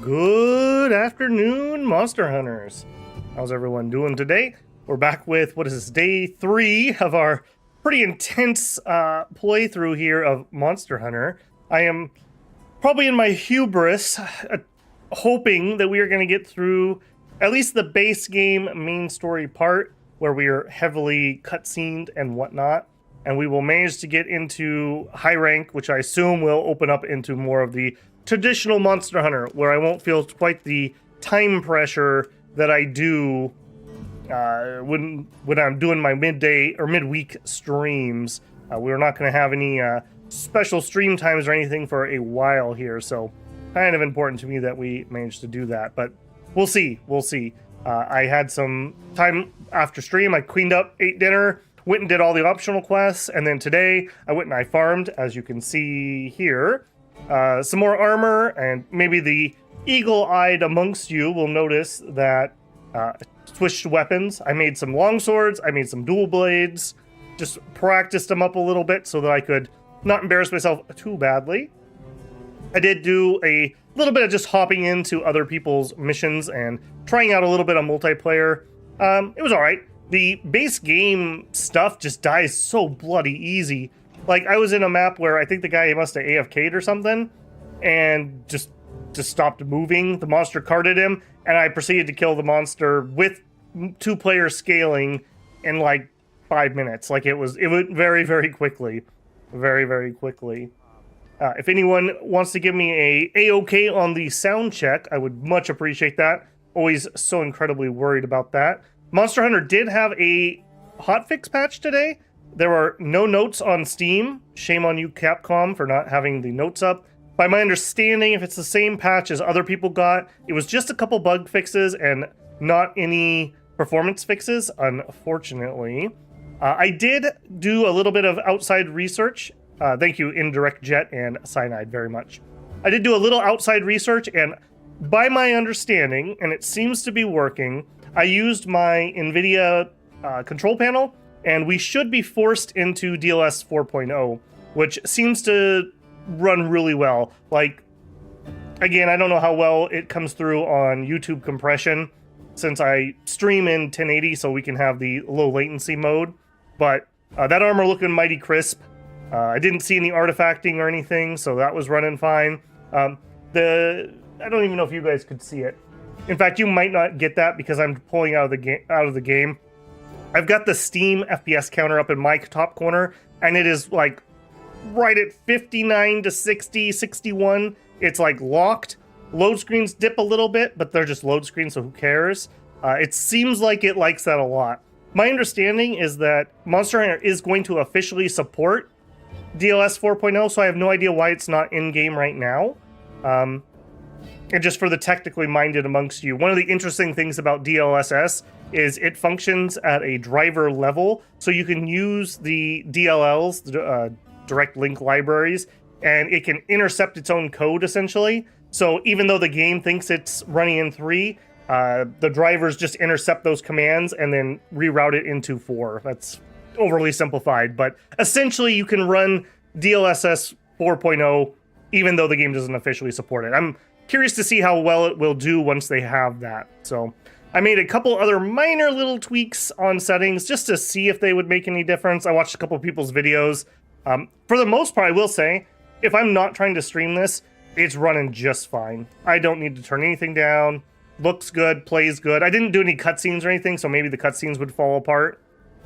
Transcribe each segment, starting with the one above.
Good afternoon, Monster Hunters. How's everyone doing today? We're back with, what is this, day 3 of our pretty intense playthrough here of Monster Hunter. I am probably in my hubris, hoping that we are going to get through at least the base game main story part, where we are heavily cutscened and whatnot, and we will manage to get into high rank, which I assume will open up into more of the traditional Monster Hunter, where I won't feel quite the time pressure that I do when I'm doing my midday or midweek streams. We're not going to have any special stream times or anything for a while here, so kind of important to me that we managed to do that, but we'll see. I had some time after stream. I cleaned up, ate dinner, went and did all the optional quests, and then today I went and I farmed, as you can see here, some more armor, and maybe the eagle-eyed amongst you will notice that switched weapons. I made some long swords, I made some dual blades, just practiced them up a little bit so that I could not embarrass myself too badly. I did do a little bit of just hopping into other people's missions and trying out a little bit of multiplayer. It was alright. The base game stuff just dies so bloody easy. Like, I was in a map where I think the guy must have AFK'd or something, and just stopped moving. The monster carted him, and I proceeded to kill the monster with 2-player scaling in like 5 minutes. Like, it went very, very quickly. Very, very quickly. If anyone wants to give me a A-OK on the sound check, I would much appreciate that. Always so incredibly worried about that. Monster Hunter did have a hotfix patch today. There are no notes on Steam. Shame on you, Capcom, for not having the notes up. By my understanding, if it's the same patch as other people got, it was just a couple bug fixes and not any performance fixes, unfortunately. I did do a little bit of outside research. Thank you, Indirect Jet and Cyanide, very much. I did do a little outside research, and by my understanding, and it seems to be working, I used my NVIDIA control panel, and we should be forced into DLS 4.0, which seems to run really well. Like, again, I don't know how well it comes through on YouTube compression, since I stream in 1080 so we can have the low latency mode, but that armor looking mighty crisp. I didn't see any artifacting or anything, so that was running fine. I don't even know if you guys could see it. In fact, you might not get that because I'm pulling out of the game. I've got the Steam FPS counter up in my top corner, and it is like right at 59 to 60, 61. It's like locked. Load screens dip a little bit, but they're just load screens, so who cares? It seems like it likes that a lot. My understanding is that Monster Hunter is going to officially support DLS 4.0, so I have no idea why it's not in-game right now. And just for the technically minded amongst you, one of the interesting things about DLSS is it functions at a driver level, so you can use the DLLs, the direct link libraries, and it can intercept its own code, essentially. So even though the game thinks it's running in 3, the drivers just intercept those commands and then reroute it into 4. That's overly simplified, but essentially you can run DLSS 4.0 even though the game doesn't officially support it. I'm curious to see how well it will do once they have that. So I made a couple other minor little tweaks on settings just to see if they would make any difference. I watched a couple of people's videos. For the most part, I will say, if I'm not trying to stream this, it's running just fine. I don't need to turn anything down. Looks good, plays good. I didn't do any cutscenes or anything, so maybe the cutscenes would fall apart.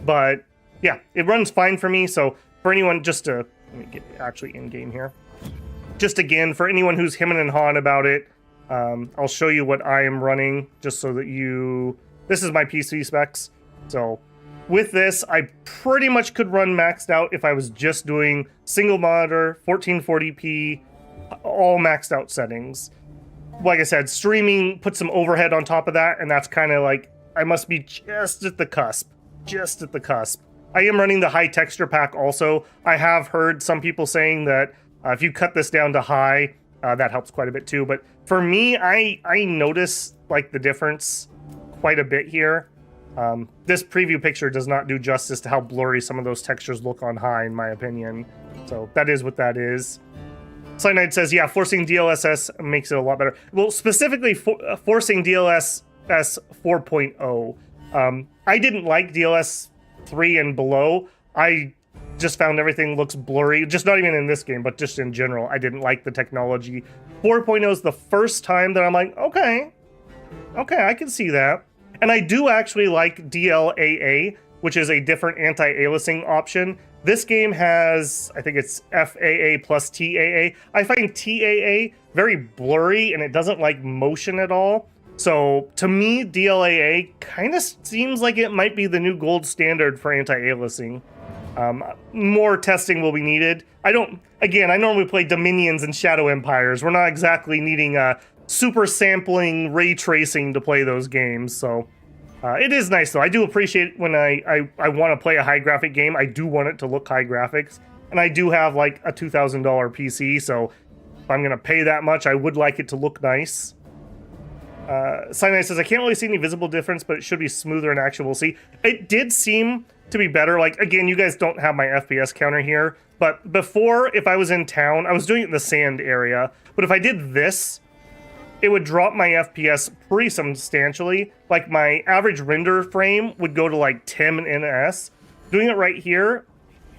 But yeah, it runs fine for me. So for anyone, just to, let me get actually in game here. Just again, for anyone who's hemming and hawing about it, I'll show you what I am running just so that this is my PC specs. So with this, I pretty much could run maxed out if I was just doing single monitor, 1440p, all maxed out settings. Like I said, streaming, put some overhead on top of that, and that's kind of like, I must be just at the cusp. Just at the cusp. I am running the high texture pack also. I have heard some people saying that if you cut this down to high, that helps quite a bit too. But for me, I notice like the difference quite a bit here. This preview picture does not do justice to how blurry some of those textures look on high, in my opinion. So that is what that is. Cyanide says, yeah, forcing DLSS makes it a lot better. Well, specifically forcing DLSS 4.0. I didn't like DLS 3 and below. I just found everything looks blurry. Just not even in this game, but just in general. I didn't like the technology. 4.0 is the first time that I'm like, okay, I can see that. And I do actually like DLAA, which is a different anti-aliasing option. This game has, I think it's FAA plus TAA. I find TAA very blurry and it doesn't like motion at all. So to me, DLAA kind of seems like it might be the new gold standard for anti-aliasing. More testing will be needed. I normally play Dominions and Shadow Empires. We're not exactly needing super sampling ray tracing to play those games, so it is nice though. I do appreciate when I want to play a high graphic game. I do want it to look high graphics, and I do have like a $2,000 PC, so if I'm gonna pay that much, I would like it to look nice. Cyanide says, I can't really see any visible difference, but it should be smoother in action. We'll see. It did seem to be better. Like, again, you guys don't have my FPS counter here, but before, if I was in town, I was doing it in the sand area, but if I did this, it would drop my FPS pretty substantially. Like, my average render frame would go to like 10 ns. Doing it right here,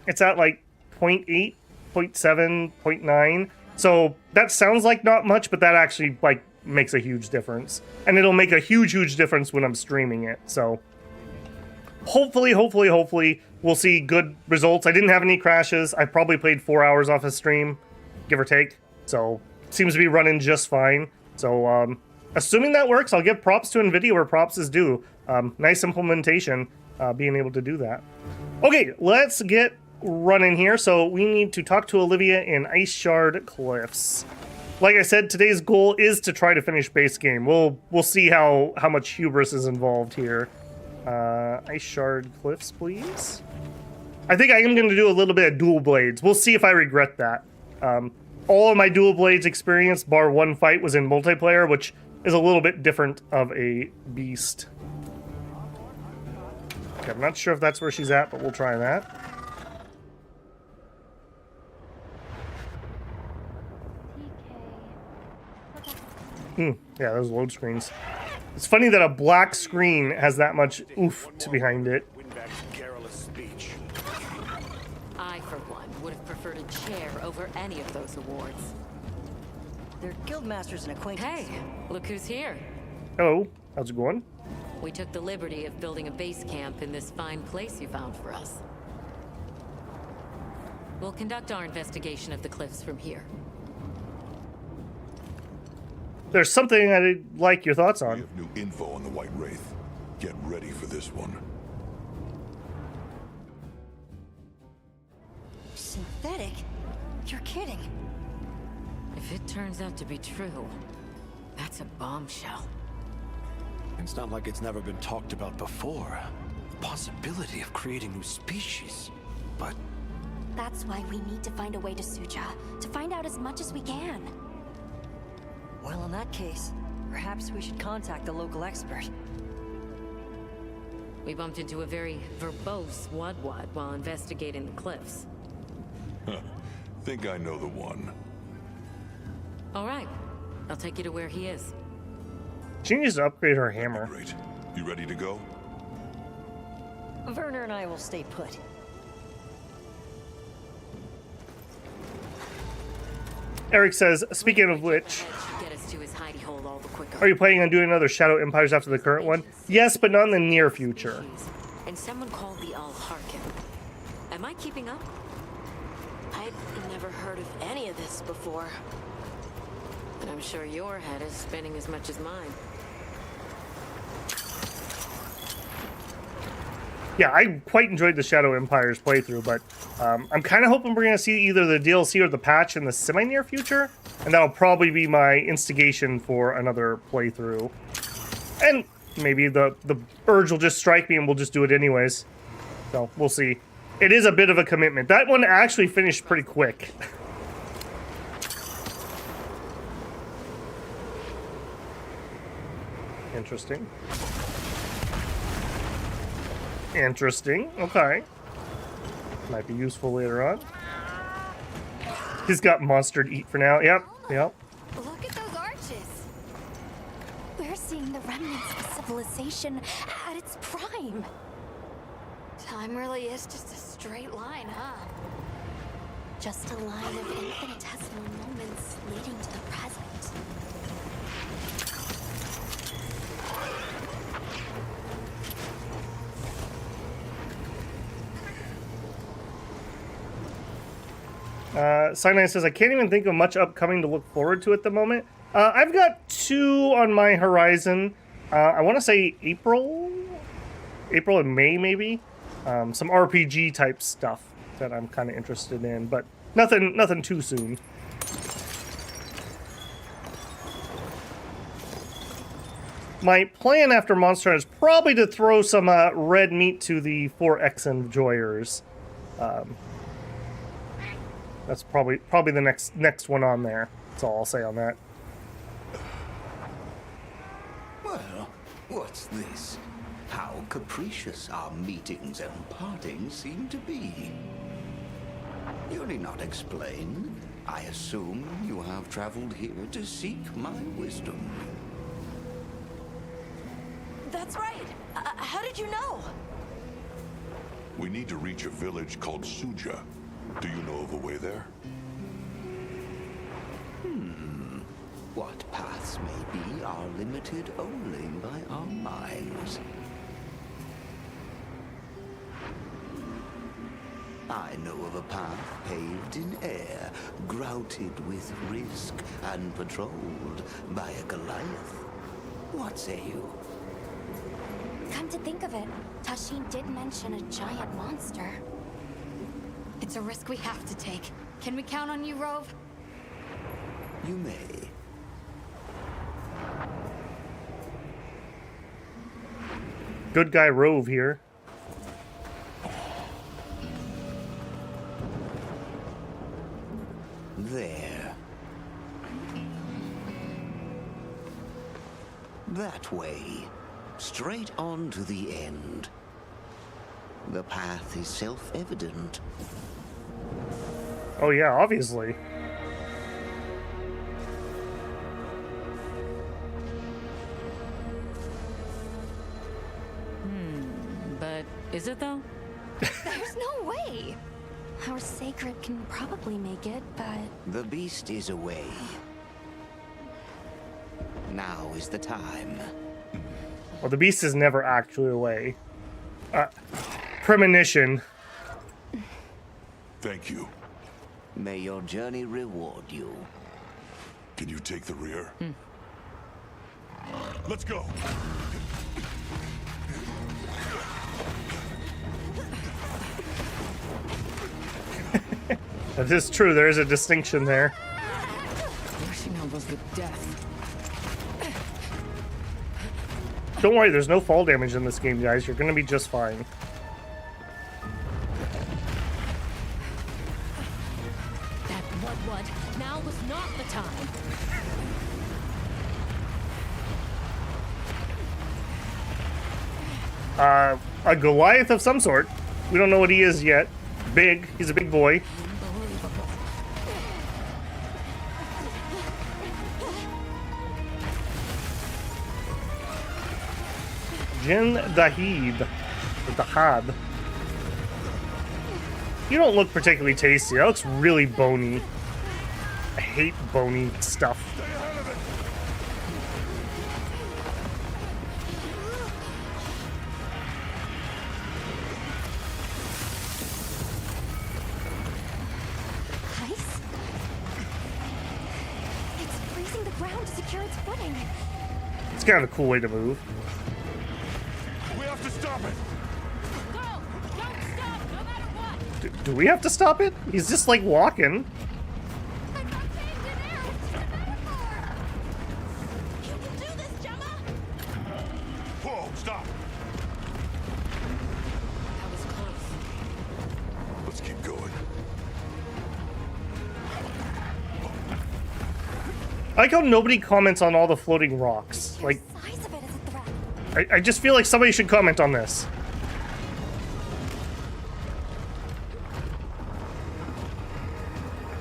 it's at like 0.8, 0.7, 0.9. So that sounds like not much, but that actually like makes a huge difference. And it'll make a huge difference when I'm streaming it. So hopefully we'll see good results. I didn't have any crashes. I probably played 4 hours off a stream, give or take. So seems to be running just fine. So assuming that works, I'll give props to NVIDIA where props is due. Nice implementation, being able to do that. Okay, let's get running here. So we need to talk to Olivia in Ice Shard Cliffs. Like I said, today's goal is to try to finish base game. We'll see how much hubris is involved here. Ice Shard Cliffs, please. I think I am going to do a little bit of dual blades. We'll see if I regret that. All of my dual blades experience, bar one fight, was in multiplayer, which is a little bit different of a beast. Okay, I'm not sure if that's where she's at, but we'll try that. Yeah, those load screens. It's funny that a black screen has that much oof behind it. I, for one, would have preferred a chair over any of those awards. They're guildmasters and acquaintances. Hey, look who's here. Hello, how's it going? We took the liberty of building a base camp in this fine place you found for us. We'll conduct our investigation of the cliffs from here. There's something I'd like your thoughts on. We have new info on the White Wraith. Get ready for this one. Synthetic? You're kidding. If it turns out to be true, that's a bombshell. It's not like it's never been talked about before. The possibility of creating new species. But That's why we need to find a way to Suja, to find out as much as we can. Well, in that case, perhaps we should contact the local expert. We bumped into a very verbose Wadwad while investigating the cliffs. Think I know the one. All right, I'll take you to where he is. She needs to upgrade her hammer. Great. You ready to go? Werner and I will stay put. Eric says, speaking of which, Get us to his hidey hole all the quicker. are you planning on doing another Shadow Empires after the current one? Yes, but not in the near future. And someone called the Al-Harkin. Am I keeping up? I'd never heard of any of this before. And I'm sure your head is spinning as much as mine. Yeah, I quite enjoyed the Shadow Empires playthrough, but I'm kind of hoping we're going to see either the DLC or the patch in the semi-near future, and that'll probably be my instigation for another playthrough. And maybe the urge will just strike me and we'll just do it anyways. So, we'll see. It is a bit of a commitment. That one actually finished pretty quick. Interesting. Interesting. Okay. Might be useful later on. He's got monster to eat for now. Yep, yep. Look at those arches. We're seeing the remnants of civilization at its prime. Time really is just a straight line, huh? Just a line of infinitesimal moments leading to the present. Sinai says, I can't even think of much upcoming to look forward to at the moment. I've got 2 on my horizon. I want to say April and May, maybe. Some RPG type stuff that I'm kind of interested in, but nothing too soon. My plan after Monster Hunter is probably to throw some red meat to the 4X enjoyers. That's probably the next one on there. That's all I'll say on that. Well, what's this? How capricious our meetings and partings seem to be. You need not explain. I assume you have traveled here to seek my wisdom. That's right. How did you know? We need to reach a village called Suja. Do you know of a way there? What paths may be are limited only by our minds. I know of a path paved in air, grouted with risk, and patrolled by a Goliath. What say you? Come to think of it, Tashin did mention a giant monster. It's a risk we have to take. Can we count on you, Rove? You may. Good guy Rove here. There. That way. Straight on to the end. The path is self-evident. Oh yeah, obviously. But is it though? There's no way. Our sacred can probably make it, but The beast is away. Now is the time. Well, the beast is never actually away. Premonition. Thank you. May your journey reward you. Can you take the rear? Let's go. That is true. There is a distinction there. Rushing elbows with death. Don't worry, there's no fall damage in this game, guys. You're gonna be just fine. That what? Now was not the time. A Goliath of some sort. We don't know what he is yet. Big. He's a big boy. Unbelievable. Jin Dahib. Or Dahab. You don't look particularly tasty. That looks really bony. I hate bony stuff. ice? It's freezing the ground to secure its footing. It's kind of a cool way to move. We have to stop it. Go! Don't stop, no matter what! Do we have to stop it? He's just like walking. I got tamed in air. It's just a metaphor. You can do this, Gemma. Whoa, stop. That was close. Let's keep going. I like how nobody comments on all the floating rocks. Like, The size of it is a threat. I just feel like somebody should comment on this.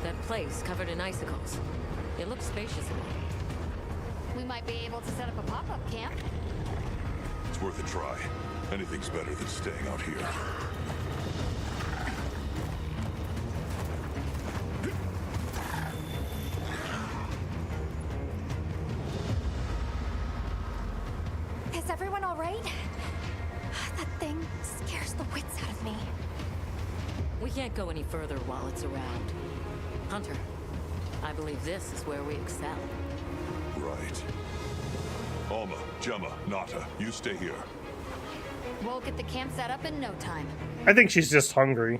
That place icicles. It looks spacious enough. We might be able to set up a pop-up camp. It's worth a try. Anything's better than staying out here. Is everyone all right? That thing scares the wits out of me. We can't go any further while it's around. Hunter, I believe this is where we excel. Right. Alma, Gemma, Nata, you stay here. We'll get the camp set up in no time. I think she's just hungry.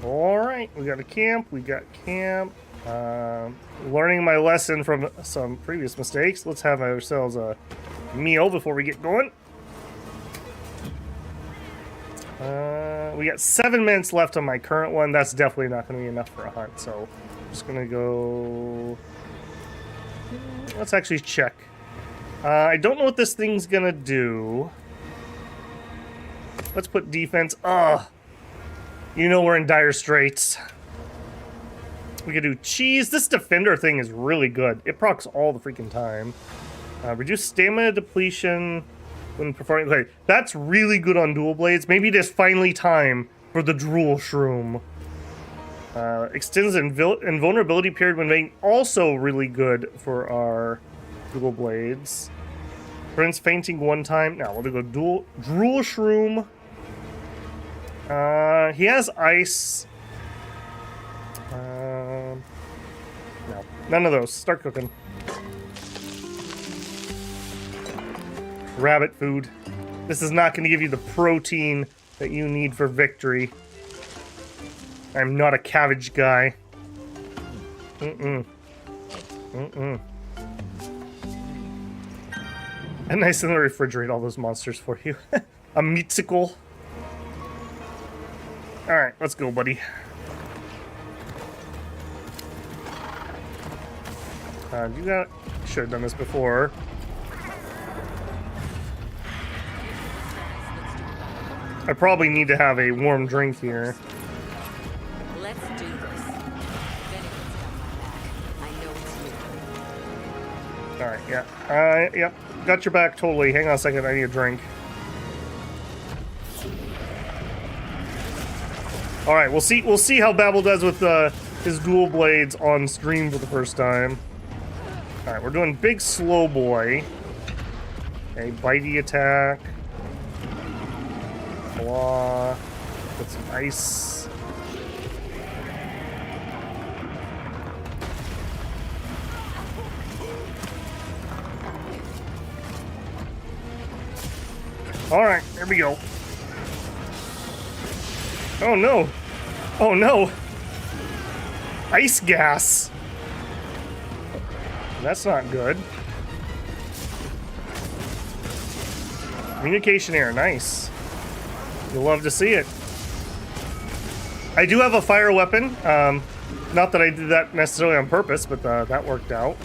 All right, we got a camp. We got camp. Learning my lesson from some previous mistakes. Let's have ourselves a meal before we get going. We got 7 minutes left on my current one. That's definitely not going to be enough for a hunt. So I'm just going to go. Let's actually check. I don't know what this thing's going to do. Let's put defense. Ugh. You know we're in dire straits. We could do cheese. This defender thing is really good. It procs all the freaking time. Reduce stamina depletion when performing. Okay, that's really good on dual blades. Maybe it is finally time for the drool shroom. Extends invulnerability period when making. Also really good for our dual blades. Prevents fainting 1 time. Now we'll go drool shroom. He has ice. No, none of those. Start cooking. Rabbit food. This is not going to give you the protein that you need for victory. I'm not a cabbage guy. And nice in the refrigerator, all those monsters for you. A meatsicle. Alright, let's go, buddy. You got. Should have done this before. I probably need to have a warm drink here. Let's do this. If anyone's got my back, I know it's you. Alright, yeah. Yep. Got your back totally. Hang on a second, I need a drink. Alright, we'll see how Bebel does with his dual blades on stream for the first time. Alright, we're doing big slow boy. Okay, bitey attack. Claw. Put some ice. Alright, here we go. Oh no! Oh no! Ice gas! That's not good. Communication error, nice. You'll love to see it. I do have a fire weapon. Not that I did that necessarily on purpose, but that worked out.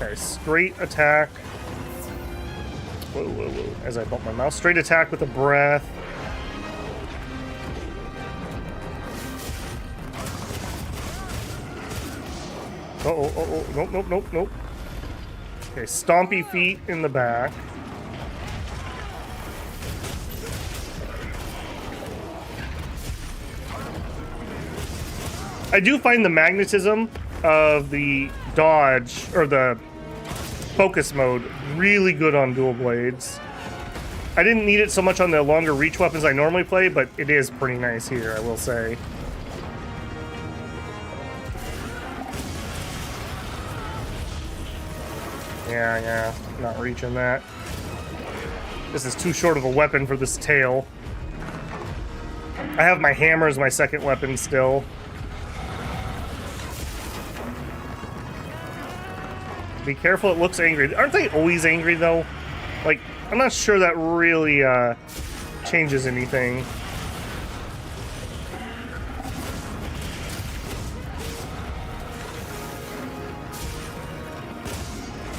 Okay, straight attack. Whoa, whoa, whoa. As I bump my mouse. Straight attack with a breath. Uh-oh. Nope. Okay, stompy feet in the back. I do find the magnetism of the dodge, or the focus mode, really good on dual blades. I didn't need it so much on the longer reach weapons I normally play, but it is pretty nice here, I will say. Yeah, not reaching that. This is too short of a weapon for this tail. I have my hammer as my second weapon still. Be careful, it looks angry. Aren't they always angry, though? Like, I'm not sure that really changes anything.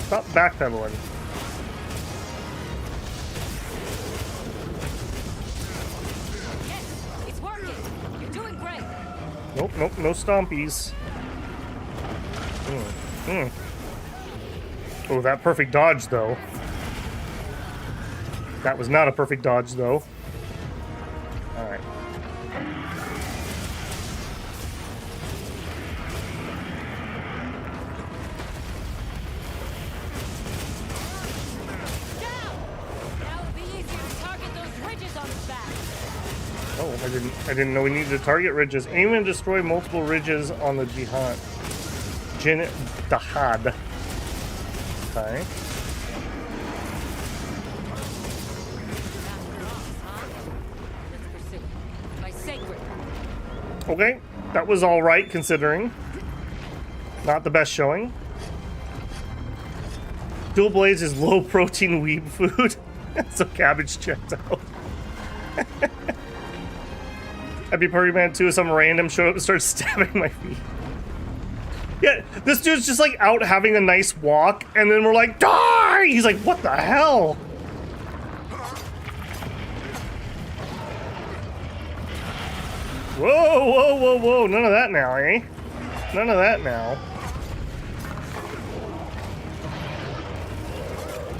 Stop backpedaling. Nope, nope, no stompies. Oh, that perfect dodge, though. That was not a perfect dodge, though. Alright. Oh, I didn't know we needed to target ridges. Aim and destroy multiple ridges on the jihad. Dahad. Okay. Okay, that was all right considering. Not the best showing. Dual Blades is low protein weeb food. So cabbage checked out. I'd be Party Man 2 if some random showed up and started stabbing my feet. Yeah, this dude's just like out having a nice walk, and then we're like, die! He's like, what the hell? Whoa, whoa, whoa, whoa. None of that now, eh? None of that now.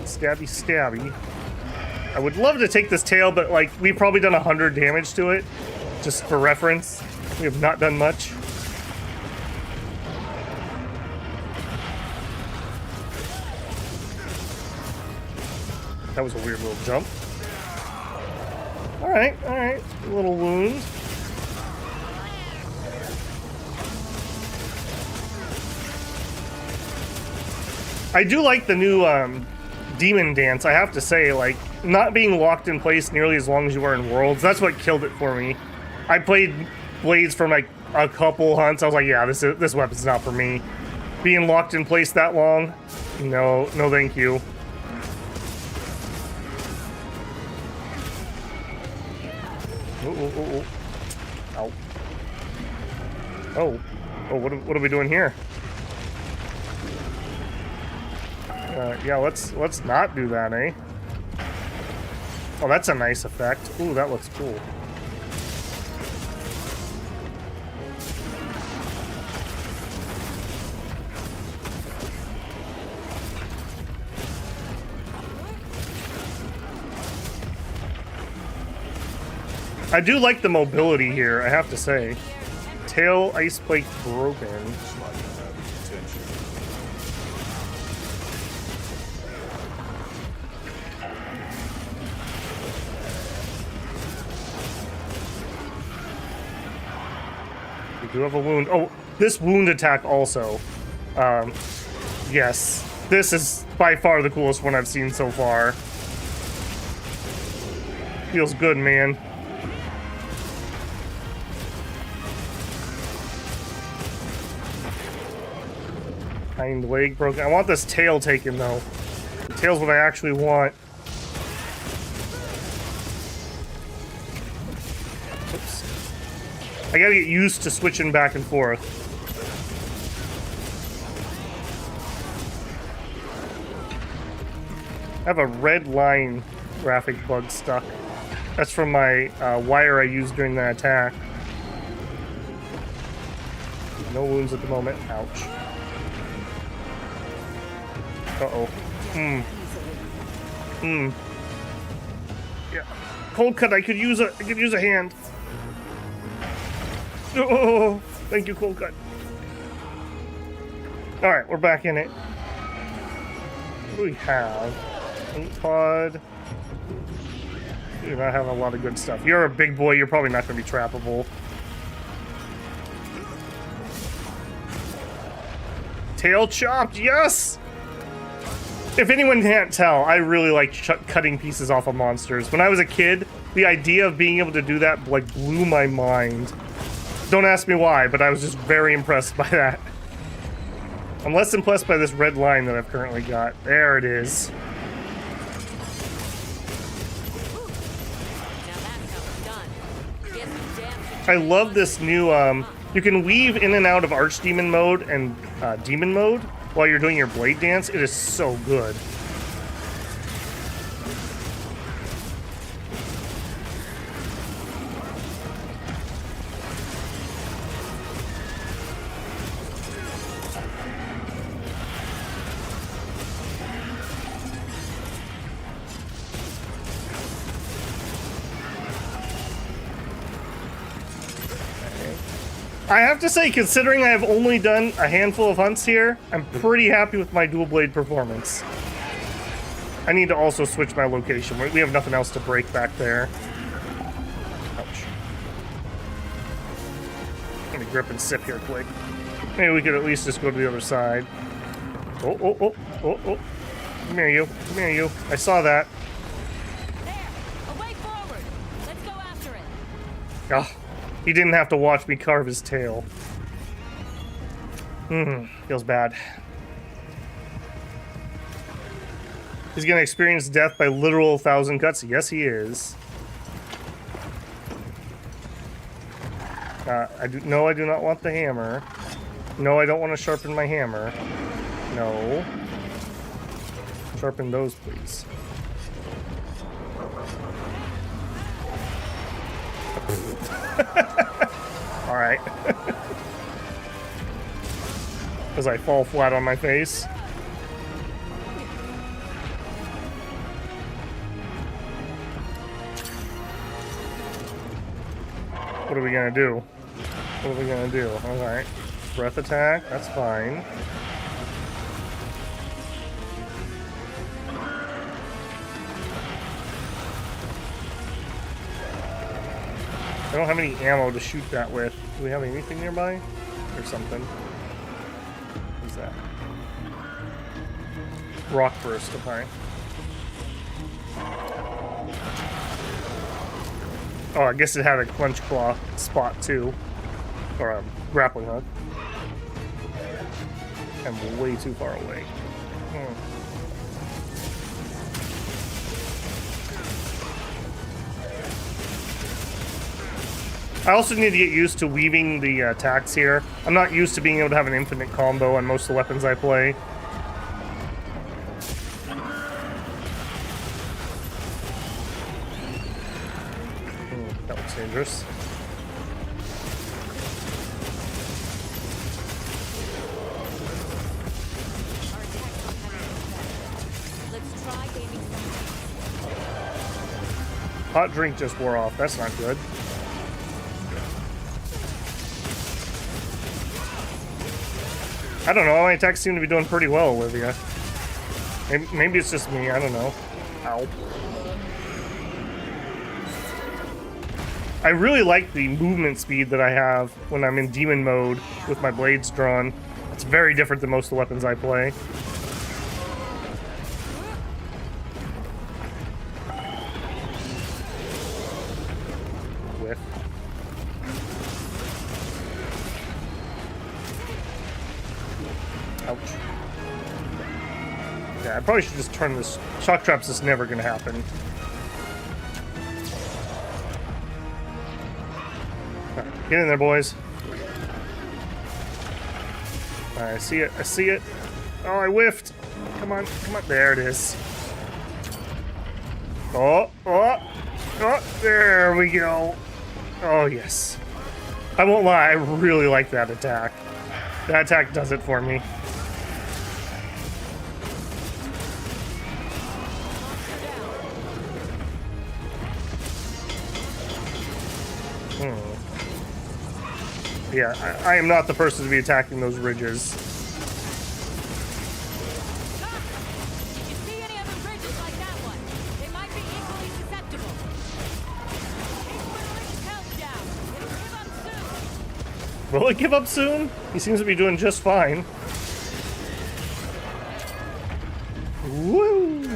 Stabby, stabby. I would love to take this tail, but like, we've probably done 100 damage to it. Just for reference. We have not done much. That was a weird little jump. Alright, alright. A little wound. I do like the new demon dance, I have to say. Like, not being locked in place nearly as long as you are in Worlds, that's what killed it for me. I played Blades for like a couple hunts. I was like, yeah, this weapon's not for me. Being locked in place that long, no thank you. Oh. Ow. Oh, what are we doing here? Yeah, let's not do that, eh? Oh, that's a nice effect. Ooh, that looks cool. I do like the mobility here, I have to say. Tail ice plate broken. We do have a wound. Oh, this wound attack also. Yes. This is by far the coolest one I've seen so far. Feels good, man. Hind leg broken. I want this tail taken, though. The tail's what I actually want. Oops. I gotta get used to switching back and forth. I have a red line graphic bug stuck. That's from my wire I used during that attack. No wounds at the moment. Ouch. Uh-oh. Yeah. Cold cut, I could use a hand. Oh, thank you, cold cut. Alright, we're back in it. What do we have? Ink pod. We do not have a lot of good stuff. You're a big boy, you're probably not going to be trappable. Tail chopped, yes! If anyone can't tell, I really like cutting pieces off of monsters. When I was a kid, the idea of being able to do that like blew my mind. Don't ask me why, but I was just very impressed by that. I'm less impressed by this red line that I've currently got. There it is. I love this new, you can weave in and out of Archdemon mode and Demon mode while you're doing your blade dance. It is so good. I have to say, considering I have only done a handful of hunts here, I'm pretty happy with my dual blade performance. I need to also switch my location. We have nothing else to break back there. Ouch. Let me grip and sip here quick. Maybe we could at least just go to the other side. Oh, oh, oh, oh, oh. Come here, you. Come here, you. I saw that. There! Away forward! Let's go after it! Oh, he didn't have to watch me carve his tail. Feels bad. He's gonna experience death by literal 1,000 cuts. Yes, he is. No, I do not want the hammer. No, I don't want to sharpen my hammer. No. Sharpen those, please. All right. As I fall flat on my face. What are we gonna do? What are we gonna do? Alright. Breath attack, that's fine. I don't have any ammo to shoot that with. Do we have anything nearby? Or something? What's that? Rock burst, okay. Oh, I guess it had a clench claw spot too. Or a grappling hook. I'm way too far away. I also need to get used to weaving the attacks here. I'm not used to being able to have an infinite combo on most of the weapons I play. That looks dangerous. Let's try aiming some. Hot drink just wore off. That's not good. I don't know. My attacks seem to be doing pretty well, Olivia. Maybe it's just me. I don't know. Ow. I really like the movement speed that I have when I'm in demon mode with my blades drawn. It's very different than most of the weapons I play. Whiff. Ouch. Yeah, I probably should just turn this. Shock traps is never gonna happen. Right, get in there, boys. Alright, I see it. I see it. Oh, I whiffed. Come on, come on. There it is. Oh, oh, oh, there we go. Oh, yes. I won't lie, I really like that attack. That attack does it for me. Yeah, I am not the person to be attacking those ridges. If you see any other ridges like that one, they might be equally susceptible. Keep whittling his health down. It'll give up soon. Will it give up soon? He seems to be doing just fine. Woo!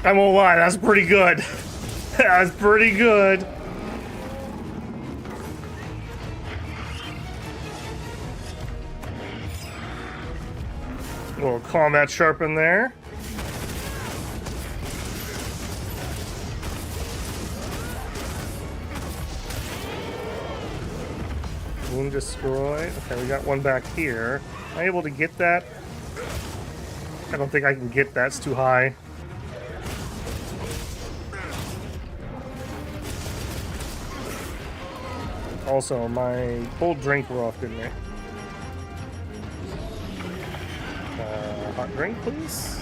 I won't lie, that's pretty good. That's pretty good. A little combat sharpen there. Wound destroy. Okay, we got one back here. Am I able to get that? I don't think I can get that. It's too high. Also, my cold drink wore off, didn't they? Hot drink, please.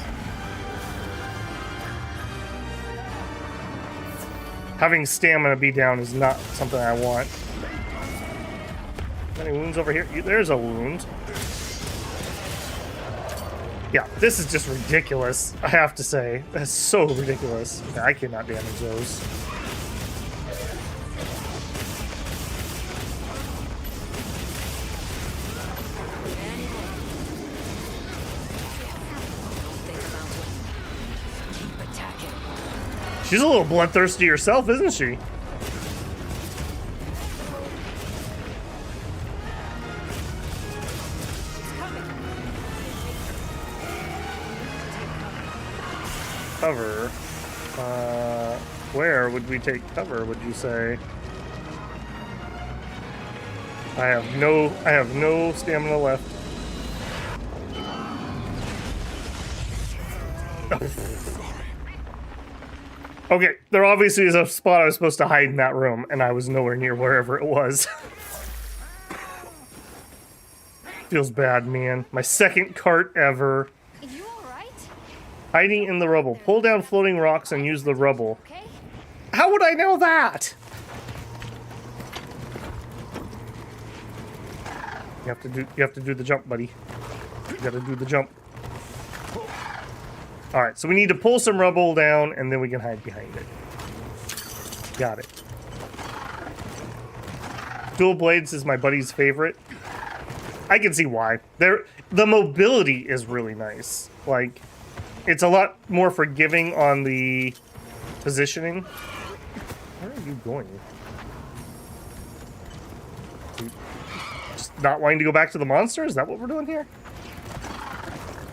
Having stamina be down is not something I want. Any wounds over here? There's a wound. Yeah, this is just ridiculous, I have to say. That's so ridiculous. Okay, I cannot damage those. She's a little bloodthirsty herself, isn't she? Cover. Where would we take cover, would you say? I have no stamina left. Okay, there obviously is a spot I was supposed to hide in that room, and I was nowhere near wherever it was. Feels bad, man. My second cart ever. You alright? Hiding in the rubble. Pull down floating rocks and use the rubble. Okay. How would I know that? You have to do the jump, buddy. You gotta do the jump. Alright, so we need to pull some rubble down and then we can hide behind it. Got it. Dual blades is my buddy's favorite. I can see why. The mobility is really nice. Like, it's a lot more forgiving on the positioning. Where are you going? Just not wanting to go back to the monster? Is that what we're doing here?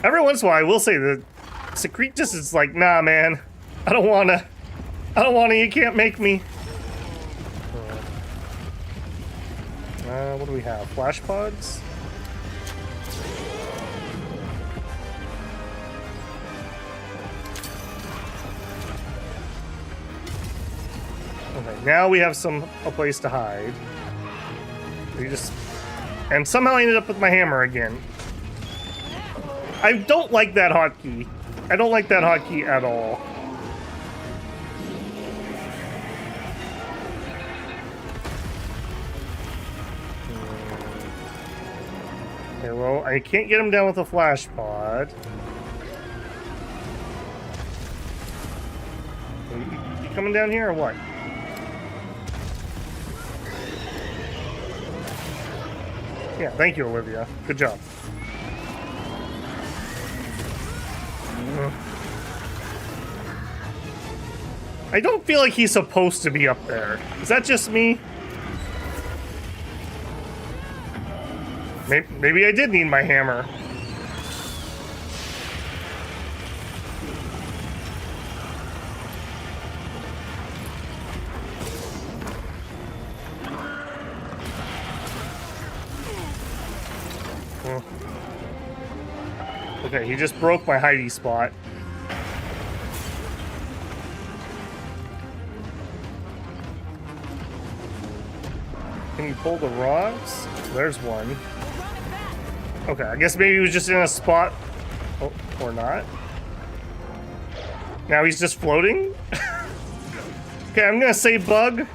Every once in a while, I will say that Secrete just is like, nah, man. I don't wanna, you can't make me. What do we have? Flash pods? Okay, now we have a place to hide. And somehow I ended up with my hammer again. I don't like that hotkey. I don't like that hotkey at all. Okay, well, I can't get him down with a flash pod. You coming down here or what? Yeah, thank you, Olivia. Good job. I don't feel like he's supposed to be up there. Is that just me? Maybe I did need my hammer. Okay, he just broke my hidey spot. Can you pull the rocks? There's one. Okay, I guess maybe he was just in a spot. Oh, or not. Now he's just floating? Okay, I'm gonna say bug.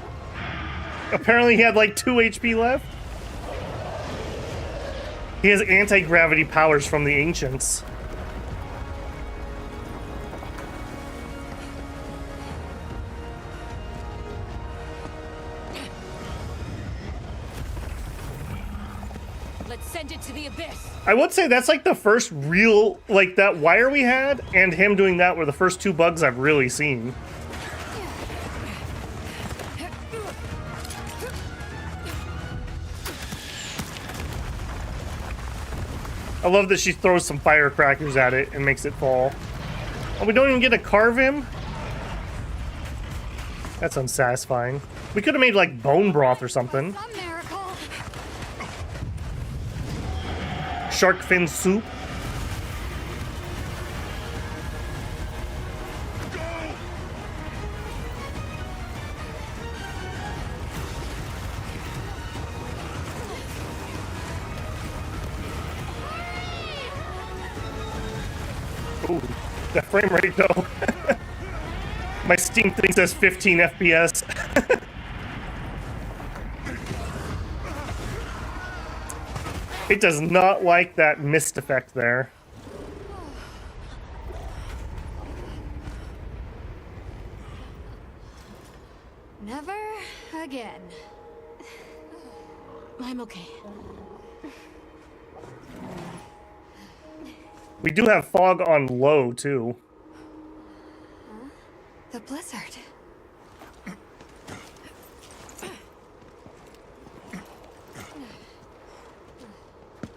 Apparently he had like 2 HP left. He has anti-gravity powers from the ancients. Let's send it to the abyss. I would say that's like the first real, like that wire we had and him doing that were the first 2 bugs I've really seen. I love that she throws some firecrackers at it and makes it fall. Oh, we don't even get to carve him? That's unsatisfying. We could have made like bone broth or something. Some miracle. Shark fin soup. Ooh, that frame rate though. My Steam thing says 15 FPS. It does not like that mist effect there. Never again. I'm okay. We do have fog on low, too. The blizzard.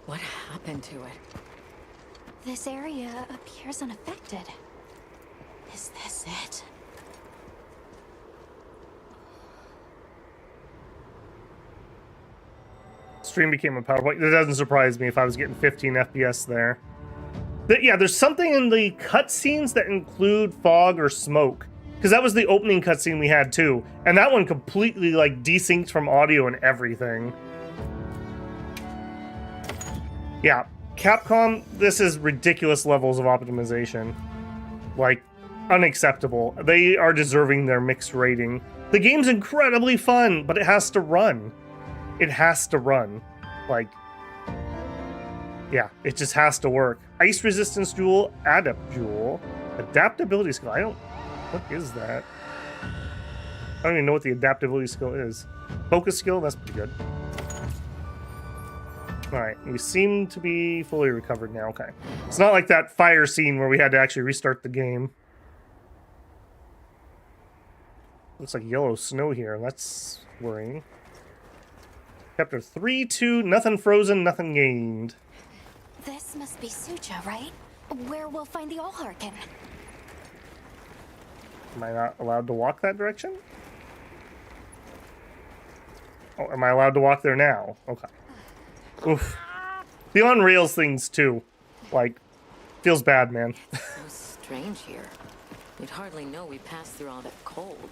What happened to it? This area appears unaffected. Is this it? Stream became a PowerPoint. That doesn't surprise me if I was getting 15 FPS there. Yeah, there's something in the cutscenes that include fog or smoke. Because that was the opening cutscene we had too. And that one completely like desynced from audio and everything. Yeah, Capcom, this is ridiculous levels of optimization. Like, unacceptable. They are deserving their mixed rating. The game's incredibly fun, but it has to run. It has to run. Like, yeah, it just has to work. Ice resistance jewel, adept jewel, adaptability skill. What is that? I don't even know what the adaptability skill is. Focus skill, that's pretty good. Alright, we seem to be fully recovered now. Okay. It's not like that fire scene where we had to actually restart the game. Looks like yellow snow here. That's worrying. Chapter 3-2, nothing frozen, nothing gained. This must be Suja, right? Where we'll find the Allharkin. Am I not allowed to walk that direction? Oh, am I allowed to walk there now? Okay. Oof. The on rails things too. Like, feels bad, man. It's so strange here. You'd hardly know we passed through all that cold.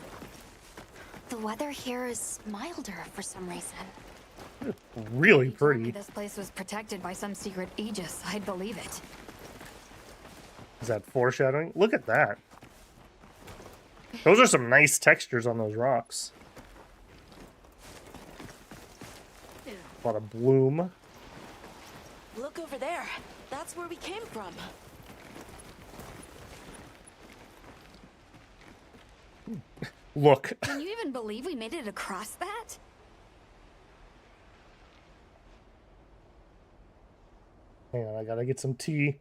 The weather here is milder for some reason. Really If you told me pretty. this place was protected by some secret aegis, I'd believe it. Is that foreshadowing? Look at that. Those are some nice textures on those rocks. A lot of bloom. Look over there. That's where we came from. Look. Can you even believe we made it across that? Hang on, I gotta get some tea.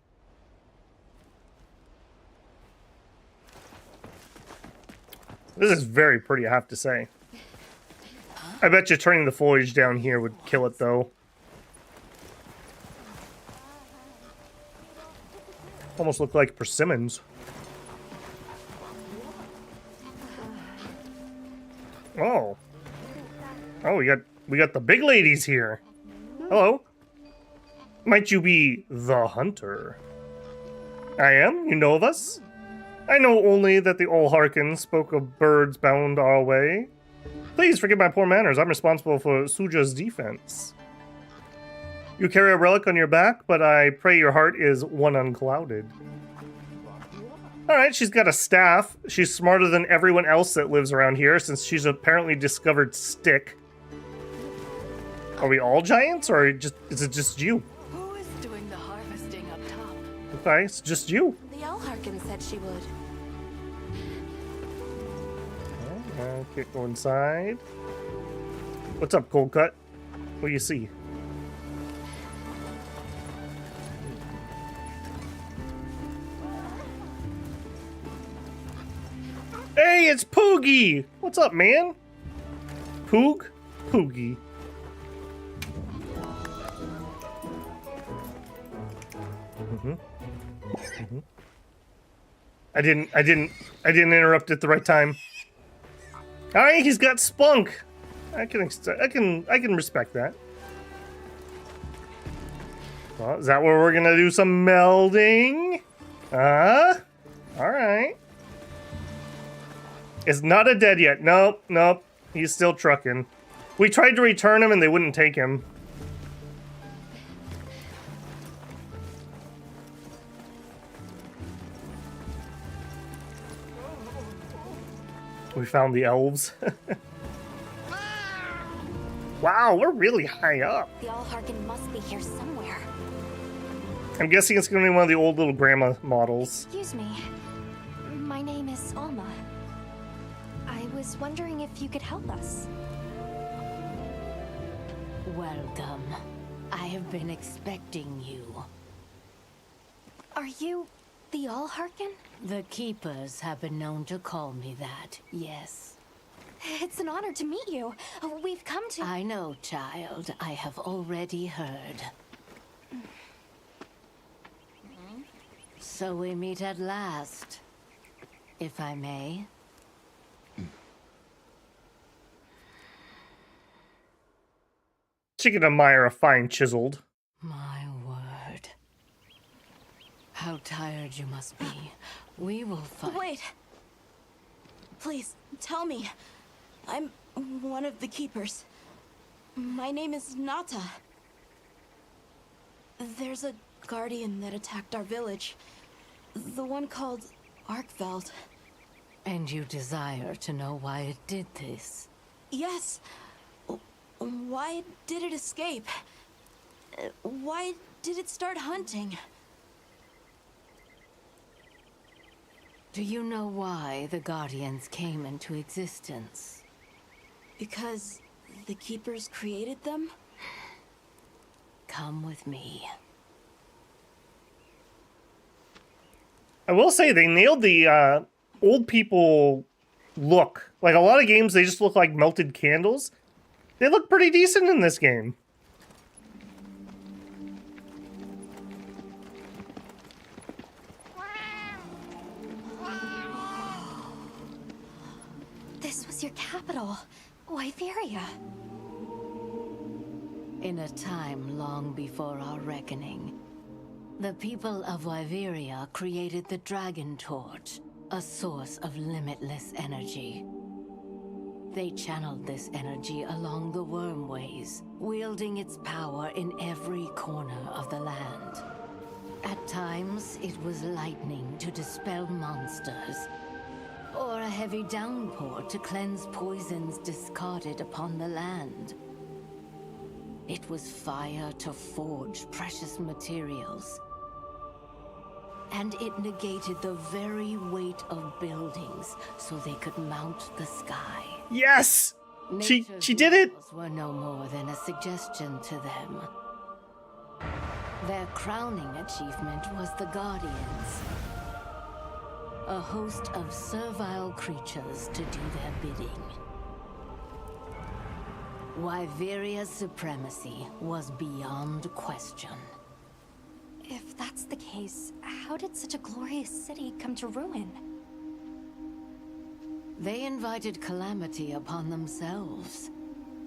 This is very pretty, I have to say. I bet you turning the foliage down here would kill it, though. Almost look like persimmons. Oh. Oh, we got the big ladies here. Hello. Might you be the hunter? I am? You know of us? I know only that the Allharkin spoke of birds bound our way. Please forgive my poor manners. I'm responsible for Suja's defense. You carry a relic on your back, but I pray your heart is one unclouded. Alright, she's got a staff. She's smarter than everyone else that lives around here, since she's apparently discovered stick. Are we all giants, or is it just you? Who is doing the harvesting up top? Okay, it's just you. The Allharkin said she would. Okay, go inside. What's up, Cold Cut? What do you see? Hey, it's Poogie! What's up, man? Poog? Poogie. I didn't interrupt at the right time. All right, he's got spunk. I can respect that. Well, is that where we're gonna do some melding? All right. It's not a dead yet. Nope, nope. He's still trucking. We tried to return him and they wouldn't take him. We found the elves. Wow, we're really high up. The Allharkin must be here somewhere. I'm guessing it's going to be one of the old little grandma models. Excuse me. My name is Alma. I was wondering if you could help us. Welcome. I have been expecting you. Are you the Allharkin? The Keepers have been known to call me that, yes. It's an honor to meet you. We've come to... I know, child. I have already heard. So we meet at last, if I may. She can admire a fine chiseled. My word. How tired you must be. We will fight. Wait. Please, tell me. I'm one of the Keepers. My name is Nata. There's a guardian that attacked our village. The one called Arkveld. And you desire to know why it did this? Yes. Why did it escape? Why did it start hunting? Do you know why the Guardians came into existence? Because the Keepers created them? Come with me. I will say they nailed the old people look. Like a lot of games, they just look like melted candles. They look pretty decent in this game. This was your capital, Wyveria. In a time long before our reckoning, the people of Wyveria created the Dragon Torch, a source of limitless energy. They channeled this energy along the wormways, wielding its power in every corner of the land. At times, it was lightning to dispel monsters, or a heavy downpour to cleanse poisons discarded upon the land. It was fire to forge precious materials, and it negated the very weight of buildings so they could mount the sky. Yes! She did it! Nature's laws were no more than a suggestion to them. Their crowning achievement was the Guardians, a host of servile creatures to do their bidding. Wyveria's supremacy was beyond question. If that's the case, how did such a glorious city come to ruin? They invited calamity upon themselves.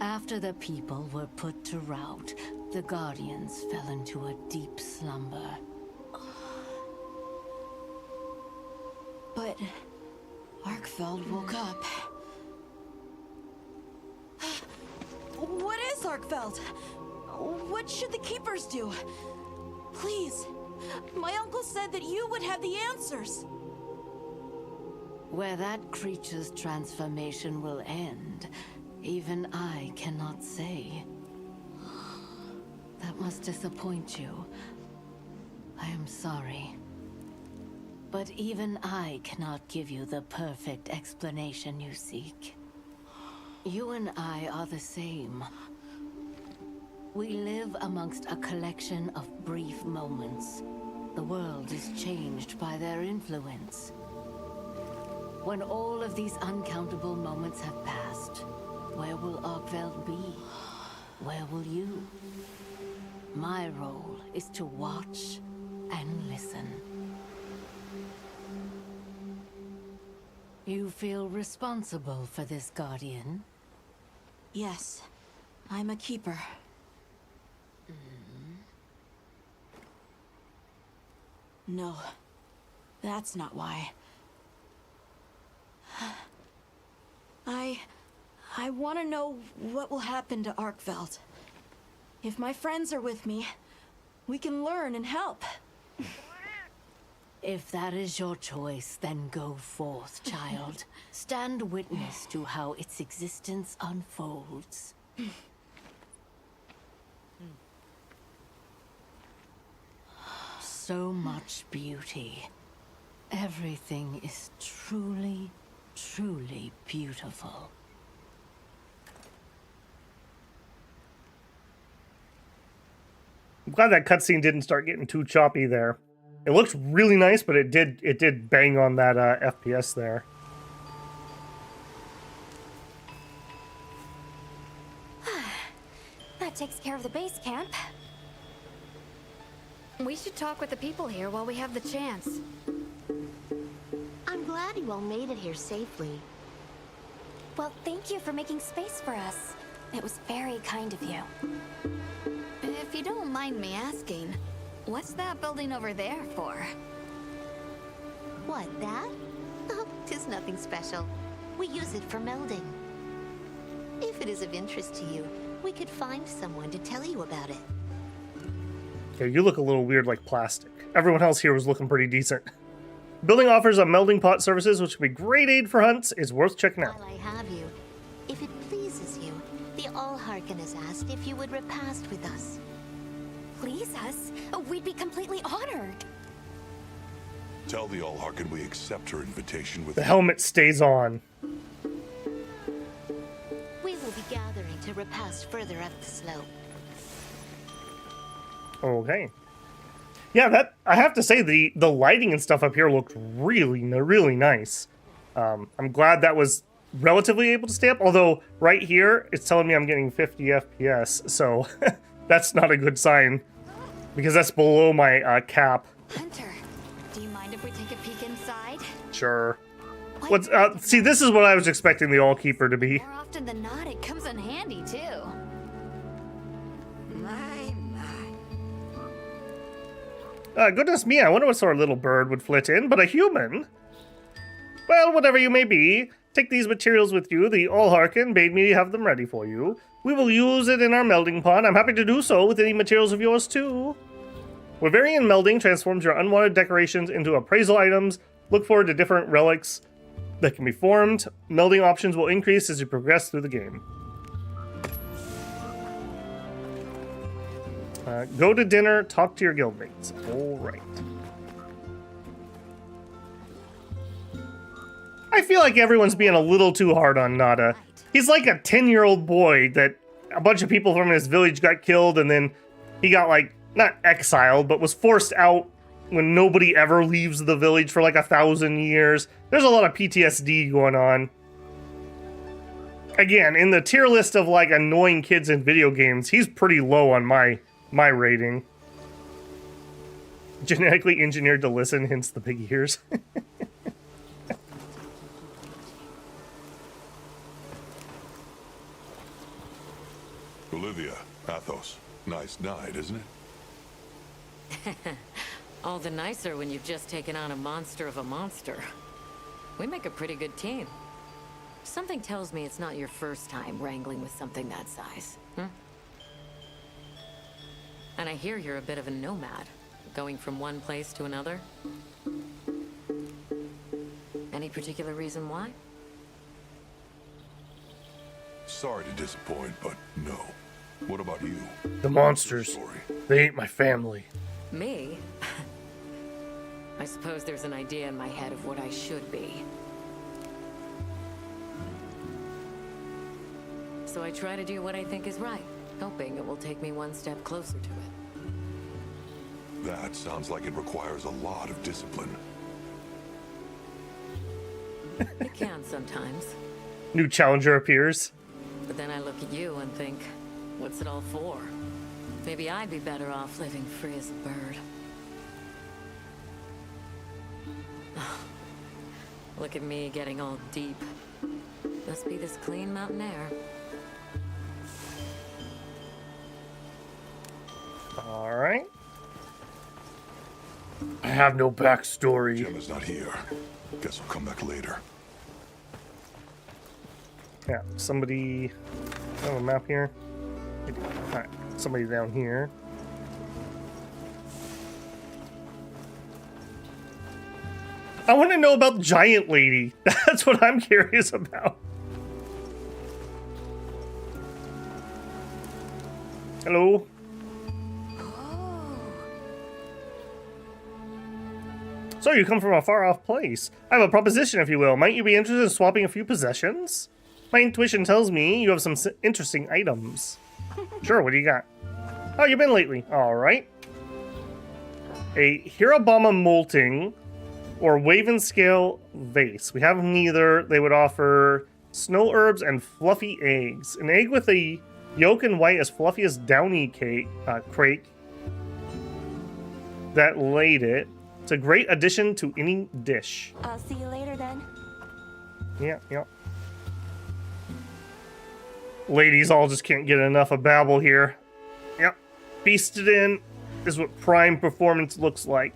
After the people were put to rout, the Guardians fell into a deep slumber. But Arkveld woke up. What is Arkveld? What should the Keepers do? Please. My uncle said that you would have the answers. Where that creature's transformation will end, even I cannot say. That must disappoint you. I am sorry. But even I cannot give you the perfect explanation you seek. You and I are the same. We live amongst a collection of brief moments. The world is changed by their influence. When all of these uncountable moments have passed, where will Arkveld be? Where will you? My role is to watch and listen. You feel responsible for this Guardian? Yes, I'm a Keeper. No, that's not why. I want to know what will happen to Arkveld. If my friends are with me, we can learn and help. If that is your choice, then go forth, child. Stand witness to how its existence unfolds. So much beauty. Everything is truly, truly beautiful. I'm glad that cutscene didn't start getting too choppy there. It looks really nice, but it did bang on that FPS there. That takes care of the base camp. We should talk with the people here while we have the chance. I'm glad you all made it here safely. Well, thank you for making space for us. It was very kind of you. If you don't mind me asking, what's that building over there for? What, that? Oh, 'tis nothing special. We use it for melding. If it is of interest to you, we could find someone to tell you about it. Okay, you look a little weird like plastic. Everyone else here was looking pretty decent. Building offers a melding pot services, which would be great aid for hunts. Is worth checking out. While I have you, if it pleases you, the Allharken has asked if you would repast with us. Please us? We'd be completely honored. Tell the Allharken we accept her invitation with The helmet stays on. We will be gathering to repast further up the slope. Okay. Yeah, that I have to say the lighting and stuff up here looked really nice. I'm glad that was relatively able to stay up. Although right here it's telling me I'm getting 50 FPS, so that's not a good sign because that's below my cap. Hunter, do you mind if we take a peek inside? Sure. What's see? This is what I was expecting the Allkeeper to be. More often than not, it comes in handy too. Goodness me, I wonder what sort of little bird would flit in, but a human? Well, whatever you may be, take these materials with you. The Allharken bade me have them ready for you. We will use it in our melding pot. I'm happy to do so with any materials of yours, too. Waverian melding transforms your unwanted decorations into appraisal items. Look forward to different relics that can be formed. Melding options will increase as you progress through the game. Go to dinner, talk to your guildmates. All right. I feel like everyone's being a little too hard on Nada. He's like a 10-year-old boy that a bunch of people from his village got killed, and then he got, like, not exiled, but was forced out when nobody ever leaves the village for like 1,000 years. There's a lot of PTSD going on. Again, in the tier list of, like, annoying kids in video games, he's pretty low on my rating. Genetically engineered to listen, hence the big ears. Olivia, Athos. Nice night, isn't it? All the nicer when you've just taken on a monster of a monster. We make a pretty good team. Something tells me it's not your first time wrangling with something that size. And I hear you're a bit of a nomad, going from one place to another. Any particular reason why? Sorry to disappoint, but no. What about you? The monsters. They ain't my family. Me? I suppose there's an idea in my head of what I should be. So I try to do what I think is right, hoping it will take me one step closer to it. That sounds like it requires a lot of discipline. It can sometimes. New challenger appears. But then I look at you and think, what's it all for? Maybe I'd be better off living free as a bird. Look at me getting all deep. Must be this clean mountain air. All right. I have no backstory. Gemma's not here. Guess we'll come back later. Yeah, somebody. Oh, a map here. Alright, somebody down here. I want to know about the giant lady. That's what I'm curious about. Hello. So you come from a far-off place. I have a proposition, if you will. Might you be interested in swapping a few possessions? My intuition tells me you have some interesting items. Sure, what do you got? How you been lately? All right. A Hirabama molting or Waven scale vase. We have neither. They would offer snow herbs and fluffy eggs. An egg with a yolk and white as fluffy as downy cake, crake that laid it. It's a great addition to any dish. I'll see you later then. Yeah. Ladies all just can't get enough of Babel here. Yep. Feasted in is what prime performance looks like.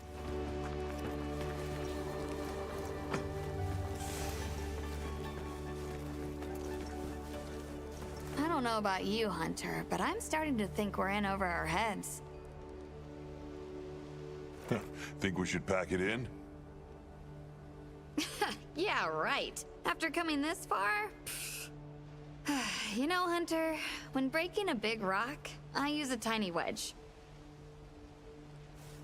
I don't know about you, Hunter, but I'm starting to think we're in over our heads. Think we should pack it in? Yeah, right. After coming this far? You know, Hunter, when breaking a big rock, I use a tiny wedge.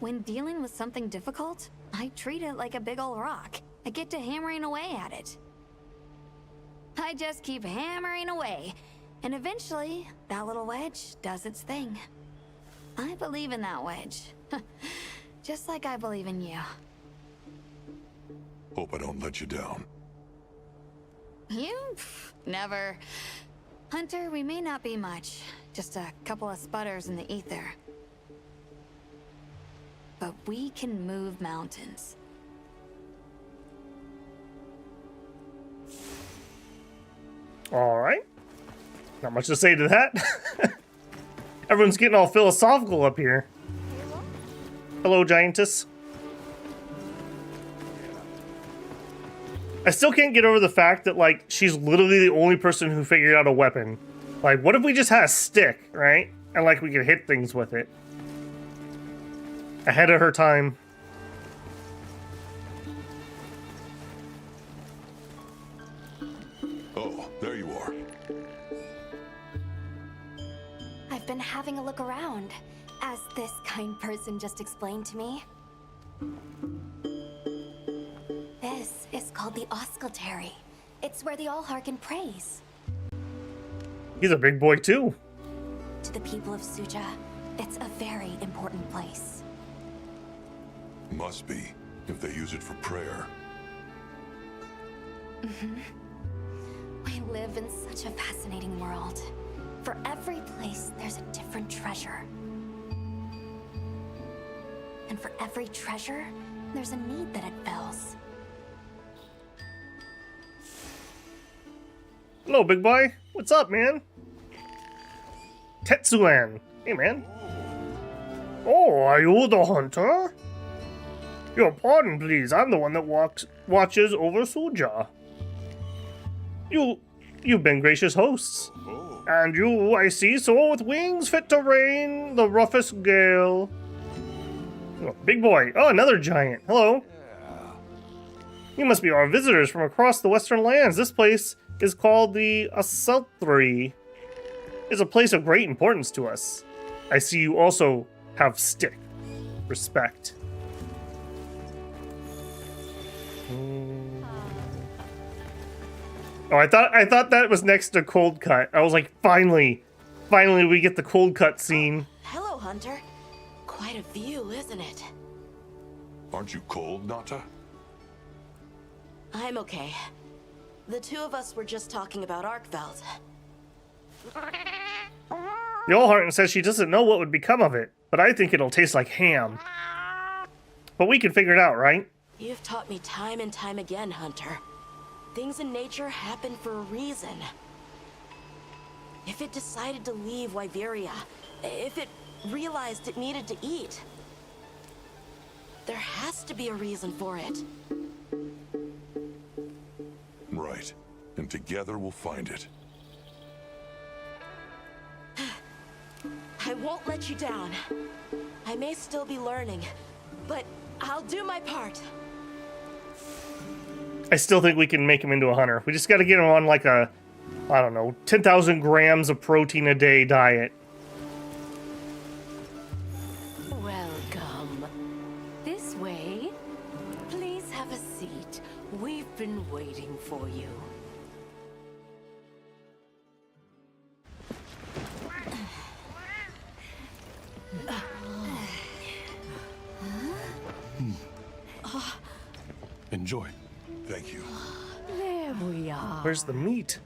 When dealing with something difficult, I treat it like a big old rock. I get to hammering away at it. I just keep hammering away, and eventually, that little wedge does its thing. I believe in that wedge. Just like I believe in you. Hope I don't let you down. You? Never. Hunter, we may not be much. Just a couple of sputters in the ether. But we can move mountains. All right. Not much to say to that. Everyone's getting all philosophical up here. Hello, giantess. I still can't get over the fact that, like, she's literally the only person who figured out a weapon. Like, what if we just had a stick, right? And, like, we could hit things with it. Ahead of her time. Oh, there you are. I've been having a look around, as this kind person just explained to me. This is called the Oscultary. It's where the Allhark praise. He's a big boy, too. To the people of Suja, it's a very important place. Must be, if they use it for prayer. We live in such a fascinating world. For every place, there's a different treasure. And for every treasure, there's a need that it fills. Hello, big boy. What's up, man? Tetsuan. Hey, man. Oh, are you the hunter? Your pardon, please. I'm the one that watches over Suja. You've been gracious hosts. Oh. And you, I see, soar with wings fit to rain the roughest gale. Oh, big boy. Oh, another giant. Hello. You must be our visitors from across the western lands. This place is called the Asultri. It's a place of great importance to us. I see you also have stick. Respect. Oh, I thought that was next to Cold Cut. I was like, finally we get the Cold Cut scene. Hello, Hunter. Quite a view, isn't it? Aren't you cold, Nata? I'm okay. The two of us were just talking about Arkveld. The Allheart says she doesn't know what would become of it, but I think it'll taste like ham. But we can figure it out, right? You've taught me time and time again, Hunter. Things in nature happen for a reason. If it decided to leave Wyveria, if it realized it needed to eat, there has to be a reason for it. Right. And together we'll find it. I won't let you down. I may still be learning, but I'll do my part. I still think we can make him into a hunter. We just got to get him on like a, I don't know, 10,000 grams of protein a day diet. Welcome. This way. Please have a seat. We've been waiting for you. Enjoy. Thank you. There we are. Where's the meat?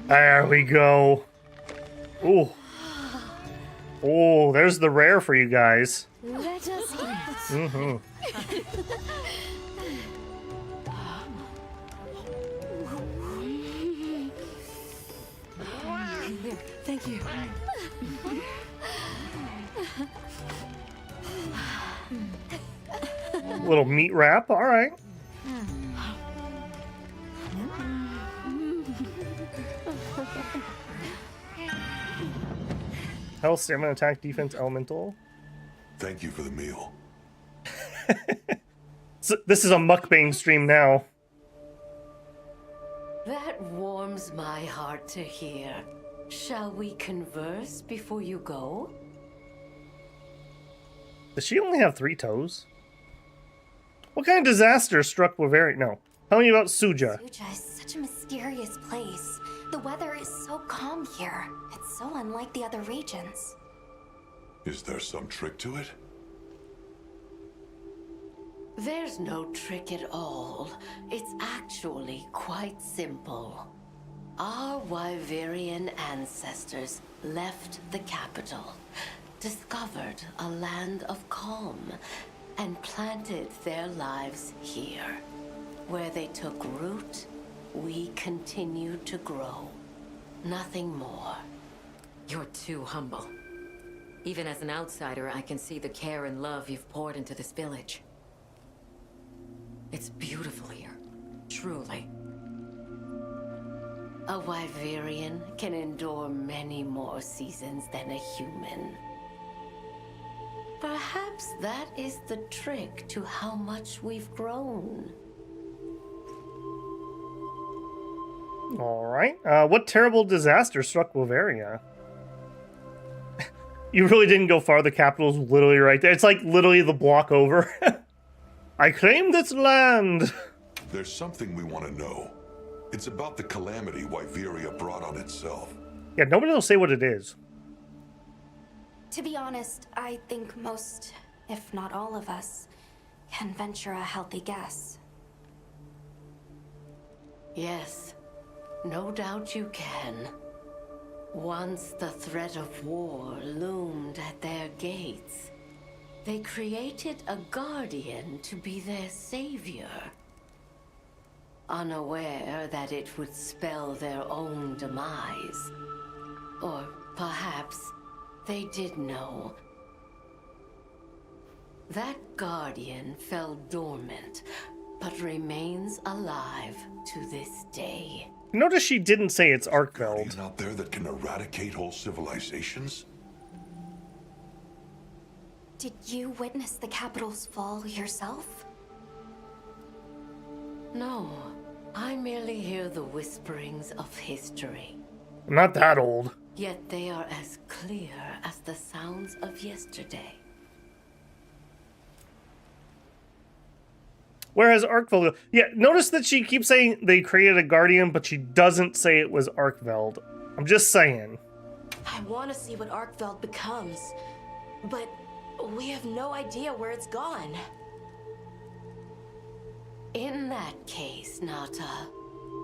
There we go. Ooh. Oh, there's the rare for you guys. Let us eat. Mm-hmm. Thank you. Little meat wrap. All right. Health, stamina, attack, defense, elemental. Thank you for the meal. So this is a mukbang stream now. That warms my heart to hear. Shall we converse before you go? Does she only have 3 toes? What kind of disaster struck Bavaria? No. Tell me about Suja. Suja is such a mysterious place. The weather is so calm here. It's so unlike the other regions. Is there some trick to it? There's no trick at all. It's actually quite simple. Our Wyverian ancestors left the capital, discovered a land of calm, and planted their lives here. Where they took root, we continued to grow. Nothing more. You're too humble. Even as an outsider, I can see the care and love you've poured into this village. It's beautiful here, truly. A Wyverian can endure many more seasons than a human. Perhaps that is the trick to how much we've grown. All right. What terrible disaster struck Bavaria? You really didn't go far. The capital's literally right there. It's like literally the block over. I claim this land. There's something we want to know. It's about the calamity Wyveria brought on itself. Yeah, nobody will say what it is. To be honest, I think most, if not all of us, can venture a healthy guess. Yes, no doubt you can. Once the threat of war loomed at their gates, they created a guardian to be their savior. Unaware that it would spell their own demise. Or perhaps they did know. That guardian fell dormant, but remains alive to this day. Notice she didn't say it's Arkveld. Guardian out there that can eradicate whole civilizations? Did you witness the capital's fall yourself? No, I merely hear the whisperings of history. I'm not that old. Yet they are as clear as the sounds of yesterday. Whereas Arkveld... Yeah, notice that she keeps saying they created a guardian, but she doesn't say it was Arkveld. I'm just saying. I want to see what Arkveld becomes, but we have no idea where it's gone. In that case, Nata,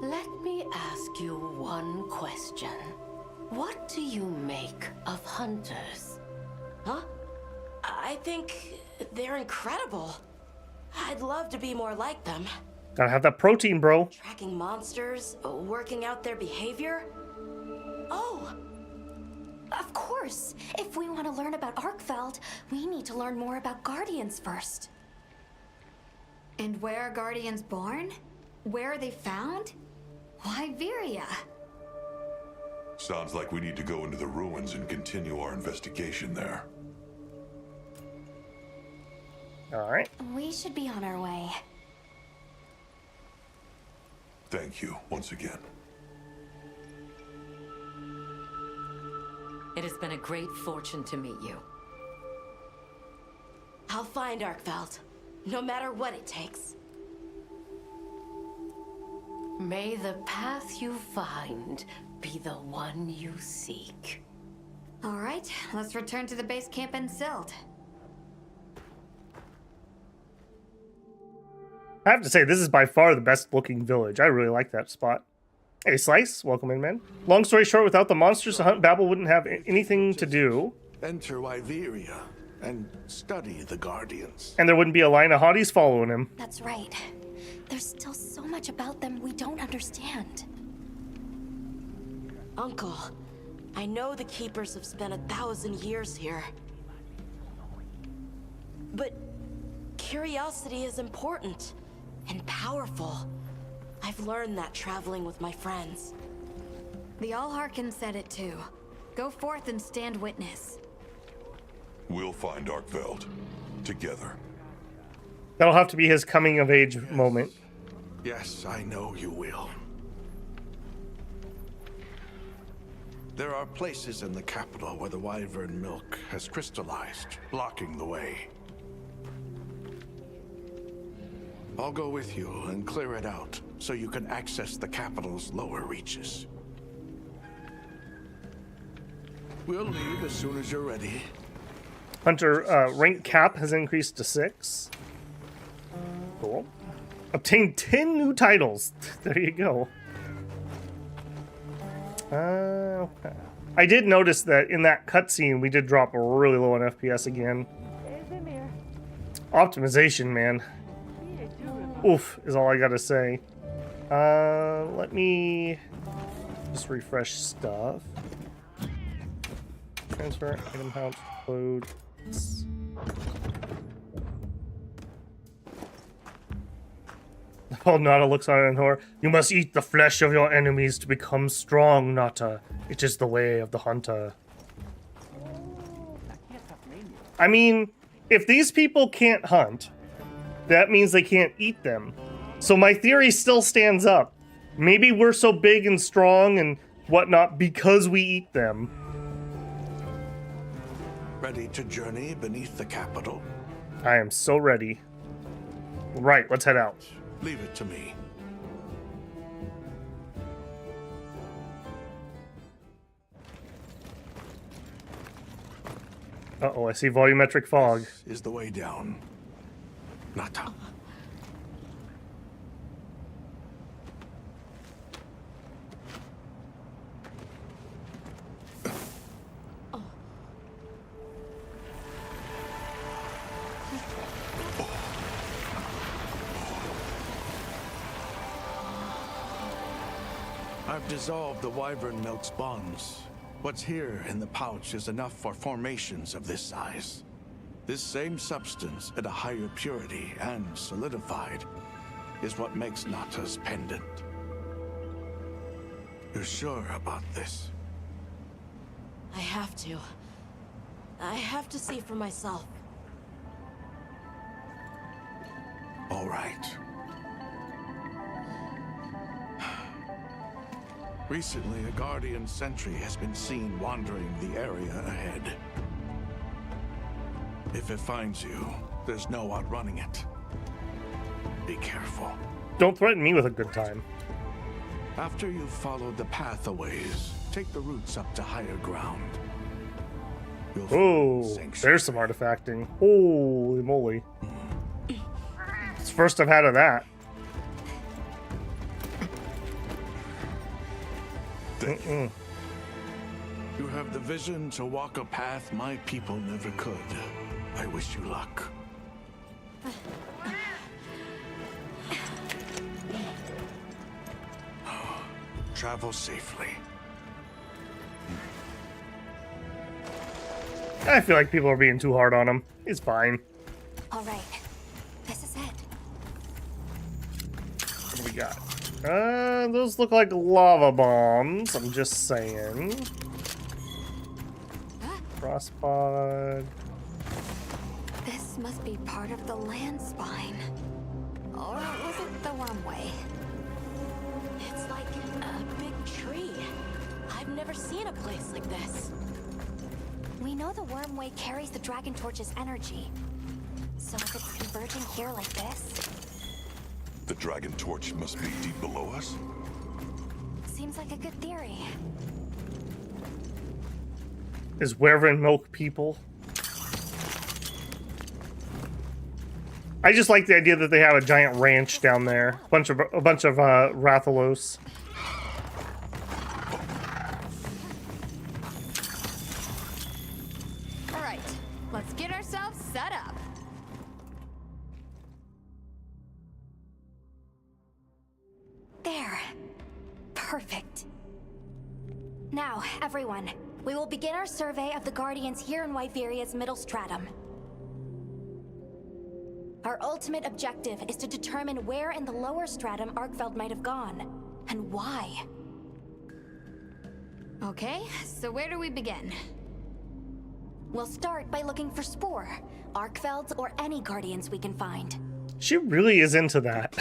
let me ask you one question. What do you make of hunters? Huh? I think they're incredible. I'd love to be more like them. Gotta have that protein, bro. Tracking monsters, working out their behavior. Oh! Of course! If we want to learn about Arkveld, we need to learn more about Guardians first. And where are Guardians born? Where are they found? Wyveria. Sounds like we need to go into the ruins and continue our investigation there. All right. We should be on our way. Thank you once again. It has been a great fortune to meet you. I'll find Arkveld, no matter what it takes. May the path you find be the one you seek. All right, let's return to the base camp in Silt. I have to say, this is by far the best looking village. I really like that spot. Hey, Slice, welcome in, man. Long story short, without the monsters to hunt, Bebel wouldn't have anything to do. Enter Wyveria and study the Guardians. And there wouldn't be a line of hotties following him. That's right. There's still so much about them we don't understand. Uncle, I know the Keepers have spent 1,000 years here. But curiosity is important and powerful. I've learned that traveling with my friends. The Allharkin said it too. Go forth and stand witness. We'll find Arkveld together. That'll have to be his coming of age moment. Yes, I know you will. There are places in the capital where the Wyvern milk has crystallized, blocking the way. I'll go with you and clear it out, so you can access the capital's lower reaches. We'll leave as soon as you're ready. Hunter rank cap has increased to 6. Cool. Obtained 10 new titles. There you go. Okay. I did notice that in that cutscene we did drop really low on FPS again. Optimization, man. Oof, is all I gotta say. Let me just refresh stuff. Transfer, item pouch, load. Oh, Nata looks on it in horror. You must eat the flesh of your enemies to become strong, Nata. It is the way of the hunter. I mean, if these people can't hunt, that means they can't eat them. So my theory still stands up. Maybe we're so big and strong and whatnot because we eat them. Ready to journey beneath the capital? I am so ready. Right, let's head out. Leave it to me. Uh-oh, I see volumetric fog. This is the way down. Nata. I've dissolved the Wyvern milk's bonds. What's here in the pouch is enough for formations of this size. This same substance at a higher purity and solidified is what makes Nata's pendant. You're sure about this? I have to. I have to see for myself. All right. Recently, a Guardian sentry has been seen wandering the area ahead. If it finds you, there's no outrunning it. Be careful. Don't threaten me with a good time. After you've followed the path a ways, take the routes up to higher ground. Oh, there's some artifacting. Holy moly. It's the first I've had of that. You have the vision to walk a path my people never could. I wish you luck. Travel safely. I feel like people are being too hard on him. It's fine. All right, this is it. What do we got? Those look like lava bombs. I'm just saying. Frostpod. This must be part of the land spine. Or was it the wormway? It's like a big tree. I've never seen a place like this. We know the wormway carries the Dragon Torch's energy. So if it's converging here like this, The Dragon Torch must be deep below us? seems like a good theory. Is Wyvern milk people? I just like the idea that they have a giant ranch down there. A bunch of Rathalos. All right, let's get ourselves set up. There. Perfect. Now, everyone, we will begin our survey of the Guardians here in Wyveria's middle stratum. Our ultimate objective is to determine where in the lower stratum Arkfeld might have gone, and why. Okay, so where do we begin? We'll start by looking for Spore, Arkfelds, or any Guardians we can find. She really is into that.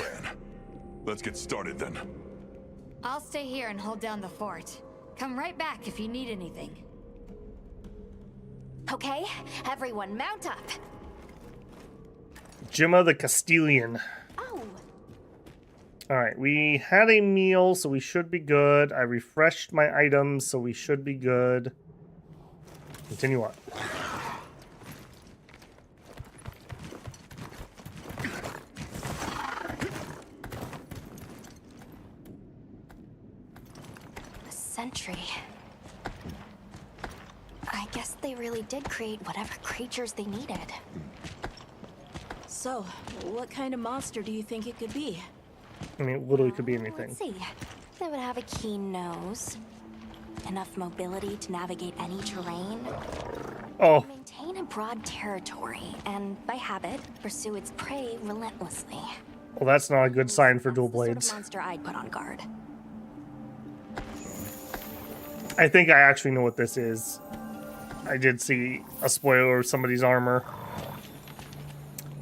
Let's get started then. I'll stay here and hold down the fort. Come right back if you need anything. Okay, everyone mount up. Gemma the Castilian. Oh. Alright, we had a meal, so we should be good. I refreshed my items, so we should be good. Continue on. A sentry. I guess they really did create whatever creatures they needed. So, what kind of monster do you think it could be? I mean, it literally could be anything. Let's see. They would have a keen nose, enough mobility to navigate any terrain, Oh, maintain a broad territory, and by habit, pursue its prey relentlessly. well, that's not a good sign for dual The sort of blades. monster I'd put on guard. I think I actually know what this is. I did see a spoiler of somebody's armor.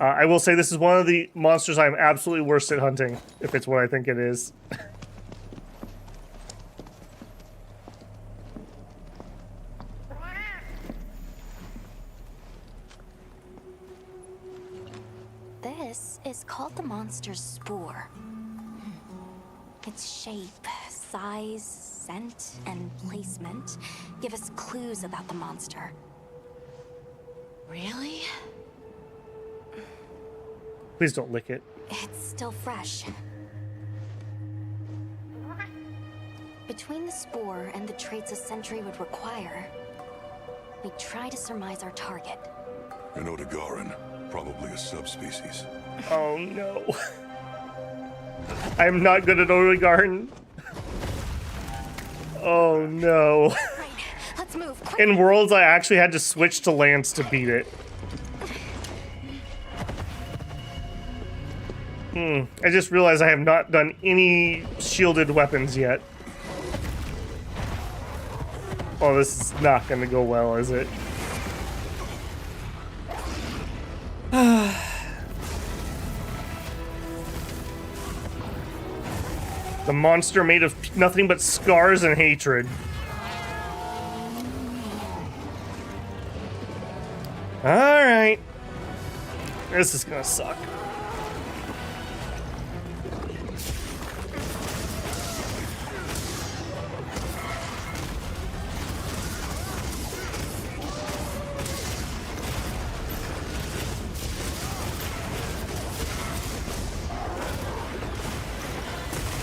I will say this is one of the monsters I'm absolutely worst at hunting, if it's what I think it is. This is called the monster's spore. Its shape, size, scent, and placement give us clues about the monster. Really? Please don't lick it. It's still fresh. Between the spore and the traits a sentry would require, we try to surmise our target. An Odegaran, probably a subspecies. Oh no. I'm not good at Odegaard. Oh no. Right, let's move quick. In Worlds, I actually had to switch to Lance to beat it. I just realized I have not done any shielded weapons yet. Oh, this is not going to go well, is it? The monster made of nothing but scars and hatred. Alright. This is gonna suck.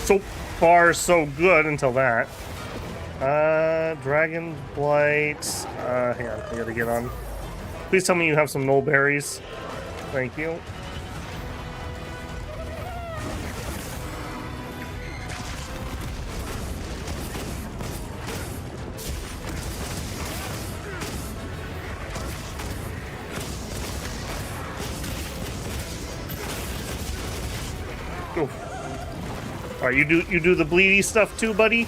So far, so good until that. Dragon Blight. Hang on, I gotta get on. Please tell me you have some knoll berries. Thank you. Alright, you do the bleedy stuff too, buddy?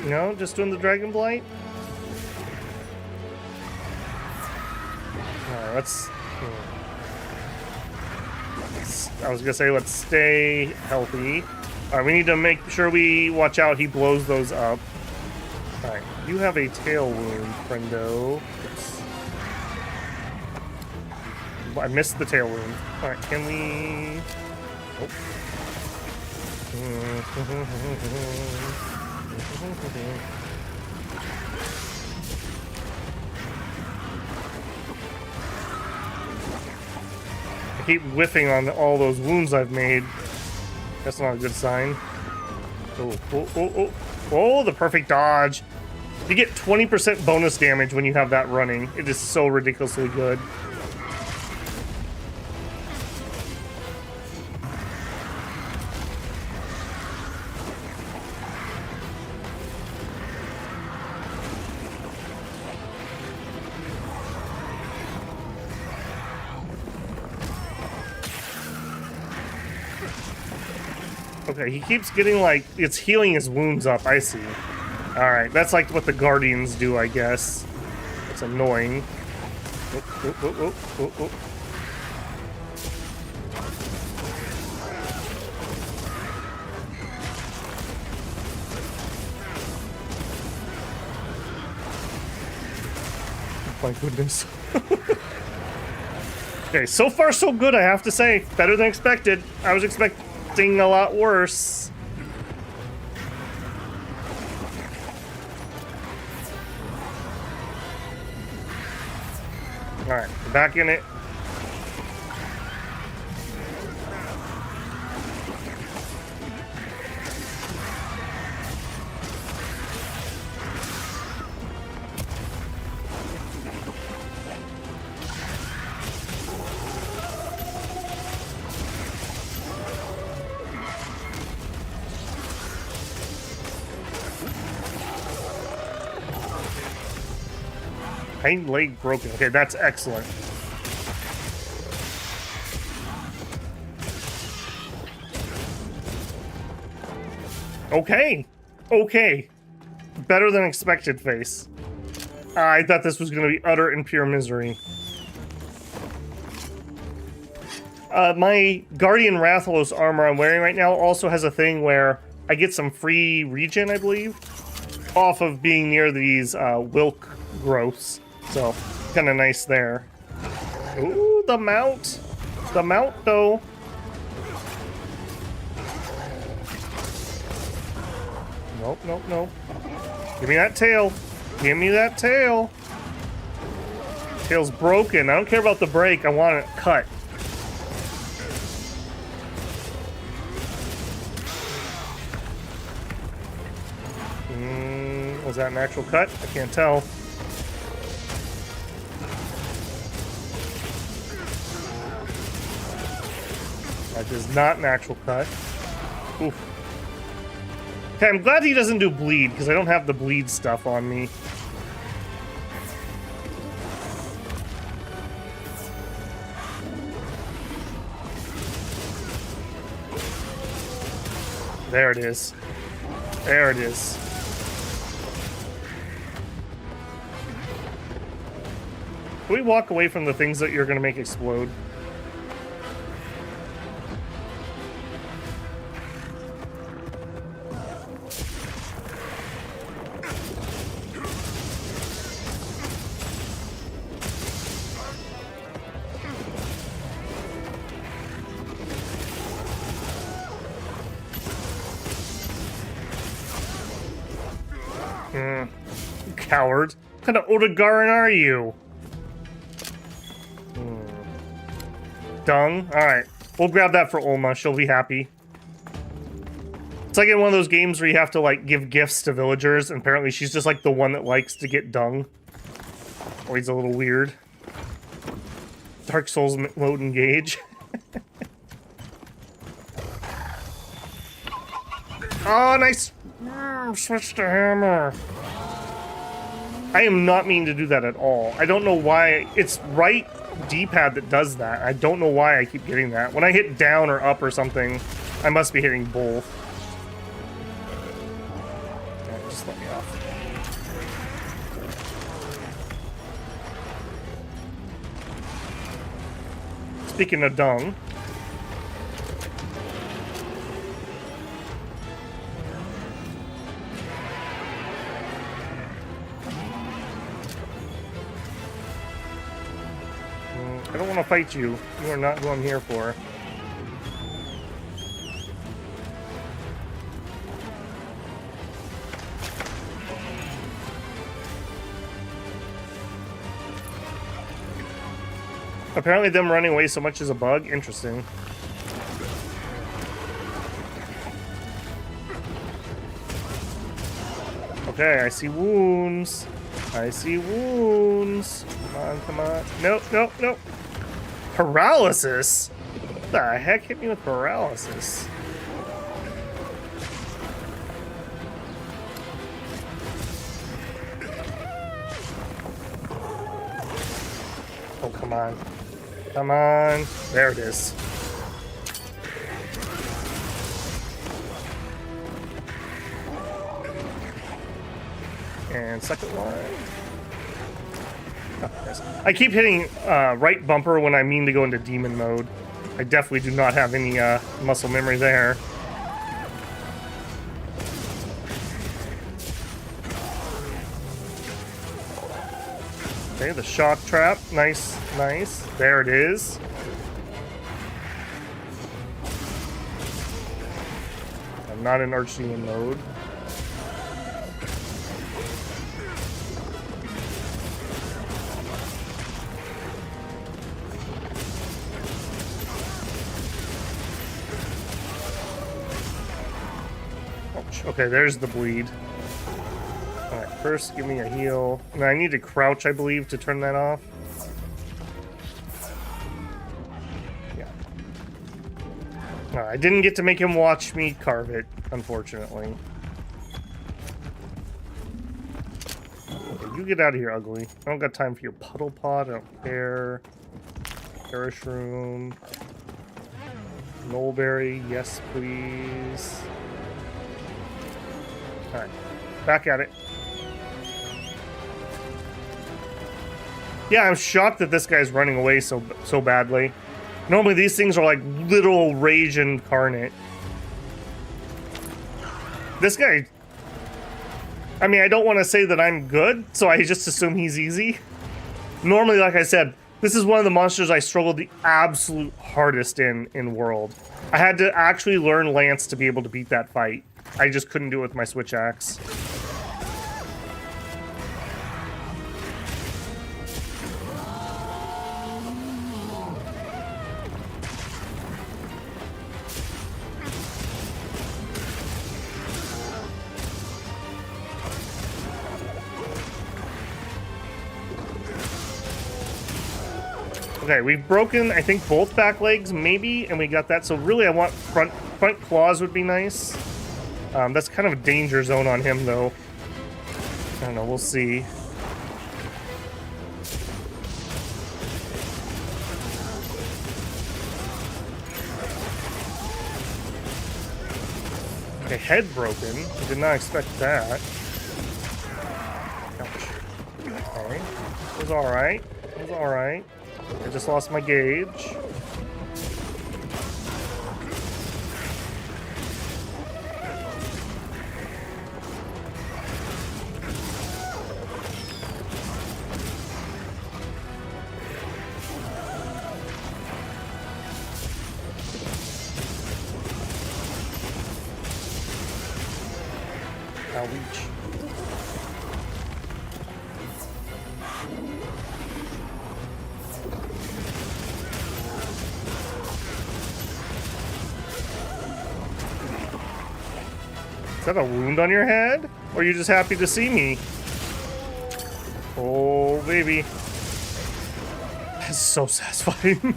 No, just doing the Dragon Blight? Alright, let's I was gonna say let's stay healthy. Alright, we need to make sure we watch out he blows those up. Alright, you have a tail wound, friendo. Oops. I missed the tail wound. Alright, can we... Oh. I keep whiffing on all those wounds I've made. That's not a good sign. Oh, the perfect dodge. You get 20% bonus damage when you have that running. It is so ridiculously good. Okay, he keeps getting, like, it's healing his wounds up, I see. Alright, that's like what the Guardians do, I guess. It's annoying. Oh. My goodness. Okay, so far so good, I have to say. Better than expected. I was expecting a lot worse. Alright, we're back in it. Hind leg broken. Okay, that's excellent. Okay. Okay. Better than expected, face. I thought this was going to be utter and pure misery. My Guardian Rathalos armor I'm wearing right now also has a thing where I get some free regen, I believe, off of being near these Wilk growths. So, kind of nice there. Ooh, the mount. The mount, though. Nope. Give me that tail. Give me that tail. Tail's broken. I don't care about the break. I want it cut. Was that an actual cut? I can't tell. That is not an actual cut. Oof. Okay, I'm glad he doesn't do bleed, because I don't have the bleed stuff on me. There it is. There it is. Can we walk away from the things that you're going to make explode? Coward. What kind of Odegarin are you? Dung? Alright. We'll grab that for Olma. She'll be happy. It's like in one of those games where you have to, like, give gifts to villagers, and apparently she's just, like, the one that likes to get dung. Always a little weird. Dark Souls mode engage. Oh, nice! Switch to hammer. I am not meaning to do that at all. I don't know why. It's right D-pad that does that. I don't know why I keep getting that. When I hit down or up or something, I must be hitting both. Okay, just let me off. Speaking of dung. I don't want to fight you. You are not who I'm here for. Apparently them running away so much is a bug. Interesting. Okay, I see wounds. I see wounds. Come on, come on. Nope, nope, nope. Paralysis? What the heck hit me with paralysis? Oh, come on. Come on. There it is. And second one. Oh, yes. I keep hitting right bumper when I mean to go into demon mode. I definitely do not have any muscle memory there. Okay, the shock trap. Nice, nice. There it is. I'm not in archdemon mode. Okay, there's the bleed. Alright, first give me a heal. And I need to crouch, I believe, to turn that off. Yeah. I didn't get to make him watch me carve it, unfortunately. Okay, you get out of here, ugly. I don't got time for your puddle pot, I don't care. Perish room. Mulberry, yes please. Alright, back at it. Yeah, I'm shocked that this guy's running away so badly. Normally these things are like literal rage incarnate. This guy... I mean, I don't want to say that I'm good, so I just assume he's easy. Normally, like I said, this is one of the monsters I struggled the absolute hardest in World. I had to actually learn Lance to be able to beat that fight. I just couldn't do it with my switch axe. Okay, we've broken, I think, both back legs, maybe, and we got that. So really, I want front claws would be nice. That's kind of a danger zone on him, though. I don't know, we'll see. Okay, head broken. I did not expect that. Ouch. Okay, it was alright. It was alright. I just lost my gauge. I'll reach. Is that a wound on your head? Or are you just happy to see me? Oh, baby. That's so satisfying.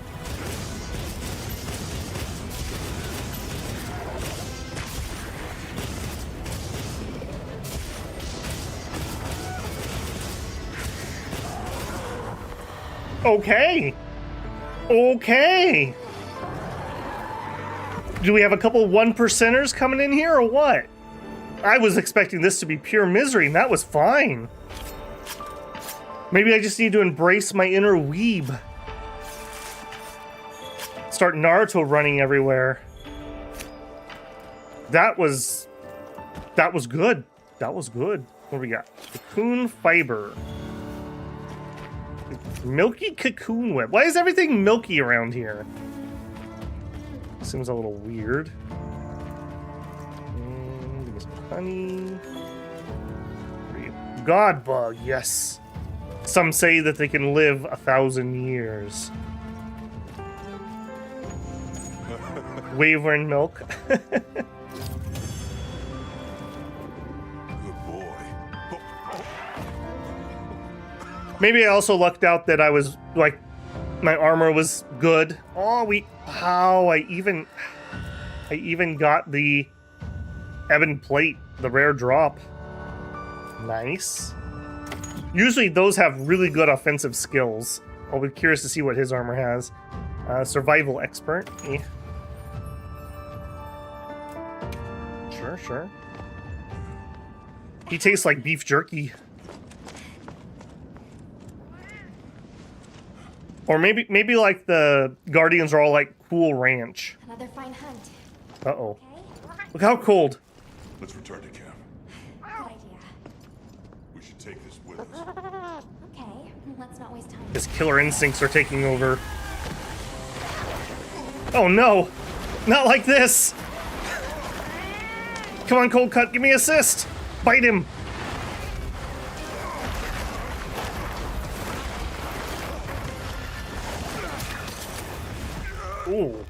Okay. Okay. Do we have a couple 1%ers coming in here or what? I was expecting this to be pure misery, and that was fine. Maybe I just need to embrace my inner weeb. Start Naruto running everywhere. That was good. That was good. What do we got? Cocoon fiber. Milky cocoon web. Why is everything milky around here? Seems a little weird. Give me some honey. God bug, yes. Some say that they can live 1,000 years. Wyvern milk. Good boy. Maybe I also lucked out that I was like, my armor was good. Oh, I even got the ebon plate, the rare drop. Nice. Usually those have really good offensive skills. I'll be curious to see what his armor has. Survival expert. Yeah. Sure. He tastes like beef jerky. Or maybe like the Guardians are all like Cool Ranch. Another fine hunt. Uh-oh. Okay. Look how cold. Let's return to camp. Good idea. We should take this with us. Okay, let's not waste time. His killer instincts are taking over. Oh no! Not like this! Come on, Cold Cut, give me assist! Bite him! Ooh.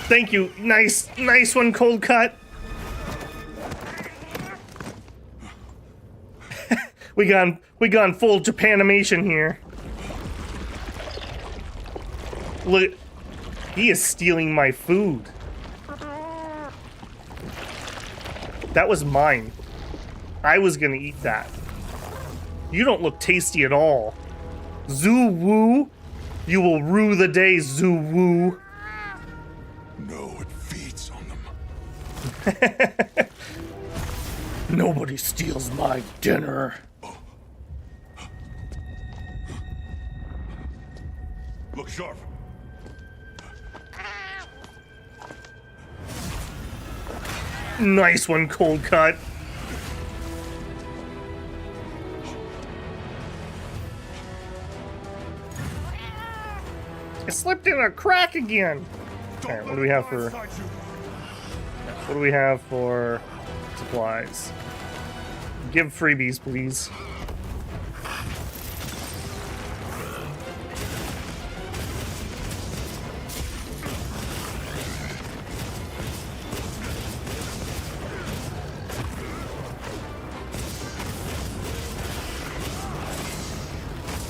Thank you. Nice one, Cold Cut. we gone full Japanimation here. Look, he is stealing my food. That was mine. I was gonna eat that. You don't look tasty at all. Zoo Woo. You will rue the day, Zoo Woo. No, it feeds on them. Nobody steals my dinner. Look sharp. Nice one, Cold Cut. It slipped in a crack again. Alright, what do we have for supplies? Give freebies, please.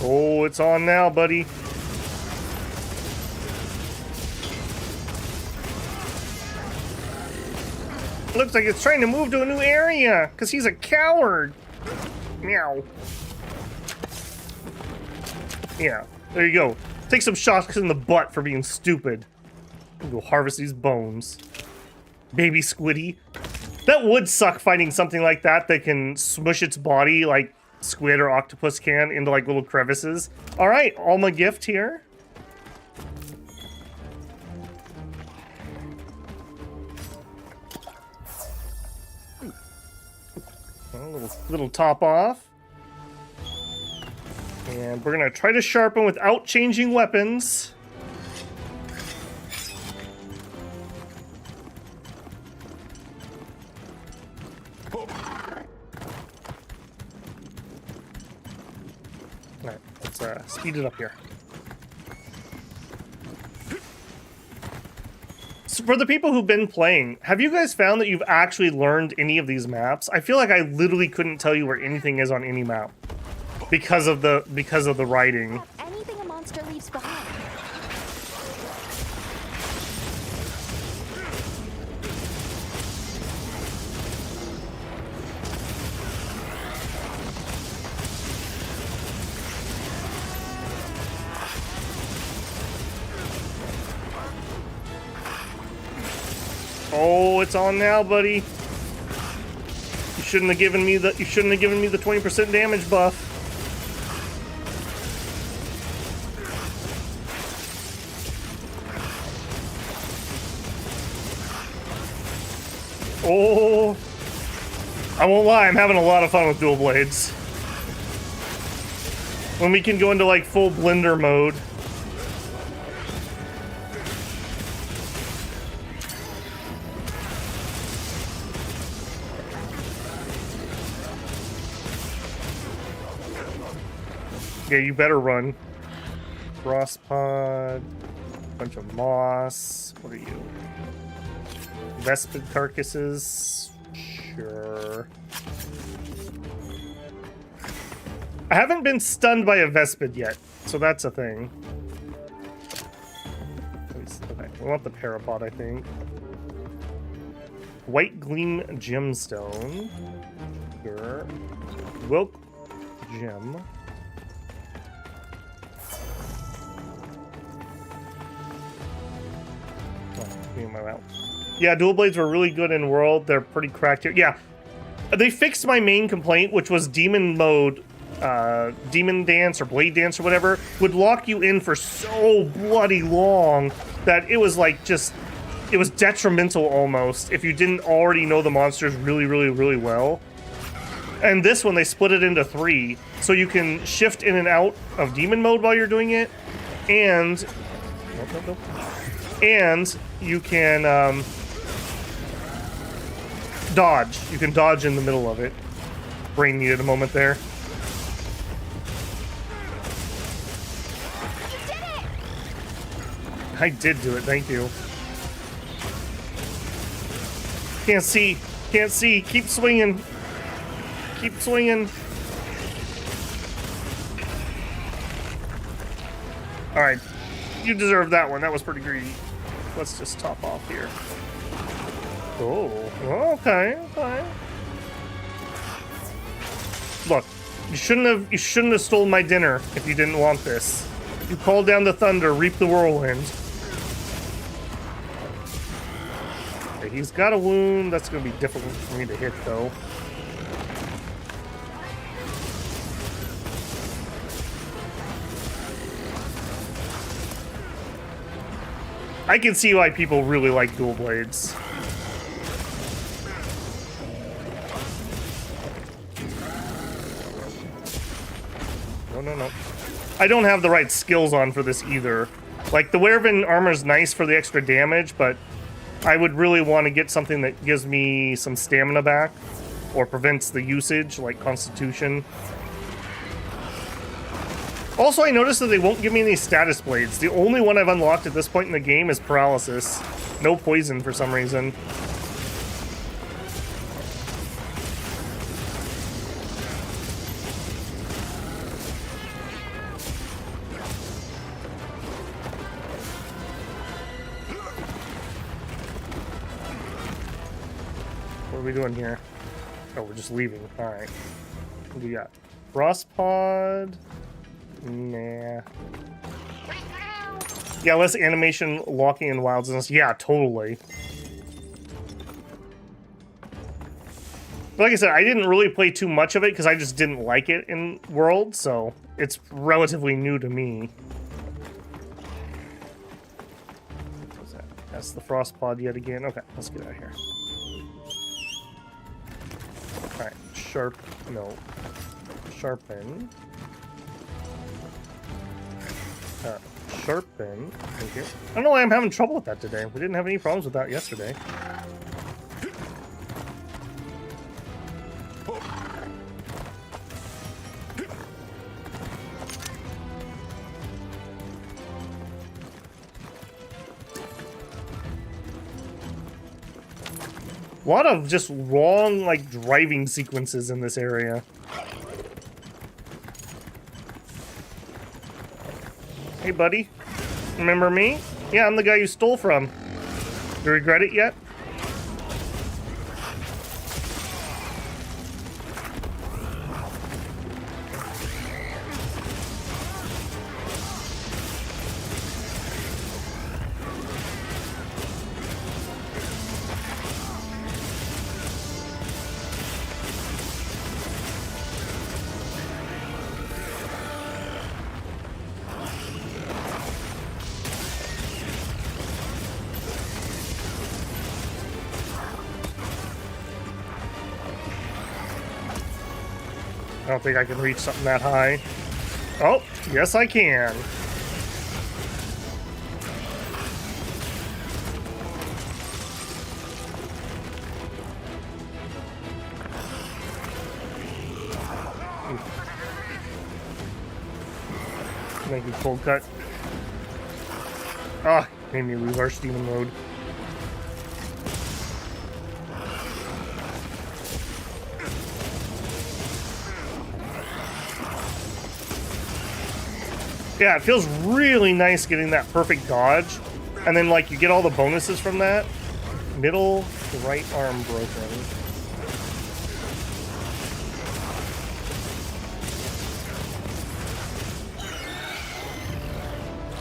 Oh, it's on now, buddy. Looks like it's trying to move to a new area, because he's a coward. Meow. Yeah, there you go. Take some shots in the butt for being stupid. Go harvest these bones. Baby squiddy. That would suck finding something like that that can smush its body like squid or octopus can into like little crevices. All right, Alma gift here. A little top off. And we're gonna try to sharpen without changing weapons. Alright, let's speed it up here. So for the people who've been playing, have you guys found that you've actually learned any of these maps? I feel like I literally couldn't tell you where anything is on any map because of the writing. Anything a monster leaves behind. Oh, it's on now, buddy. You shouldn't have given me the 20% damage buff. Oh, I won't lie, I'm having a lot of fun with dual blades. When we can go into like full blender mode. Yeah, you better run. Frost pod, bunch of moss. What are you? Vespid carcasses. Sure. I haven't been stunned by a Vespid yet, so that's a thing. Okay, we want the parapod, I think. White Gleam Gemstone. Sure. Wilk Gem. Yeah, dual blades were really good in World. They're pretty cracked here. Yeah, they fixed my main complaint, which was demon mode. Demon dance or blade dance or whatever would lock you in for so bloody long that it was like it was detrimental almost if you didn't already know the monsters really well. And this one, they split it into 3, so you can shift in and out of demon mode while you're doing it, and and you can dodge. You can dodge in the middle of it. Brain needed a moment there. I did do it, thank you. Can't see, can't see. Keep swinging. Keep swinging. Alright, you deserve that one. That was pretty greedy. Let's just top off here. Oh, okay, okay. Look, you shouldn't have stolen my dinner if you didn't want this. You called down the thunder, reap the whirlwind. Okay, he's got a wound. That's gonna be difficult for me to hit, though. I can see why people really like dual blades. No. I don't have the right skills on for this either. Like, the Werevin armor's nice for the extra damage, but I would really want to get something that gives me some stamina back or prevents the usage, like Constitution. Also, I noticed that they won't give me any status blades. The only one I've unlocked at this point in the game is Paralysis. No poison for some reason. What are we doing here? Oh, we're just leaving. Alright. What do we got? Frost pod? Nah. Yeah, less animation locking in wildness. Yeah, totally. Like I said, I didn't really play too much of it because I just didn't like it in World, so it's relatively new to me. What's that? That's the frost pod yet again. Okay, let's get out of here. Alright, sharpen. Sharpen. Thank you. I don't know why I'm having trouble with that today. We didn't have any problems with that yesterday. A lot of just wrong, like, driving sequences in this area. Hey, buddy. Remember me? Yeah, I'm the guy you stole from. You regret it yet? I don't think I can reach something that high. Oh, yes I can. Make me cold cut. Ah, made me lose our Steven mode. Yeah, it feels really nice getting that perfect dodge. And then, like, you get all the bonuses from that. Middle, the right arm broken.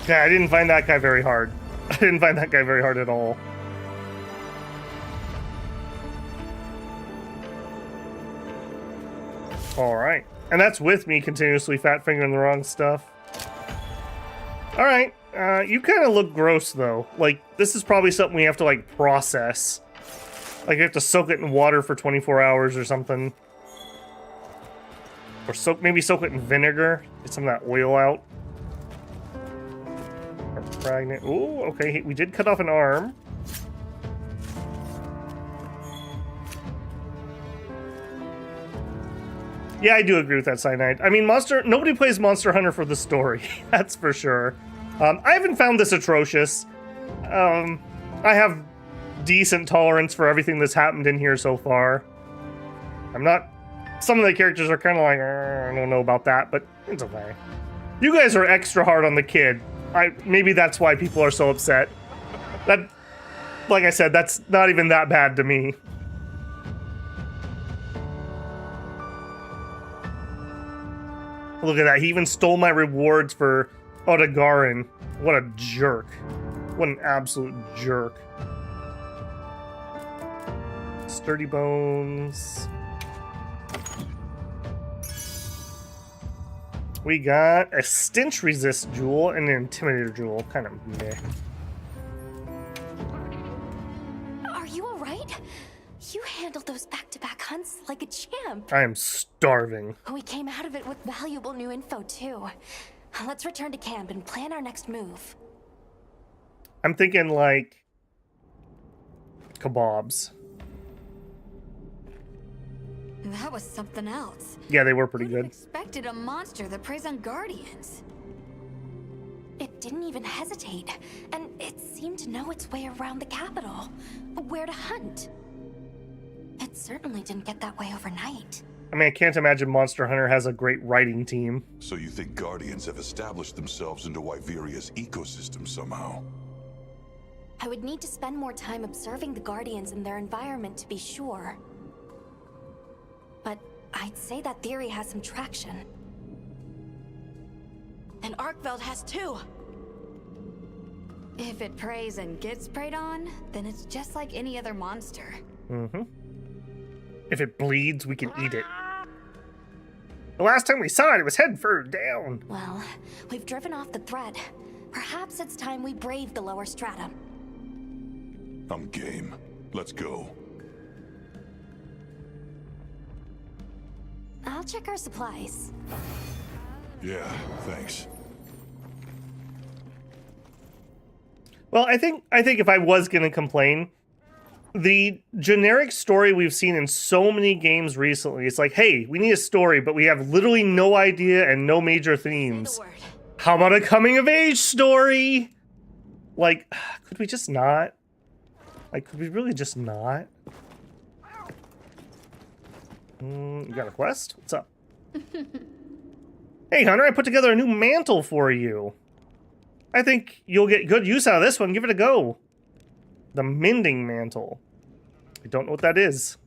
Yeah, I didn't find that guy very hard. I didn't find that guy very hard at all. Alright. And that's with me continuously fat fingering the wrong stuff. Alright. You kind of look gross, though. Like, this is probably something we have to, like, process. Like, you have to soak it in water for 24 hours or something. Or maybe soak it in vinegar. Get some of that oil out. Or pregnant. Ooh, okay. We did cut off an arm. Yeah, I do agree with that cyanide. I mean, nobody plays Monster Hunter for the story. That's for sure. I haven't found this atrocious. I have decent tolerance for everything that's happened in here so far. I'm not... Some of the characters are kind of like, I don't know about that, but it's okay. You guys are extra hard on the kid. Maybe that's why people are so upset. That, like I said, that's not even that bad to me. Look at that. He even stole my rewards for Odegarin. What a jerk. What an absolute jerk. Sturdy bones. We got a stench resist jewel and an intimidator jewel. Kind of meh. Are you alright? You handled those back-to-back hunts like a champ. I am starving. We came out of it with valuable new info, too. Let's return to camp and plan our next move. I'm thinking, like, kebabs. That was something else. Yeah, they were pretty good. Expected a monster that preys on guardians. It didn't even hesitate, and it seemed to know its way around the capital, where to hunt. It certainly didn't get that way overnight. I mean, I can't imagine Monster Hunter has a great writing team. So you think Guardians have established themselves into Wyveria's ecosystem somehow? I would need to spend more time observing the Guardians and their environment to be sure. But I'd say that theory has some traction. And Arkveld has too. If it preys and gets preyed on, then it's just like any other monster. Mm-hmm. If it bleeds, we can eat it. The last time we saw it was head first down. Well, we've driven off the threat. Perhaps it's time we brave the lower stratum. I'm game. Let's go. I'll check our supplies. Yeah, thanks. Well, I think if I was going to complain, the generic story we've seen in so many games recently, it's like, hey, we need a story, but we have literally no idea and no major themes. How about a coming-of-age story? Like, could we just not? Like, could we really just not? You got a quest? What's up? Hey, Hunter, I put together a new mantle for you. I think you'll get good use out of this one. Give it a go. The Mending Mantle. I don't know what that is.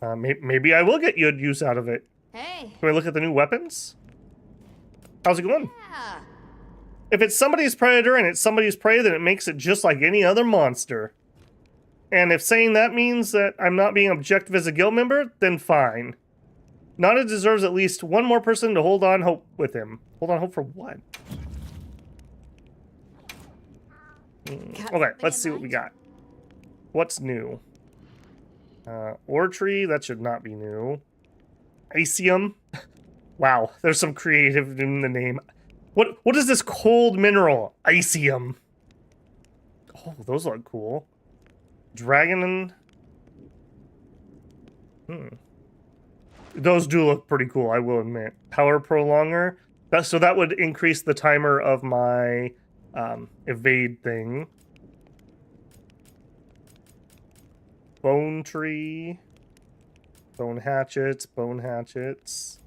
Maybe I will get good use out of it. Hey. Can we look at the new weapons? How's it going? Yeah. If it's somebody's predator and it's somebody's prey, then it makes it just like any other monster. And if saying that means that I'm not being objective as a guild member, then fine. Nana deserves at least one more person to hold on hope with him. Hold on hope for what? Okay, let's see what we got. What's new? Ore tree, that should not be new. Icium. Wow, there's some creative in the name. What is this cold mineral? Icium. Oh, those look cool. Dragon. Those do look pretty cool, I will admit. Power prolonger. So that would increase the timer of my evade thing. Bone tree. Bone hatchets. Bone hatchets.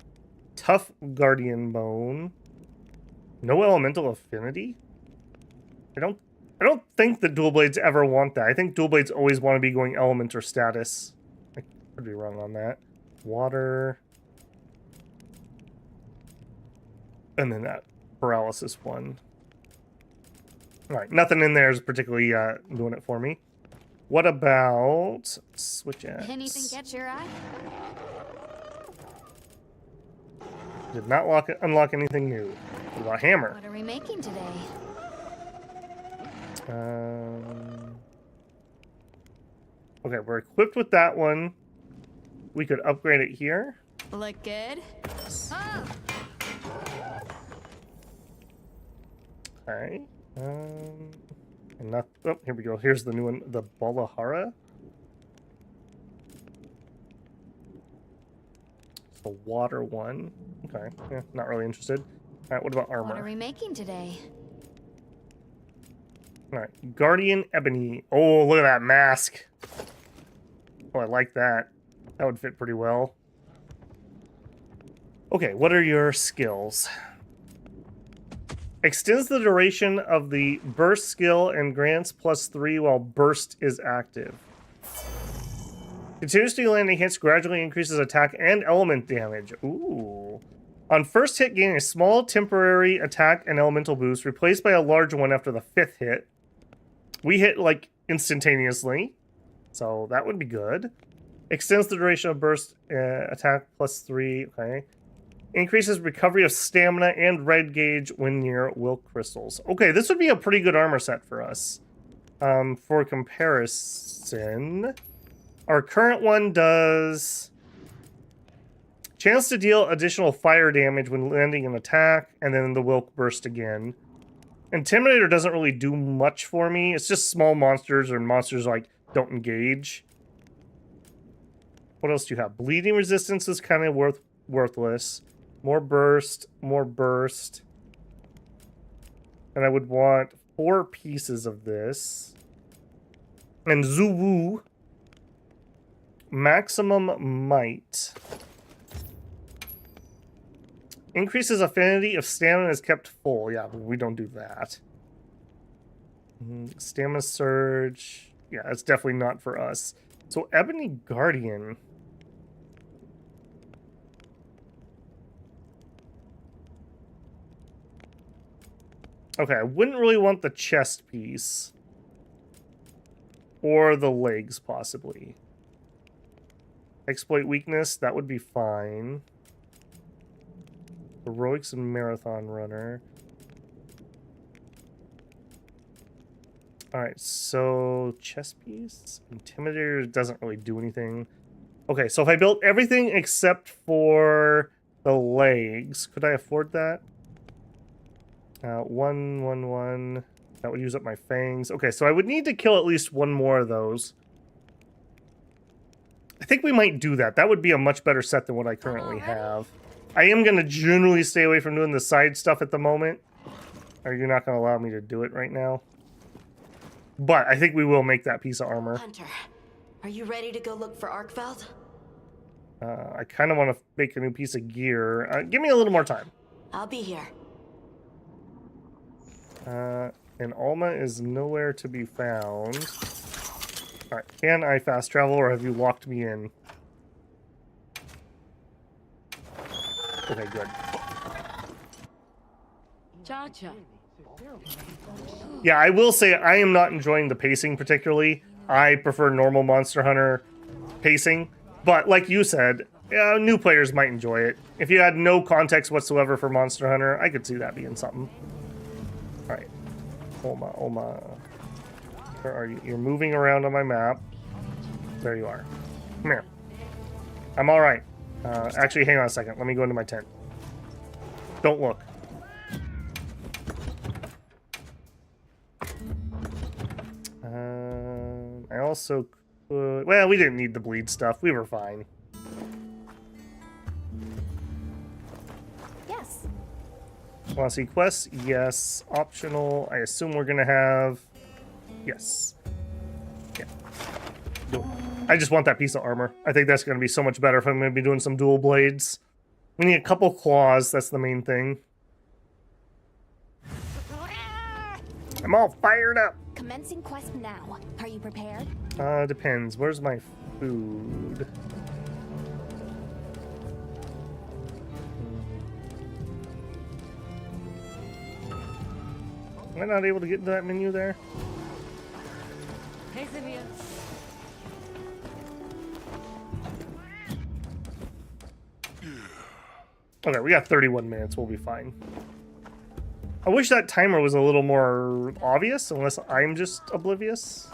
Tough guardian bone. No elemental affinity? I don't think the dual blades ever want that. I think dual blades always want to be going element or status. I could be wrong on that. Water. And then that paralysis one. Alright, nothing in there is particularly doing it for me. What about switch X? Anything catch your eye? Did not unlock anything new. What about hammer? What are we making today? Okay, we're equipped with that one. We could upgrade it here. Look good? Oh! Okay. And not. Oh, here we go. Here's the new one. The Balahara. The water one. Okay. Yeah, not really interested. All right. What about armor? What are we making today? All right. Guardian Ebony. Oh, look at that mask. Oh, I like that. That would fit pretty well. Okay, what are your skills? Extends the duration of the burst skill and grants +3 while burst is active. Continuously landing hits gradually increases attack and element damage. Ooh. On first hit, gain a small temporary attack and elemental boost, replaced by a large one after the 5th hit. We hit, like, instantaneously, so that would be good. Extends the duration of burst attack +3, okay. Increases recovery of stamina and red gauge when near will crystals. Okay, this would be a pretty good armor set for us. For comparison, our current one does chance to deal additional fire damage when landing an attack, and then the Wilk burst again. Intimidator doesn't really do much for me. It's just small monsters or monsters like don't engage. What else do you have? Bleeding resistance is kind of worthless. More burst, more burst. And I would want 4 pieces of this. And Zuwu. Maximum might. Increases affinity if stamina is kept full. Yeah, but we don't do that. Stamina surge. Yeah, it's definitely not for us. So Ebony Guardian. Okay, I wouldn't really want the chest piece. Or the legs, possibly. Exploit weakness, that would be fine. Heroics and Marathon Runner. Alright, so chest piece. Intimidator doesn't really do anything. Okay, so if I built everything except for the legs, could I afford that? 1, 1, 1. That would use up my fangs. Okay, so I would need to kill at least one more of those. I think we might do that. That would be a much better set than what I currently have. I am going to generally stay away from doing the side stuff at the moment. Are you not going to allow me to do it right now? But I think we will make that piece of armor. Hunter, are you ready to go look for Arkveld? I kind of want to make a new piece of gear. Give me a little more time. I'll be here. And Alma is nowhere to be found. Alright, can I fast travel or have you locked me in? Okay, good. Cha-cha. Yeah, I will say I am not enjoying the pacing particularly. I prefer normal Monster Hunter pacing. But like you said, new players might enjoy it. If you had no context whatsoever for Monster Hunter, I could see that being something. Alright. Oma. Where are you? You're moving around on my map. There you are. Come here. I'm alright. Actually, hang on a second. Let me go into my tent. Don't look. I also could... Well, we didn't need the bleed stuff. We were fine. Yes. Want to see quests? Yes. Optional. I assume we're going to have... Yes. Yeah. Go. I just want that piece of armor. I think that's going to be so much better if I'm going to be doing some dual blades. We need a couple claws. That's the main thing. I'm all fired up. Commencing quest now. Are you prepared? Depends. Where's my food? Am I not able to get into that menu there? Hey, Simeon. Okay, we got 31 minutes. We'll be fine. I wish that timer was a little more obvious, unless I'm just oblivious.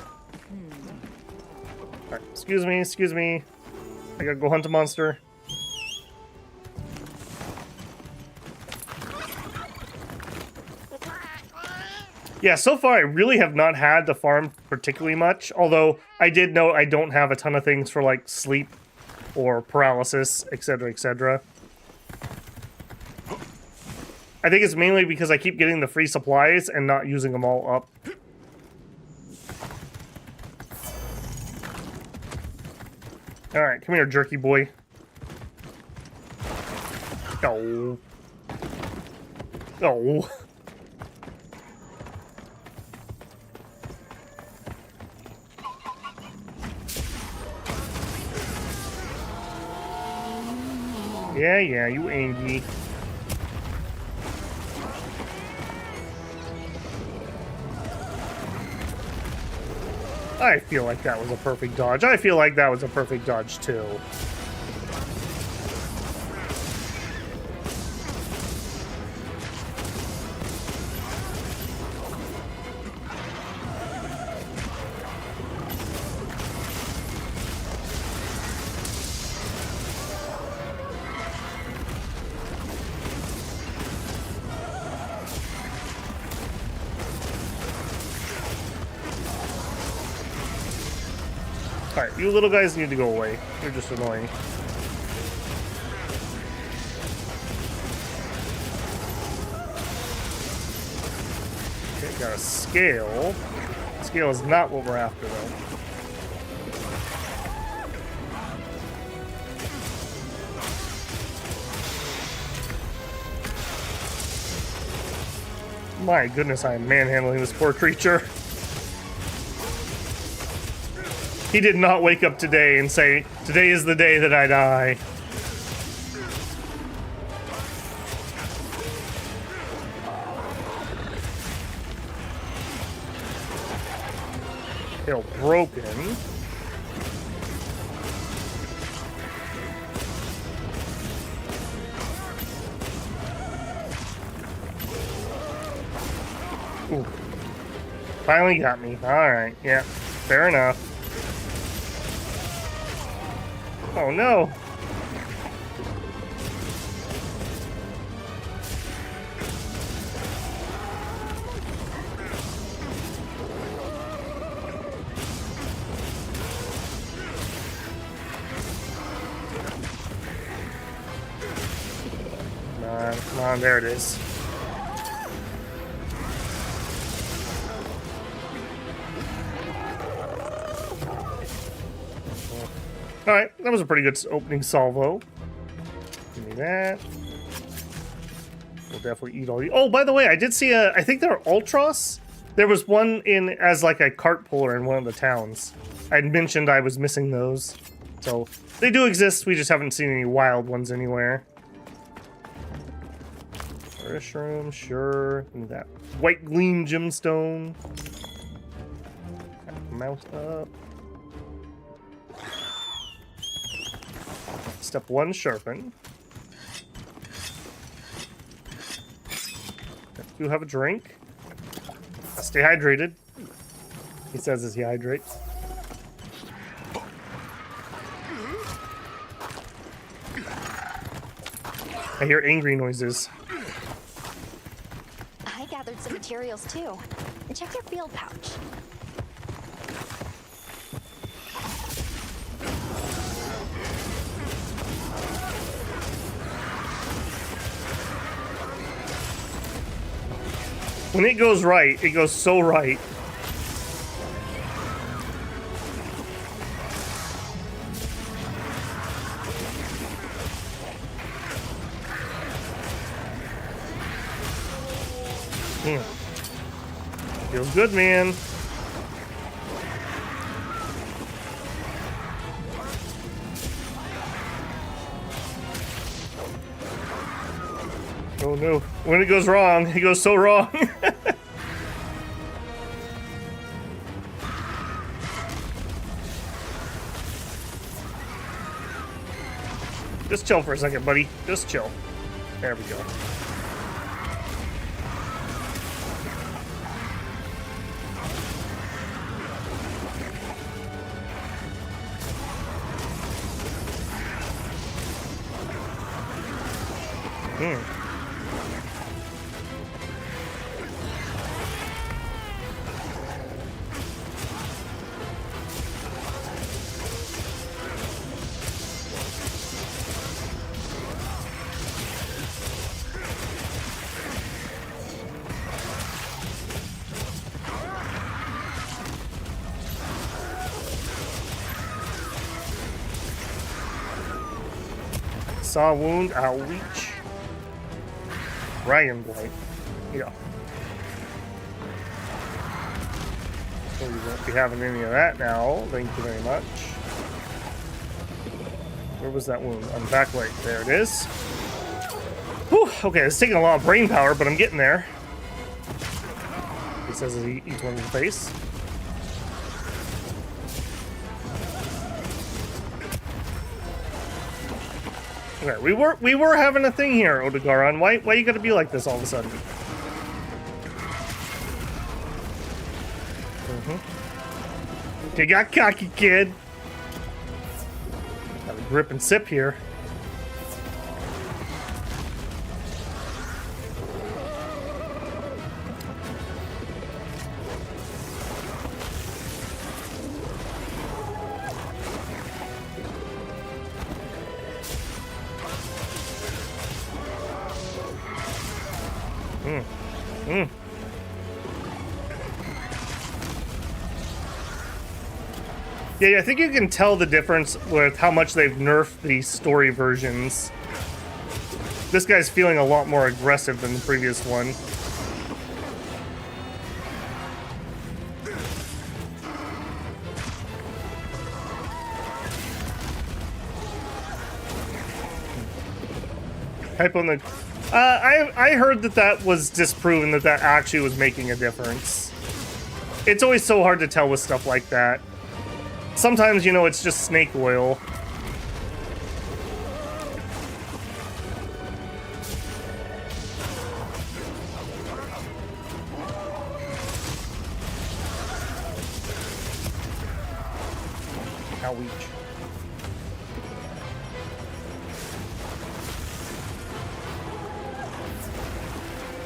Alright, excuse me, excuse me. I gotta go hunt a monster. Yeah, so far I really have not had to farm particularly much, although I did know I don't have a ton of things for like sleep or paralysis, etc., etc. I think it's mainly because I keep getting the free supplies and not using them all up. Alright, come here, jerky boy. Oh. Oh. Yeah, you angry. I feel like that was a perfect dodge. I feel like that was a perfect dodge, too. Alright, you little guys need to go away. You're just annoying. Okay, got a scale. Scale is not what we're after, though. My goodness, I am manhandling this poor creature. He did not wake up today and say, "Today is the day that I die." Tail broken. Ooh. Finally got me. Alright, yeah. Fair enough. Oh no! Come on, there it is. Alright, that was a pretty good opening salvo. Give me that. We'll definitely eat all the... Oh, by the way, I did see I think they're Ultros. There was one in as like a cart puller in one of the towns. I'd mentioned I was missing those. So, they do exist, we just haven't seen any wild ones anywhere. Fresh room, sure. Give me that white gleam gemstone. Mount up. Step 1, sharpen. Step 2, have a drink. Stay hydrated. He says as he hydrates. I hear angry noises. materials too. And check your field pouch. When it goes right, it goes so right. Feels good, man. Oh no. When it goes wrong, it goes so wrong. Just chill for a second, buddy. Just chill. There we go. Saw wound, outreach. Dragon Blight. Yeah. So we won't be having any of that now. Thank you very much. Where was that wound? On the back leg. There it is. Whew. Okay, it's taking a lot of brain power, but I'm getting there. He says as he eats one in the face. Okay, we were having a thing here, Odegaron. Why you gotta be like this all of a sudden? You got cocky, kid. Got a grip and sip here. Yeah, I think you can tell the difference with how much they've nerfed the story versions. This guy's feeling a lot more aggressive than the previous one. Type on the... I heard that was disproven, that actually was making a difference. It's always so hard to tell with stuff like that. Sometimes, you know, it's just snake oil. Outreach.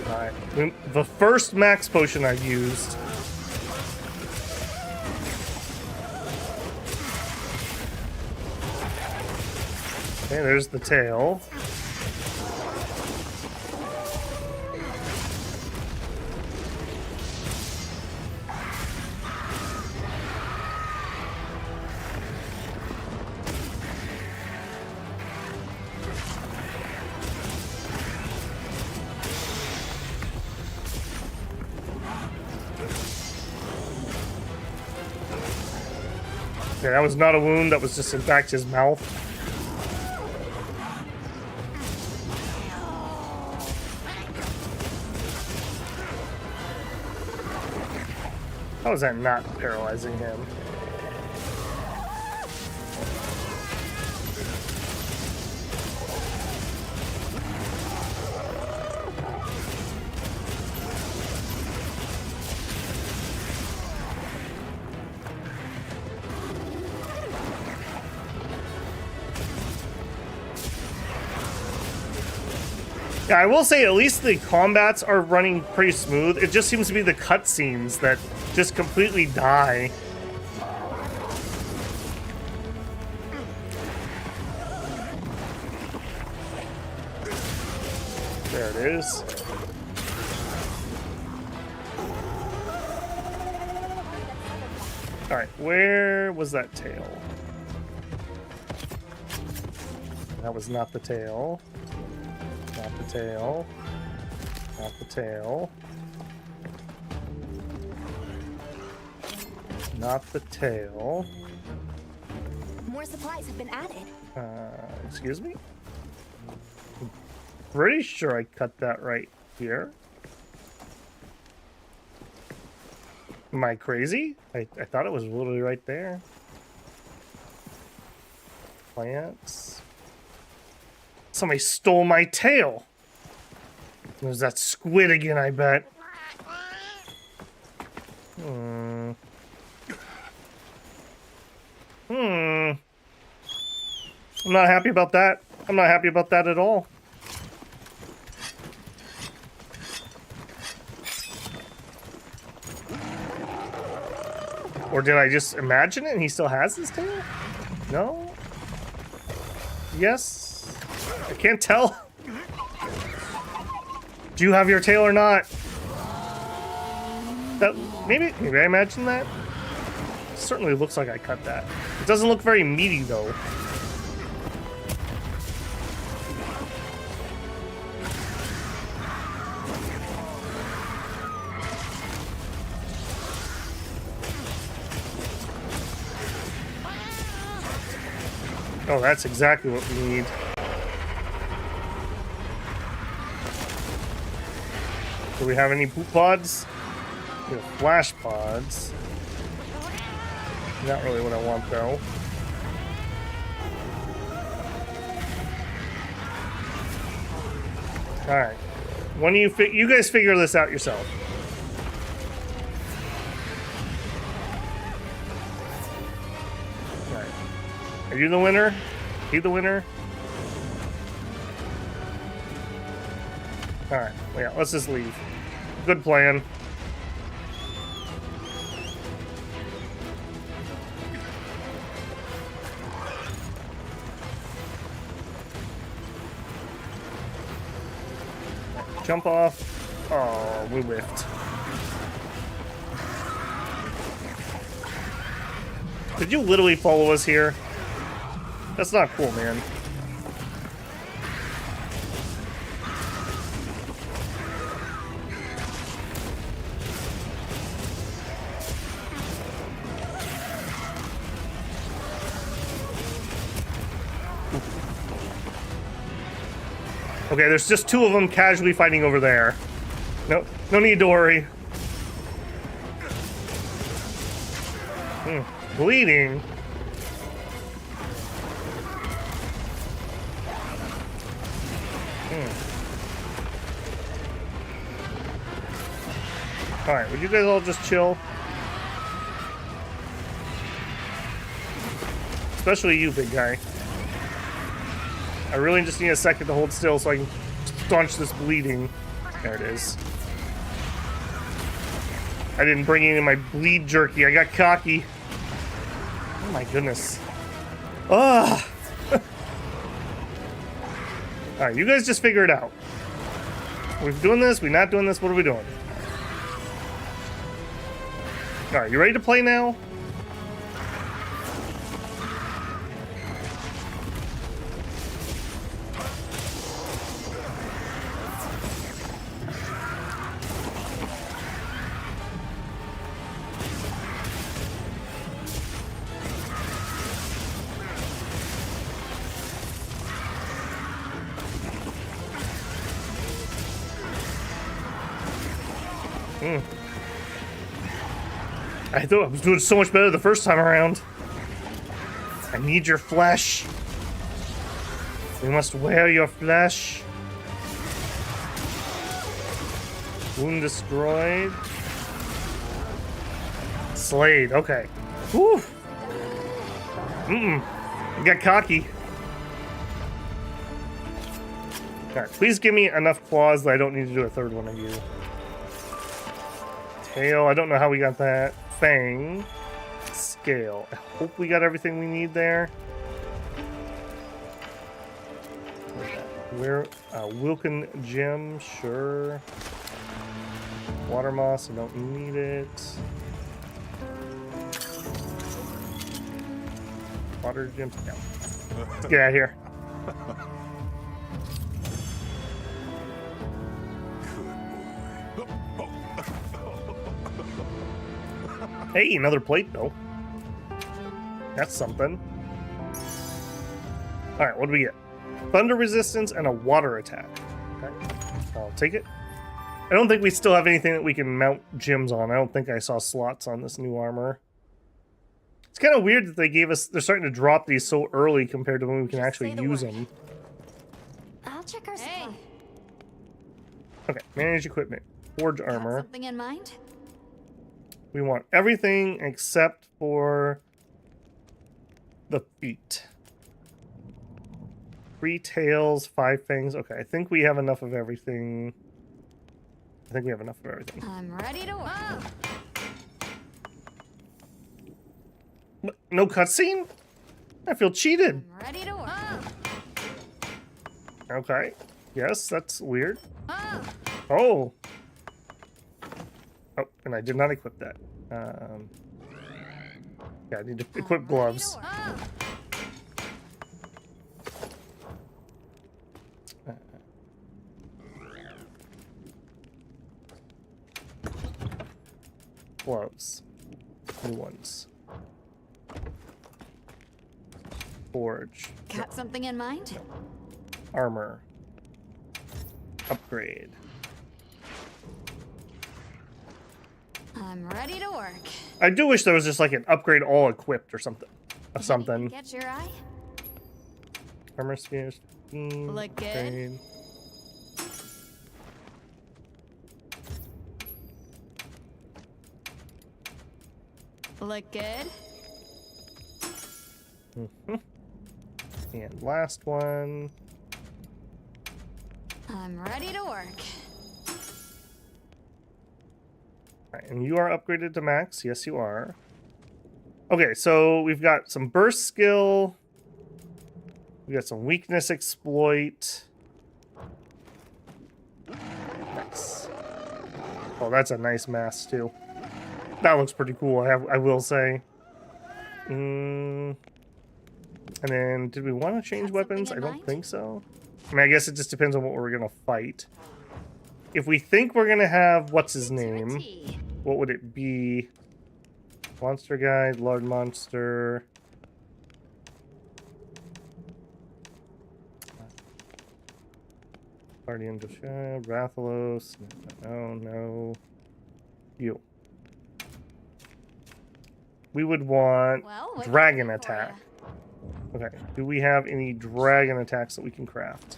Alright. The first max potion I've used. Okay, there's the tail. Okay, that was not a wound, that was just in fact his mouth. How is that not paralyzing him? Yeah, I will say at least the combats are running pretty smooth. It just seems to be the cutscenes that just completely die. There it is. Alright, where was that tail? That was not the tail. Not the tail. Not the tail. Not the tail. More supplies have been added. Excuse me? I'm pretty sure I cut that right here. Am I crazy? I thought it was literally right there. Plants. Somebody stole my tail. There's that squid again, I bet. I'm not happy about that. I'm not happy about that at all. Or did I just imagine it and he still has his tail? No? Yes? I can't tell. Do you have your tail or not? That maybe I imagined that? It certainly looks like I cut that. It doesn't look very meaty though. Oh, that's exactly what we need. Do we have any poop pods? We have flash pods. Not really what I want though. Alright. When you guys figure this out yourself. Are you the winner? He the winner? Alright, well, yeah, let's just leave. Good plan. Jump off. Oh, we whiffed. Did you literally follow us here? That's not cool, man. Okay, there's just two of them casually fighting over there. No need to worry. Bleeding. Alright, would you guys all just chill? Especially you, big guy. I really just need a second to hold still so I can staunch this bleeding. There it is. I didn't bring any of my bleed jerky. I got cocky. Oh my goodness. Ugh. Alright, you guys just figure it out. Are we doing this? We not doing this? What are we doing? Alright, you ready to play now? I thought I was doing so much better the first time around. I need your flesh. We must wear your flesh. Wound destroyed. Slayed, okay. Whew. I got cocky. Alright, please give me enough claws that I don't need to do a third one of you. Tail, I don't know how we got that. Fang. Scale. I hope we got everything we need there. Where, Wilkin gem, sure. Water moss, I don't need it. Water gems, no. Let's get out of here. Hey, another plate though. That's something. Alright, what do we get? Thunder resistance and a water attack. Okay, I'll take it. I don't think we still have anything that we can mount gems on. I don't think I saw slots on this new armor. It's kind of weird that they gave us... They're starting to drop these so early compared to when we can actually use them. I'll check our supply. Okay, manage equipment. Forge armor. Something in mind? We want everything except for the feet. 3 tails, 5 fangs. Okay, I think we have enough of everything. I think we have enough of everything. I'm ready to work. No cutscene? I feel cheated. I'm ready to work. Okay. Yes, that's weird. Oh. Oh, and I did not equip that. Yeah, I need to equip gloves. Gloves. New ones. Forge. Got something in mind? Armor. Upgrade. I'm ready to work. I do wish there was just like an upgrade all equipped or something. Something. Catch your eye? Armor spears. Look good. Look good. And last one. I'm ready to work. Right, and you are upgraded to max. Yes, you are. Okay, so we've got some burst skill. We got some weakness exploit. Nice. Oh, that's a nice mask too. That looks pretty cool. I will say. And then, did we want to change weapons? I don't think so. I mean, I guess it just depends on what we're gonna fight. If we think we're gonna have what's his name, what would it be? Monster guide, Lord Monster. Guardian of Shad, Rathalos. No, no. You. We would want dragon attack. Okay, do we have any dragon attacks that we can craft?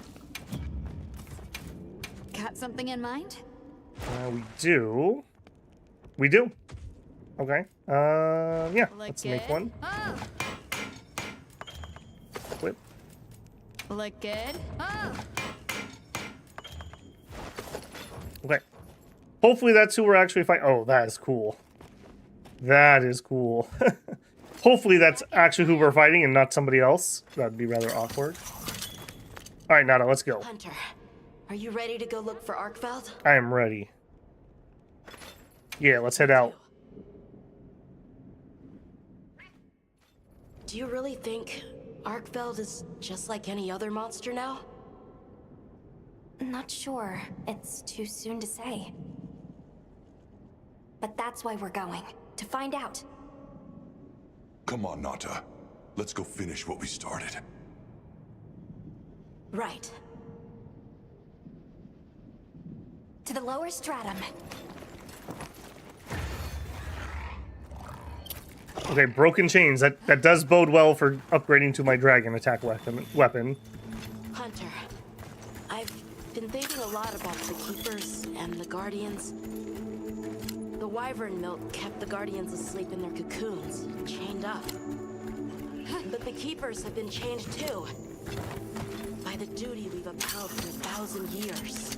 Got something in mind? We do. We do. Okay. Yeah, let's make one. Whip. Look good. Okay. Hopefully that's who we're actually fighting. Oh, that is cool. That is cool. Hopefully that's actually who we're fighting and not somebody else. That'd be rather awkward. All right, Nada, let's go. Hunter, are you ready to go look for Arkfeld? I am ready. Yeah, let's head out. Do you really think Arkfeld is just like any other monster now? Not sure. It's too soon to say. But that's why we're going. To find out. Come on, Nata. Let's go finish what we started. Right. To the lower stratum. Okay, broken chains. That does bode well for upgrading to my dragon attack weapon. Hunter, I've been thinking a lot about the Keepers and the Guardians. The wyvern milk kept the Guardians asleep in their cocoons, chained up. But the Keepers have been changed too. By by the duty we've upheld for 1,000 years.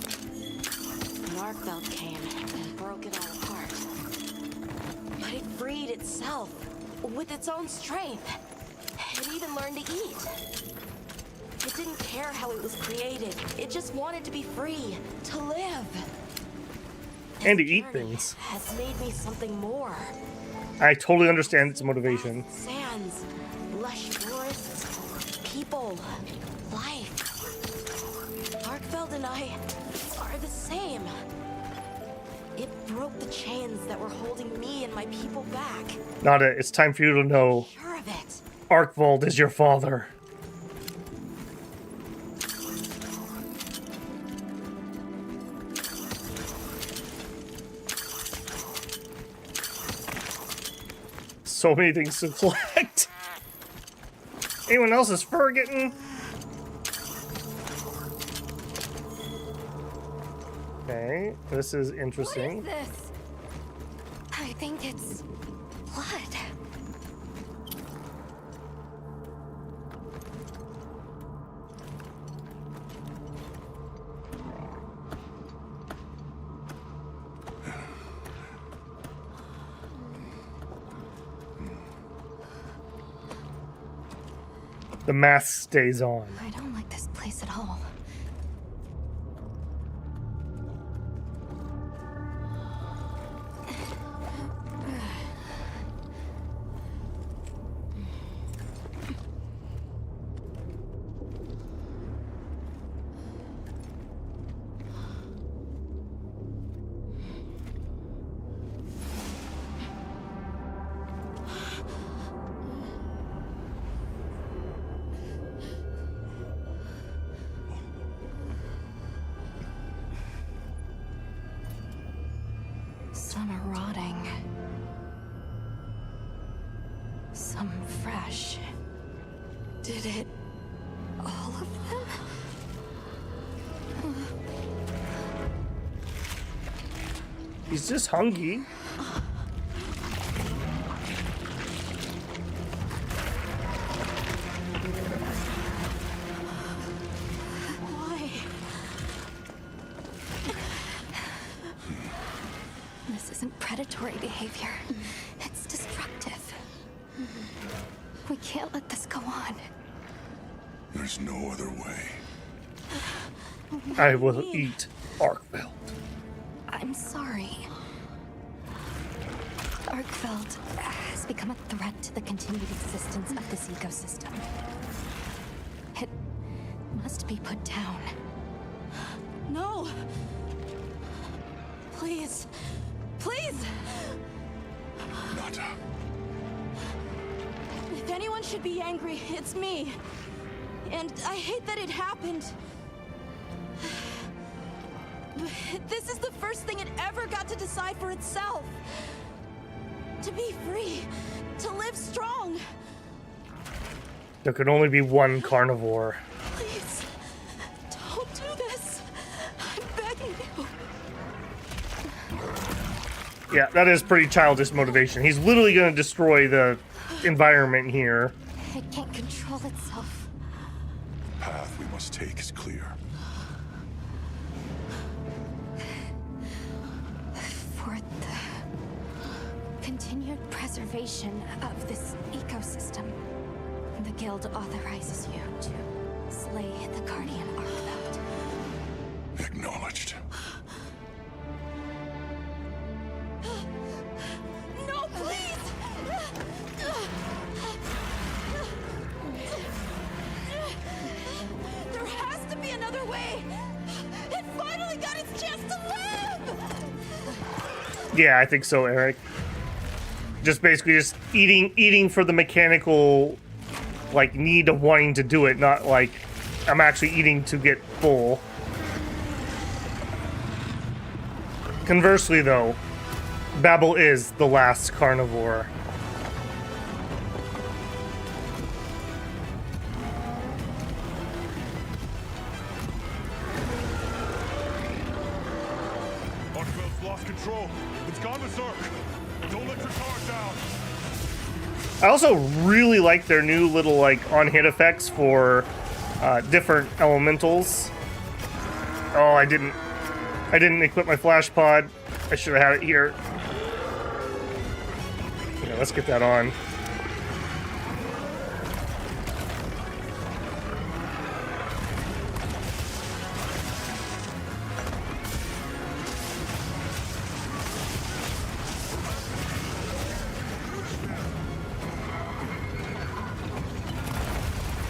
An Arkveld came and broke it all apart. But it freed itself with its own strength. It even learned to eat. It didn't care how it was created. It just wanted to be free, to live. And to eat things. Has made me something more. I totally understand its motivation. Sands, lush forests, people, life. Arkveld and I are the same. It broke the chains that were holding me and my people back. Nada, it's time for you to know. Sure of it. Arkvald is your father. So many things to collect. Anyone else's fur getting? Okay, this is interesting. What is this? I think it's blood. The mask stays on. I don't like this place at all. Some are rotting. Some fresh. Did it... all of them? He's just hungry. Why? This isn't predatory behavior. It's destructive. We can't let this go on. There's no other way. I will eat Arkveld. I'm sorry. Arkveld has become a threat to the continued existence of this ecosystem. It must be put down. No! Please. Please! Nada. If anyone should be angry, it's me. And I hate that it happened. But this is the first thing it ever got to decide for itself. To be free. To live strong. There could only be one carnivore. Please. Don't do this. I'm begging you. Yeah, that is pretty childish motivation. He's literally going to destroy the environment here. It can't control itself. The path we must take is clear. For the continued preservation of this ecosystem, the Guild authorizes you to slay the Guardian Arkveld. Acknowledged. No, please! There has to be another way! It finally got its chance to live! Yeah, I think so, Eric. Just basically just eating for the mechanical, like, need of wanting to do it, not like I'm actually eating to get full. Conversely, though, Bebel is the last carnivore. Arkveld's lost control. It's gone berserk. Don't let your guard down. I also really like their new little, like, on-hit effects for different elementals. Oh, I didn't equip my flash pod. I should have had it here. Yeah, let's get that on.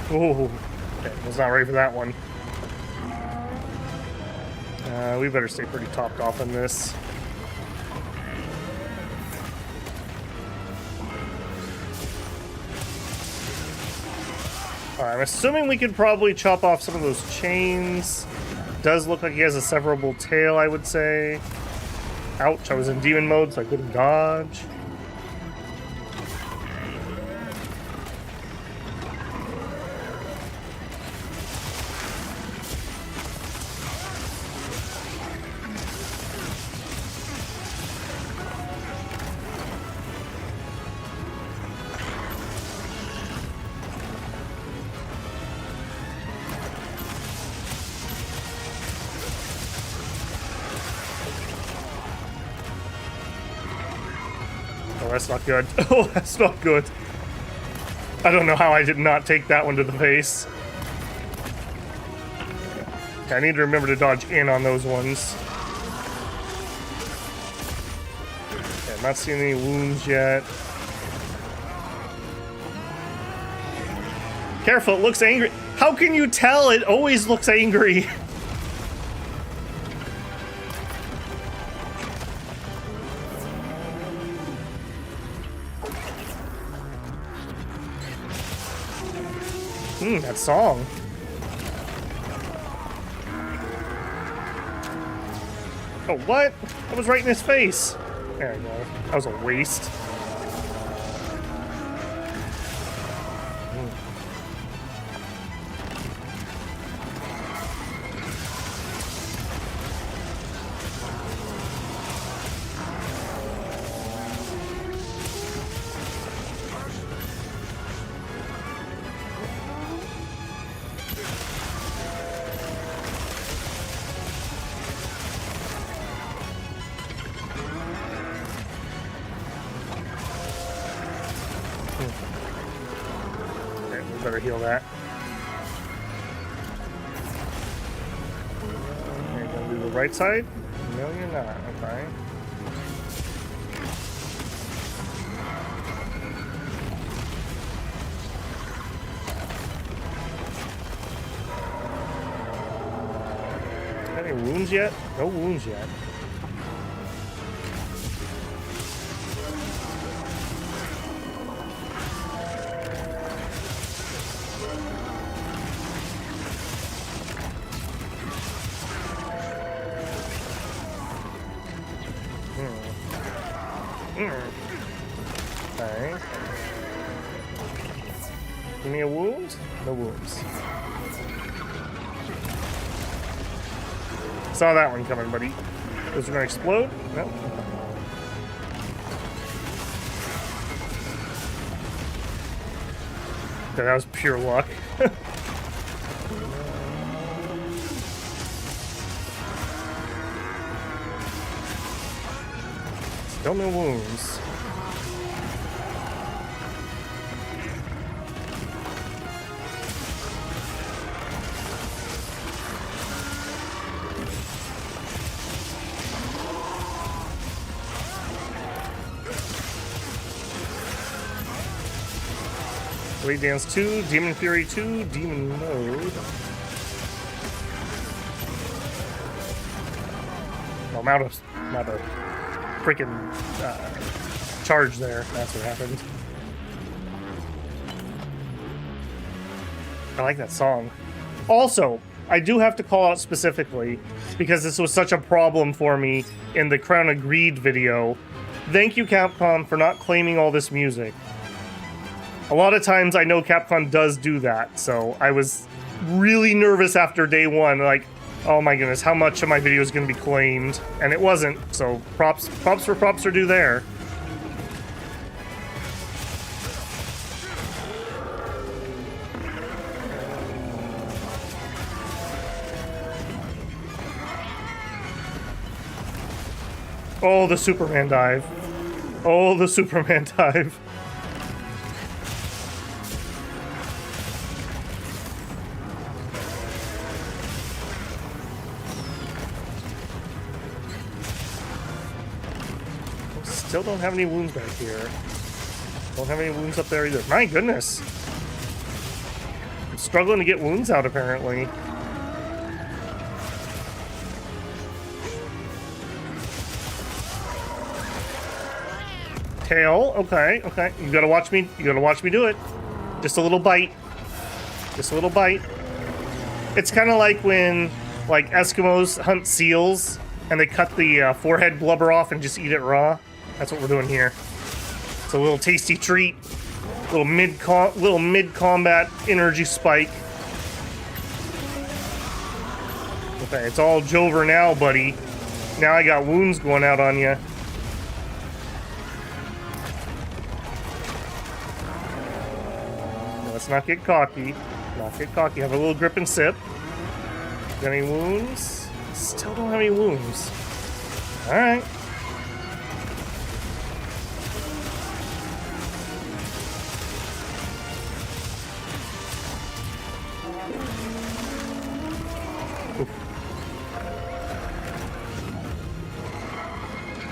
Oh, okay, was not ready for that one. We better stay pretty topped off on this. Alright, I'm assuming we could probably chop off some of those chains. Does look like he has a severable tail, I would say. Ouch, I was in demon mode, so I couldn't dodge. Oh, that's not good. Oh, that's not good. I don't know how I did not take that one to the face. Okay, I need to remember to dodge in on those ones. Okay, I'm not seeing any wounds yet. Careful, it looks angry. How can you tell? It always looks angry. That song. Oh, what? That was right in his face. There we go. That was a waste. Better heal that. Okay, gonna do the right side? No, you're not. Okay. Any wounds yet? No wounds yet. Okay. Give me a wound? No wounds. Saw that one coming, buddy. Those are gonna explode? Nope. Okay, that was pure luck. Still no wounds. Blade Dance 2, Demon Fury 2, Demon Mode. Oh, I'm out of freaking charge there. That's what happened. I like that song. Also, I do have to call out specifically, because this was such a problem for me in the Crown of Greed video. Thank you, Capcom, for not claiming all this music. A lot of times I know Capcom does do that, so I was really nervous after day one, like, oh my goodness, how much of my video is going to be claimed? And it wasn't, so props for props are due there. Oh, the Superman dive. Oh, the Superman dive. Still don't have any wounds back here. Don't have any wounds up there either. My goodness. I'm struggling to get wounds out, apparently. Tail, okay, okay. You gotta watch me do it. Just a little bite. Just a little bite. It's kind of like when, like, Eskimos hunt seals and they cut the forehead blubber off and just eat it raw. That's what we're doing here. It's a little tasty treat. Little mid-combat energy spike. Okay, it's all over now, buddy. Now I got wounds going out on you. Let's not get cocky. Not get cocky. Have a little grip and sip. Got any wounds? Still don't have any wounds. Alright.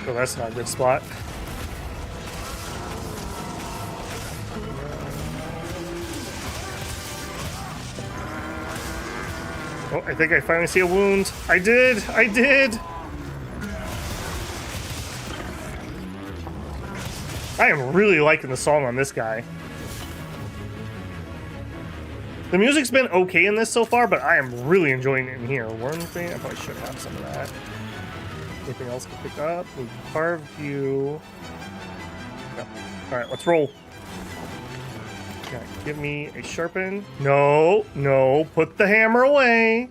Oh, that's not a good spot. Oh, I think I finally see a wound. I did! I did! I am really liking the song on this guy. The music's been okay in this so far, but I am really enjoying it in here. Worm thing, I probably should have some of that. Anything else to pick up? We carved you. No. Alright, let's roll. Okay, give me a sharpen. No, no, put the hammer away.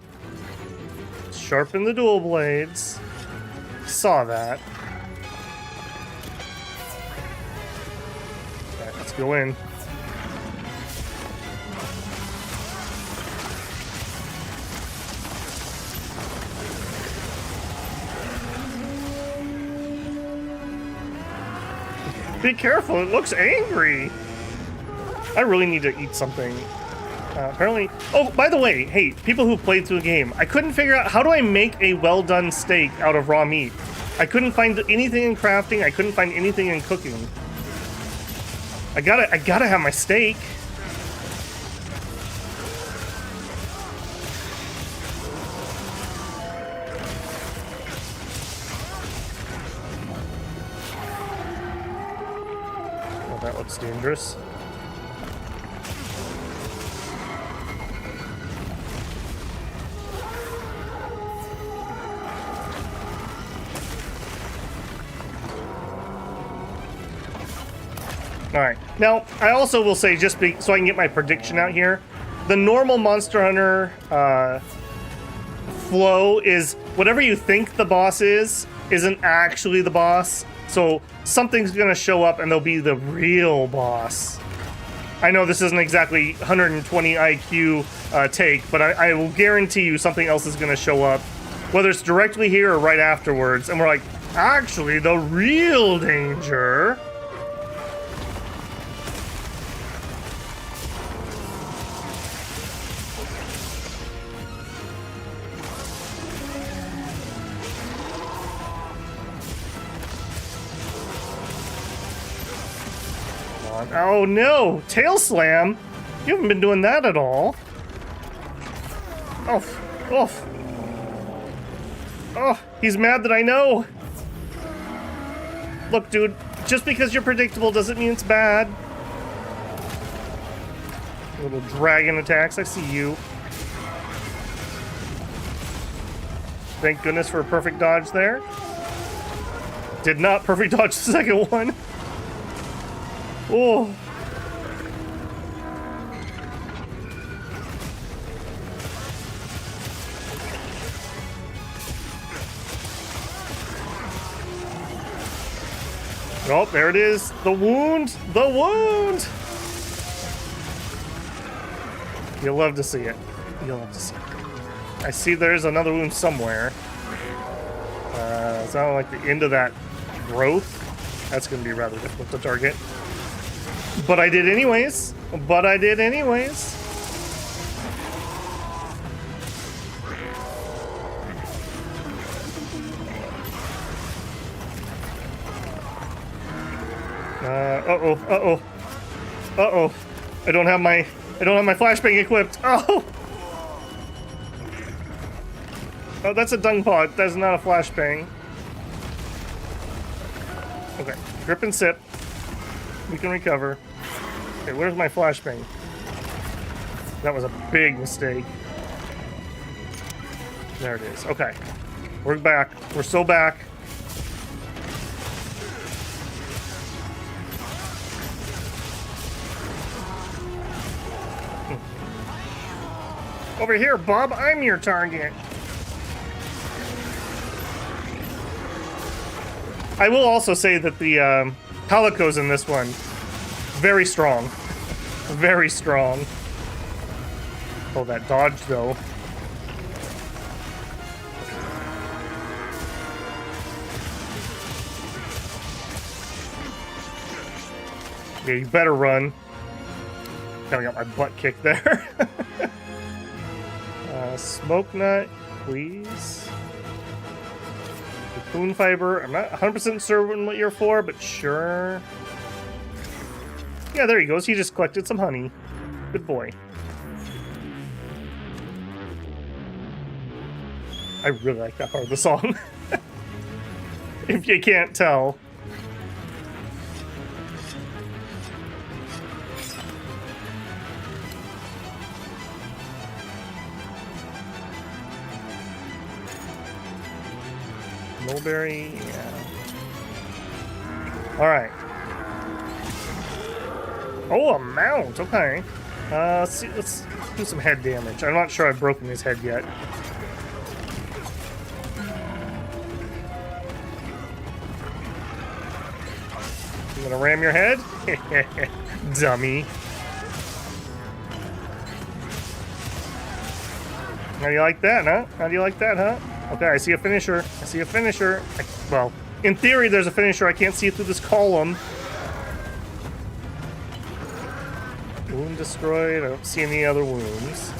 Sharpen the dual blades. Saw that. Alright, let's go in. Be careful, it looks angry. I really need to eat something. Apparently... Oh, by the way, hey, people who played through the game, I couldn't figure out how do I make a well-done steak out of raw meat. I couldn't find anything in crafting. I couldn't find anything in cooking. I gotta have my steak. Oh, that looks dangerous. Alright, now, I also will say, just so I can get my prediction out here, the normal Monster Hunter flow is whatever you think the boss isn't actually the boss. So something's going to show up and they'll be the real boss. I know this isn't exactly 120 IQ take, but I will guarantee you something else is going to show up, whether it's directly here or right afterwards. And we're like, actually, the real danger... Oh no! Tail slam? You haven't been doing that at all. Oh, oh. Oh, he's mad that I know. Look, dude, just because you're predictable doesn't mean it's bad. Little dragon attacks, I see you. Thank goodness for a perfect dodge there. Did not perfect dodge the second one. Oh. Oh, there it is. The wound. The wound. You'll love to see it. You'll love to see it. I see there's another wound somewhere. It's not like the end of that growth, that's going to be rather difficult to target. But I did anyways. But I did anyways. Uh-oh. I don't have my flashbang equipped. Oh! Oh, that's a dung pod. That's not a flashbang. Okay, grip and sip. We can recover. Okay, where's my flashbang? That was a big mistake. There it is. Okay. We're back. We're so back. Over here, Bob. I'm your target. I will also say that the Palicos in this one, very strong. Very strong. Oh, that dodge, though. Yeah, you better run. Kinda got my butt kicked there. Smoke nut, please. Cocoon fiber. I'm not 100% certain what you're for, but sure. Yeah, there he goes. He just collected some honey. Good boy. I really like that part of the song. If you can't tell. Mulberry, yeah. Alright. Oh, a mount, okay. Let's do some head damage. I'm not sure I've broken his head yet. You gonna ram your head? Dummy. How do you like that, huh? How do you like that, huh? Okay, I see a finisher. I see a finisher. Well, in theory, there's a finisher. I can't see it through this column. Wound destroyed. I don't see any other wounds.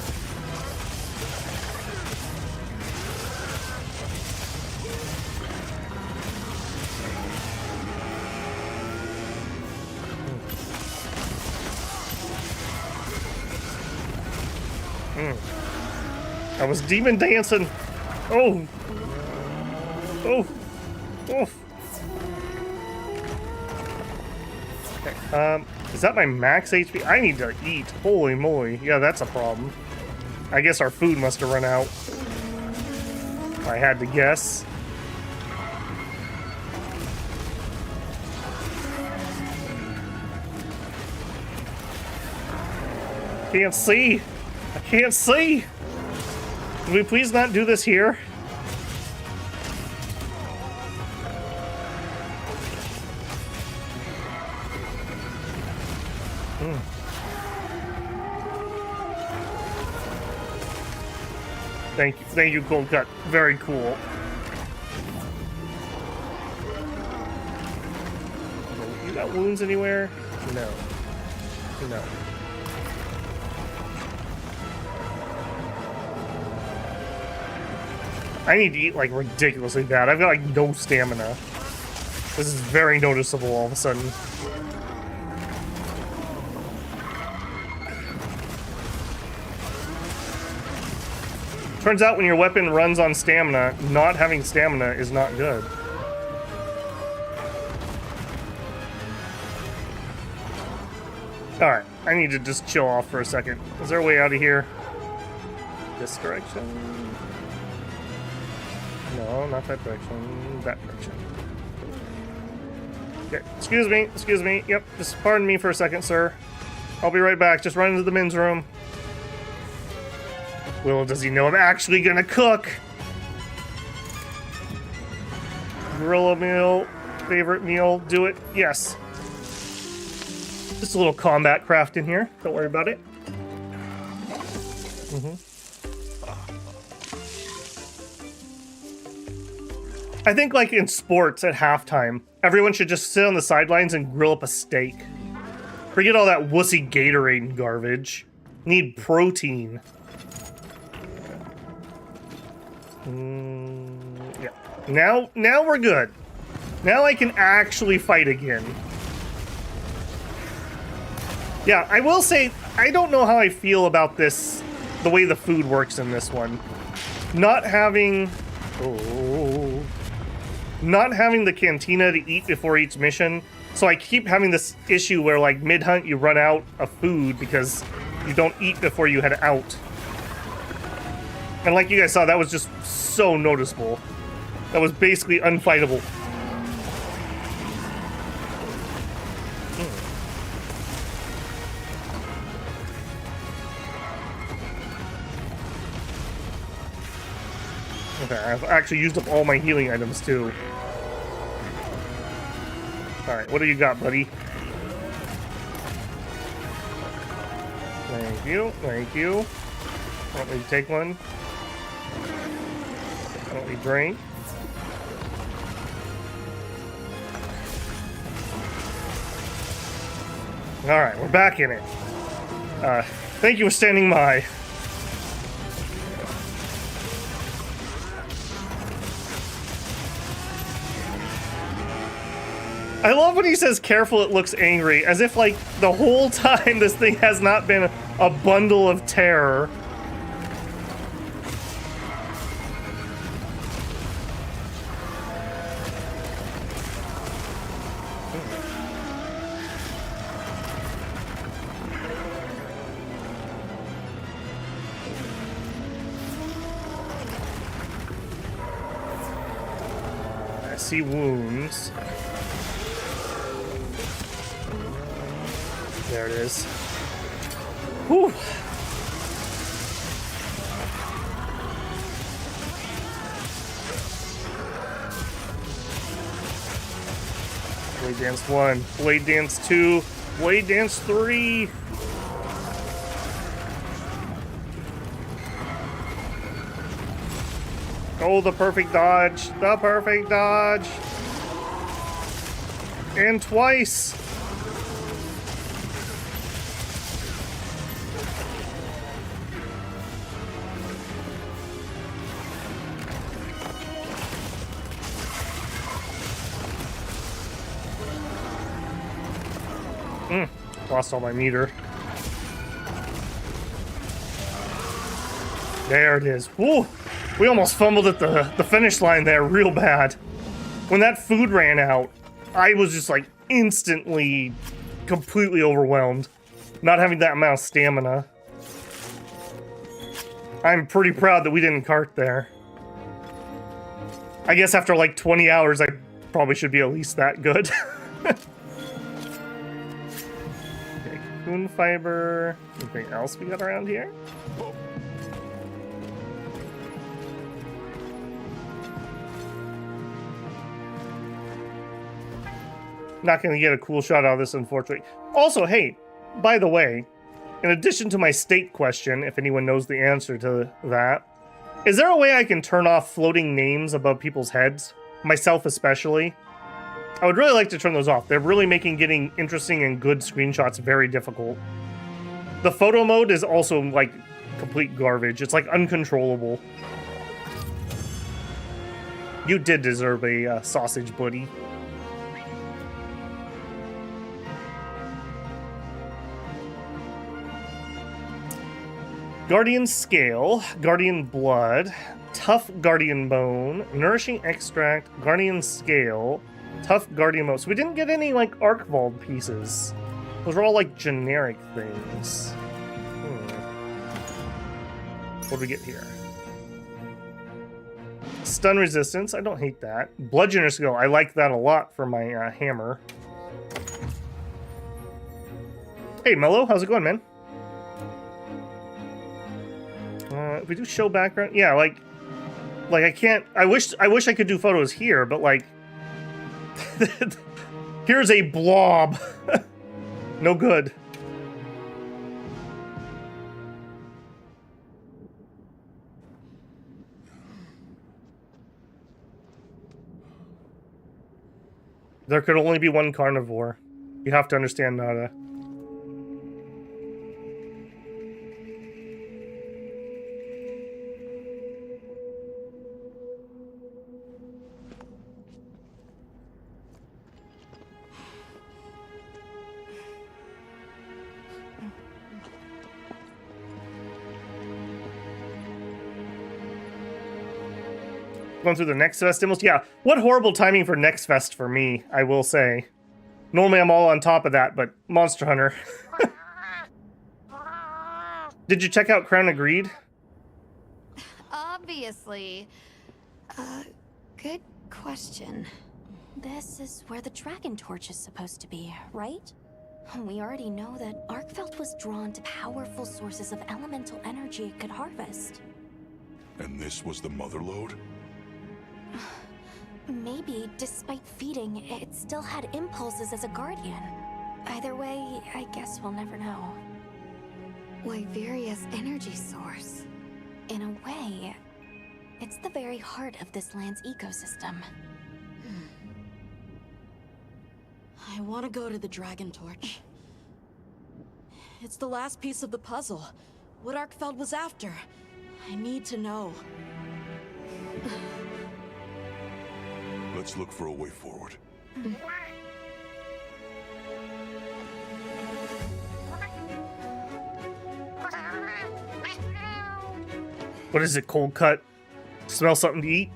I was demon dancing. Oh! Oh! Oh! Okay, is that my max HP? I need to eat. Holy moly. Yeah, that's a problem. I guess our food must have run out. I had to guess. Can't see. I can't see. Can we please not do this here? Thank you, Cold Cut. Very cool. You got wounds anywhere? No. No. I need to eat, like, ridiculously bad. I've got, like, no stamina. This is very noticeable all of a sudden. Turns out when your weapon runs on stamina, not having stamina is not good. Alright, I need to just chill off for a second. Is there a way out of here? This direction? No, not that direction. That direction. Okay, excuse me. Yep, just pardon me for a second, sir. I'll be right back. Just run into the men's room. Will, does he know I'm actually gonna cook? Gorilla meal, favorite meal, do it. Yes. Just a little combat craft in here. Don't worry about it. I think like in sports at halftime, everyone should just sit on the sidelines and grill up a steak. Forget all that wussy Gatorade garbage. Need protein. Yeah. Now we're good. Now I can actually fight again. Yeah, I will say, I don't know how I feel about this, the way the food works in this one. Not having the cantina to eat before each mission, so I keep having this issue where like mid-hunt you run out of food because you don't eat before you head out. And like you guys saw, that was just so noticeable. That was basically unfightable. Okay, I've actually used up all my healing items too. Alright, what do you got, buddy? Thank you, thank you. Why don't we take one? Why don't we drink? Alright, we're back in it. Thank you for standing by. I love when he says careful, it looks angry, as if like the whole time this thing has not been a bundle of terror. I see wounds. There it is. Whew. Blade Dance 1, Blade Dance 2, Blade Dance 3. Oh, the perfect dodge. The perfect dodge. And twice. Lost all my meter. There it is. Woo! We almost fumbled at the finish line there real bad. When that food ran out, I was just like instantly completely overwhelmed. Not having that amount of stamina. I'm pretty proud that we didn't cart there. I guess after like 20 hours, I probably should be at least that good. Cocoon fiber. Anything else we got around here? Not gonna get a cool shot out of this, unfortunately. Also, hey, by the way, in addition to my state question, if anyone knows the answer to that, is there a way I can turn off floating names above people's heads? Myself especially. I would really like to turn those off. They're really making getting interesting and good screenshots very difficult. The photo mode is also, like, complete garbage. It's, like, uncontrollable. You did deserve a sausage buddy. Guardian Scale, Guardian Blood, Tough Guardian Bone, Nourishing Extract, Guardian Scale, Tough Guardian Bone. So we didn't get any, like, Archvold pieces. Those are all, like, generic things. What do we get here? Stun Resistance. I don't hate that. Bludgeoner Skill. I like that a lot for my hammer. Hey, Mello. How's it going, man? If we do show background, yeah, like I can't. I wish I could do photos here, but like, here's a blob. No good. There could only be one carnivore. You have to understand, Nada. Going through the Next Fest demos. Yeah, what horrible timing for Next Fest for me, I will say. Normally I'm all on top of that, but Monster Hunter. Did you check out Crown of Greed? Obviously. Good question. This is where the Dragon Torch is supposed to be, right? We already know that Arkfeld was drawn to powerful sources of elemental energy it could harvest. And this was the mother lode? Maybe, despite feeding, it still had impulses as a guardian. Either way, I guess we'll never know. Wyveria's energy source. In a way, it's the very heart of this land's ecosystem. I want to go to the Dragon Torch. It's the last piece of the puzzle. What Arkfeld was after. I need to know. Let's look for a way forward. What is it, cold cut? Smell something to eat?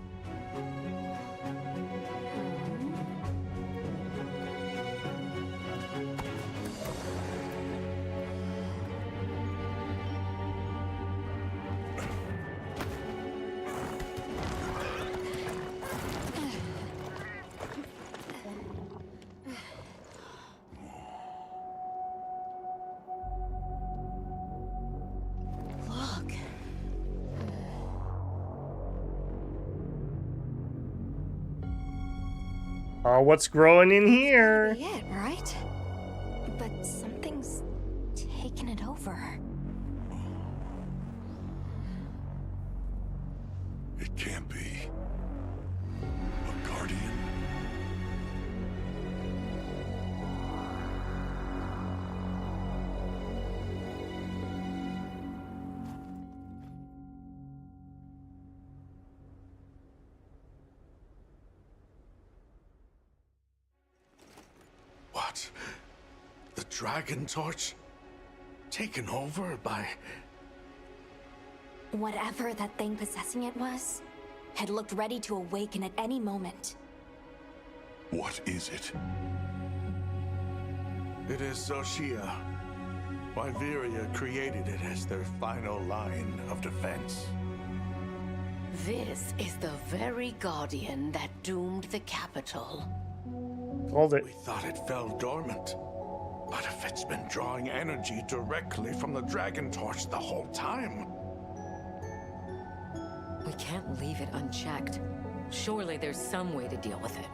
Look. Oh, what's growing in here? Be it, right? But something's taken it over. It can't be. A guardian? What? The Dragon Torch? Taken over by... Whatever that thing possessing it was, had looked ready to awaken at any moment. What is it? It is Xochitl. Wyveria created it as their final line of defense. This is the very guardian that doomed the capital. Called it. We thought it fell dormant. But if it's been drawing energy directly from the Dragon Torch the whole time... We can't leave it unchecked. Surely there's some way to deal with it.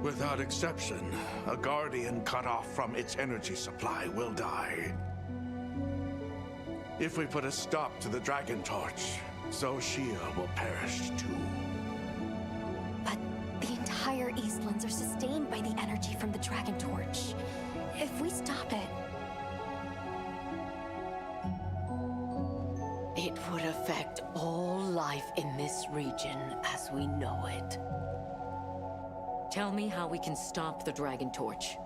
Without exception, a Guardian cut off from its energy supply will die. If we put a stop to the Dragon Torch, Xochitl will perish too. But the entire Eastlands are sustained by the energy from the Dragon Torch. If we stop it... It would affect all life in this region as we know it. Tell me how we can stop the Dragon Torch.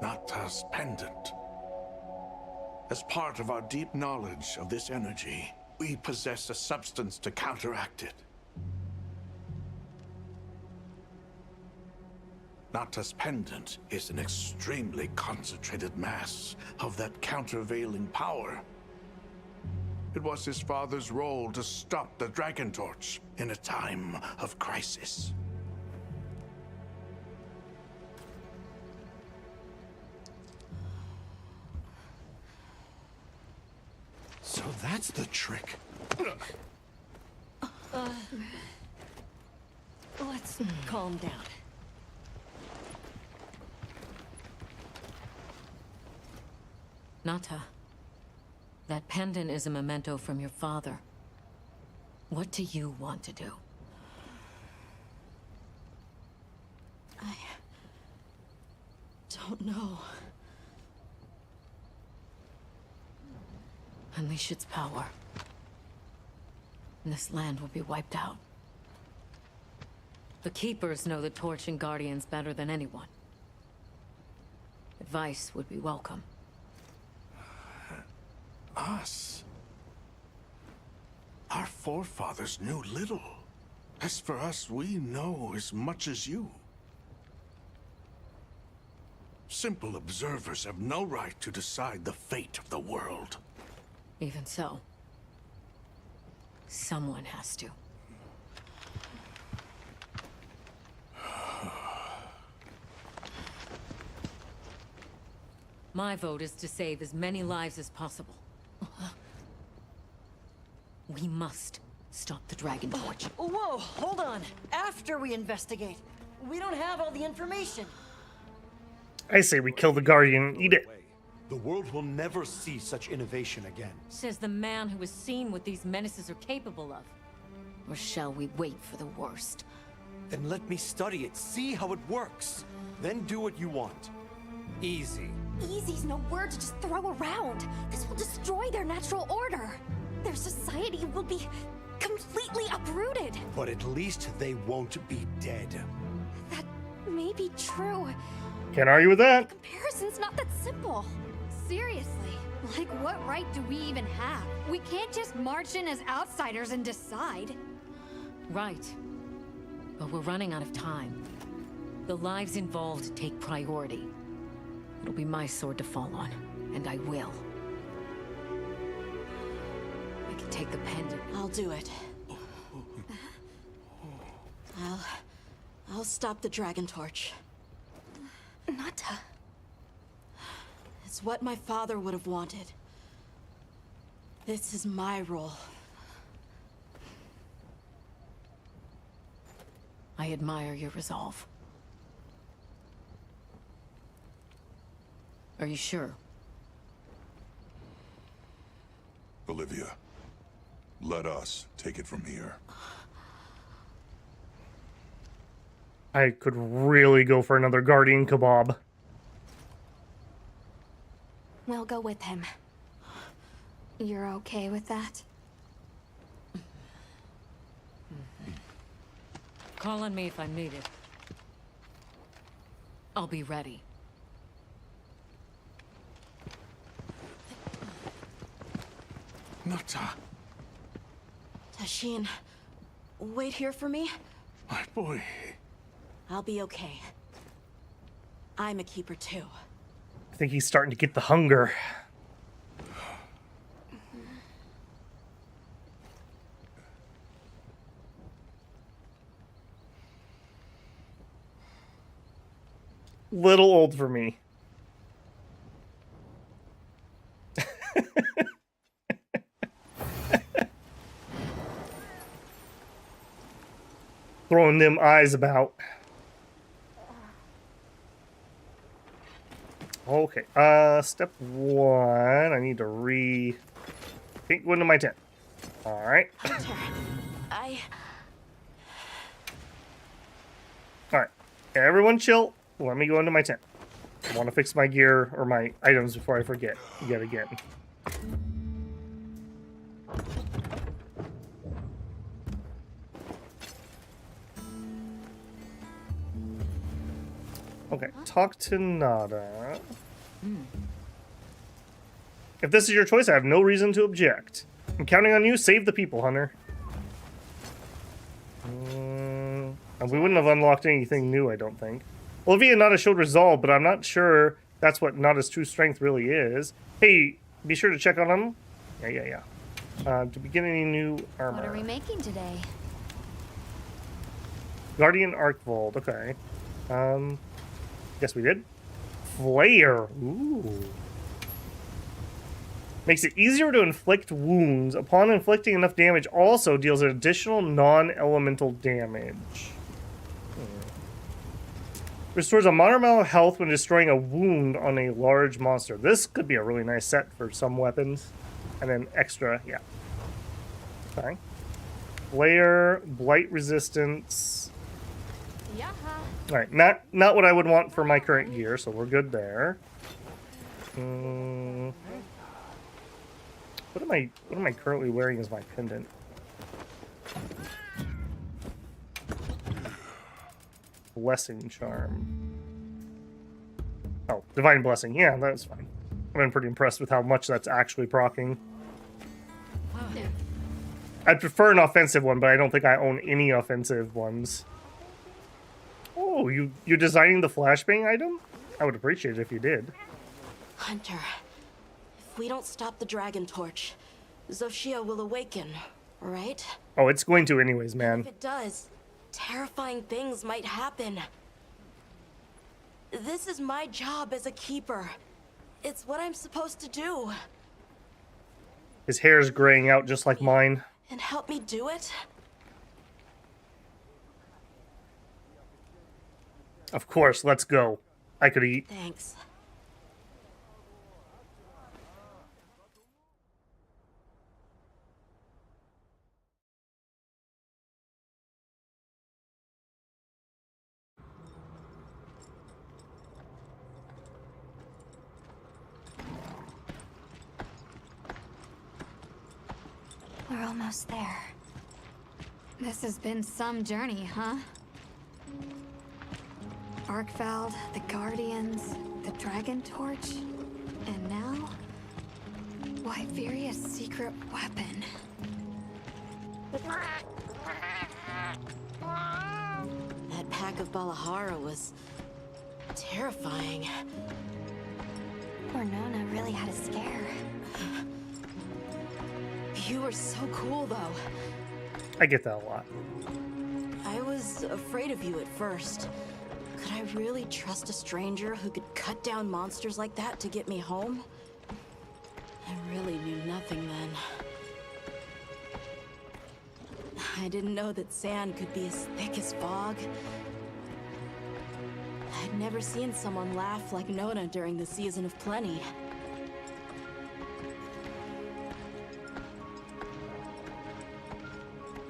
Nata's pendant. As part of our deep knowledge of this energy, we possess a substance to counteract it. Nata's pendant is an extremely concentrated mass of that countervailing power. It was his father's role to stop the Dragon Torch in a time of crisis. So that's the trick. Let's calm down. Nata, that pendant is a memento from your father. What do you want to do? don't know. Unleash its power, and this land will be wiped out. The Keepers know the Torch and Guardians better than anyone. Advice would be welcome. Us? Our forefathers knew little. As for us, we know as much as you. Simple observers have no right to decide the fate of the world. Even so, someone has to. My vote is to save as many lives as possible. We must stop the Dragon Torch. Whoa, hold on. After we investigate. We don't have all the information. I say we kill the Guardian, eat it. The world will never see such innovation again. Says the man who has seen what these menaces are capable of. Or shall we wait for the worst? Then let me study it, see how it works. Then do what you want. Easy. Easy's no word to just throw around. This will destroy their natural order. Their society will be completely uprooted. But at least they won't be dead. That may be true. Can't argue with that. The comparison's not that simple. Seriously, like what right do we even have? We can't just march in as outsiders and decide. Right. But we're running out of time. The lives involved take priority. It'll be my sword to fall on, and I will. I can take the pendant. I'll do it. I'll stop the Dragon Torch. Nata. It's what my father would have wanted. This is my role. I admire your resolve. Are you sure? Olivia, let us take it from here. I could really go for another Guardian kebab. We'll go with him. You're okay with that? Call on me if I'm needed. I'll be ready. Nata, Tashin, wait here for me. my boy. I'll be okay. I'm a keeper too. I think he's starting to get the hunger. Little old for me. Throwing them eyes about. Okay, step one, I need to okay, go into my tent. Alright. Alright, everyone chill. Let me go into my tent. I want to fix my gear or my items before I forget yet again. Okay, talk to Nada. If this is your choice, I have no reason to object. I'm counting on you. Save the people, Hunter. And we wouldn't have unlocked anything new, I don't think. Olivia and Nada showed resolve, but I'm not sure that's what Nada's true strength really is. Hey, be sure to check on him. Yeah. To begin any new armor. What are we making today? Guardian Arcvold. Okay. Yes, we did. Flare. Ooh. Makes it easier to inflict wounds. Upon inflicting enough damage, also deals additional non-elemental damage. Restores a moderate amount of health when destroying a wound on a large monster. This could be a really nice set for some weapons. And then extra, yeah. Okay. Flare, blight resistance. All right, not what I would want for my current gear, so we're good there. What am I currently wearing as my pendant? Blessing charm. Oh, divine blessing. Yeah, that's fine. I've been pretty impressed with how much that's actually proccing. I'd prefer an offensive one, but I don't think I own any offensive ones. Oh, you're designing the flashbang item? I would appreciate it if you did. Hunter, if we don't stop the dragon torch, Xochitl will awaken, right? Oh, it's going to anyways, man. If it does, terrifying things might happen. This is my job as a keeper. It's what I'm supposed to do. His hair's graying out just like mine. And help me do it? Of course, let's go. I could eat. Thanks. We're almost there. This has been some journey, huh? Arkveld, the Guardians, the Dragon Torch, and now... Wyveria's secret weapon. That pack of Balahara was... terrifying. Poor Nona really had a scare. You were so cool, though. I get that a lot. I was afraid of you at first. Could I really trust a stranger who could cut down monsters like that to get me home? I really knew nothing then. I didn't know that sand could be as thick as fog. I'd never seen someone laugh like Nona during the season of plenty.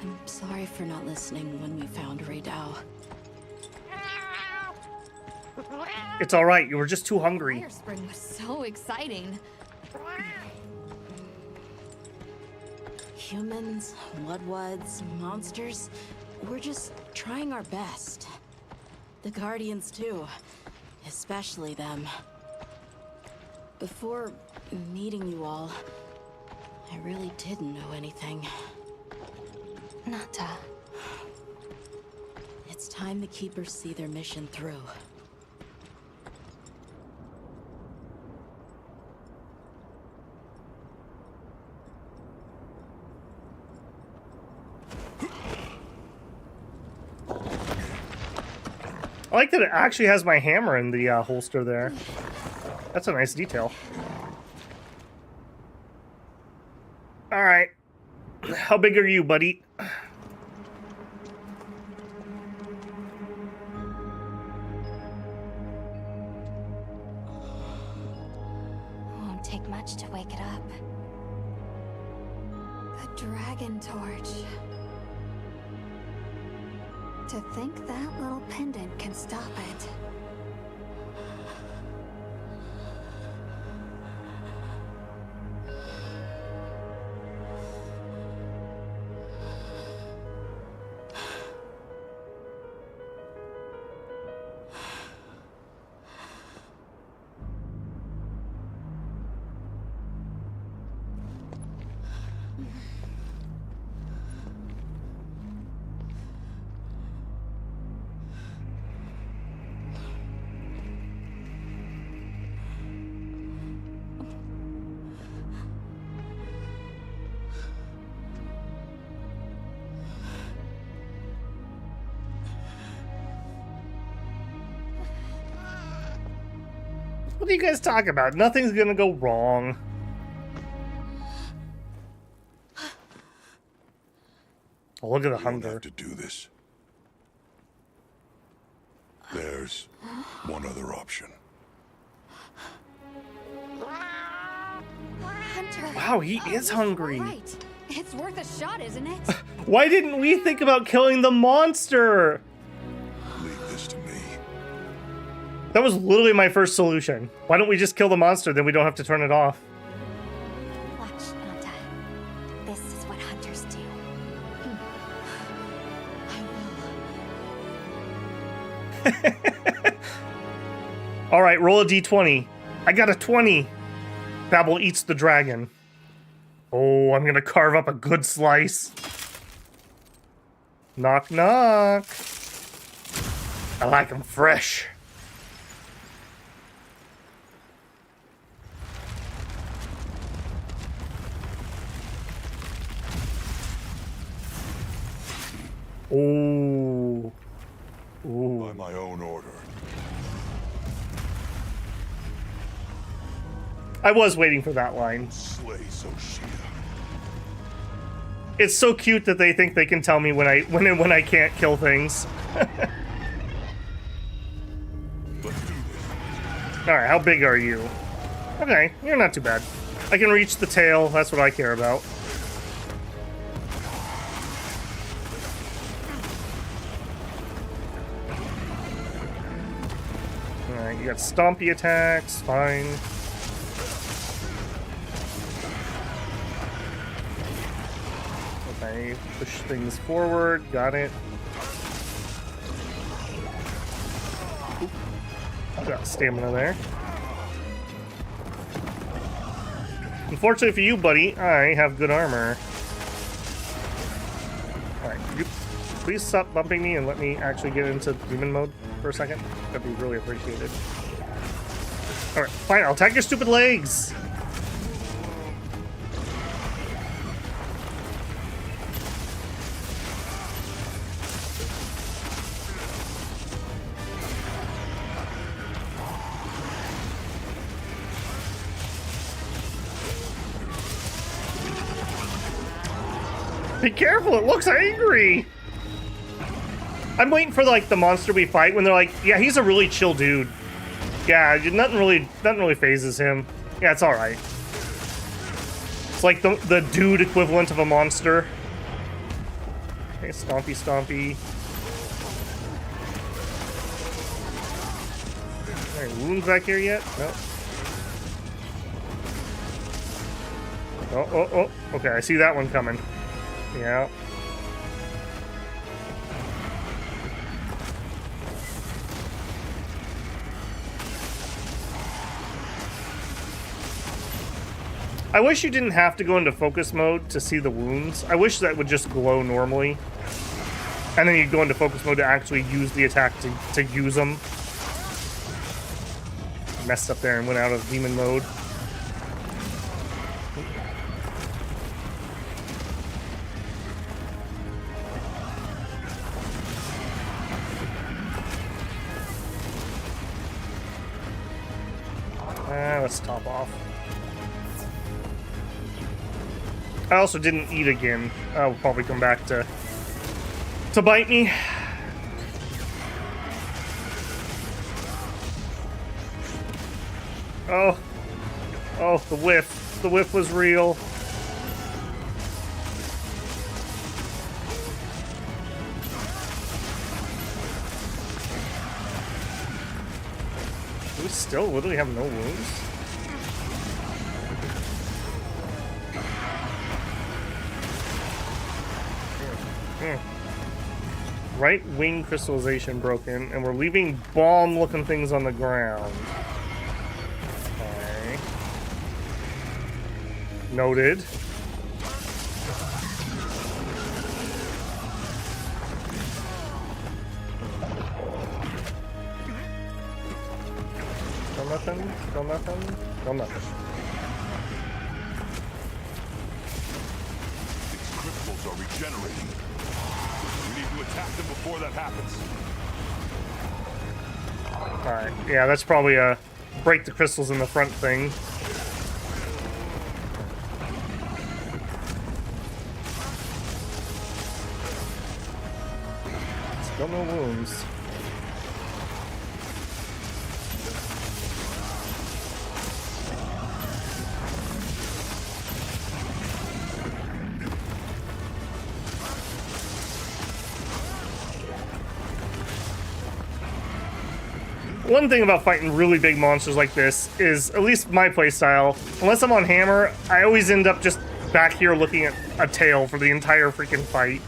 I'm sorry for not listening when we found Raydao. It's all right. You were just too hungry. Fire Spring was so exciting. Humans, Mudwoods, monsters, we're just trying our best. The Guardians too, especially them. Before meeting you all, I really didn't know anything. Nata. It's time the Keepers see their mission through. I like that it actually has my hammer in the holster there. That's a nice detail. All right. How big are you, buddy? Won't take much to wake it up. The Dragon Torch. To think that little pendant can stop it. What are you guys talking about? Nothing's gonna go wrong. Oh, look at the You don't hunger. have to do this. There's one other option. Hunter. Wow, he is hungry. Right. It's worth a shot, isn't it? Why didn't we think about killing the monster? Leave That was literally my first solution. Why don't we just kill the monster, then we don't have to turn it off? Watch, Nanta. This is what hunters do. I will. All right, roll a d20. I got a 20. Babel eats the dragon. Oh, I'm gonna carve up a good slice. Knock, knock. I like them fresh. Oh. Ooh. By my own order. I was waiting for that line. Slay Xochitl. It's so cute that they think they can tell me when I can't kill things. Let's do this. All right, how big are you? Okay, you're not too bad. I can reach the tail. That's what I care about. All right, you got stompy attacks. Fine. Okay, push things forward. Got it. Oop. Got stamina there. Unfortunately for you, buddy, I have good armor. Alright, could you please stop bumping me and let me actually get into demon mode for a second? That'd be really appreciated. Alright, fine, I'll attack your stupid legs! Be careful, it looks angry! I'm waiting for like the monster we fight when they're like, yeah, he's a really chill dude. Yeah, nothing really phases him. Yeah, it's alright. It's like the dude equivalent of a monster. Okay, stompy stompy. Any wounds back here yet? No. Oh. Okay, I see that one coming. Yeah. I wish you didn't have to go into focus mode to see the wounds. I wish that would just glow normally. And then you'd go into focus mode to actually use the attack to use them. Messed up there and went out of demon mode. Let's top off. I also didn't eat again. I'll probably come back to bite me. Oh, the whiff. The whiff was real. Do we still literally have no wounds? Right wing crystallization broken, and we're leaving bomb-looking things on the ground. Okay. Noted. Still nothing? Still nothing? Still nothing. These crystals are regenerating. We need to attack them before that happens. Alright, yeah, that's probably a break the crystals in the front thing. Still no wounds. One thing about fighting really big monsters like this is, at least my playstyle, unless I'm on hammer, I always end up just back here looking at a tail for the entire freaking fight.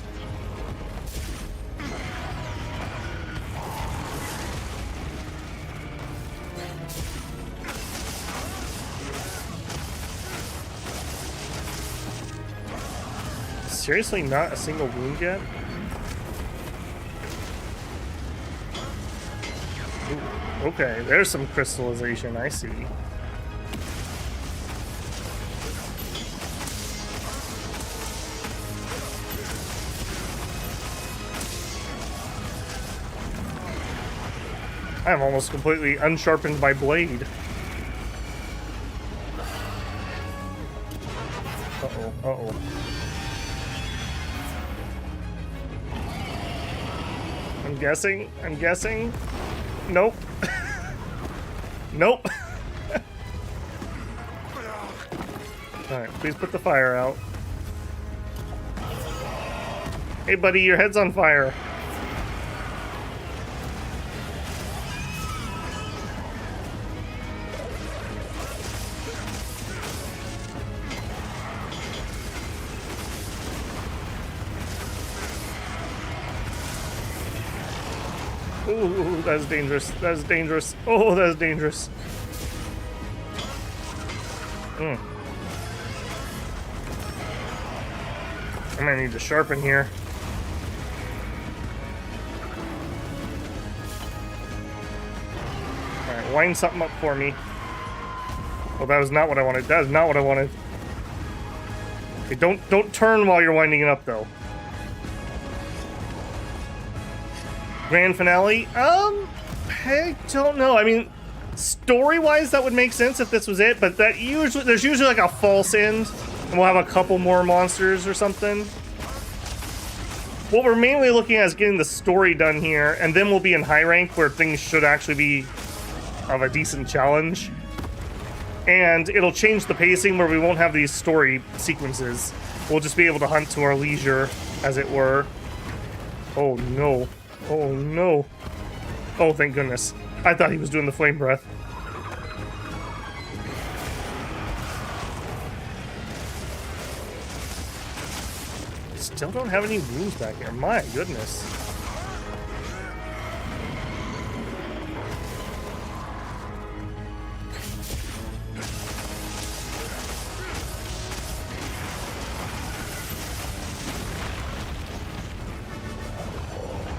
Seriously, not a single wound yet? Ooh, okay, there's some crystallization, I see. I'm almost completely unsharpened by blade. Uh-oh, uh-oh. I'm guessing. Nope. Nope. Alright, please put the fire out. Hey buddy, your head's on fire. Ooh, that's dangerous. That's dangerous. Oh, that's dangerous. I might need to sharpen here. Alright, line something up for me. Well, that was not what I wanted. That is not what I wanted. Okay, don't turn while you're winding it up, though. Grand finale? I don't know. I mean, story-wise, that would make sense if this was it, but that usually there's usually like a false end, and we'll have a couple more monsters or something. What we're mainly looking at is getting the story done here, and then we'll be in high rank where things should actually be of a decent challenge. And it'll change the pacing where we won't have these story sequences. We'll just be able to hunt to our leisure, as it were. Oh no. Oh no. Oh, thank goodness. I thought he was doing the flame breath. Still don't have any wounds back here. My goodness.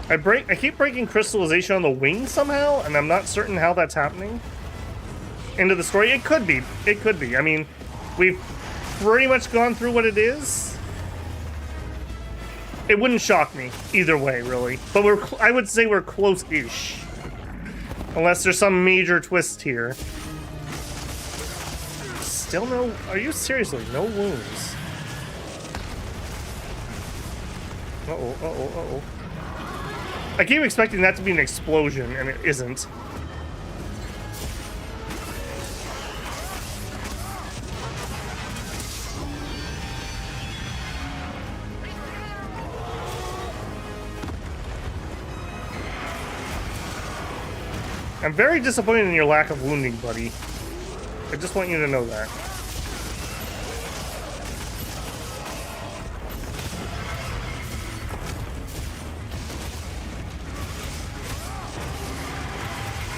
I keep breaking crystallization on the wing somehow, and I'm not certain how that's happening. Into the story, it could be. It could be. I mean, we've pretty much gone through what it is. It wouldn't shock me either way, really. But I would say we're close-ish. Unless there's some major twist here. Still no... Are you seriously? No wounds. Uh-oh, uh-oh, uh-oh. I keep expecting that to be an explosion, and it isn't. I'm very disappointed in your lack of wounding, buddy. I just want you to know that.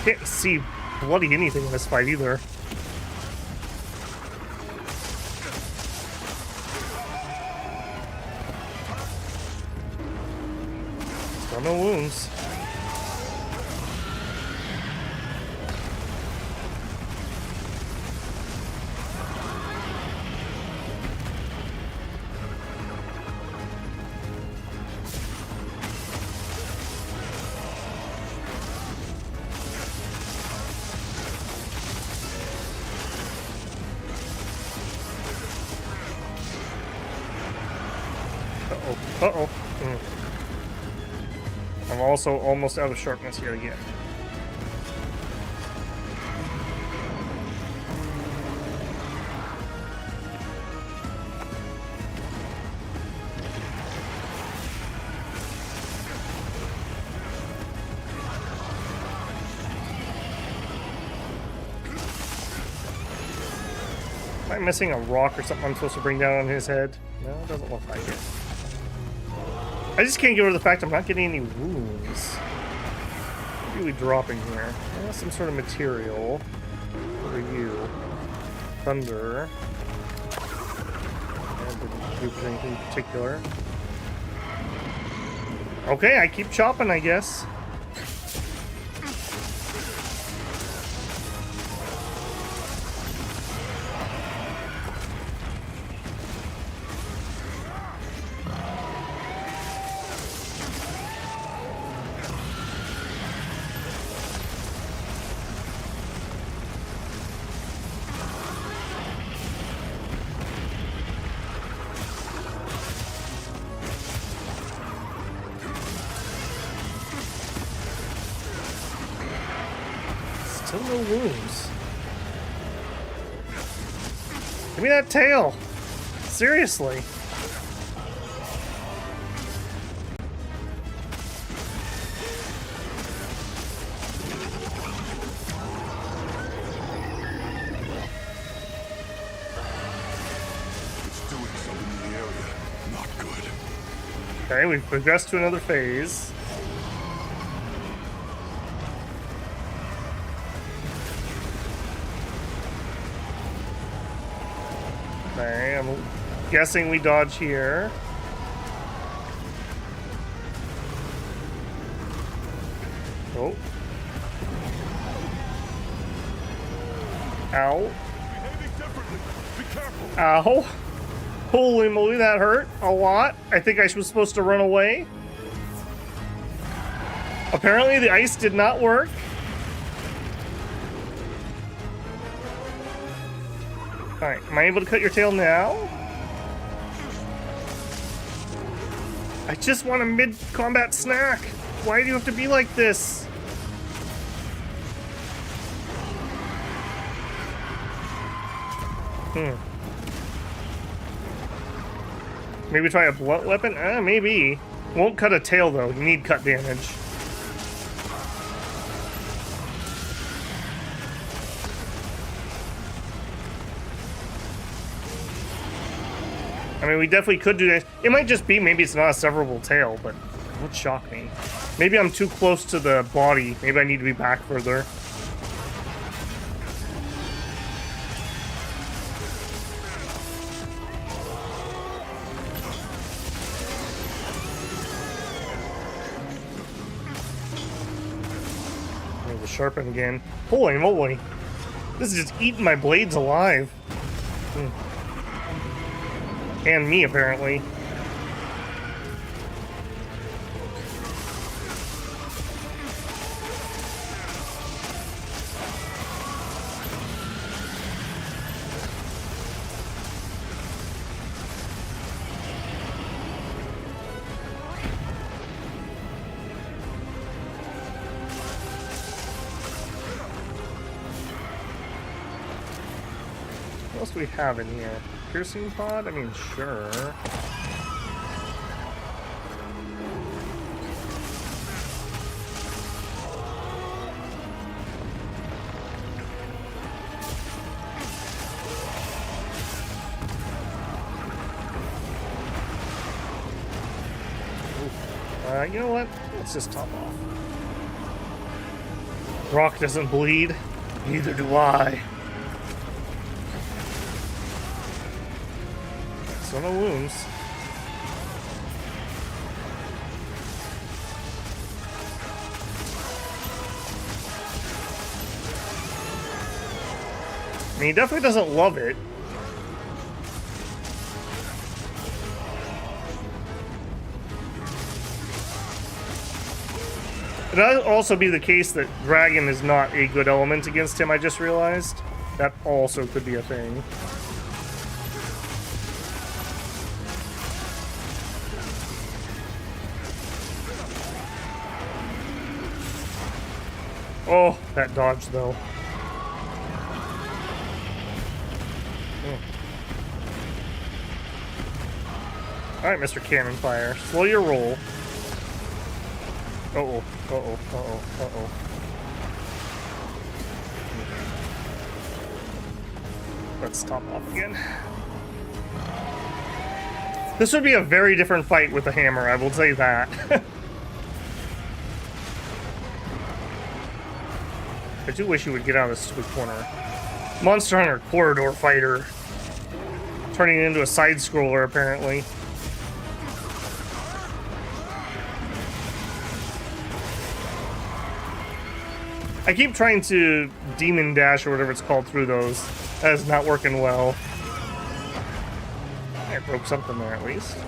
Can't see bloody anything in this fight either. Still no wounds. Uh-oh. I'm also almost out of sharpness yet again. Am I missing a rock or something I'm supposed to bring down on his head? No, it doesn't look like it. I just can't get over the fact I'm not getting any wounds. What are we dropping here? Some sort of material. What are you? Thunder. And didn't do anything in particular. Okay, I keep chopping, I guess. Still no wounds. Give me that tail. Seriously. It's doing something in the area. Not good. Okay, we've progressed to another phase. Okay, I'm guessing we dodge here. Oh. Ow. Behaving differently. Be careful. Ow. Holy moly, that hurt a lot. I think I was supposed to run away. Apparently the ice did not work. Alright, am I able to cut your tail now? I just want a mid-combat snack. Why do you have to be like this? Maybe try a blunt weapon? Maybe. Won't cut a tail though. You need cut damage. I mean, we definitely could do this. It might just be, maybe it's not a severable tail, but it would shock me. Maybe I'm too close to the body. Maybe I need to be back further. Need to sharpen again. Holy moly. This is just eating my blades alive. And me, apparently. What else do we have in here? Piercing pod? I mean, sure. You know what? Let's just top off. Rock doesn't bleed. Neither do I. So no wounds. I mean, he definitely doesn't love it. It might also be the case that dragon is not a good element against him, I just realized. That also could be a thing. Oh, that dodge though. Alright, Mr. Cannon Fire. Slow your roll. Uh-oh, uh-oh, uh-oh, uh-oh. Let's top off again. This would be a very different fight with the hammer, I will say that. I do wish you would get out of this stupid corner. Monster Hunter Corridor Fighter. Turning it into a side-scroller, apparently. I keep trying to demon dash or whatever it's called through those. That is not working well. I broke something there at least.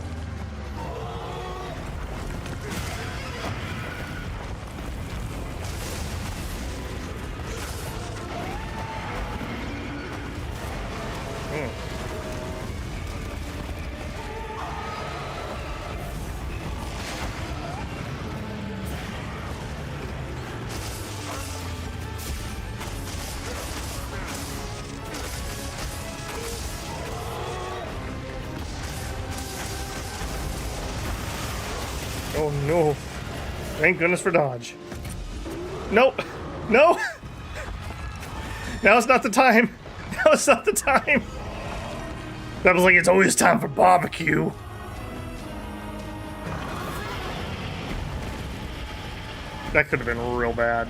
Oh no. Thank goodness for dodge. Nope. No! Now's not the time. Now's not the time. That was like, it's always time for barbecue. That could have been real bad.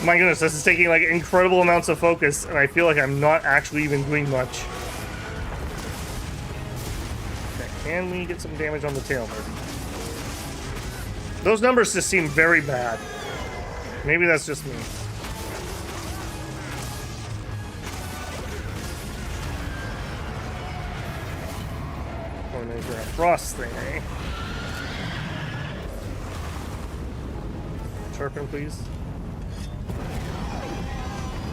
My goodness, this is taking like incredible amounts of focus, and I feel like I'm not actually even doing much. Okay, can we get some damage on the tail, maybe? Those numbers just seem very bad. Maybe that's just me. Oh, there's a frost thing, eh? Sharpen, please.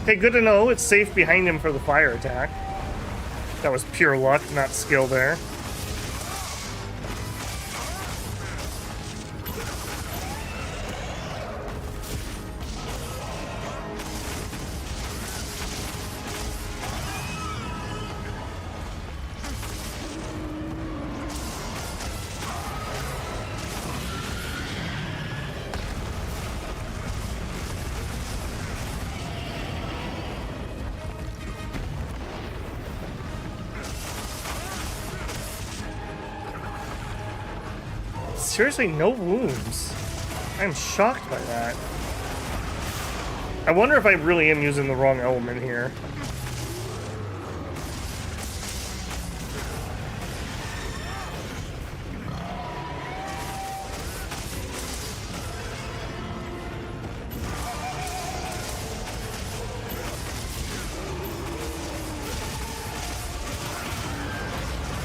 Okay, good to know. It's safe behind him for the fire attack. That was pure luck, not skill there. Seriously, no wounds. I'm shocked by that. I wonder if I really am using the wrong element here.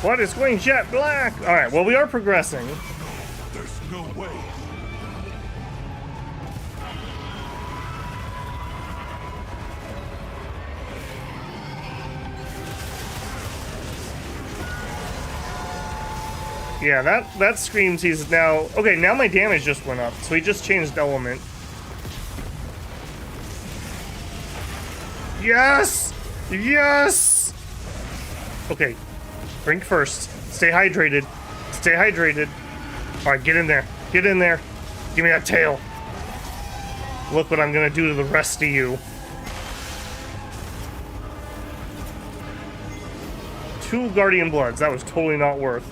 What is going jet black? Alright, well, we are progressing. There's no way. Yeah, that screams he's now... Okay, now my damage just went up, so he just changed element. Yes! Yes! Okay, drink first. Stay hydrated. Stay hydrated. Alright, get in there. Get in there. Give me that tail. Look what I'm gonna do to the rest of you. 2 Guardian Bloods. That was totally not worth.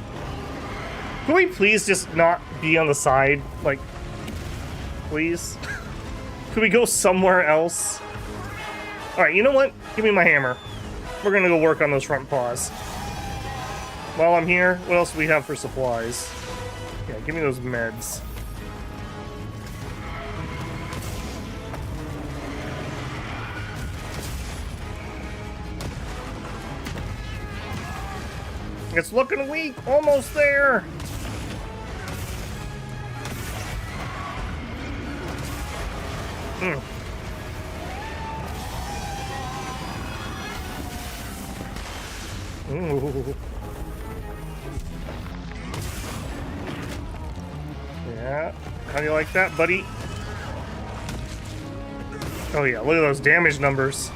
Can we please just not be on the side? Like, please? Could we go somewhere else? Alright, you know what? Give me my hammer. We're gonna go work on those front paws. While I'm here, what else do we have for supplies? Yeah, give me those meds. It's looking weak. Almost there. Ooh. Yeah. How do you like that, buddy? Oh yeah, look at those damage numbers.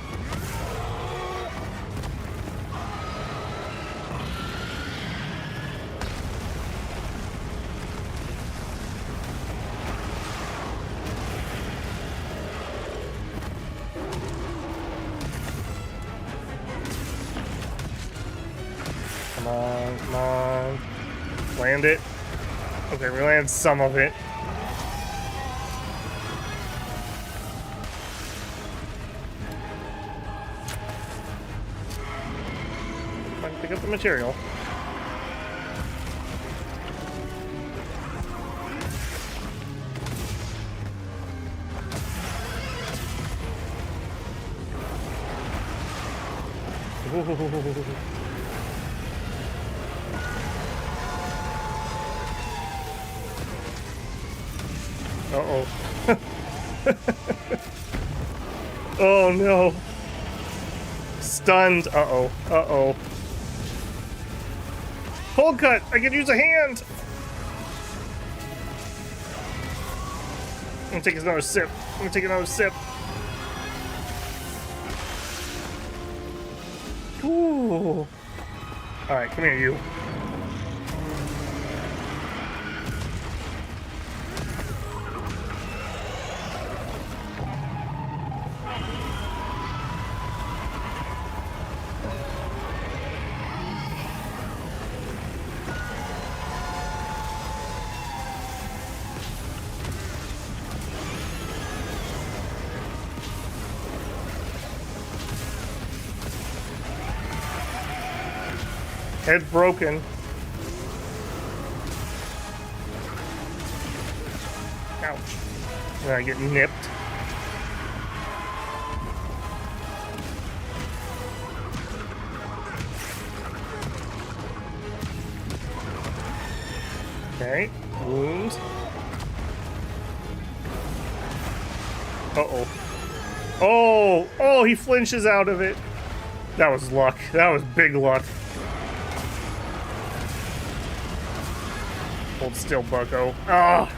Come on, come on. Land it. Okay, we landed some of it. Pick up the material. Uh-oh. Oh no. Stunned. Uh-oh. Uh-oh. Cold cut! I could use a hand! I'm gonna take another sip. I'm gonna take another sip. Ooh. Alright, come here, you. Head broken. Ouch. Then I get nipped. Okay. Wound. Uh-oh. Oh! Oh, he flinches out of it. That was luck. That was big luck. Hold still, bucko. Ah!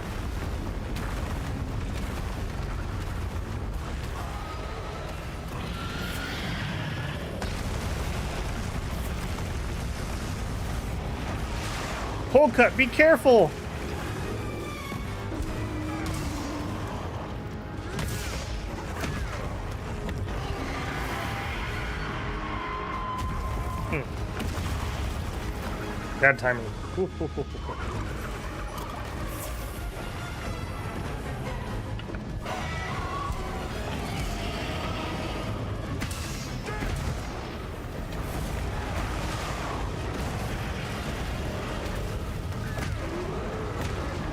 Cold cut, be careful! Bad timing. Ooh, ooh, ooh, ooh.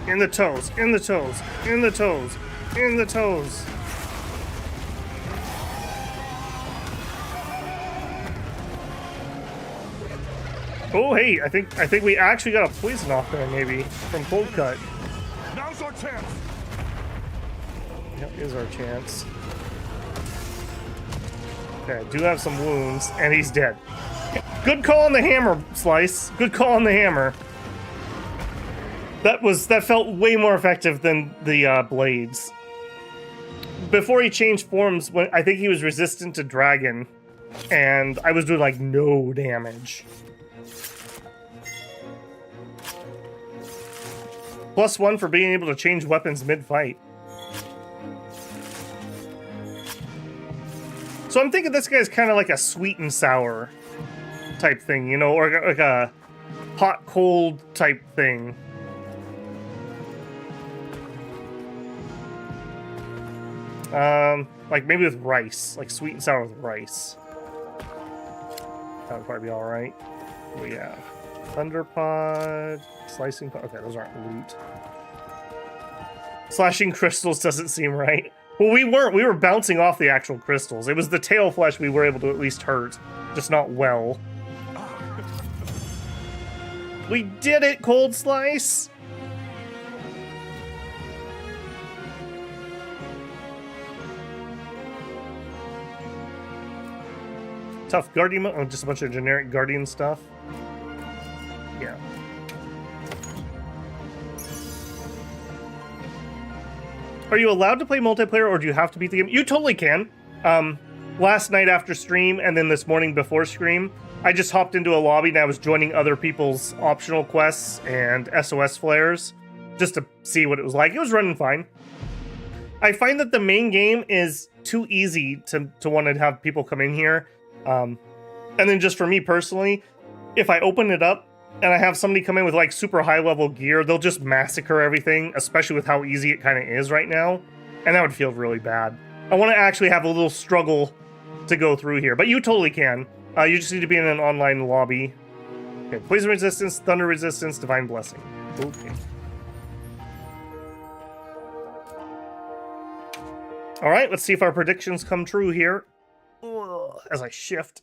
In the toes, in the toes, in the toes, in the toes. Oh hey, I think we actually got a poison off there maybe from cold cut. Now's our chance. Yep, here's our chance. Okay, I do have some wounds, and he's dead. Good call on the hammer, Slice. Good call on the hammer. That felt way more effective than the blades. Before he changed forms, when I think he was resistant to dragon, and I was doing like no damage. +1 for being able to change weapons mid-fight. So I'm thinking this guy's kind of like a sweet and sour type thing, you know, or like a hot-cold type thing. Like maybe with rice, like sweet and sour with rice. That would probably be all right. What do we have? Thunder pod, slicing pod. Okay, those aren't loot. Slashing crystals doesn't seem right. Well, we weren't. We were bouncing off the actual crystals. It was the tail flesh we were able to at least hurt, just not well. We did it, Cold Slice! Tough Guardian, oh, just a bunch of generic Guardian stuff. Yeah. Are you allowed to play multiplayer, or do you have to beat the game? You totally can. Last night after stream, and then this morning before stream, I just hopped into a lobby and I was joining other people's optional quests and SOS flares just to see what it was like. It was running fine. I find that the main game is too easy to want to have people come in here. And then just for me personally, if I open it up and I have somebody come in with like super high level gear, they'll just massacre everything, especially with how easy it kind of is right now. And that would feel really bad. I want to actually have a little struggle to go through here, but you totally can. You just need to be in an online lobby. Okay, Poison Resistance, Thunder Resistance, Divine Blessing. Okay. Alright, let's see if our predictions come true here. Ugh, as I shift.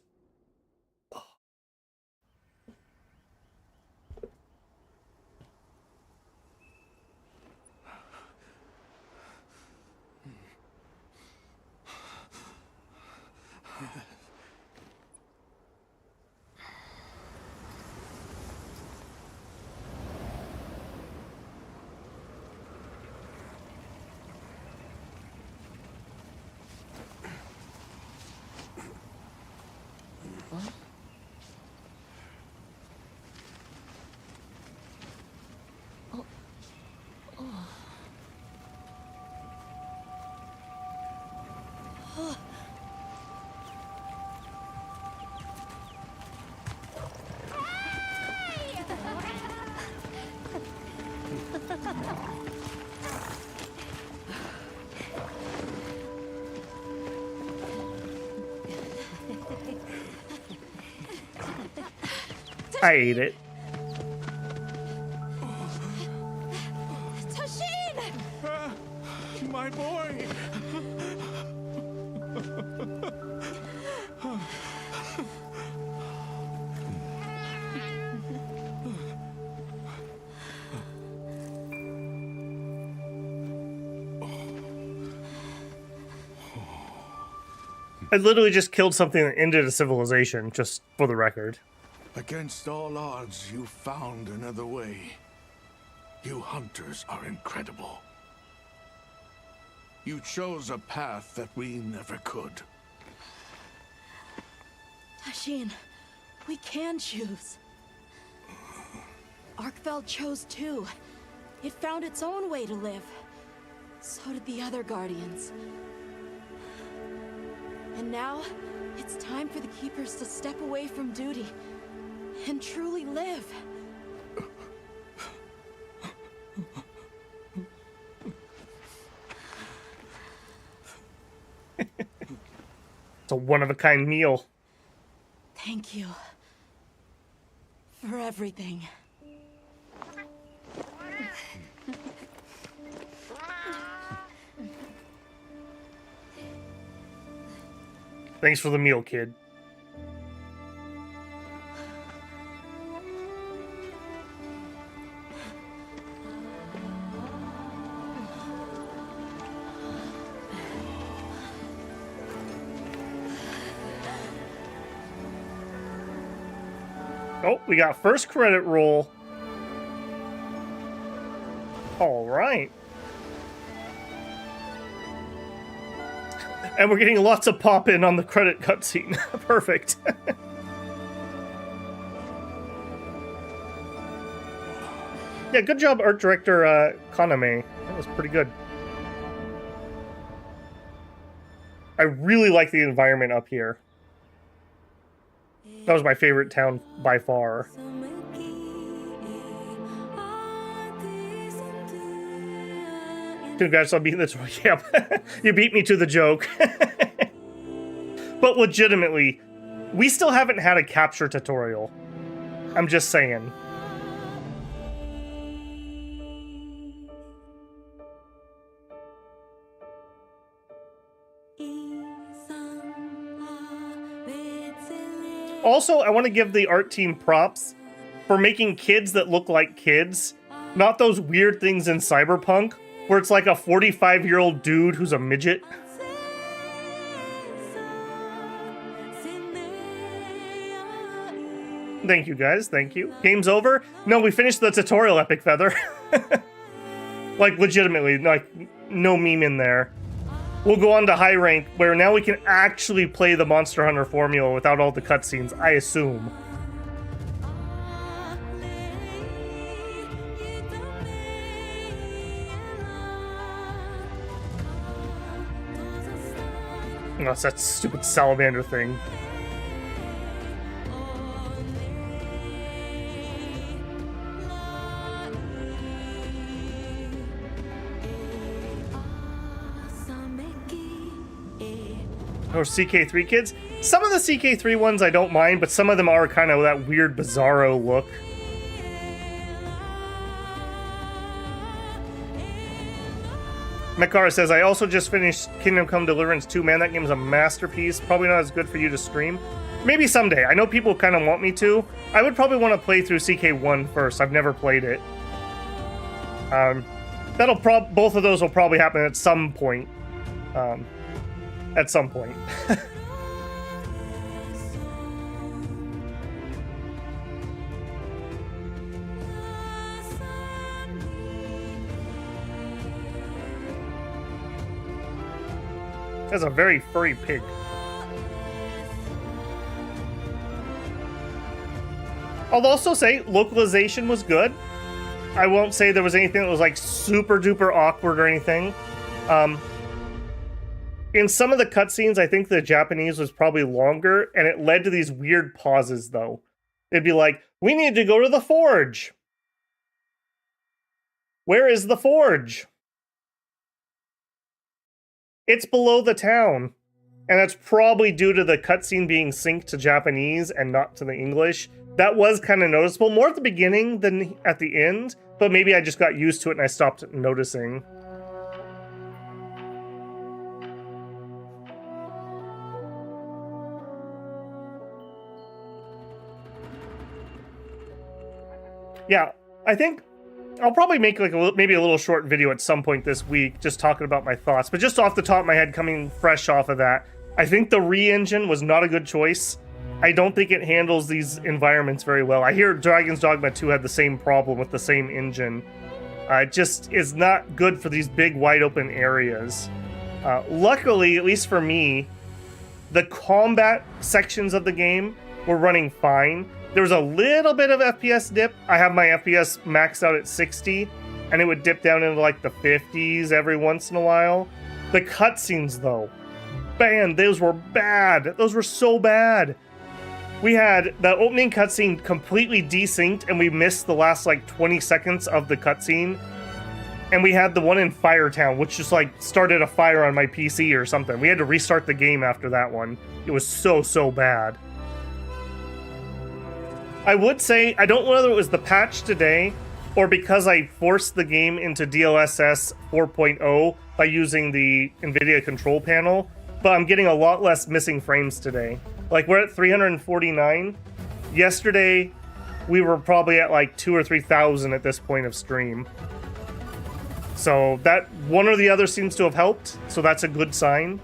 I ate it. Tashin! My boy! I literally just killed something that ended a civilization, just for the record. Against all odds, you found another way. You hunters are incredible. You chose a path that we never could. Tashin, we can choose. Arkfeld chose too. It found its own way to live. So did the other Guardians. And now, it's time for the Keepers to step away from duty and truly live. It's a one-of-a-kind meal. Thank you for everything. Thanks for the meal, kid. Oh, we got first credit roll. All right. And we're getting lots of pop-in on the credit cutscene. Perfect. Yeah, good job, art director Kaname. That was pretty good. I really like the environment up here. That was my favorite town by far. Congrats on beating the toy. Yeah, you beat me to the joke. But legitimately, we still haven't had a capture tutorial. I'm just saying. Also, I want to give the art team props for making kids that look like kids. Not those weird things in Cyberpunk, where it's like a 45-year-old dude who's a midget. Thank you, guys. Thank you. Game's over? No, we finished the tutorial, Epic Feather. Like, legitimately. Like, no meme in there. We'll go on to high rank, where now we can actually play the Monster Hunter formula without all the cutscenes, I assume. Oh, it's that stupid salamander thing. Or CK3 kids. Some of the CK3 ones I don't mind, but some of them are kind of that weird bizarro look. Mekara says, I also just finished Kingdom Come Deliverance 2. Man, that game is a masterpiece. Probably not as good for you to stream. Maybe someday. I know people kind of want me to. I would probably want to play through CK1 first. I've never played it. Both of those will probably happen at some point. At some point. That's a very furry pig. I'll also say localization was good. I won't say there was anything that was like super duper awkward or anything. In some of the cutscenes, I think the Japanese was probably longer, and it led to these weird pauses, though. It'd be like, we need to go to the forge. Where is the forge? It's below the town. And that's probably due to the cutscene being synced to Japanese and not to the English. That was kind of noticeable, more at the beginning than at the end, but maybe I just got used to it and I stopped noticing. Yeah, I think I'll probably make like maybe a little short video at some point this week, just talking about my thoughts. But just off the top of my head, coming fresh off of that, I think the re-engine was not a good choice. I don't think it handles these environments very well. I hear Dragon's Dogma 2 had the same problem with the same engine. It just is not good for these big, wide open areas. Luckily, at least for me, the combat sections of the game were running fine. There was a little bit of FPS dip. I have my FPS maxed out at 60, and it would dip down into like the 50s every once in a while. The cutscenes, though, man, those were bad. Those were so bad. We had the opening cutscene completely desynced, and we missed the last like 20 seconds of the cutscene. And we had the one in Firetown, which just like started a fire on my PC or something. We had to restart the game after that one. It was so bad. I would say, I don't know whether it was the patch today or because I forced the game into DLSS 4.0 by using the NVIDIA control panel, but I'm getting a lot less missing frames today. Like, we're at 349. Yesterday, we were probably at like 2,000 or 3,000 at this point of stream. So that one or the other seems to have helped, so that's a good sign.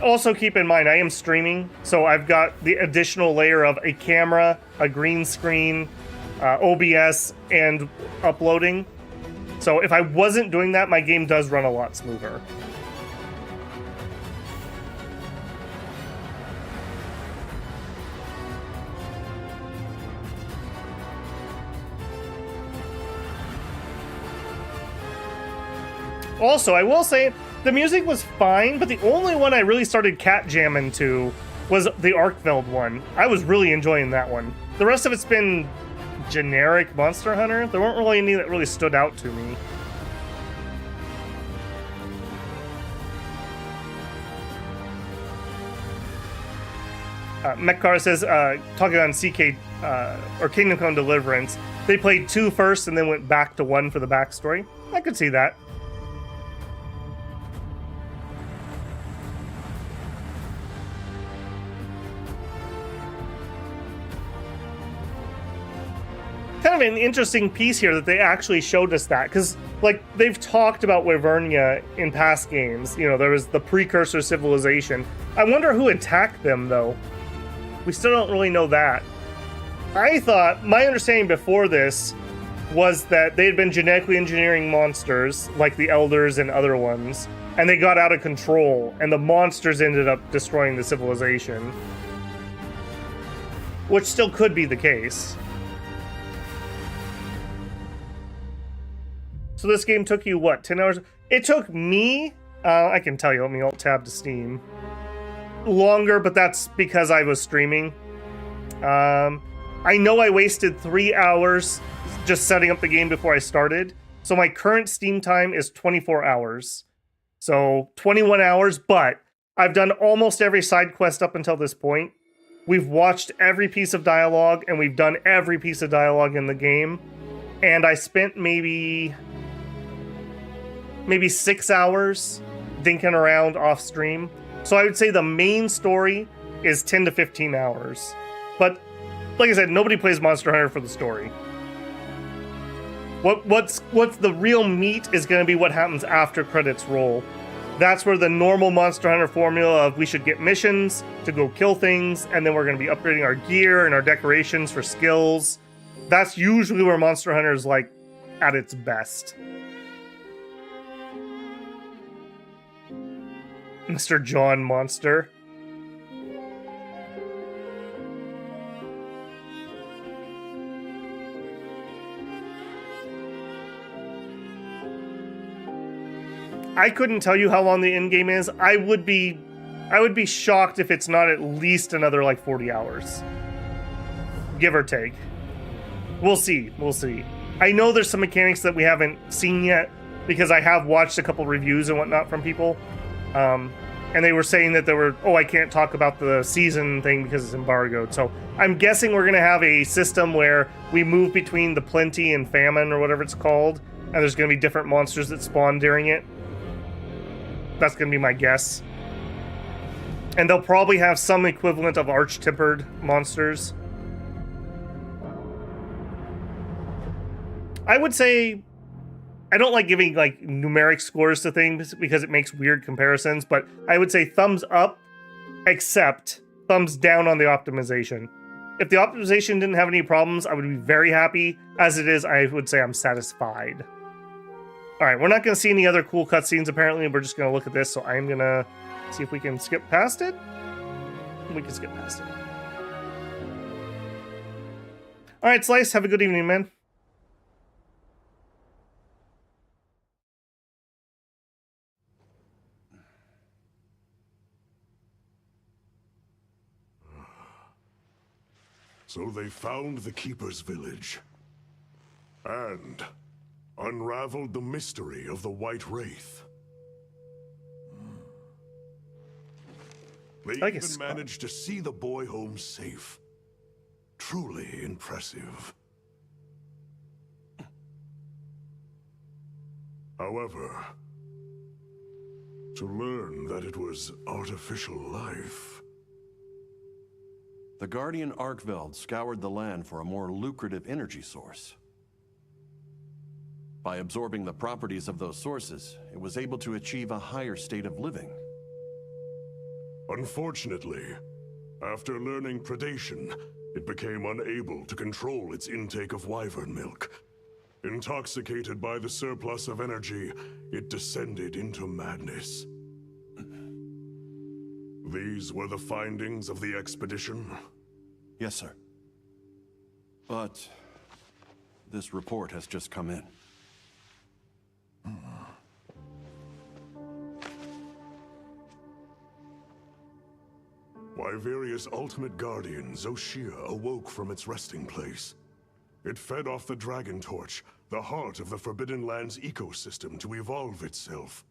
Also keep in mind, I am streaming, so I've got the additional layer of a camera, a green screen, OBS, and uploading. So if I wasn't doing that, my game does run a lot smoother. Also, I will say, the music was fine, but the only one I really started cat jamming to was the Arkveld one. I was really enjoying that one. The rest of it's been generic Monster Hunter. There weren't really any that really stood out to me. Mekar says, talking on CK, or Kingdom Come Deliverance, they played 2 first and then went back to 1 for the backstory. I could see that. Kind of an interesting piece here that they actually showed us that, because like they've talked about Wyvernia in past games. You know, there was the precursor civilization. I wonder who attacked them though. We still don't really know that. I thought, my understanding before this was that they had been genetically engineering monsters, like the Elders and other ones, and they got out of control, and the monsters ended up destroying the civilization. Which still could be the case. So this game took you, what, 10 hours? It took me, I can tell you, let me alt-tab to Steam. Longer, but that's because I was streaming. I know I wasted 3 hours just setting up the game before I started. So my current Steam time is 24 hours. So 21 hours, but I've done almost every side quest up until this point. We've watched every piece of dialogue, and we've done every piece of dialogue in the game. And I spent maybe 6 hours dinking around off stream. So I would say the main story is 10 to 15 hours. But like I said, nobody plays Monster Hunter for the story. What's the real meat is going to be what happens after credits roll. That's where the normal Monster Hunter formula of we should get missions to go kill things, and then we're going to be upgrading our gear and our decorations for skills. That's usually where Monster Hunter is like at its best. Mr. John Monster. I couldn't tell you how long the end game is. I would be shocked if it's not at least another like 40 hours. Give or take. We'll see. We'll see. I know there's some mechanics that we haven't seen yet because I have watched a couple reviews and whatnot from people. And they were saying that there were, I can't talk about the season thing because it's embargoed. So I'm guessing we're going to have a system where we move between the plenty and famine or whatever it's called. And there's going to be different monsters that spawn during it. That's going to be my guess. And they'll probably have some equivalent of arch-tempered monsters. I would say, I don't like giving like numeric scores to things because it makes weird comparisons, but I would say thumbs up, except thumbs down on the optimization. If the optimization didn't have any problems, I would be very happy. As it is, I would say I'm satisfied. All right, we're not going to see any other cool cutscenes, apparently. We're just going to look at this, so I'm going to see if we can skip past it. We can skip past it. All right, Slice, have a good evening, man. So they found the Keeper's village. And unraveled the mystery of the White Wraith. They even managed to see the boy home safe. Truly impressive. However, to learn that it was artificial life. The Guardian Arkveld scoured the land for a more lucrative energy source. By absorbing the properties of those sources, it was able to achieve a higher state of living. Unfortunately, after learning predation, it became unable to control its intake of wyvern milk. Intoxicated by the surplus of energy, it descended into madness. These were the findings of the expedition? Yes, sir. But this report has just come in. Wyveria's ultimate guardian, Zoshia, awoke from its resting place. It fed off the Dragon Torch, the heart of the Forbidden Lands ecosystem, to evolve itself.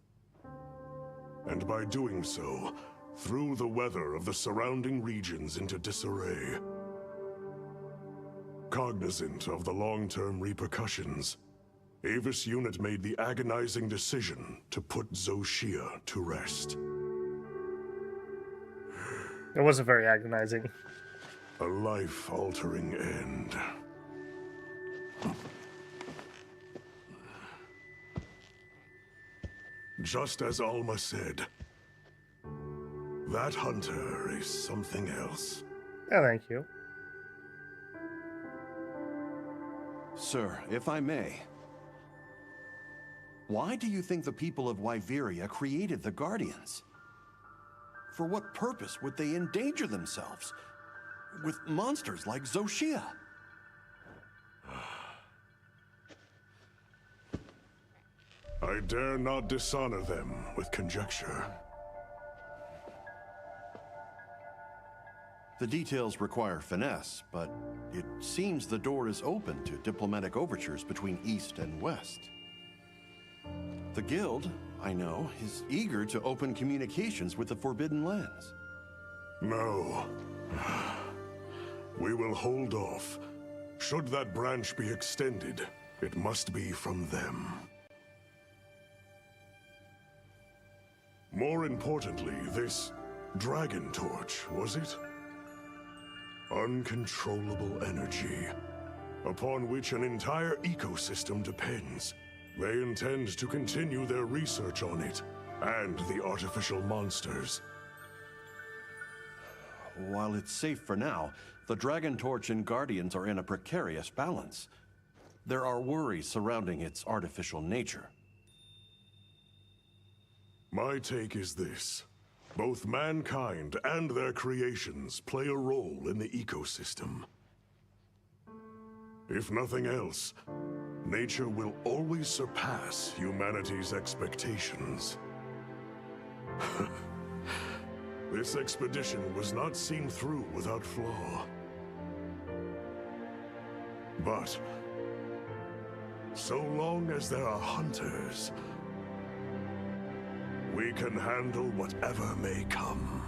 And by doing so, threw the weather of the surrounding regions into disarray. Cognizant of the long-term repercussions, Avis Unit made the agonizing decision to put Zoshia to rest. It wasn't very agonizing. A life-altering end. Just as Alma said, that hunter is something else. Yeah, thank you. Sir, if I may. Why do you think the people of Wyveria created the Guardians? For what purpose would they endanger themselves with monsters like Zoshia? I dare not dishonor them with conjecture. The details require finesse, but it seems the door is open to diplomatic overtures between East and West. The Guild, I know, is eager to open communications with the Forbidden Lands. No. We will hold off. Should that branch be extended, it must be from them. More importantly, this dragon torch, was it? Uncontrollable energy, upon which an entire ecosystem depends. They intend to continue their research on it, and the artificial monsters. While it's safe for now, the Dragon Torch and Guardians are in a precarious balance. There are worries surrounding its artificial nature. My take is this. Both mankind and their creations play a role in the ecosystem. If nothing else, nature will always surpass humanity's expectations. This expedition was not seen through without flaw. But so long as there are hunters, we can handle whatever may come.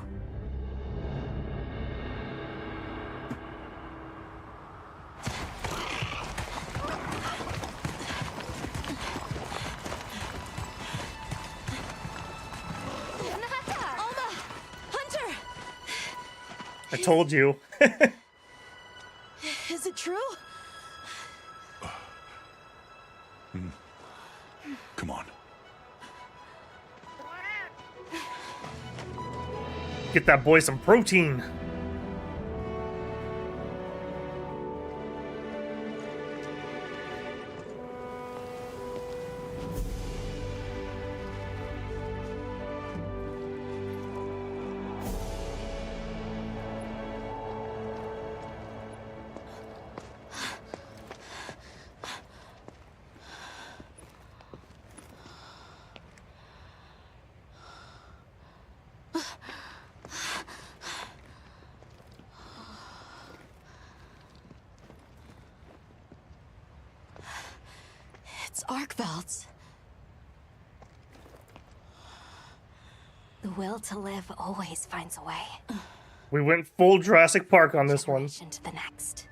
I told you. Is it true? Come on. Get that boy some protein. It's Arcvelds. The will to live always finds a way. We went full Jurassic Park on this one. To the next.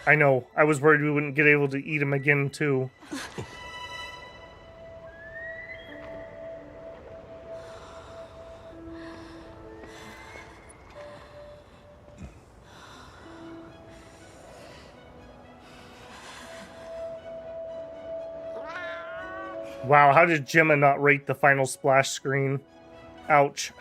I know. I was worried we wouldn't get able to eat him again, too. Wow, how did Gemma not rate the final splash screen? Ouch.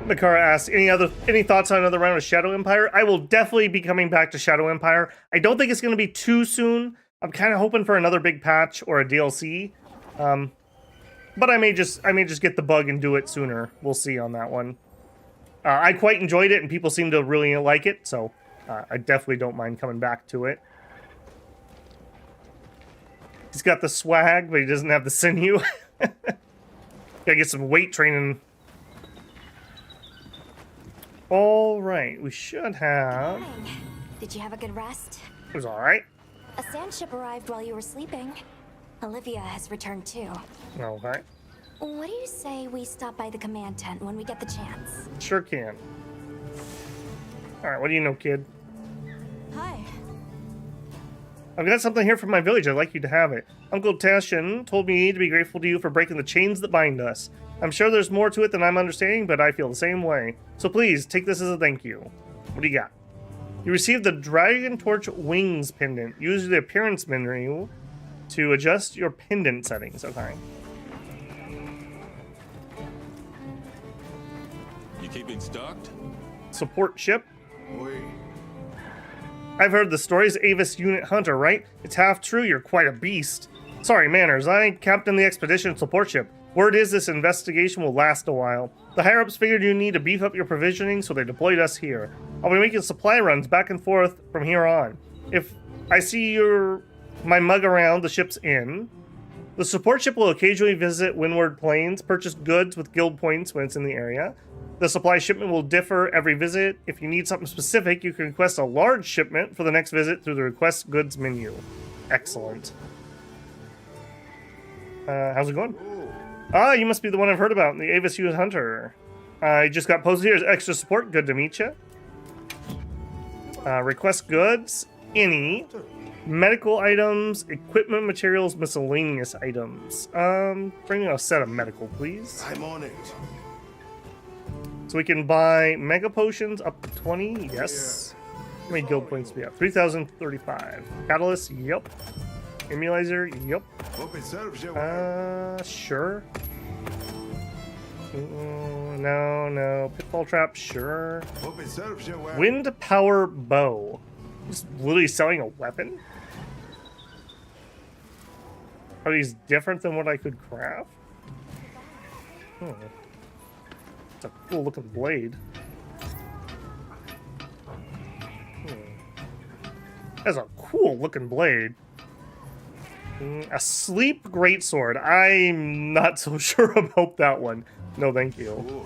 Makara asks, any thoughts on another round of Shadow Empire? I will definitely be coming back to Shadow Empire. I don't think it's going to be too soon. I'm kind of hoping for another big patch or a DLC. But I may just get the bug and do it sooner. We'll see on that one. I quite enjoyed it, and people seem to really like it, so I definitely don't mind coming back to it. He's got the swag, but he doesn't have the sinew. Gotta get some weight training. All right, we should have... Did you have a good rest? It was all right. A sand ship arrived while you were sleeping. Olivia has returned too. Okay. What do you say we stop by the command tent when we get the chance? Sure can. All right, what do you know, kid? Hi. I've got something here from my village. I'd like you to have it. Uncle Tashin told me to be grateful to you for breaking the chains that bind us. I'm sure there's more to it than I'm understanding, but I feel the same way. So please, take this as a thank you. What do you got? You received the Dragon Torch Wings pendant. Use the appearance menu to adjust your pendant settings. Okay. You keeping stocked? Support ship. I've heard the stories. Avis unit hunter, right? It's half true. You're quite a beast. Sorry, Manners. I captained the expedition support ship. Word is this investigation will last a while. The higher-ups figured you need to beef up your provisioning, so they deployed us here. I'll be making supply runs back and forth from here on. If I see my mug around, the ship's in. The support ship will occasionally visit Windward Plains, purchase goods with guild points when it's in the area. The supply shipment will differ every visit. If you need something specific, you can request a large shipment for the next visit through the Request Goods menu. Excellent. How's it going? Ah, you must be the one I've heard about, the Avis unit hunter. I just got posted here as extra support. Good to meet you. Request goods. Any. Medical items, equipment, materials, miscellaneous items. Bring me a set of medical, please. I'm on it. So we can buy mega potions up to 20. Yes. How many guild points do we have? 3,035. Catalyst. Yep. Immunizer. Yep. Sure. No. Pitfall trap. Sure. Wind power bow. Just literally selling a weapon? Are these different than what I could craft? It's a cool looking blade. That's a cool looking blade. A sleep greatsword. I'm not so sure about that one. No, thank you.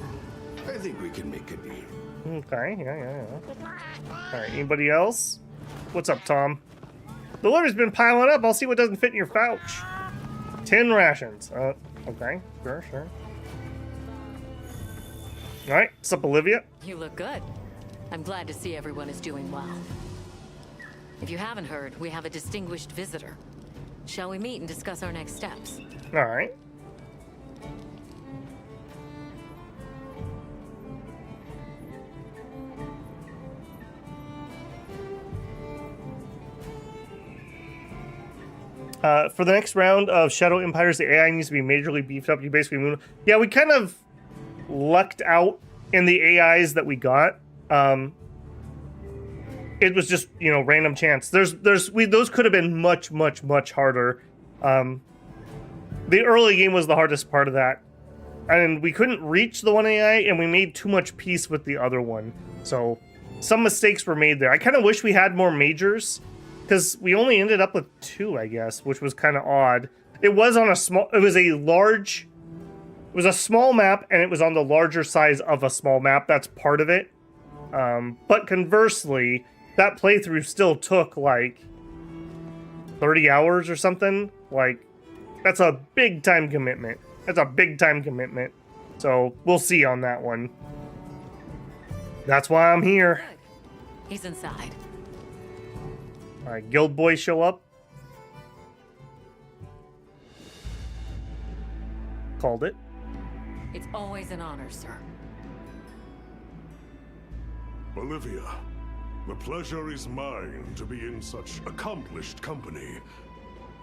I think we can make a deal. Okay, yeah. Alright, anybody else? What's up, Tom? The liver's been piling up. I'll see what doesn't fit in your pouch. 10 rations. Okay, sure. Alright, what's up, Olivia? You look good. I'm glad to see everyone is doing well. If you haven't heard, we have a distinguished visitor. Shall we meet and discuss our next steps? Alright. For the next round of Shadow Empires, the AI needs to be majorly beefed up. You basically move. Yeah, we kind of lucked out in the AIs that we got. It was just, random chance. Those could have been much harder. The early game was the hardest part of that. And we couldn't reach the one AI, and we made too much peace with the other one. So some mistakes were made there. I kind of wish we had more majors, because we only ended up with 2, I guess, which was kind of odd. It was on a small, it was a small map, and it was on the larger size of a small map. That's part of it. But conversely, that playthrough still took like 30 hours or something. Like, that's a big time commitment. So we'll see on that one. That's why I'm here. He's inside. Alright, guild boys show up. Called it. It's always an honor, sir. Olivia, the pleasure is mine to be in such accomplished company.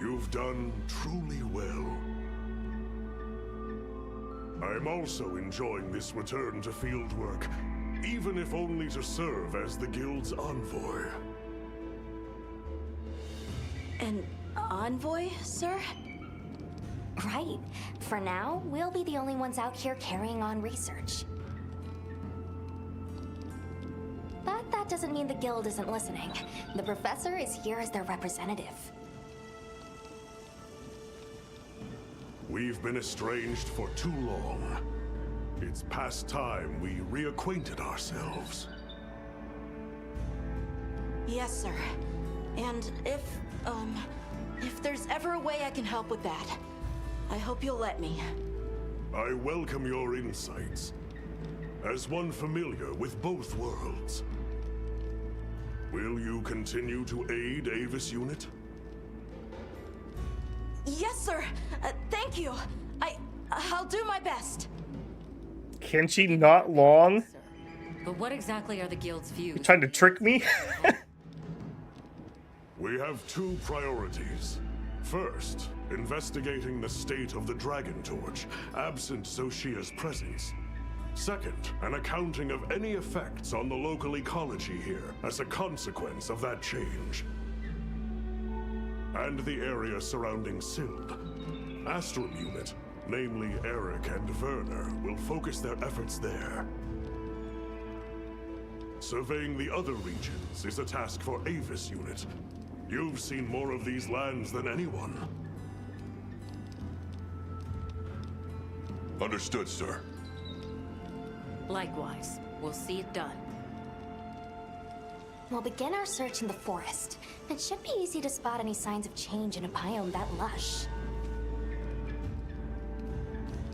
You've done truly well. I'm also enjoying this return to field work, even if only to serve as the guild's envoy. An envoy, sir? Right. For now, we'll be the only ones out here carrying on research. But that doesn't mean the guild isn't listening. The professor is here as their representative. We've been estranged for too long. It's past time we reacquainted ourselves. Yes, sir. And if there's ever a way I can help with that, I hope you'll let me. I welcome your insights. As one familiar with both worlds, will you continue to aid Avis Unit? Yes, sir. Thank you. I'll do my best. Can she not long? But what exactly are the guild's views? You trying to trick me? We have 2 priorities. First, investigating the state of the Dragon Torch, absent Zoshia's presence. Second, an accounting of any effects on the local ecology here as a consequence of that change. And the area surrounding Sild. Astral Unit, namely Eric and Werner, will focus their efforts there. Surveying the other regions is a task for Avis Unit. You've seen more of these lands than anyone. Understood, sir. Likewise. We'll see it done. We'll begin our search in the forest. It should be easy to spot any signs of change in a biome that lush.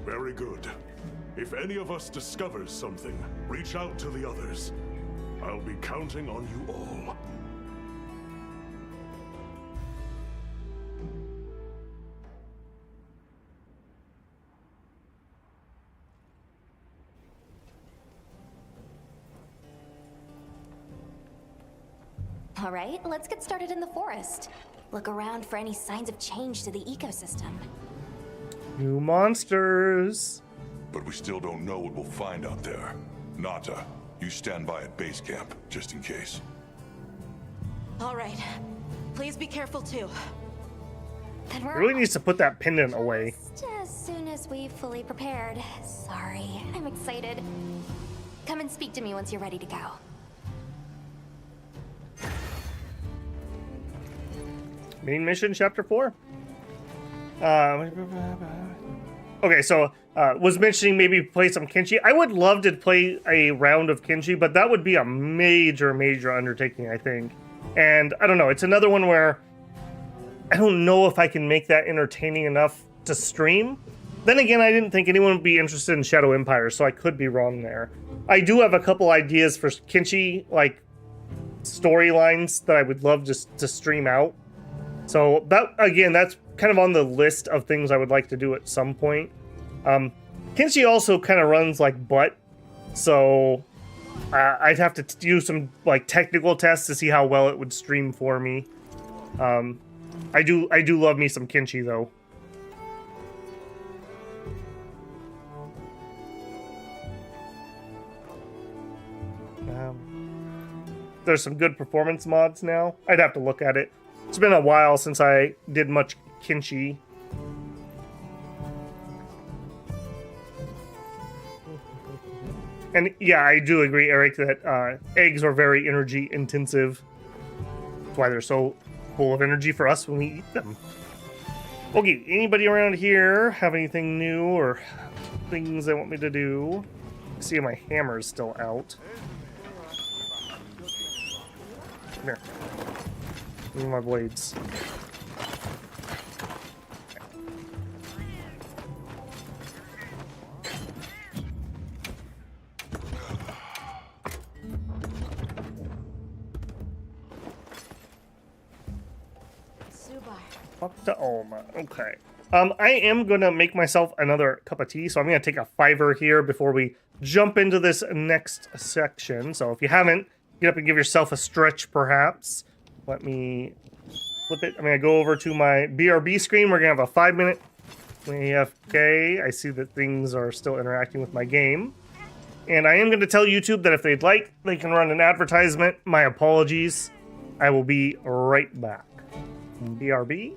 Very good. If any of us discovers something, reach out to the others. I'll be counting on you all. All right, let's get started in the forest. Look around for any signs of change to the ecosystem. New monsters. But we still don't know what we'll find out there. Nata, you stand by at base camp, just in case. All right. Please be careful too. Then He we're really needs to put that pendant away. just as soon as we've fully prepared. Sorry, I'm excited. Come and speak to me once you're ready to go. Main mission, chapter 4. Okay, so was mentioning maybe play some Kenshi. I would love to play a round of Kenshi, but that would be a major undertaking, I think. And I don't know, it's another one where I don't know if I can make that entertaining enough to stream. Then again, I didn't think anyone would be interested in Shadow Empire, so I could be wrong there. I do have a couple ideas for Kenshi, like storylines that I would love just to stream out. So that, again, that's kind of on the list of things I would like to do at some point. Kenshi also kind of runs like butt, so I'd have to do some like technical tests to see how well it would stream for me. I do love me some Kenshi though. There's some good performance mods now. I'd have to look at it. It's been a while since I did much Kenshi. And yeah, I do agree, Eric, that eggs are very energy intensive. That's why they're so full of energy for us when we eat them. Okay, anybody around here have anything new or things they want me to do? I see my hammer is still out. Come here. Give me my blades. Up to Alma. Okay. I am going to make myself another cup of tea, so I'm going to take a 5 here before we jump into this next section. So if you haven't, get up and give yourself a stretch, perhaps. Let me flip it. I'm going to go over to my BRB screen. We're going to have a 5-minute AFK. I see that things are still interacting with my game. And I am going to tell YouTube that if they'd like, they can run an advertisement. My apologies. I will be right back. BRB.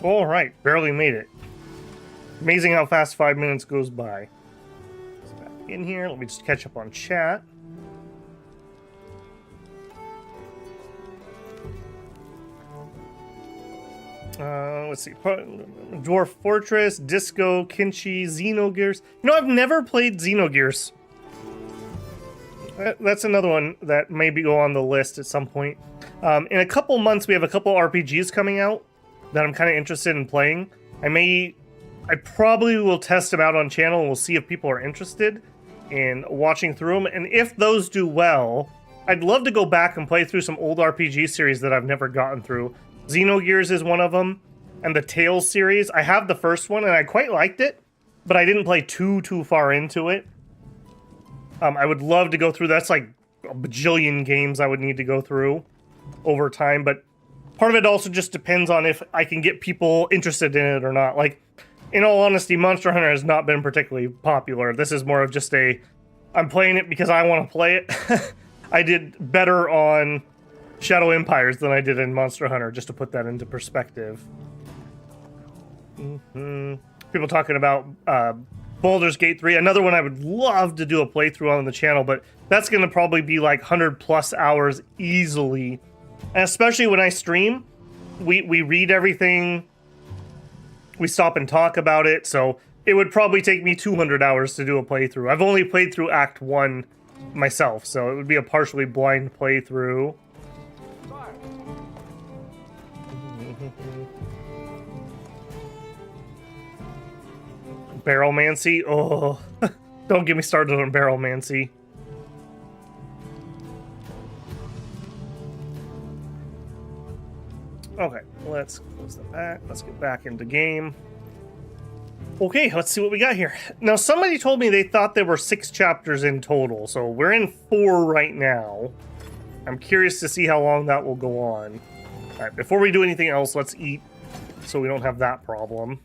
All right, barely made it. Amazing how fast 5 minutes goes by. Let's back in here. Let me just catch up on chat. Let's see. Dwarf Fortress, Disco, Kinchi, Xenogears. You know, I've never played Xenogears. That's another one that maybe go on the list at some point. In a couple months, we have a couple RPGs coming out that I'm kind of interested in playing. I probably will test them out on channel and we'll see if people are interested in watching through them. And if those do well, I'd love to go back and play through some old RPG series that I've never gotten through. Xenogears is one of them, and the Tales series. I have the first one and I quite liked it, but I didn't play too far into it. I would love to go through. That's like a bajillion games I would need to go through over time, but part of it also just depends on if I can get people interested in it or not. Like, in all honesty, Monster Hunter has not been particularly popular. This is more of just I'm playing it because I want to play it. I did better on Shadow Empires than I did in Monster Hunter, just to put that into perspective. People talking about Baldur's Gate 3, another one I would love to do a playthrough on the channel, but that's going to probably be like 100+ hours easily. And especially when I stream, we read everything, we stop and talk about it, so it would probably take me 200 hours to do a playthrough. I've only played through Act 1 myself, so it would be a partially blind playthrough. Barrelmancy? Oh, don't get me started on Barrelmancy. Okay, let's close that back. Let's get back into game. Okay, let's see what we got here. Now, somebody told me they thought there were 6 chapters in total, so we're in 4 right now. I'm curious to see how long that will go on. All right, before we do anything else, let's eat so we don't have that problem.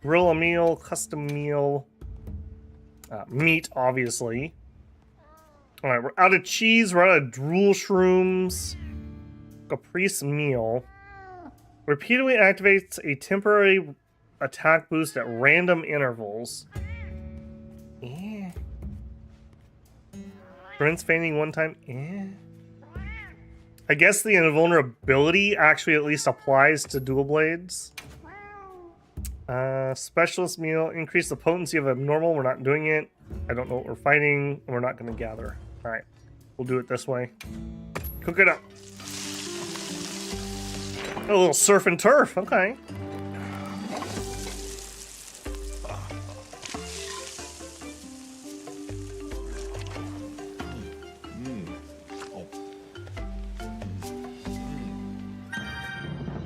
Grill a meal, custom meal, meat, obviously. All right, we're out of cheese, we're out of drool shrooms. Caprice meal. Repeatedly activates a temporary attack boost at random intervals. Yeah. Prevents fainting one time. Yeah. I guess the invulnerability actually at least applies to dual blades. Specialist meal. Increase the potency of abnormal. We're not doing it. I don't know what we're fighting. And we're not going to gather. Alright. We'll do it this way. Cook it up. A little surf and turf. Okay.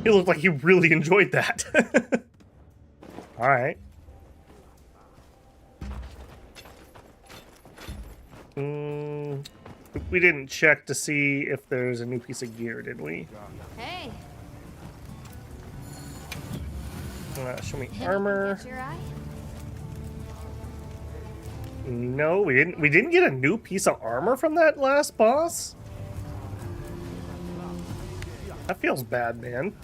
He looked like he really enjoyed that. All right. We didn't check to see if there's a new piece of gear, did we? Hey. Show me armor. No, we didn't. We didn't get a new piece of armor from that last boss. That feels bad, man.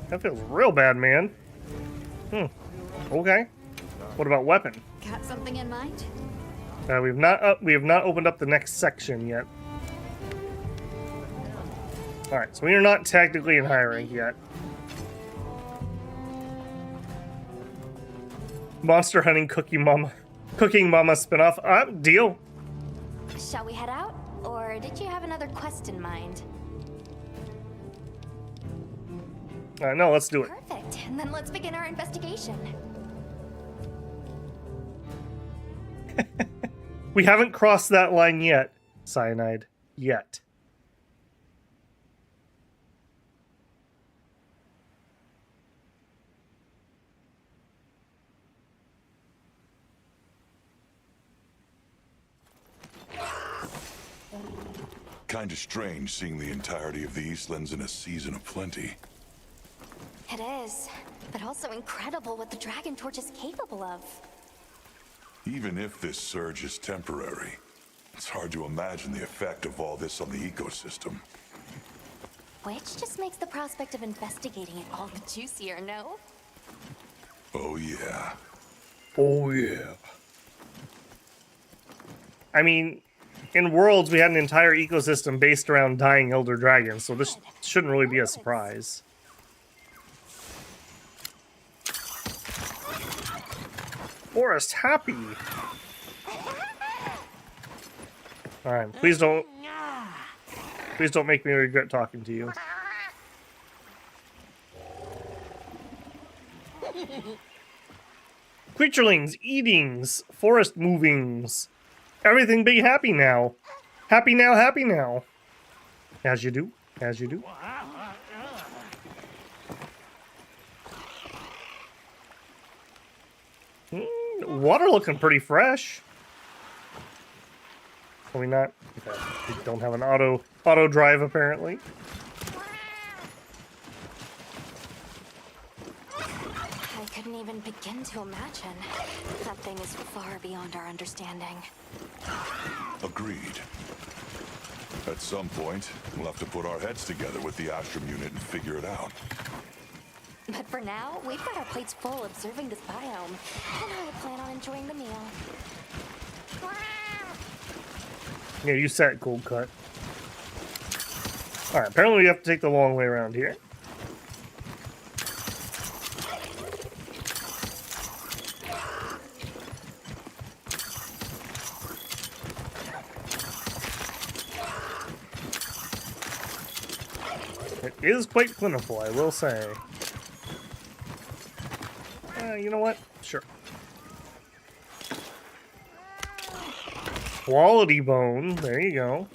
That feels real bad, man. Okay. What about weapon? Got something in mind? We have not opened up the next section yet. All right, so we are not technically in high rank yet. Monster hunting cooking mama spinoff. Deal. Shall we head out? Or did you have another quest in mind? No, let's do it. Perfect. And then let's begin our investigation. We haven't crossed that line yet, Cyanide. Yet. Kinda strange seeing the entirety of the Eastlands in a season of plenty. It is, but also incredible what the Dragon Torch is capable of. Even if this surge is temporary, it's hard to imagine the effect of all this on the ecosystem. Which just makes the prospect of investigating it all the juicier, no? Oh yeah. Oh yeah. I mean, in Worlds, we had an entire ecosystem based around dying elder dragons, so this shouldn't really be a surprise. Forest happy. Alright, please don't make me regret talking to you. Creaturelings, eatings, forest movings. Everything be happy now. Happy now, happy now. As you do, as you do. Water looking pretty fresh. Can we not? Okay. We don't have an auto drive apparently. I couldn't even begin to imagine. That thing is far beyond our understanding. Agreed. At some point, we'll have to put our heads together with the Astrum unit and figure it out. But for now, we've got our plates full observing this biome, and I plan on enjoying the meal. Yeah, you said cold cut. Alright, apparently we have to take the long way around here. It is quite plentiful, I will say. You know what? Sure. Quality bone. There you go.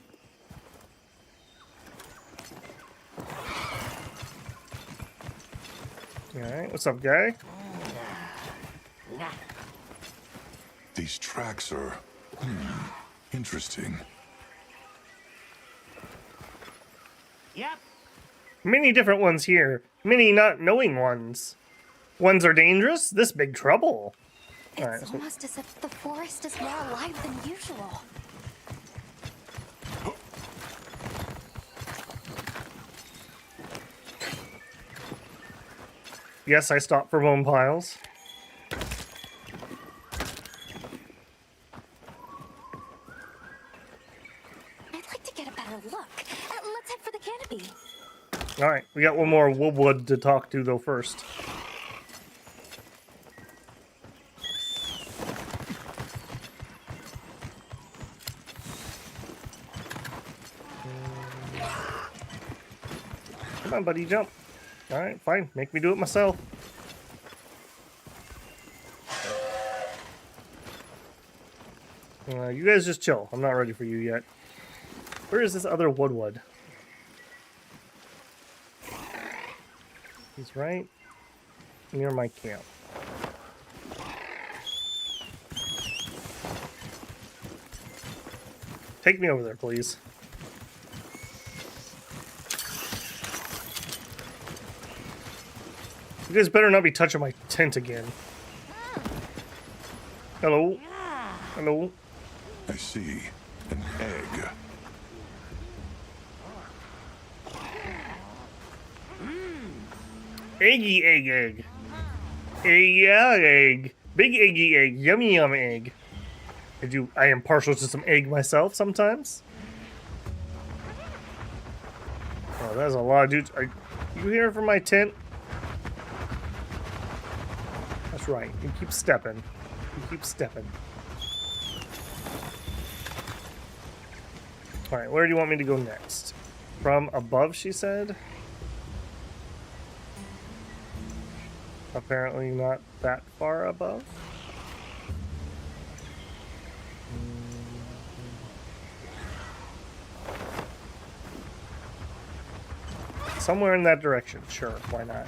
Alright, what's up, guy? These tracks are... interesting. Yep. Many different ones here. Many not knowing ones. Ones are dangerous. This big trouble. It's almost as if the forest is more alive than usual. Yes, I stopped for bone piles. I'd like to get a better look. Let's head for the canopy. Alright, we got one more wood to talk to though first. Come on, buddy, jump. Alright, fine. Make me do it myself. You guys just chill. I'm not ready for you yet. Where is this other wood? He's right near my camp. Take me over there, please. You guys better not be touching my tent again. Hello? Hello? I see. An egg. Eggy egg. Yeah, egg. Big eggy egg. Yummy yum egg. I am partial to some egg myself sometimes. Oh, that's a lot of dudes. Are you here from my tent? That's right. You keep stepping. You keep stepping. Alright, where do you want me to go next? From above, she said? Apparently not that far above. Somewhere in that direction, sure, why not?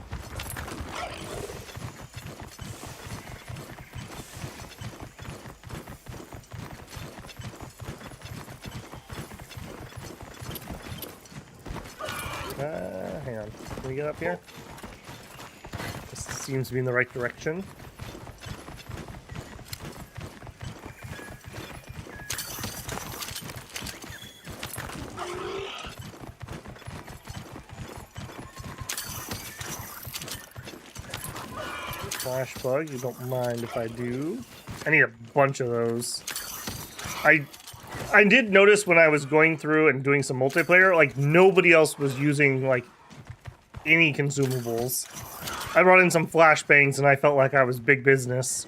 Hang on. Can we get up here? This seems to be in the right direction. Flash bug, you don't mind if I do. I need a bunch of those. I did notice when I was going through and doing some multiplayer, like nobody else was using like any consumables. I brought in some flashbangs and I felt like I was big business.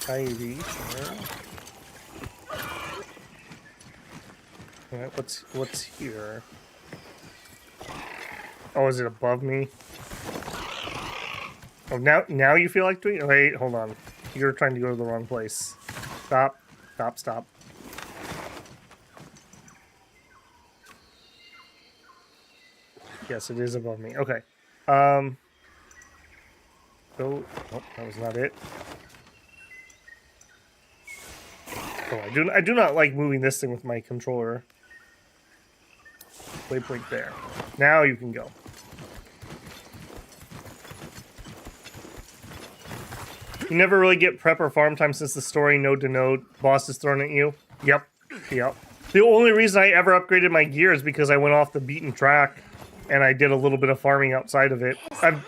Ivy, sure. Alright, what's here? Oh, is it above me? Oh, now you feel like doing it? Wait, hold on. You're trying to go to the wrong place. Stop. Stop, stop. Yes, it is above me. Okay. Go. Oh, that was not it. Oh, I do not like moving this thing with my controller. Waypoint there. Now you can go. You never really get prep or farm time since the story node to node boss is thrown at you. Yep. The only reason I ever upgraded my gear is because I went off the beaten track and I did a little bit of farming outside of it. I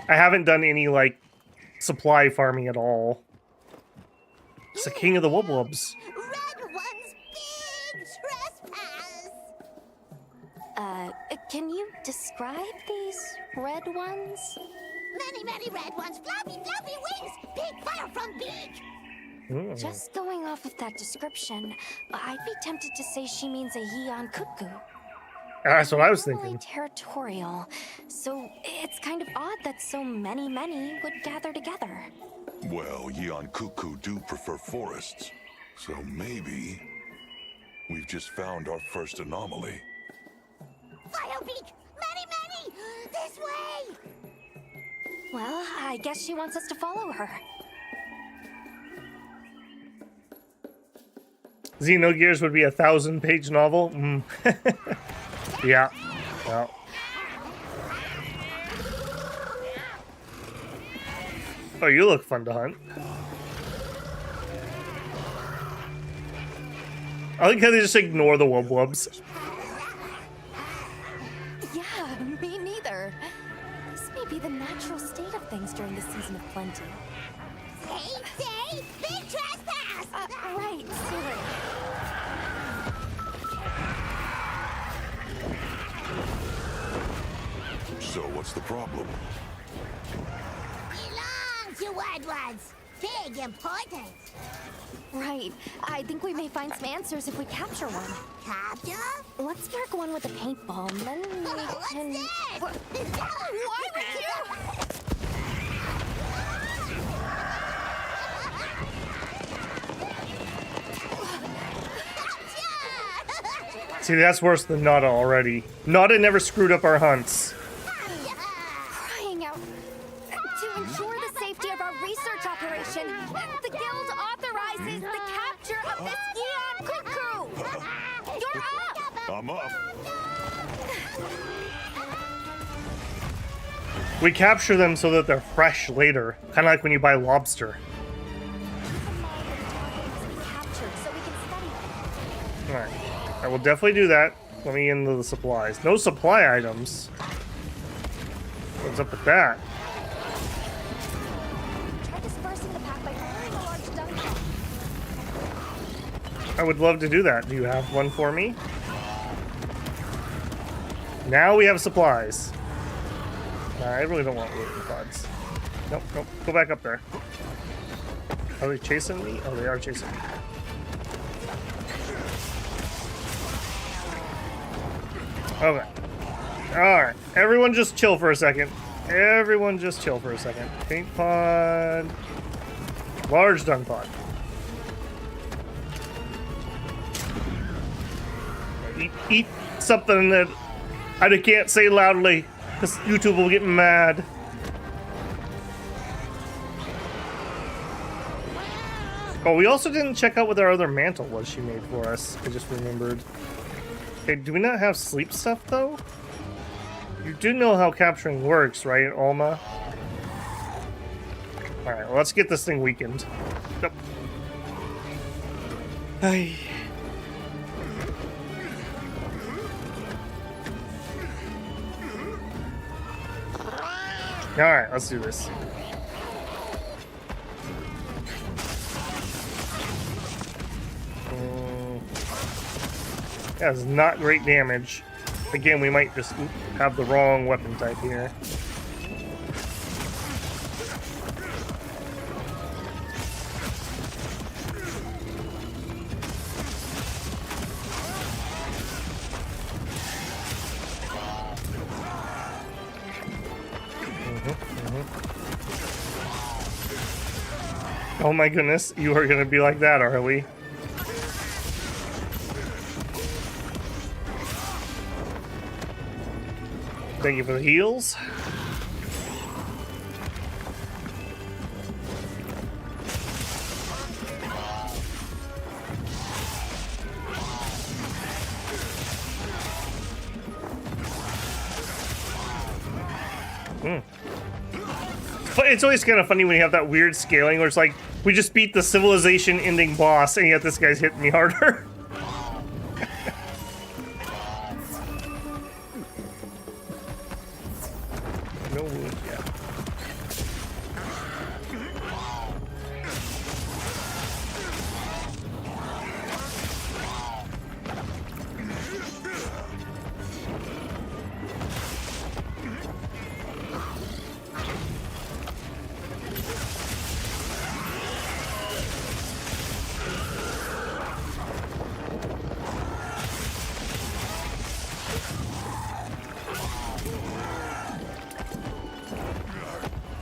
haven't done any like supply farming at all. It's the king of the wubwubs. Red one's big trespass. Can you describe these red ones? Many red ones, floppy wings, big fire from beak. Just going off of that description, I'd be tempted to say she means a Yeon cuckoo. That's what I was Normally thinking. territorial, so it's kind of odd that so many would gather together. Well, Yeon Cuckoo do prefer forests, so maybe we've just found our first anomaly. Firebeak, many, this way. Well, I guess she wants us to follow her. Xenogears would be a 1,000-page novel. Yeah. Well. Oh, you look fun to hunt. I like how they just ignore the wubwubs. Yeah, me neither. This may be the natural state of things during the season of plenty. Say, big trespass. Right, sorry. So what's the problem? Belong to red ones. Big important. Right. I think we may find some answers if we capture one. Capture? Let's mark one with a paintball, and then we What's can... this? Why would you? See, that's worse than Nada already. Nada never screwed up our hunts. Crying out. To ensure the safety of our research operation, the Guild authorizes the capture of this Yeon cuckoo! You're up! I'm up. We capture them so that they're fresh later. Kind of like when you buy lobster. Alright. I will definitely do that. Let me into the supplies. No supply items. What's up with that? Try dispersing the pack by firing a large dunk. I would love to do that. Do you have one for me? Now we have supplies. I really don't want looting pods. Nope. Go back up there. Are they chasing me? Oh, they are chasing me. Okay. Alright. Everyone just chill for a second. Everyone just chill for a second. Paint pod. Large dung pod. Eat something that I can't say loudly, because YouTube will get mad. Oh, we also didn't check out what our other mantle was she made for us. I just remembered. Okay, do we not have sleep stuff, though? You do know how capturing works, right, Alma? Alright, well, let's get this thing weakened. Yep. Hey. Alright, let's do this. That is not great damage. Again, we might just have the wrong weapon type here. Oh my goodness, you are gonna be like that, are we? Thank you for the heals. But it's always kind of funny when you have that weird scaling where it's like, we just beat the civilization ending boss and yet this guy's hitting me harder. No wound yet.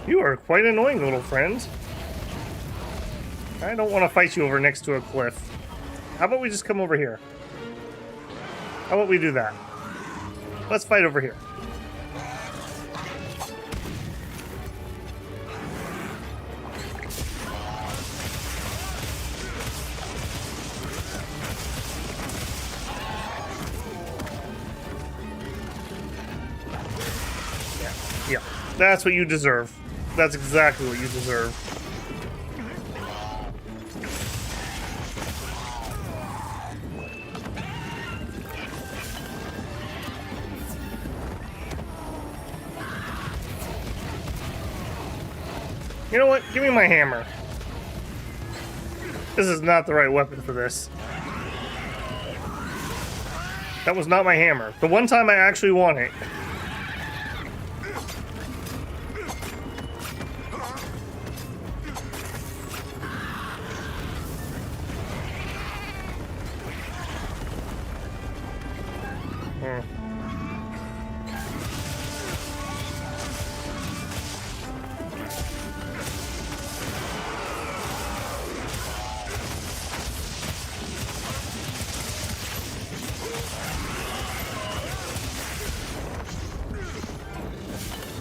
You are quite annoying, little friend. I don't want to fight you over next to a cliff. How about we just come over here? How about we do that? Let's fight over here. Yeah, that's what you deserve. That's exactly what you deserve. You know what? Give me my hammer. This is not the right weapon for this. That was not my hammer. The one time I actually want it.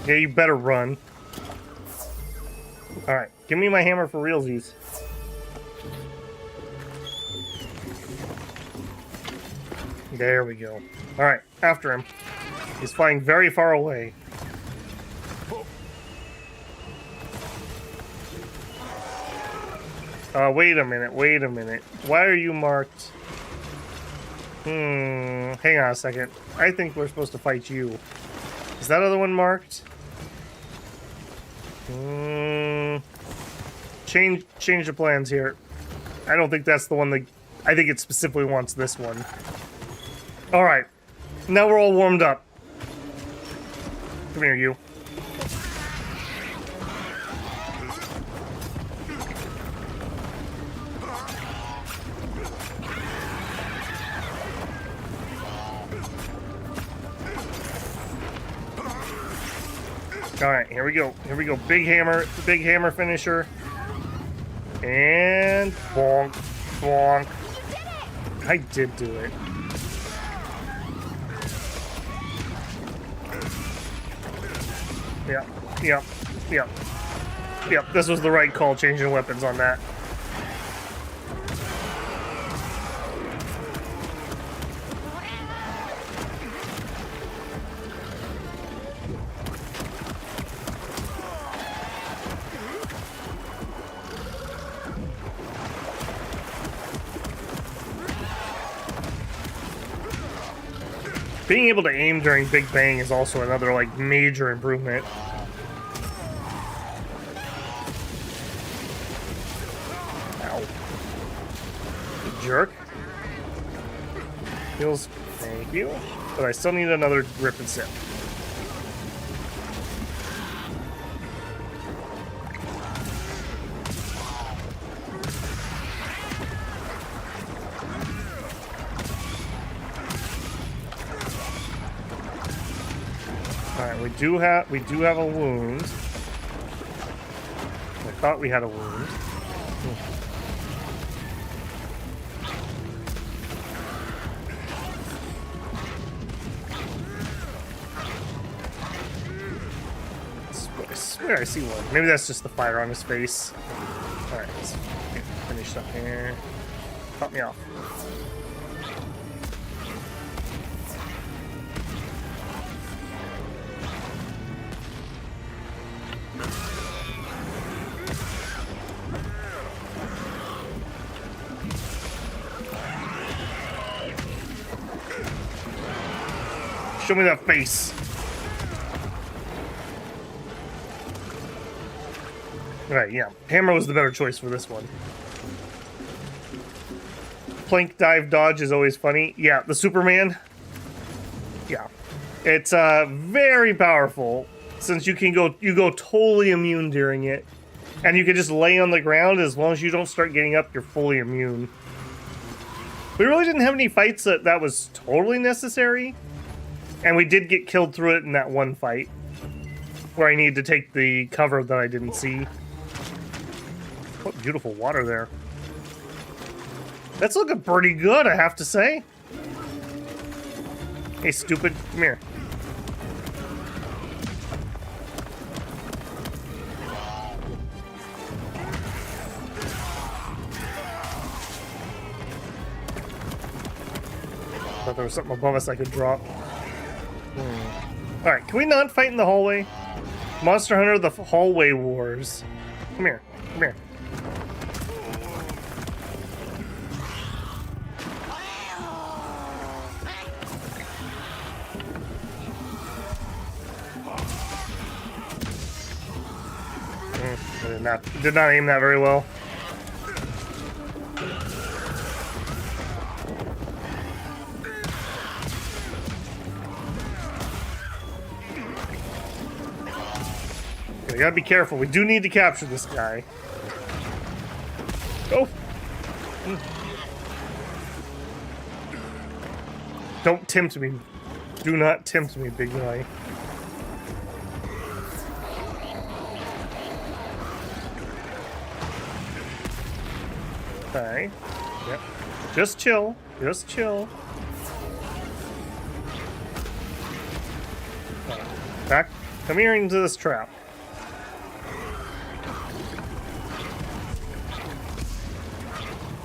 Yeah, you better run. Alright, give me my hammer for realsies. There we go. Alright, after him. He's flying very far away. Wait a minute, wait a minute. Why are you marked? Hang on a second. I think we're supposed to fight you. Is that other one marked? Change the plans here. I don't think that's the one that... I think it specifically wants this one. Alright. Now we're all warmed up. Come here, you. Alright, here we go. Here we go. Big hammer finisher. And bonk, bonk. I did do it. Yep. This was the right call, changing weapons on that. Being able to aim during Big Bang is also another, like, major improvement. jerk. Heals. Thank you. But I still need another grip and sip. Alright, we do have a wound. I thought we had a wound. I swear I see one. Maybe that's just the fire on his face. Alright, let's get finished up here. Pop me off. Show me that face. Right, yeah. Hammer was the better choice for this one. Plank dive dodge is always funny. Yeah, the Superman. Yeah. It's very powerful since you go totally immune during it. And you can just lay on the ground as long as you don't start getting up, you're fully immune. We really didn't have any fights that was totally necessary. And we did get killed through it in that one fight. Where I needed to take the cover that I didn't see. What beautiful water there. That's looking pretty good, I have to say. Hey, stupid. Come here. Thought there was something above us I could drop. Alright, can we not fight in the hallway? Monster Hunter, the hallway wars. Come here. Come here. I did not aim that very well. We gotta be careful. We do need to capture this guy. Oh! Don't tempt me. Do not tempt me, big guy. Okay. Yep. Just chill. Just chill. Okay. Back. Come here into this trap.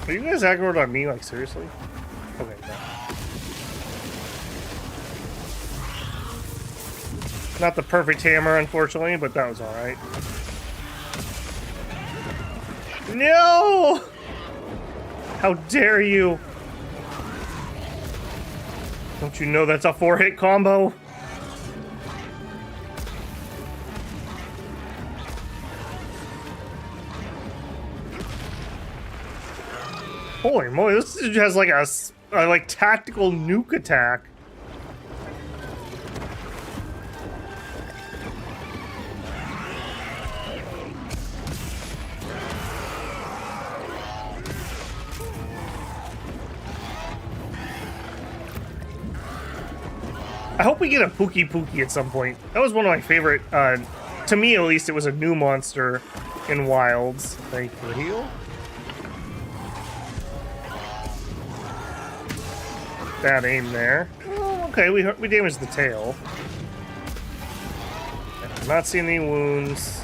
Are you guys aggroed on me? Like, seriously? Okay, no. Not the perfect hammer, unfortunately, but that was alright. No! How dare you! Don't you know that's a 4-hit combo? Holy moly, this dude has like a like tactical nuke attack. I hope we get a Pookie Pookie at some point. That was one of my favorite, to me at least, it was a new monster in Wilds. Thank you, heal. Bad aim there. Oh, okay, we damaged the tail. I'm not seeing any wounds.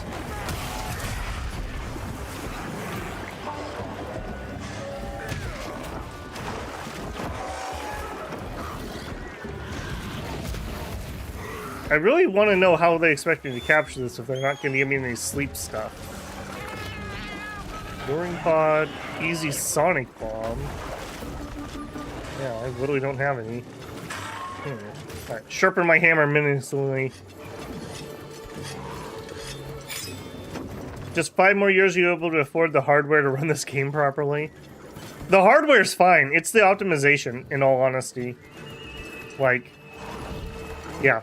I really want to know how they expect me to capture this if they're not going to give me any sleep stuff. Boring pod, easy sonic bomb. Yeah, I literally don't have any. Alright, sharpen my hammer menacingly. Just 5 more years you'll be able to afford the hardware to run this game properly. The hardware's fine. It's the optimization, in all honesty. Like, yeah,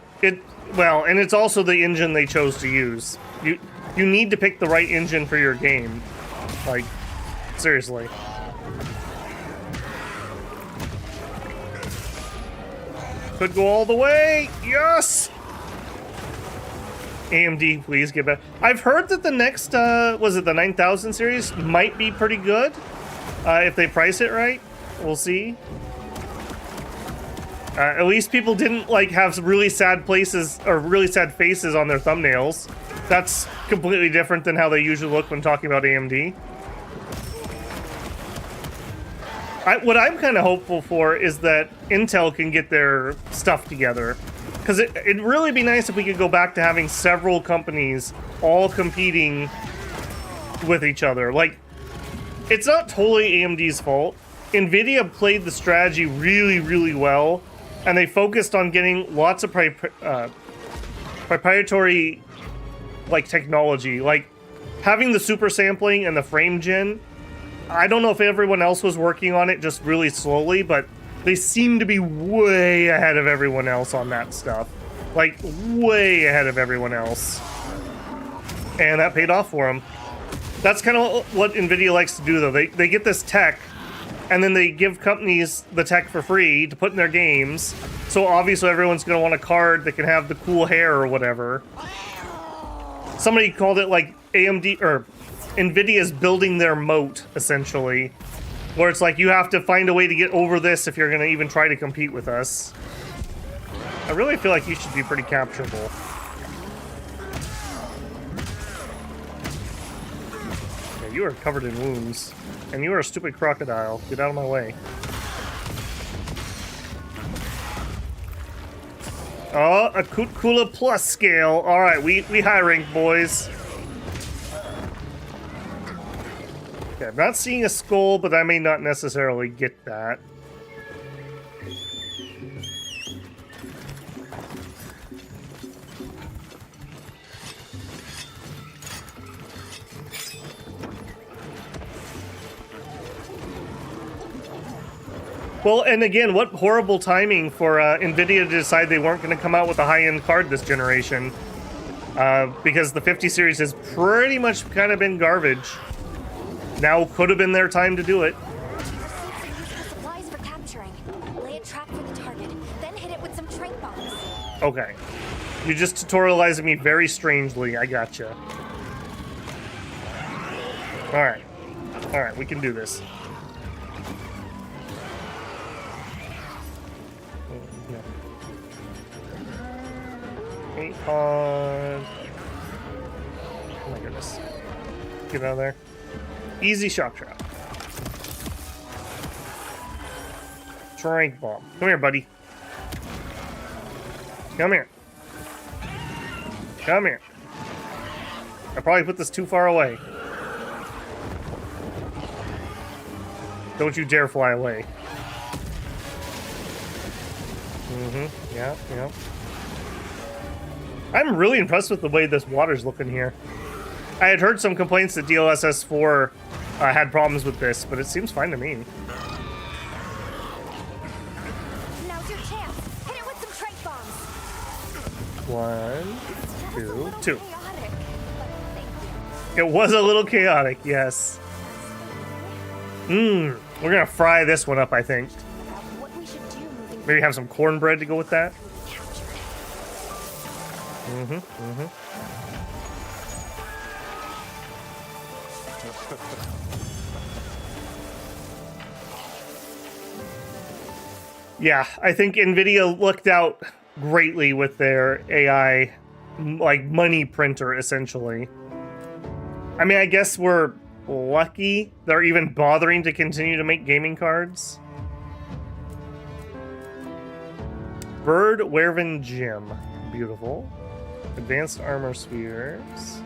well, and it's also the engine they chose to use. You need to pick the right engine for your game. Like, seriously. Could go all the way. Yes. AMD, please get back. I've heard that the next, was it the 9000 series, might be pretty good. If they price it right. We'll see. At least people didn't, like, have really sad places, or really sad faces on their thumbnails. That's completely different than how they usually look when talking about AMD. What I'm kind of hopeful for is that Intel can get their stuff together. Because it'd really be nice if we could go back to having several companies all competing with each other. Like, it's not totally AMD's fault. NVIDIA played the strategy really, really well, and they focused on getting lots of proprietary, like, technology. Like, having the super sampling and the frame gen. I don't know if everyone else was working on it just really slowly, but they seem to be way ahead of everyone else on that stuff. Like, way ahead of everyone else. And that paid off for them. That's kind of what NVIDIA likes to do, though. They get this tech, and then they give companies the tech for free to put in their games. So obviously everyone's going to want a card that can have the cool hair or whatever. Somebody called it, like, AMD, or NVIDIA's building their moat, essentially. Where it's like, you have to find a way to get over this if you're going to even try to compete with us. I really feel like you should be pretty capturable. Yeah, you are covered in wounds. And you are a stupid crocodile. Get out of my way. Oh, a Kula Plus scale. Alright, we high rank, boys. Okay, I'm not seeing a skull, but I may not necessarily get that. Well, and again, what horrible timing for NVIDIA to decide they weren't going to come out with a high-end card this generation. Because the 50 series has pretty much kind of been garbage. Now could have been their time to do it. Supplies for capturing. Lay a trap for the target, then hit it with some trank bombs. Okay. You're just tutorializing me very strangely. I gotcha. Alright. Alright, we can do this. Paint pod. Oh my goodness. Get out of there. Easy shock trap. Trank bomb. Come here, buddy. Come here. Come here. I probably put this too far away. Don't you dare fly away. Mm-hmm. Yeah, yeah. I'm really impressed with the way this water's looking here. I had heard some complaints that DLSS 4 had problems with this, but it seems fine to me. Now's your chance. Hit it with some trank bombs. 1, 2, 2. It was a little chaotic, yes. We're gonna fry this one up, I think. Maybe have some cornbread to go with that. Yeah, I think NVIDIA looked out greatly with their AI, like, money printer, essentially. I mean, I guess we're lucky they're even bothering to continue to make gaming cards. Bird Werven Gem. Beautiful. Advanced Armor Spheres.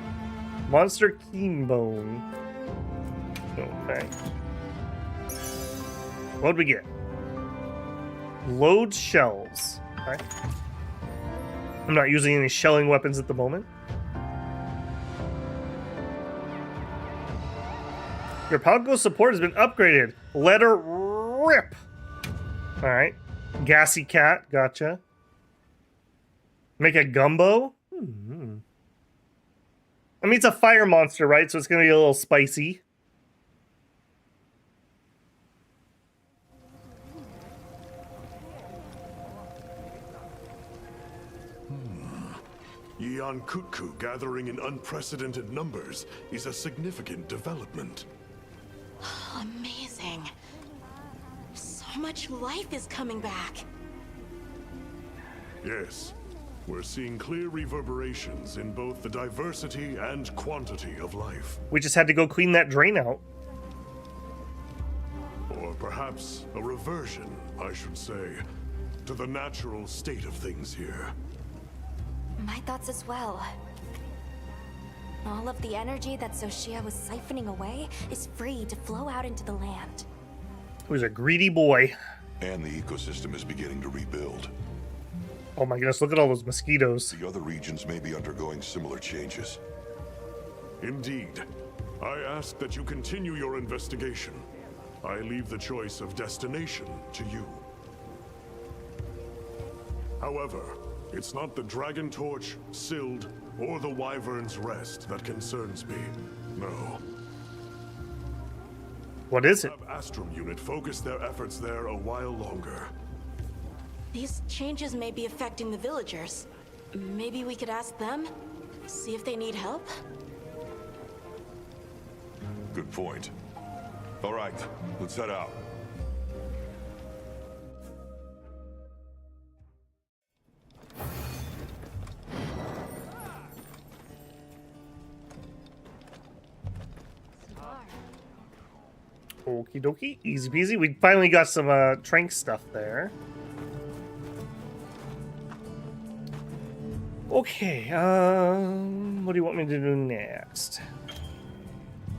Monster Keenbone. Okay. What'd we get? Load shells. Okay. I'm not using any shelling weapons at the moment. Your Palco support has been upgraded. Let her rip. All right. Gassy cat. Gotcha. Make a gumbo. I mean, it's a fire monster, right? So it's going to be a little spicy. Yeon Kutku gathering in unprecedented numbers is a significant development. Amazing. So much life is coming back. Yes, we're seeing clear reverberations in both the diversity and quantity of life. We just had to go clean that drain out. Or perhaps a reversion, I should say, to the natural state of things here. My thoughts as well. All of the energy that Zoshia was siphoning away is free to flow out into the land. Who's a greedy boy. And the ecosystem is beginning to rebuild. Oh my goodness, look at all those mosquitoes. The other regions may be undergoing similar changes. Indeed. I ask that you continue your investigation. I leave the choice of destination to you. However, it's not the Dragon Torch, Sild, or the Wyvern's Rest that concerns me. No. What is it? Have Astrum Unit focus their efforts there a while longer. These changes may be affecting the villagers. Maybe we could ask them? See if they need help? Good point. All right, let's head out. Okie dokie, easy peasy. We finally got some trank stuff there. Okay, what do you want me to do next?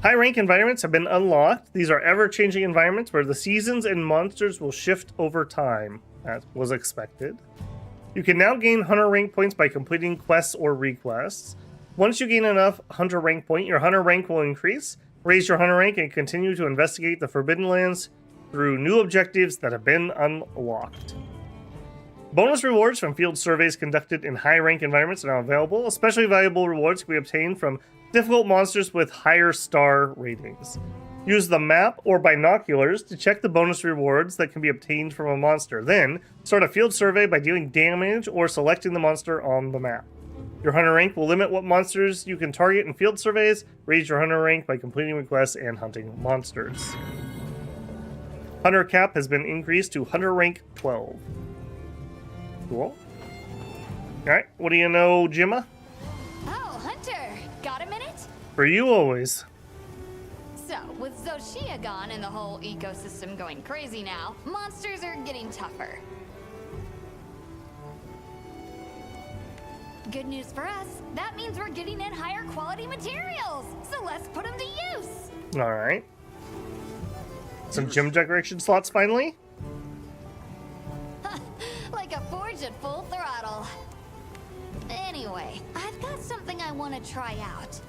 High rank environments have been unlocked. These are ever-changing environments where the seasons and monsters will shift over time, as was expected. You can now gain hunter rank points by completing quests or requests. Once you gain enough hunter rank point, your hunter rank will increase. Raise your hunter rank and continue to investigate the Forbidden Lands through new objectives that have been unlocked. Bonus rewards from field surveys conducted in high rank environments are now available. Especially valuable rewards can be obtained from difficult monsters with higher star ratings. Use the map or binoculars to check the bonus rewards that can be obtained from a monster. Then, start a field survey by dealing damage or selecting the monster on the map. Your hunter rank will limit what monsters you can target in field surveys. Raise your hunter rank by completing requests and hunting monsters. Hunter cap has been increased to hunter rank 12. Cool. Alright, what do you know, Jimma? Oh, Hunter! Got a minute? For you always. So, with Zoshia gone and the whole ecosystem going crazy now, monsters are getting tougher. Good news for us, that means we're getting in higher quality materials, so let's put them to use! Alright. Some gym decoration slots finally? Like a forge at full throttle. Anyway, I've got something I want to try out.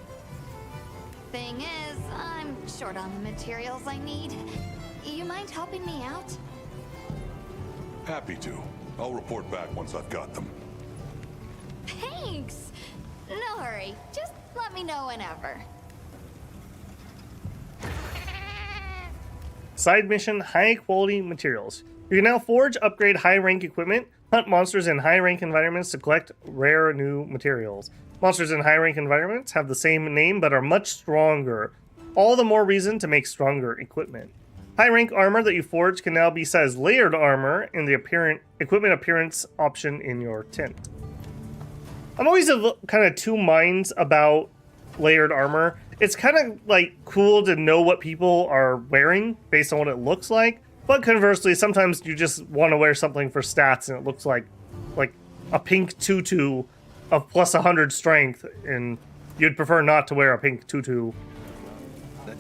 Thing is, I'm short on the materials I need. You mind helping me out? Happy to. I'll report back once I've got them. Thanks! No hurry, just let me know whenever. Side mission, high quality materials. You can now forge, upgrade high rank equipment, hunt monsters in high rank environments to collect rare new materials. Monsters in high rank environments have the same name but are much stronger. All the more reason to make stronger equipment. High rank armor that you forge can now be set as layered armor in the equipment appearance option in your tent. I'm always kind of two minds about layered armor. It's kind of like cool to know what people are wearing based on what it looks like, but conversely, sometimes you just want to wear something for stats and it looks like a pink tutu of plus 100 strength, and you'd prefer not to wear a pink tutu. I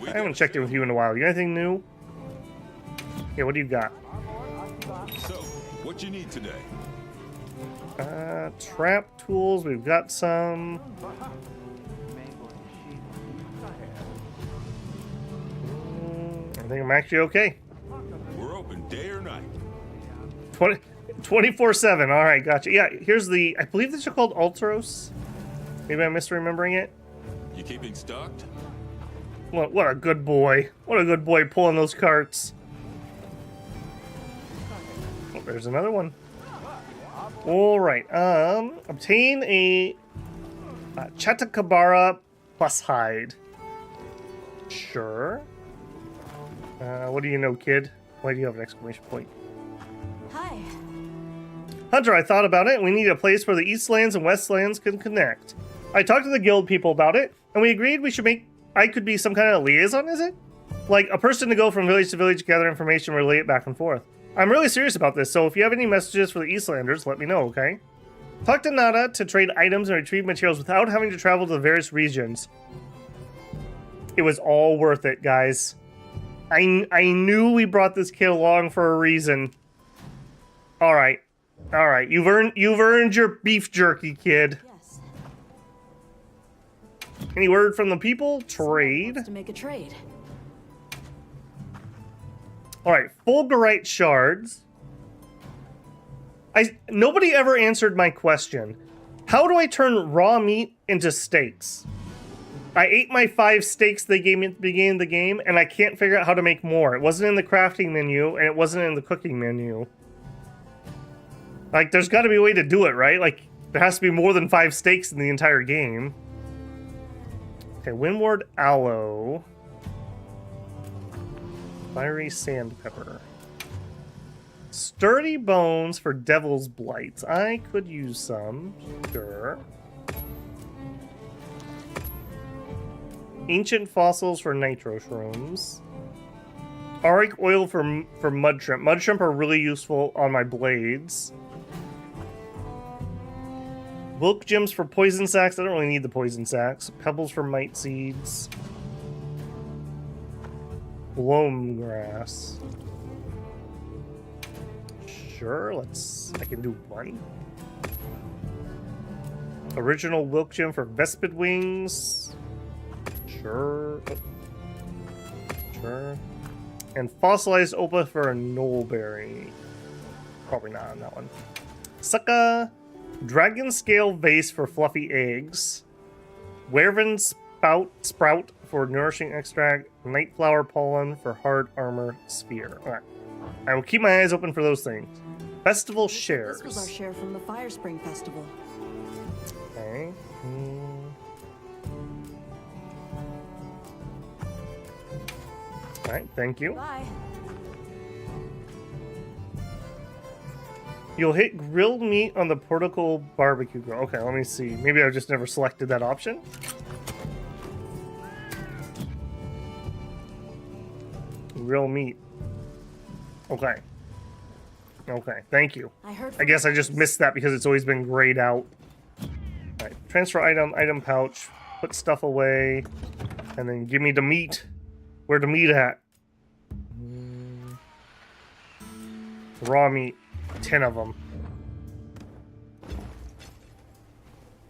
haven't checked in with you in a while. You got anything new? Yeah, what do you got? So, what you need today? Trap tools, we've got some. I think I'm actually okay. We're open day or night. 24/7. All right, gotcha. Yeah, here's the. I believe these are called Ultros. Maybe I'm misremembering it. You keeping stocked? What a good boy. What a good boy pulling those carts. Oh, there's another one. All right. Obtain a Chatakabara plus hide. Sure. What do you know, kid? Why do you have an exclamation point? Hi. Hunter, I thought about it, and we need a place where the Eastlands and Westlands can connect. I talked to the guild people about it, and we agreed we should make... I could be some kind of liaison, is it? Like, a person to go from village to village, gather information, relay it back and forth. I'm really serious about this, so if you have any messages for the Eastlanders, let me know, okay? Talk to Nada to trade items and retrieve materials without having to travel to the various regions. It was all worth it, guys. I knew we brought this kid along for a reason. All right. All right. You've earned your beef jerky, kid. Yes. Any word from the people? Trade. To make a trade. All right. Fulgurite shards. Nobody ever answered my question. How do I turn raw meat into steaks? I ate my 5 steaks they gave me at the beginning of the game, and I can't figure out how to make more. It wasn't in the crafting menu, and it wasn't in the cooking menu. Like, there's got to be a way to do it, right? Like, there has to be more than 5 steaks in the entire game. Okay, Windward Aloe. Fiery Sandpepper. Sturdy Bones for Devil's Blights. I could use some. Sure. Ancient Fossils for Nitro Shrooms. Auric Oil for Mud Shrimp. Mud Shrimp are really useful on my blades. Wilk Gems for Poison Sacks. I don't really need the Poison Sacks. Pebbles for Mite Seeds. Loam Grass. Sure, I can do one. Original Wilk Gem for Vespid Wings. Sure. Sure. And Fossilized Opal for a Knollberry. Probably not on that one. Sucka. Dragon Scale Vase for Fluffy Eggs. Werven Sprout for Nourishing Extract. Nightflower Pollen for Hard Armor Sphere. Alright. I will keep my eyes open for those things. Festival Shares. This was our share from the Fire Spring Festival. Okay. Alright, thank you. Bye. You'll hit grilled meat on the portico barbecue grill. Okay, let me see. Maybe I just never selected that option. Grill meat. Okay. Okay, thank you. I guess I just missed that because it's always been grayed out. Alright, transfer item pouch, put stuff away, and then give me the meat. Where the meat at? Raw meat. 10 of them.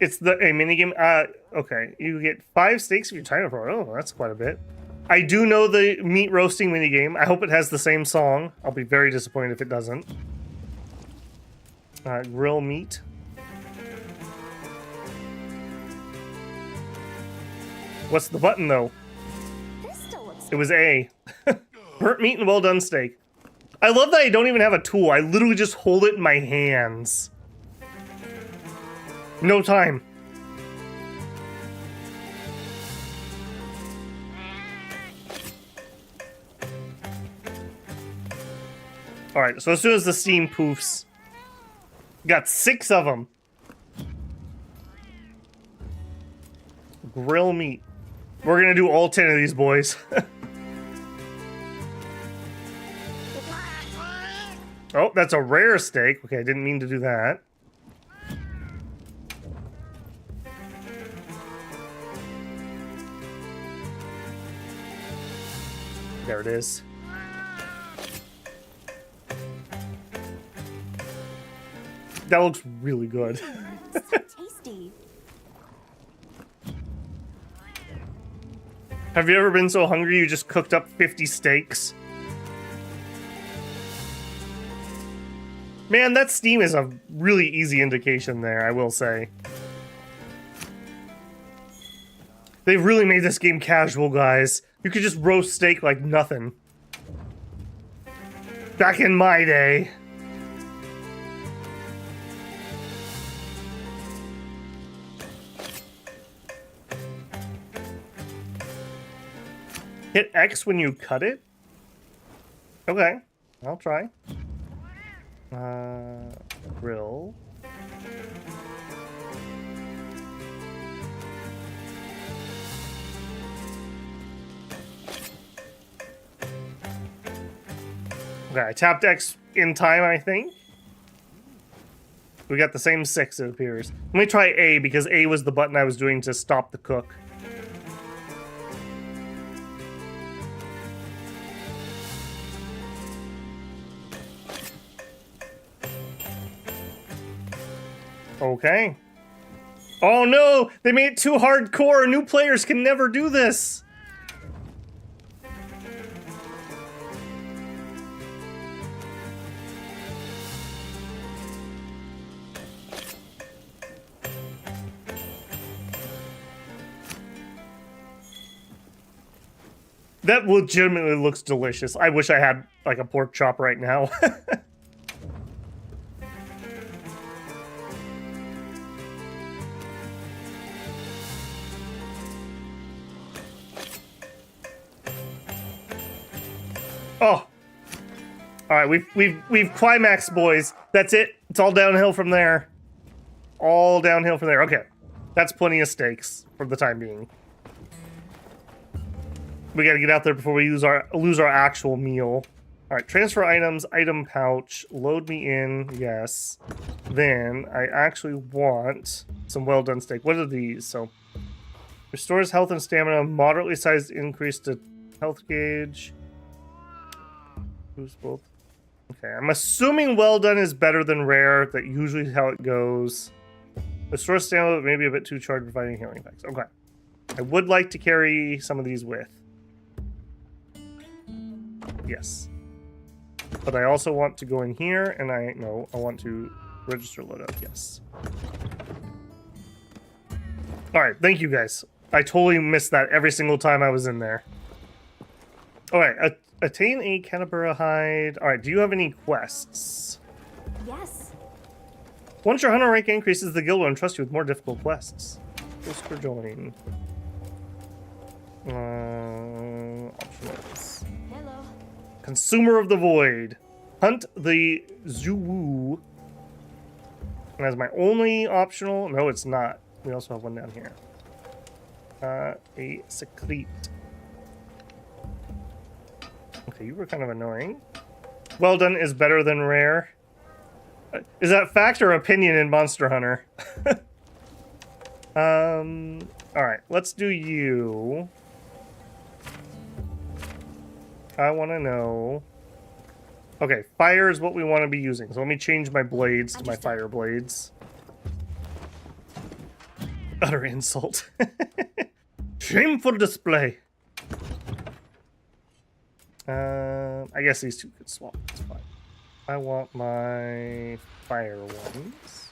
It's a minigame. Okay. You get 5 steaks if you're trying for. Oh, that's quite a bit. I do know the meat roasting minigame. I hope it has the same song. I'll be very disappointed if it doesn't. Grill meat. What's the button, though? It was A. Burnt meat and well done steak. I love that I don't even have a tool. I literally just hold it in my hands. No time. Alright, so as soon as the steam poofs, got 6 of them. Grill meat. We're gonna do all 10 of these boys. Oh, that's a rare steak. Okay, I didn't mean to do that. There it is. That looks really good. So tasty. Have you ever been so hungry you just cooked up 50 steaks? Man, that steam is a really easy indication there, I will say. They've really made this game casual, guys. You could just roast steak like nothing. Back in my day. Hit X when you cut it? Okay, I'll try. Grill. Okay, I tapped X in time, I think. We got the same 6, it appears. Let me try A, because A was the button I was doing to stop the cook. Okay. Oh no! They made it too hardcore! New players can never do this! That legitimately looks delicious. I wish I had, like, a pork chop right now. Oh. Alright, we've climaxed, boys. That's it. It's all downhill from there. All downhill from there. Okay. That's plenty of steaks for the time being. We gotta get out there before we lose our actual meal. Alright, transfer items, item pouch, load me in, yes. Then I actually want some well done steak. What are these? So restores health and stamina, moderately sized increase to health gauge. Boost both. Okay, I'm assuming well done is better than rare. That usually is how it goes. Restore stamina, but maybe a bit too charged for fighting healing effects. Okay. I would like to carry some of these with. Yes. But I also want to go in here, and I want to register loadout. Yes. Alright, thank you guys. I totally missed that every single time I was in there. Alright, attain a Canberra hide. Alright, do you have any quests? Yes. Once your hunter rank increases, the guild will entrust you with more difficult quests. Just for joining. Optionals. Hello. Consumer of the Void. Hunt the Zuwu. And that's my only optional. No, it's not. We also have one down here. A secret. Okay, you were kind of annoying. Well done is better than rare. Is that fact or opinion in Monster Hunter? Alright, let's do you. I want to know. Okay, fire is what we want to be using. So let me change my blades to my fire blades. Utter insult. Shameful display. I guess these two could swap. That's fine. I want my fire ones.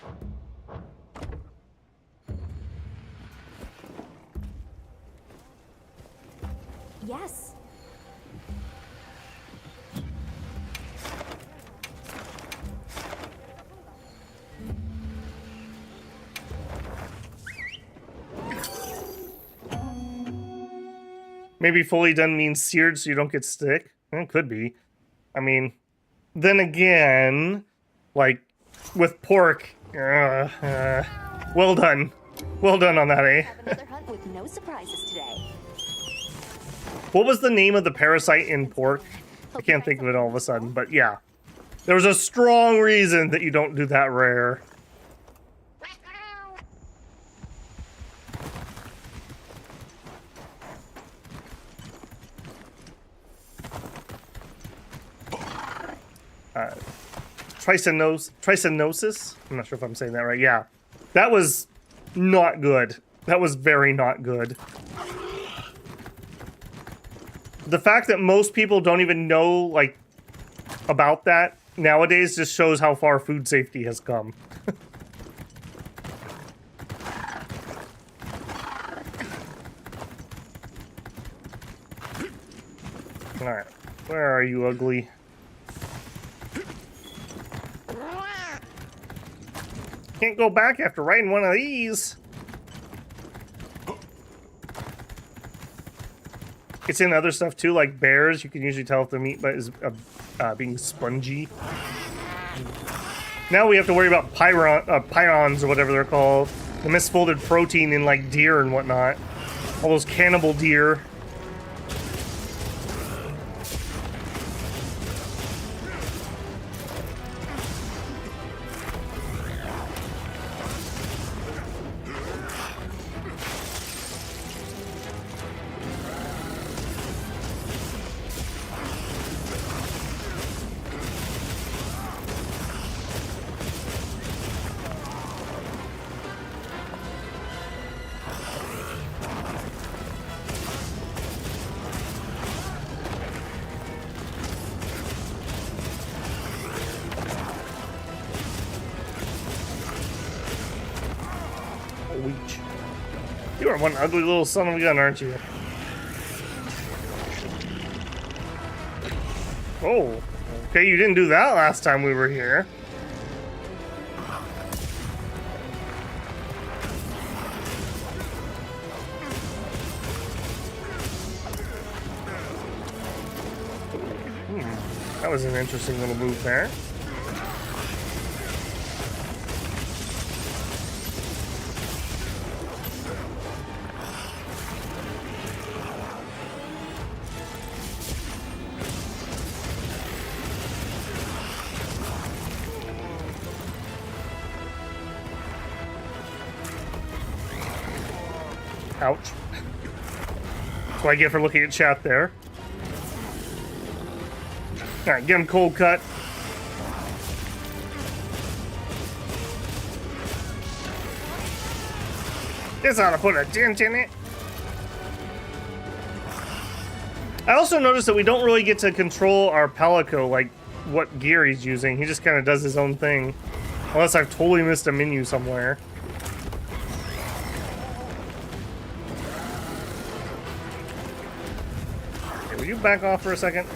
Yes. Maybe fully done means seared so you don't get sick. It could be. I mean, then again, like, with pork, well done. Well done on that, eh? Have another hunt with no surprises today. What was the name of the parasite in pork? I can't think of it all of a sudden, but yeah. There was a strong reason that you don't do that rare. trisonosis. I'm not sure if I'm saying that right. Yeah, that was not good. That was very not good. The fact that most people don't even know, like, about that nowadays just shows how far food safety has come. Alright, where are you, ugly? Can't go back after riding one of these. It's in other stuff too, like bears. You can usually tell if the meat is being spongy. Now we have to worry about pyons or whatever they're called. The misfolded protein in like deer and whatnot. All those cannibal deer. You are one ugly little son of a gun, aren't you? Oh, okay, you didn't do that last time we were here. That was an interesting little move there. Ouch. That's what I get for looking at chat there. Alright, get him cold cut. This ought to put a dent in it. I also noticed that we don't really get to control our Palico, like what gear he's using. He just kind of does his own thing. Unless I've totally missed a menu somewhere. Okay, will you back off for a second?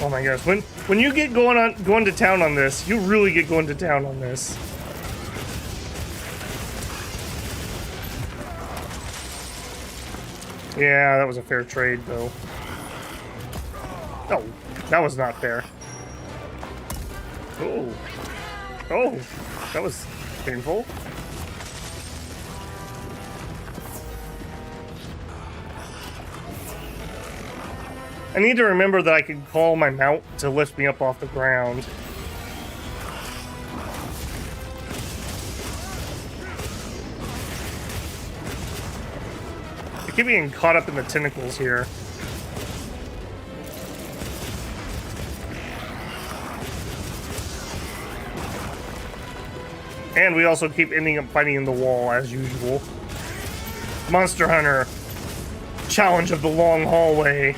Oh my gosh, when you get going to town on this, you really get going to town on this. Yeah, that was a fair trade though. Oh, that was not fair. Oh. Oh, that was painful. I need to remember that I can call my mount to lift me up off the ground. I keep getting caught up in the tentacles here. And we also keep ending up fighting in the wall as usual. Monster Hunter. Challenge of the long hallway.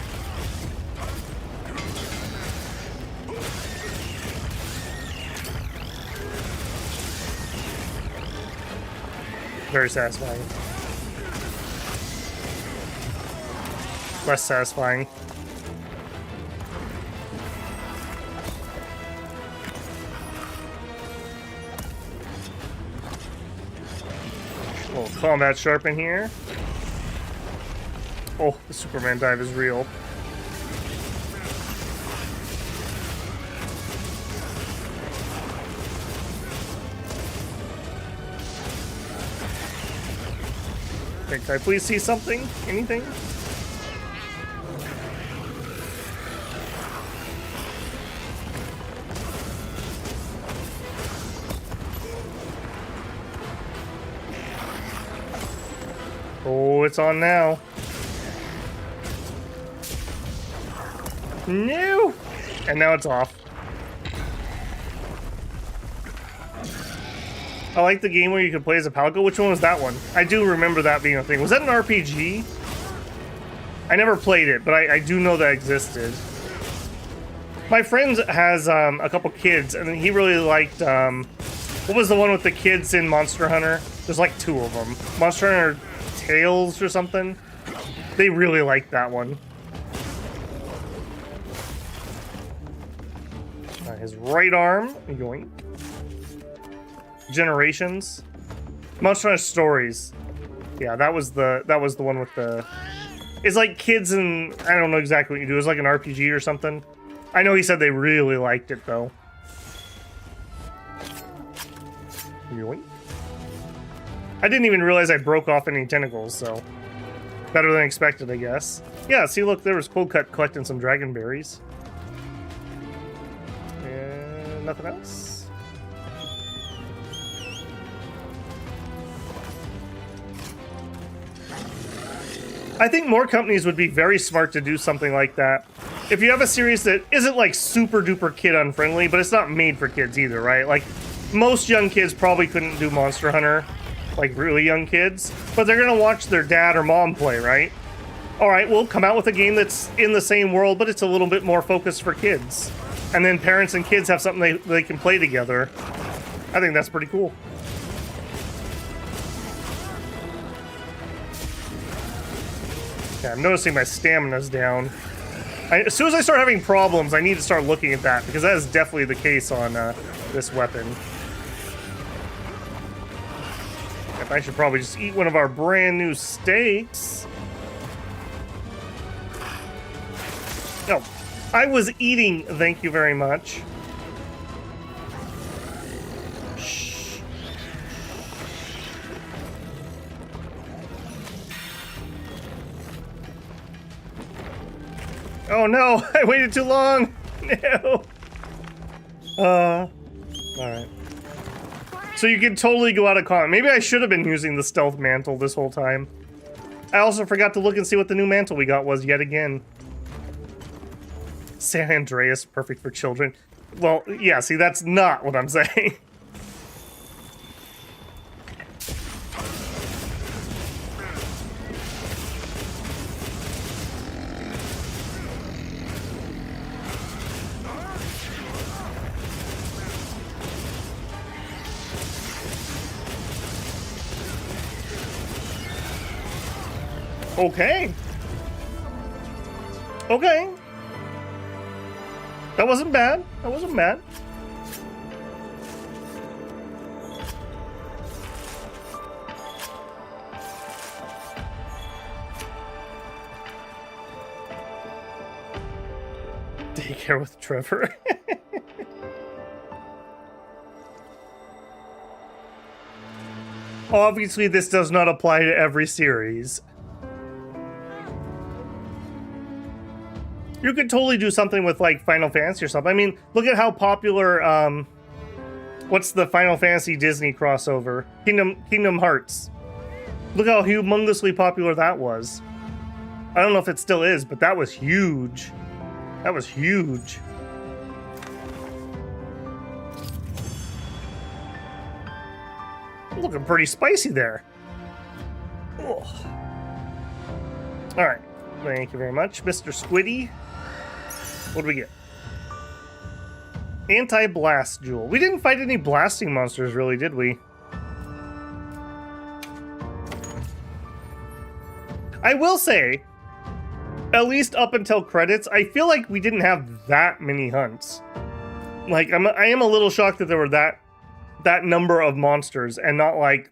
Very satisfying. Less satisfying. A little combat sharp in here. Oh, the Superman dive is real. Okay, can I please see something? Anything? Oh, it's on now. No! And now it's off. I like the game where you could play as a Palico. Which one was that one? I do remember that being a thing. Was that an RPG? I never played it, but I do know that existed. My friend has a couple kids, and he really liked... what was the one with the kids in Monster Hunter? There's like 2 of them. Monster Hunter Tales or something? They really liked that one. His right arm. Yoink. Generations. Monster Hunter Stories. Yeah, that was the one with the... It's like kids and... I don't know exactly what you do. It's like an RPG or something. I know he said they really liked it, though. Yoink. I didn't even realize I broke off any tentacles, so... Better than expected, I guess. Yeah, see, look, there was Cold Cut collecting some dragon berries. And nothing else? I think more companies would be very smart to do something like that. If you have a series that isn't like super duper kid unfriendly, but it's not made for kids either, right? Like most young kids probably couldn't do Monster Hunter, like really young kids, but they're gonna watch their dad or mom play, right? All right, we'll come out with a game that's in the same world, but it's a little bit more focused for kids. And then parents and kids have something they can play together. I think that's pretty cool. Yeah, I'm noticing my stamina's down. As soon as I start having problems, I need to start looking at that, because that is definitely the case on this weapon. Yep, I should probably just eat one of our brand new steaks. No, I was eating, thank you very much. Oh no, I waited too long. No. Alright. So you can totally go out of combat. Maybe I should have been using the stealth mantle this whole time. I also forgot to look and see what the new mantle we got was yet again. San Andreas, perfect for children. Well, yeah, see, that's not what I'm saying. Okay. Okay. That wasn't bad. That wasn't bad. Daycare with Trevor. Obviously, this does not apply to every series. You could totally do something with, like, Final Fantasy or something. I mean, look at how popular, what's the Final Fantasy Disney crossover? Kingdom Hearts. Look how humongously popular that was. I don't know if it still is, but that was huge. That was huge. Looking pretty spicy there. Ugh. All right. Thank you very much, Mr. Squiddy. What do we get? Anti-blast jewel. We didn't fight any blasting monsters, really, did we? I will say, at least up until credits, I feel like we didn't have that many hunts. Like, I am a little shocked that there were that number of monsters and not like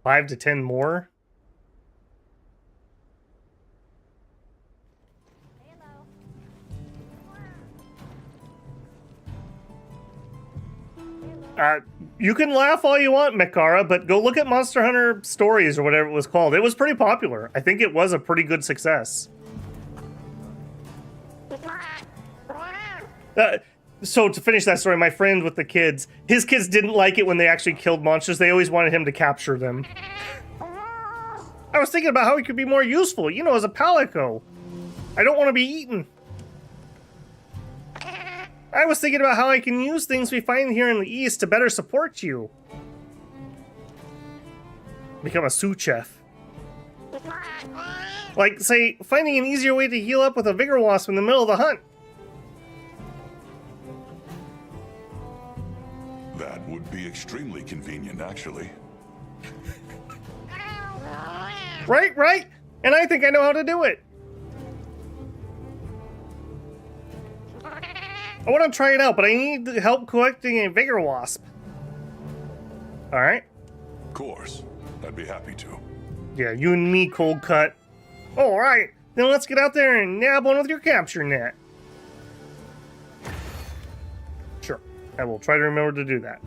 5 to 10 more. You can laugh all you want, Mikara, but go look at Monster Hunter Stories or whatever it was called. It was pretty popular. I think it was a pretty good success. So to finish that story, my friend with the kids, his kids didn't like it when they actually killed monsters. They always wanted him to capture them. I was thinking about how he could be more useful, you know, as a palico. I don't want to be eaten. I was thinking about how I can use things we find here in the East to better support you. Become a sous chef. Like, say, finding an easier way to heal up with a vigor wasp in the middle of the hunt. That would be extremely convenient, actually. Right? And I think I know how to do it. I want to try it out, but I need help collecting a vigor wasp. Alright. Of course. I'd be happy to. Yeah, you and me, cold cut. Alright, then let's get out there and nab one with your capture net. Sure, I will try to remember to do that.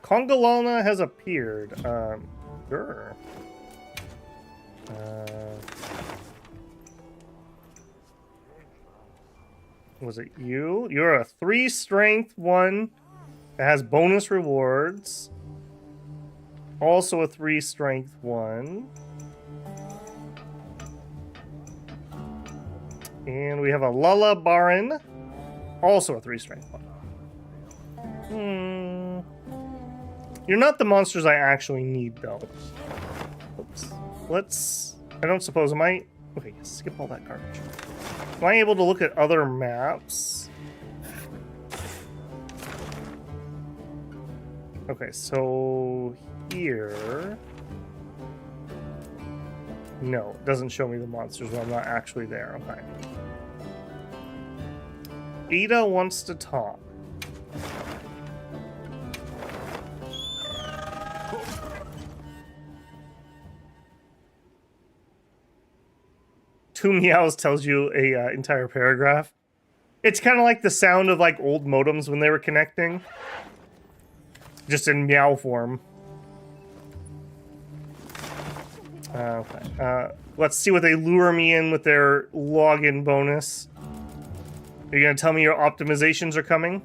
Congalana has appeared. Sure. Was it you? You're a 3 strength one that has bonus rewards. Also a 3 strength one. And we have a Lala Baron. Also a 3 strength one. You're not the monsters I actually need, though. Oops. Let's... I don't suppose... Am I... Okay, skip all that garbage. Am I able to look at other maps? Okay, so... Here... No, it doesn't show me the monsters when I'm not actually there. Okay. Ada wants to talk. Two meows tells you a entire paragraph. It's kind of like the sound of like old modems when they were connecting, just in meow form. Okay. Let's see what they lure me in with their login bonus. Are you gonna tell me your optimizations are coming?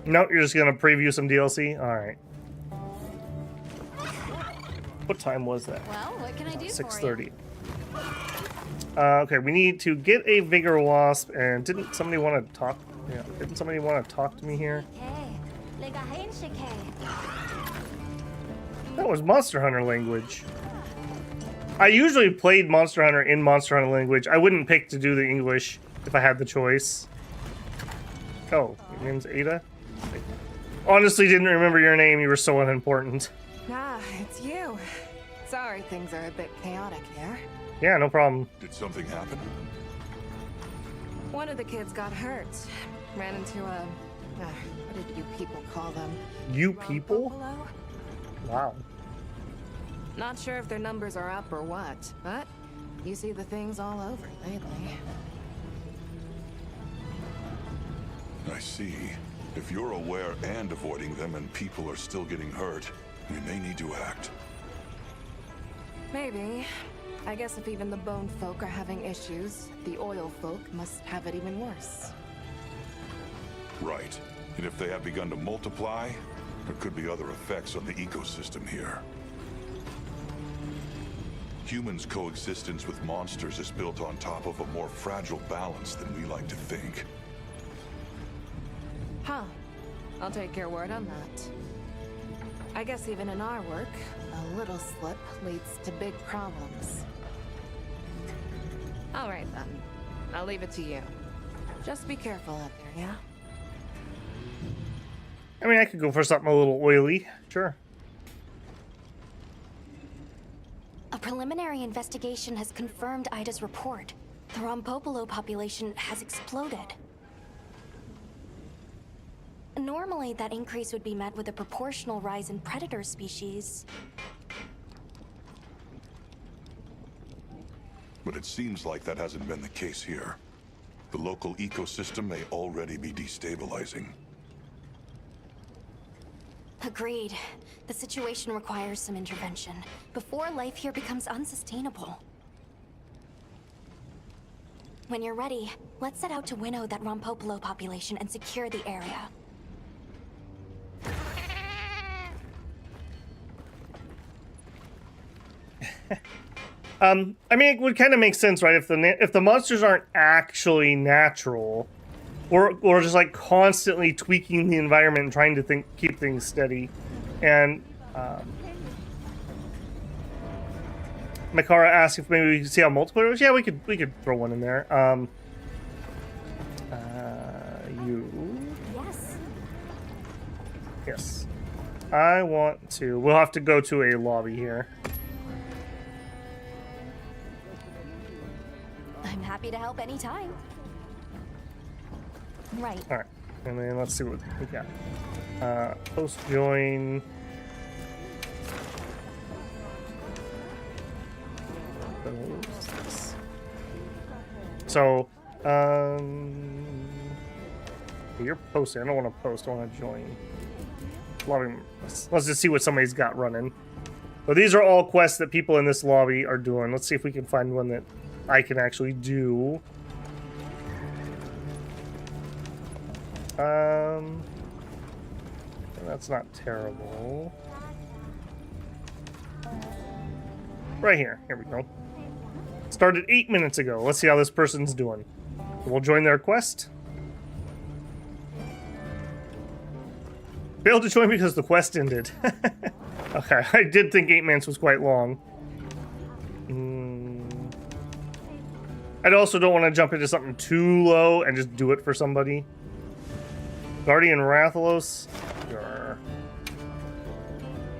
Nope, you're just gonna preview some DLC? Alright. What time was that? Well, what can I do 6:30. Okay, we need to get a vigor wasp, and didn't somebody want to talk? Yeah, didn't somebody want to talk to me here? That was Monster Hunter language. I usually played Monster Hunter in Monster Hunter language. I wouldn't pick to do the English if I had the choice. Oh, your name's Ada? Honestly, didn't remember your name. You were so unimportant. Ah, it's you. Sorry things are a bit chaotic here. Yeah, no problem. Did something happen? One of the kids got hurt. Ran into a... what did you people call them? You people? Buffalo? Wow. Not sure if their numbers are up or what, but you see the things all over lately. I see. If you're aware and avoiding them and people are still getting hurt, we may need to act. Maybe. I guess if even the bone folk are having issues, the oil folk must have it even worse. Right. And if they have begun to multiply, there could be other effects on the ecosystem here. Humans' coexistence with monsters is built on top of a more fragile balance than we like to think. Huh. I'll take your word on that. I guess even in our work, a little slip leads to big problems. All right then. I'll leave it to you. Just be careful out there, yeah? I mean, I could go for something a little oily. Sure. A preliminary investigation has confirmed Ida's report. The Rompopolo population has exploded. Normally, that increase would be met with a proportional rise in predator species. But it seems like that hasn't been the case here. The local ecosystem may already be destabilizing. Agreed. The situation requires some intervention before life here becomes unsustainable. When you're ready, let's set out to winnow that Rompopolo population and secure the area. I mean, it would kind of make sense, right? If the monsters aren't actually natural, or just like constantly tweaking the environment and trying to keep things steady, and Makara asked if maybe we could see how multiplayer was. Yeah, we could throw one in there. You. Yes. Yes. I want to. We'll have to go to a lobby here. I'm happy to help anytime. Right. All right, and then let's see what we got. Post join. So, you're posting. I don't want to post. I want to join. Lobby. Let's just see what somebody's got running. But these are all quests that people in this lobby are doing. Let's see if we can find one that I can actually do. That's not terrible. Right here. Here we go. Started 8 minutes ago. Let's see how this person's doing. We'll join their quest. Failed to join because the quest ended. Okay, I did think 8 minutes was quite long. I also don't want to jump into something too low and just do it for somebody. Guardian Rathalos.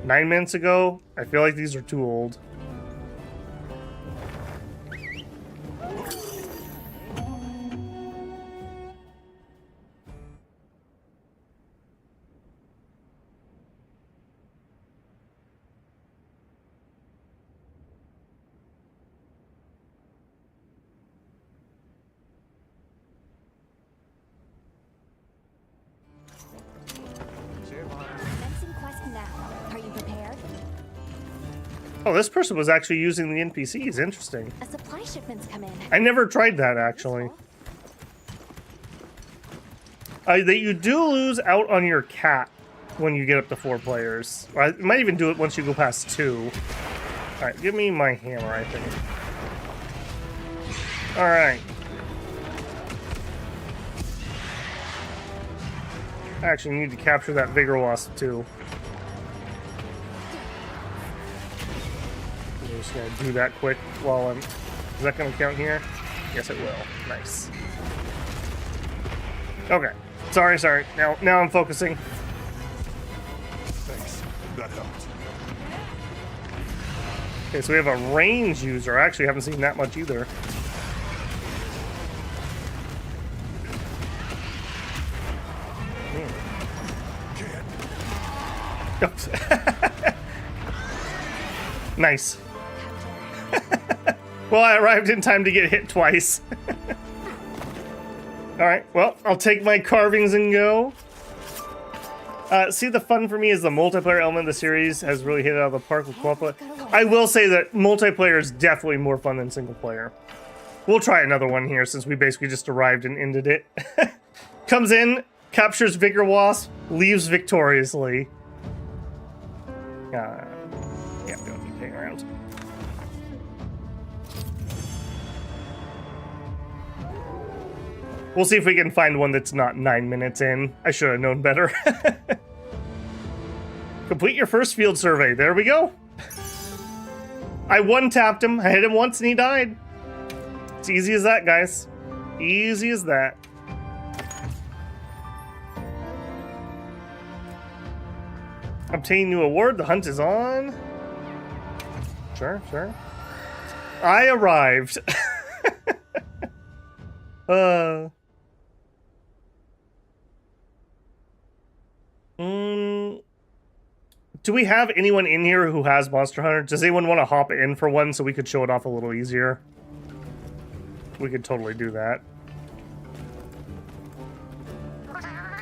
9 minutes ago. I feel like these are too old. Oh, this person was actually using the NPCs. Interesting. A supply shipment's come in. I never tried that, actually. That you do lose out on your cat when you get up to 4 players. I might even do it once you go past 2. Alright, give me my hammer, I think. Alright. I actually need to capture that Vigor Wasp, too. I'm just gonna do that quick while I'm... Is that gonna count here? Yes, it will. Nice. Okay. Sorry. Now I'm focusing. Thanks. That helped. Okay, so we have a range user. I actually haven't seen that much either. Nice. Well, I arrived in time to get hit twice. Alright, well, I'll take my carvings and go. See, the fun for me is the multiplayer element of the series has really hit it out of the park with co-op. I will say that multiplayer is definitely more fun than single player. We'll try another one here since we basically just arrived and ended it. Comes in, captures Vigor Wasp, leaves victoriously. Yeah, we don't need to hang around. We'll see if we can find one that's not 9 minutes in. I should have known better. Complete your first field survey. There we go. I one-tapped him. I hit him once and he died. It's easy as that, guys. Easy as that. Obtain new award. The hunt is on. Sure. I arrived. Do we have anyone in here who has Monster Hunter? Does anyone want to hop in for one so we could show it off a little easier? We could totally do that.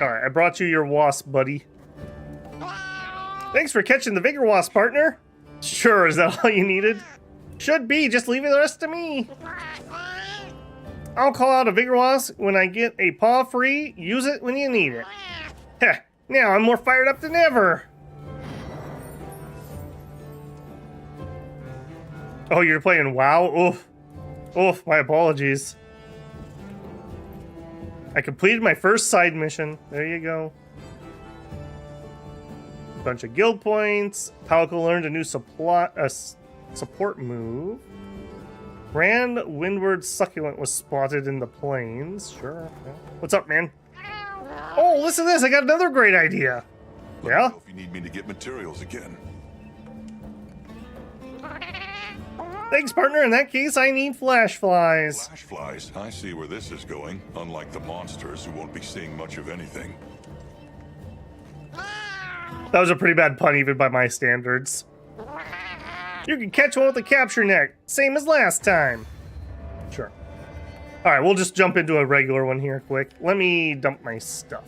Alright, I brought you your wasp, buddy. Thanks for catching the Vigor Wasp, partner. Sure, is that all you needed? Should be, just leave the rest to me. I'll call out a Vigor Wasp when I get a paw free. Use it when you need it. Heh, now I'm more fired up than ever. Oh, you're playing WoW? Oof. Oof, my apologies. I completed my first side mission. There you go. Bunch of guild points. Palco learned a new support move. Grand Windward Succulent was spotted in the plains. Sure. Yeah. What's up, man? Oh, listen to this. I got another great idea. Yeah? If you need me to get materials again. Thanks, partner. In that case, I need flash flies. Flash flies? I see where this is going. Unlike the monsters who won't be seeing much of anything. That was a pretty bad pun even by my standards. You can catch one with a capture net, same as last time. Sure. Alright, we'll just jump into a regular one here quick. Let me dump my stuff.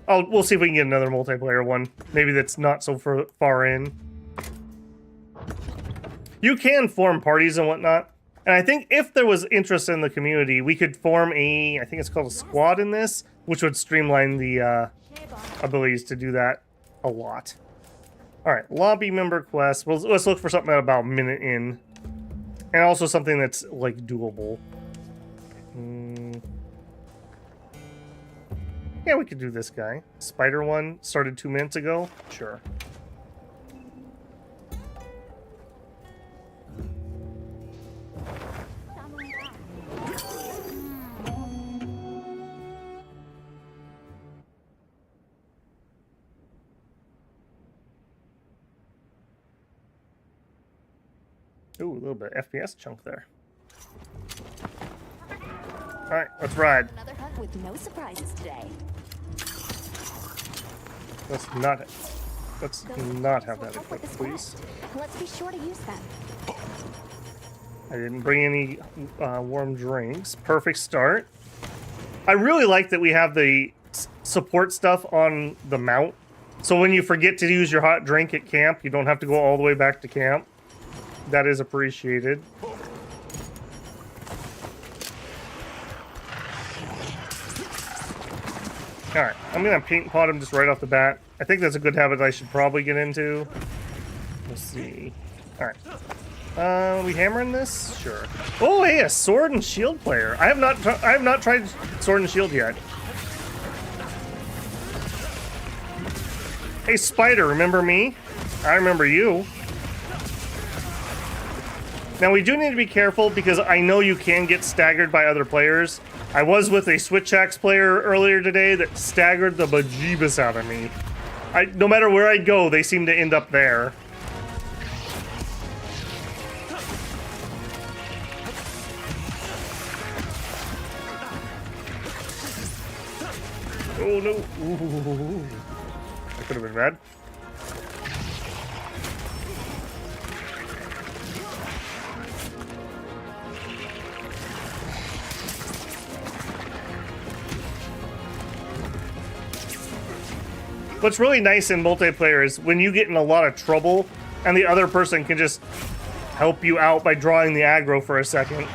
We'll see if we can get another multiplayer one. Maybe that's not so far in. You can form parties and whatnot. And I think if there was interest in the community, we could form I think it's called a squad in this, which would streamline the abilities to do that a lot. Alright, lobby member quest. Well, let's look for something about a minute in. And also something that's, like, doable. Yeah, we could do this guy. Spider one started 2 minutes ago. Sure. Ooh, a little bit of FPS chunk there. Alright, let's ride. Another hunt with no surprises today. Let's not have that equipped, please. Let's be sure to use them. I didn't bring any warm drinks. Perfect start. I really like that we have the support stuff on the mount. So when you forget to use your hot drink at camp, you don't have to go all the way back to camp. That is appreciated. Alright, I'm gonna paint pot him just right off the bat. I think that's a good habit I should probably get into. Let's see. Alright. We hammering this? Sure. Oh, hey, a sword and shield player. I have not tried sword and shield yet. Hey, Spider, remember me? I remember you. Now, we do need to be careful because I know you can get staggered by other players. I was with a Switch Axe player earlier today that staggered the bejeebus out of me. No matter where I go, they seem to end up there. Oh no. Ooh. That could have been bad. What's really nice in multiplayer is when you get in a lot of trouble and the other person can just help you out by drawing the aggro for a second.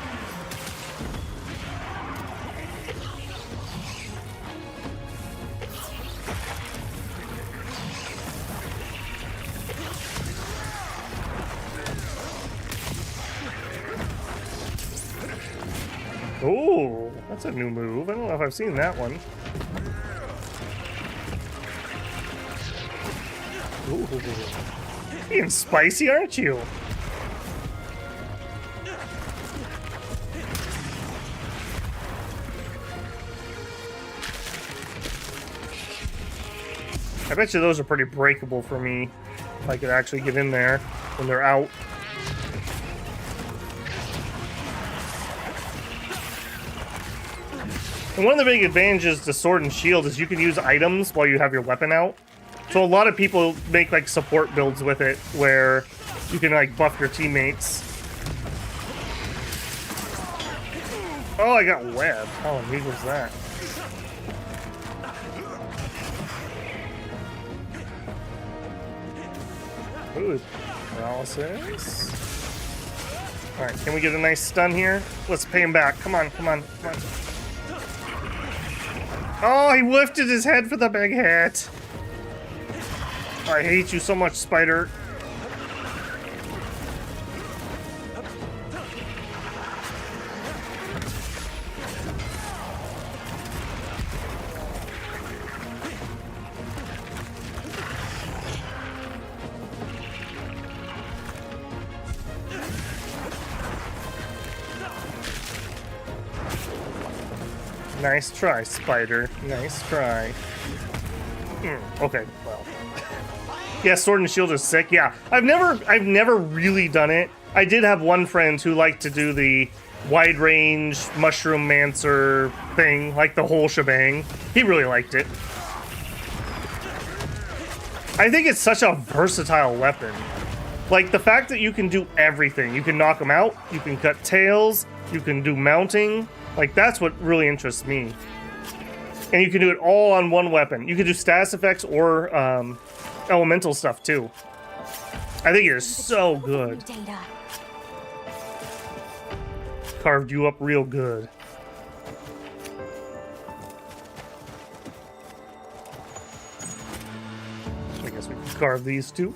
Oh, that's a new move. I don't know if I've seen that one. Ooh. Being spicy, aren't you? I bet you those are pretty breakable for me. If I could actually get in there when they're out. And one of the big advantages to Sword and Shield is you can use items while you have your weapon out. So a lot of people make like support builds with it where you can like buff your teammates. Oh, I got web. How neat was that? Ooh, paralysis. Alright, can we get a nice stun here? Let's pay him back. Come on, come on, come on. Oh, he lifted his head for the big hit. I hate you so much, Spider. Nice try, Spider. Nice try. Okay, well. Yeah, Sword and Shield is sick. Yeah, I've never really done it. I did have one friend who liked to do the wide range Mushroom Mancer thing, like the whole shebang. He really liked it. I think it's such a versatile weapon. Like the fact that you can do everything. You can knock them out, you can cut tails, you can do mounting. Like, that's what really interests me. And you can do it all on one weapon. You can do status effects or elemental stuff, too. I think it is so good. Carved you up real good. I guess we can carve these, too.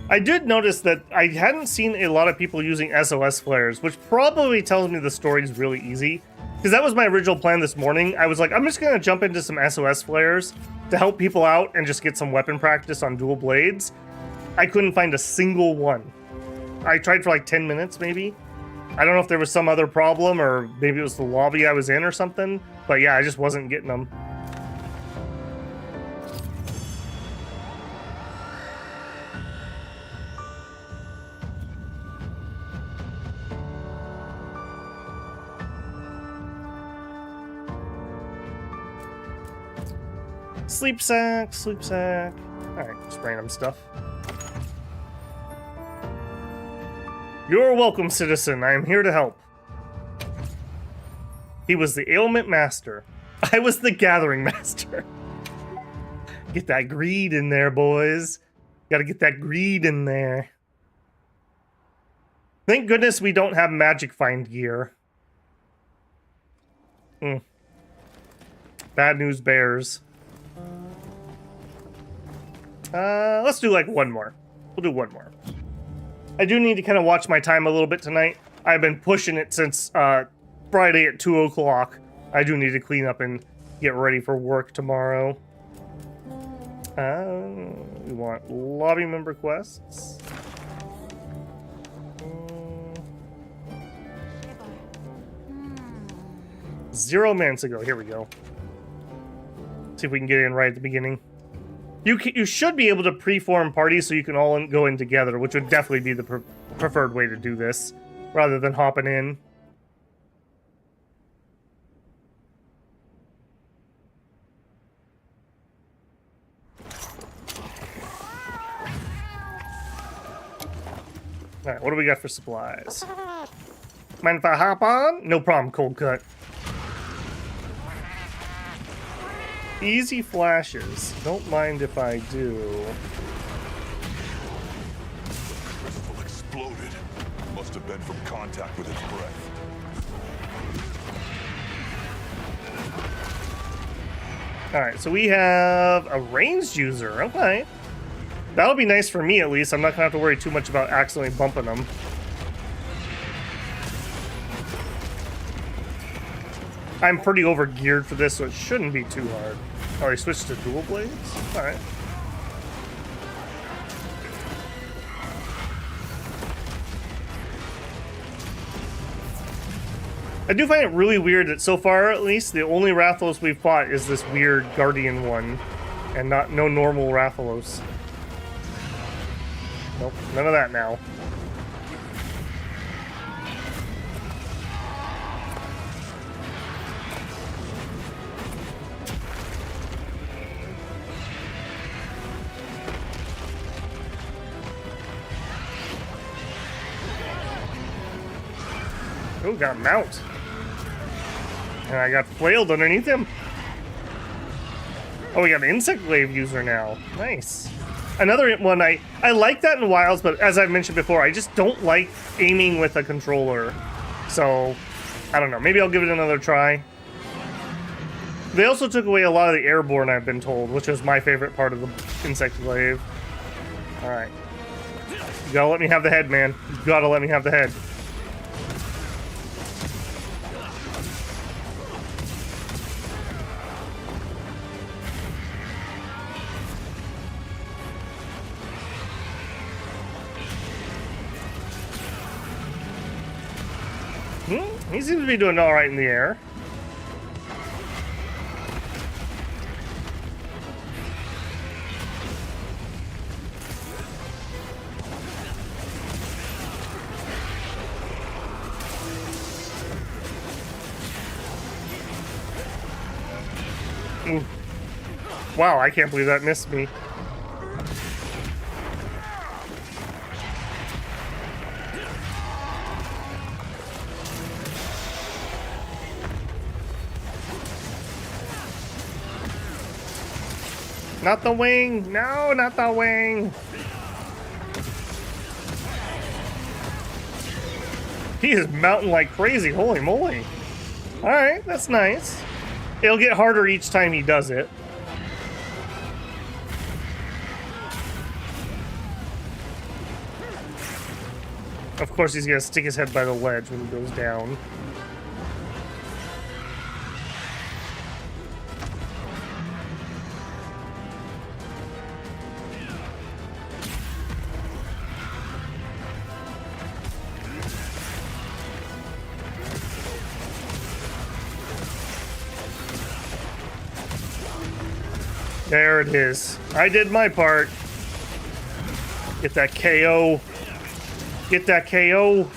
I did notice that I hadn't seen a lot of people using SOS flares, which probably tells me the story is really easy. Because that was my original plan this morning. I was like, I'm just going to jump into some SOS flares to help people out and just get some weapon practice on dual blades. I couldn't find a single one. I tried for like 10 minutes maybe. I don't know if there was some other problem or maybe it was the lobby I was in or something. But yeah, I just wasn't getting them. Sleep sack, sleep sack. Alright, just random stuff. You're welcome, citizen. I am here to help. He was the ailment master. I was the gathering master. Get that greed in there, boys. Gotta get that greed in there. Thank goodness we don't have magic find gear. Bad news bears. Let's do like one more. We'll do one more. I do need to kind of watch my time a little bit tonight. I've been pushing it since Friday at 2 o'clock. I do need to clean up and get ready for work tomorrow. We want lobby member quests. Zero minutes ago. Here we go. See if we can get in right at the beginning. You should be able to pre-form parties so you can all go in together, which would definitely be the preferred way to do this, rather than hopping in. Alright, what do we got for supplies? Mind if I hop on? No problem, cold cut. Easy flashes. Don't mind if I do. Crystal exploded. Must have been from contact with its breath. Alright, so we have a ranged user. Okay. That'll be nice for me, at least. I'm not gonna have to worry too much about accidentally bumping them. I'm pretty over-geared for this, so it shouldn't be too hard. Oh, he switched to dual blades? Alright. I do find it really weird that so far, at least, the only Rathalos we've fought is this weird Guardian one, and no normal Rathalos. Nope, none of that now. Oh, got a mount. And I got flailed underneath him. Oh, we got an insect glaive user now. Nice. Another one, I like that in Wilds, but as I've mentioned before, I just don't like aiming with a controller. So, I don't know. Maybe I'll give it another try. They also took away a lot of the airborne, I've been told, which was my favorite part of the insect glaive. Alright. You gotta let me have the head, man. You gotta let me have the head. He seems to be doing alright in the air. Wow, I can't believe that missed me. Not the wing! No, not the wing! He is mounting like crazy, holy moly. Alright, that's nice. It'll get harder each time he does it. Of course he's gonna stick his head by the ledge when he goes down. There it is. I did my part. Get that KO. Get that KO.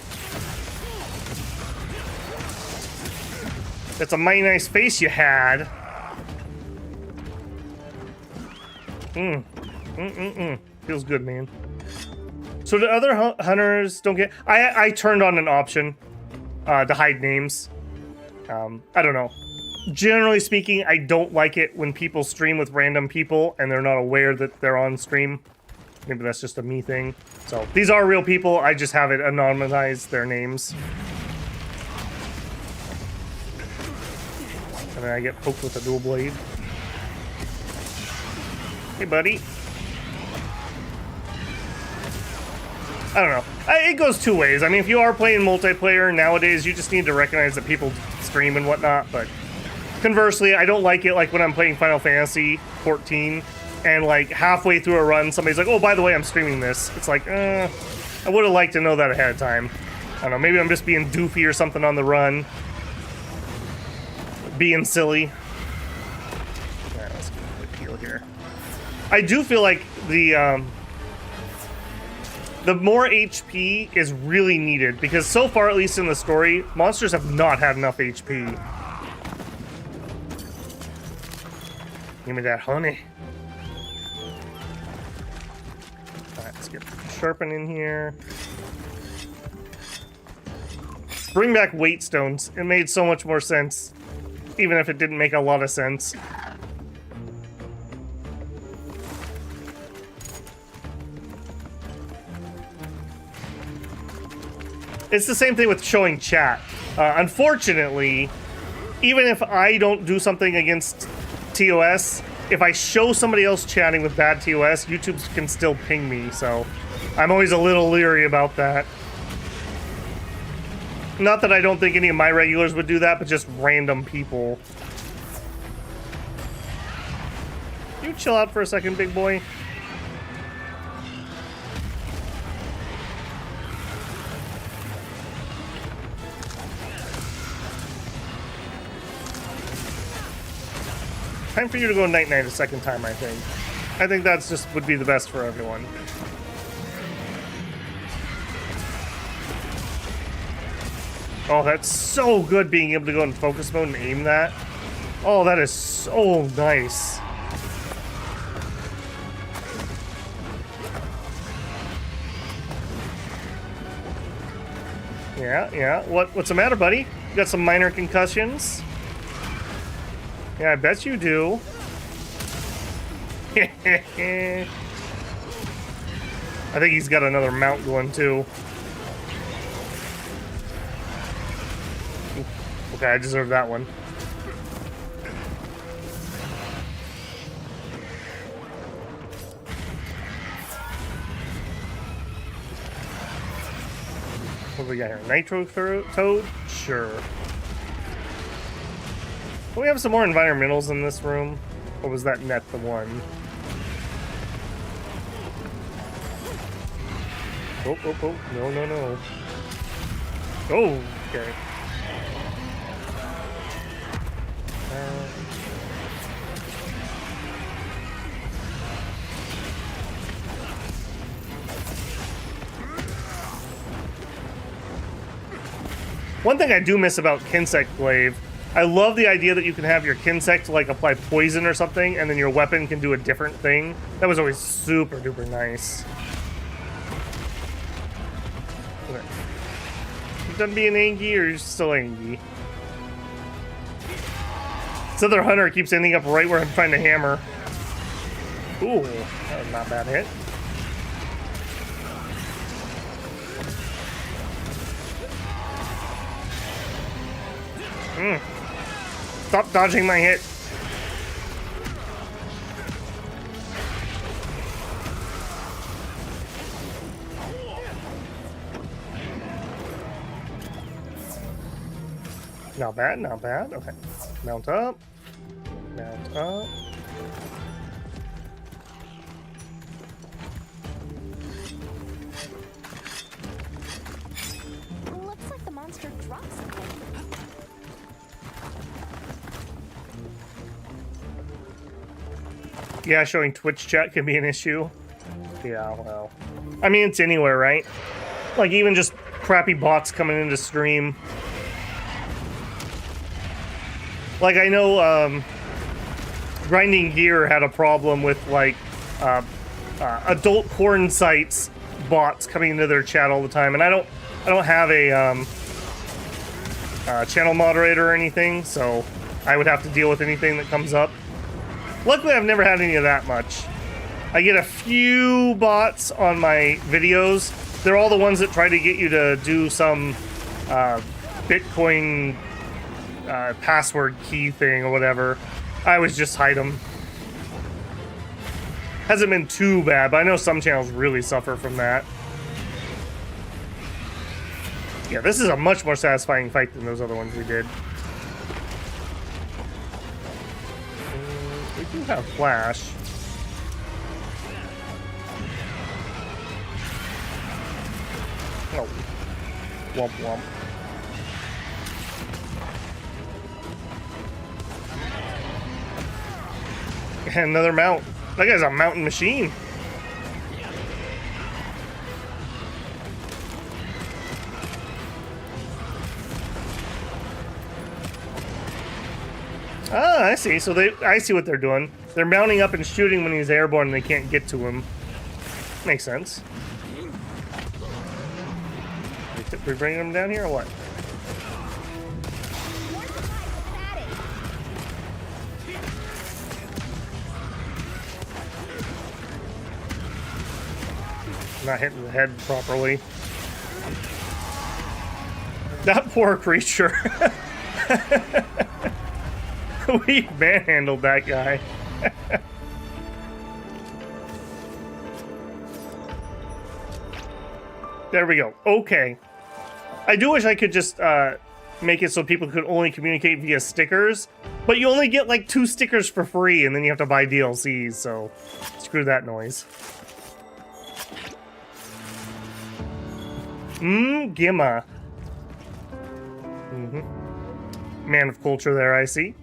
That's a mighty nice face you had. Feels good, man. So the other hunters don't get... I turned on an option to hide names. I don't know. Generally speaking, I don't like it when people stream with random people and they're not aware that they're on stream. Maybe that's just a me thing. So, these are real people, I just have it anonymize their names. And then I get poked with a dual blade. Hey, buddy. I don't know. It goes two ways. I mean, if you are playing multiplayer nowadays, you just need to recognize that people stream and whatnot, but... Conversely, I don't like it like when I'm playing Final Fantasy 14 and like halfway through a run, somebody's like, oh, by the way, I'm streaming this. It's like, I would have liked to know that ahead of time. I don't know, maybe I'm just being doofy or something on the run. Being silly. Alright, let's get a quick heal here. I do feel like the more HP is really needed because so far, at least in the story, monsters have not had enough HP. Give me that honey. Alright, let's get sharpen in here. Bring back weight stones. It made so much more sense. Even if it didn't make a lot of sense. It's the same thing with showing chat. Unfortunately, even if I don't do something against TOS, if I show somebody else chatting with bad TOS, YouTube can still ping me, so I'm always a little leery about that. Not that I don't think any of my regulars would do that, but just random people. You chill out for a second, big boy. Time for you to go night-night a second time, I think. I think that's just would be the best for everyone. Oh, that's so good being able to go in focus mode and aim that. Oh, that is so nice. Yeah. What's the matter, buddy? You got some minor concussions? Yeah, I bet you do. I think he's got another mount going too. Okay, I deserve that one. What do we got here? Nitro Toad? Sure. Do we have some more environmentals in this room? Or was that net the one? Oh. No. Oh, okay. One thing I do miss about Kinsect Glaive, I love the idea that you can have your Kinsect like apply poison or something, and then your weapon can do a different thing. That was always super duper nice. Okay. You done being angry, or you're still angry? This other hunter keeps ending up right where I'm trying to hammer. Ooh, that was not a bad hit. Stop dodging my hit. Not bad, not bad. Okay. Mount up. Mount up. Looks like the monster dropped something. Yeah, showing Twitch chat can be an issue. Yeah, well. I mean, it's anywhere, right? Like, even just crappy bots coming into stream. Like, I know, Grinding Gear had a problem with, like, adult porn sites bots coming into their chat all the time, and I don't have a, channel moderator or anything, so I would have to deal with anything that comes up. Luckily, I've never had any of that much. I get a few bots on my videos. They're all the ones that try to get you to do some Bitcoin password key thing or whatever. I always just hide them. Hasn't been too bad, but I know some channels really suffer from that. Yeah, this is a much more satisfying fight than those other ones we did. We do have flash. Oh. Womp womp. And another mount. That guy's a mountain machine. Ah, I see. So I see what they're doing. They're mounting up and shooting when he's airborne and they can't get to him. Makes sense. We bringing him down here or what? Not hitting the head properly. That poor creature. We manhandled that guy. There we go. Okay. I do wish I could just make it so people could only communicate via stickers, but you only get like 2 stickers for free, and then you have to buy DLCs, so screw that noise. Gimma. Man of culture there, I see.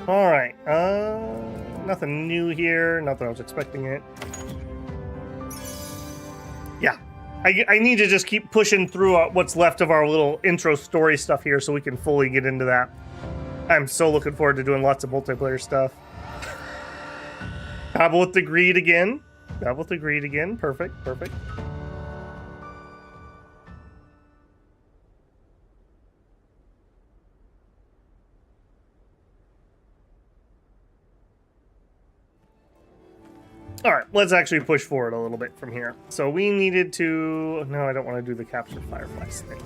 Alright, nothing new here, not that I was expecting it. Yeah, I need to just keep pushing through what's left of our little intro story stuff here so we can fully get into that. I'm so looking forward to doing lots of multiplayer stuff. Babble with the greed again. Babble with the greed again. Perfect, perfect. All right, let's actually push forward a little bit from here. So we needed to... No, I don't want to do the capture fireflies thing.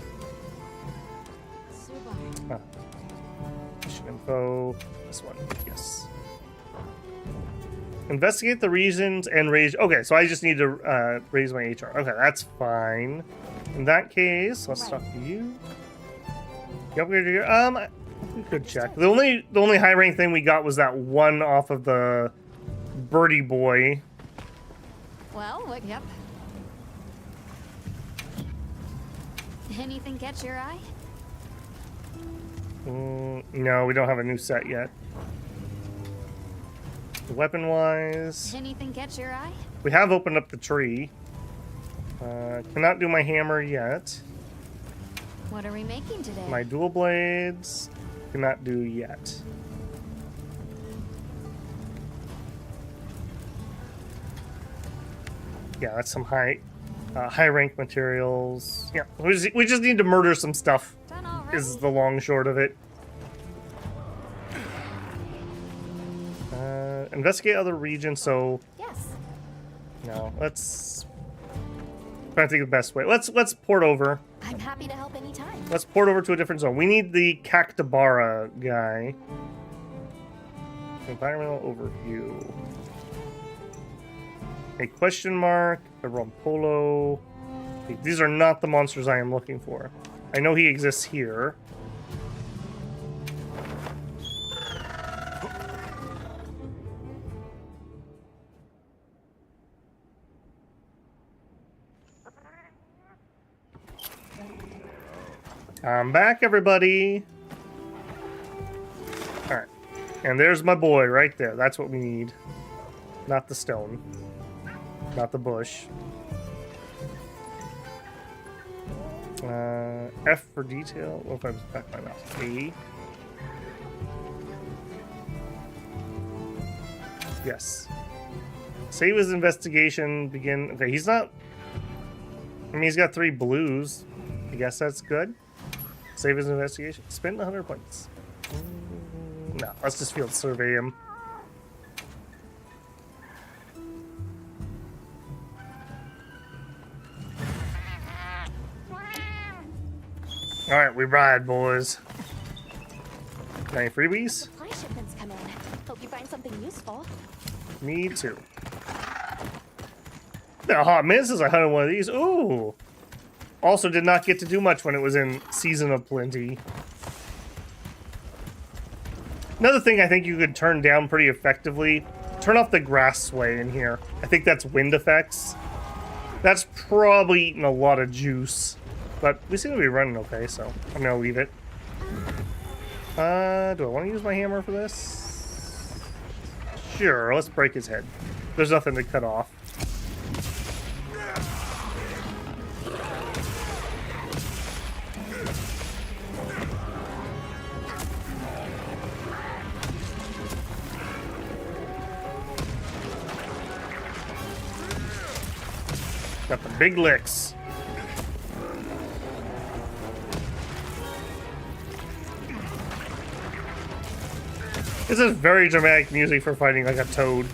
Mission info. This one, yes. Investigate the reasons and raise... Okay, so I just need to raise my HR. Okay, that's fine. In that case, let's talk to you. You upgraded your... we could check. The only high rank thing we got was that one off of the... Birdie boy. Well, yep. Anything catch your eye? No, we don't have a new set yet. Weapon-wise... Anything catch your eye? We have opened up the tree. Cannot do my hammer yet. What are we making today? My dual blades... Cannot do yet. Yeah, that's some high rank materials. Yeah, we just need to murder some stuff. Is the long short of it. Investigate other regions. So yes. No, let's try to think of the best way. Let's port over. I'm happy to help anytime. Let's port over to a different zone. We need the Cactabara guy. Environmental overview. A question mark, a Rompolo. These are not the monsters I am looking for. I know he exists here. I'm back, everybody. All right. And there's my boy right there. That's what we need. Not the stone. Not the bush. F for detail. What if I was back my mouse? A. Yes. Save his investigation. Begin. Okay, he's not. I mean, he's got 3 blues. I guess that's good. Save his investigation. Spend 100 points. No, let's just field survey him. All right, we ride, boys. Got any freebies? Supply shipments come in. Hope you find something useful. Me too. Been a hot minute since I hunted one of these. Ooh. Also did not get to do much when it was in Season of Plenty. Another thing I think you could turn down pretty effectively, turn off the grass sway in here. I think that's wind effects. That's probably eating a lot of juice. But we seem to be running okay, so I'm gonna leave it. Do I want to use my hammer for this? Sure, let's break his head. There's nothing to cut off. Got the big licks. This is very dramatic music for fighting like a toad.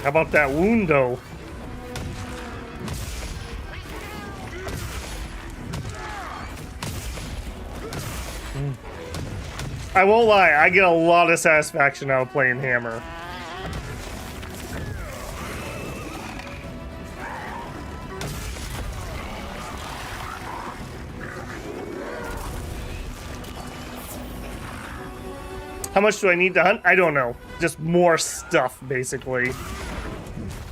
How about that wound, though? I won't lie, I get a lot of satisfaction out of playing Hammer. How much do I need to hunt? I don't know. Just more stuff, basically.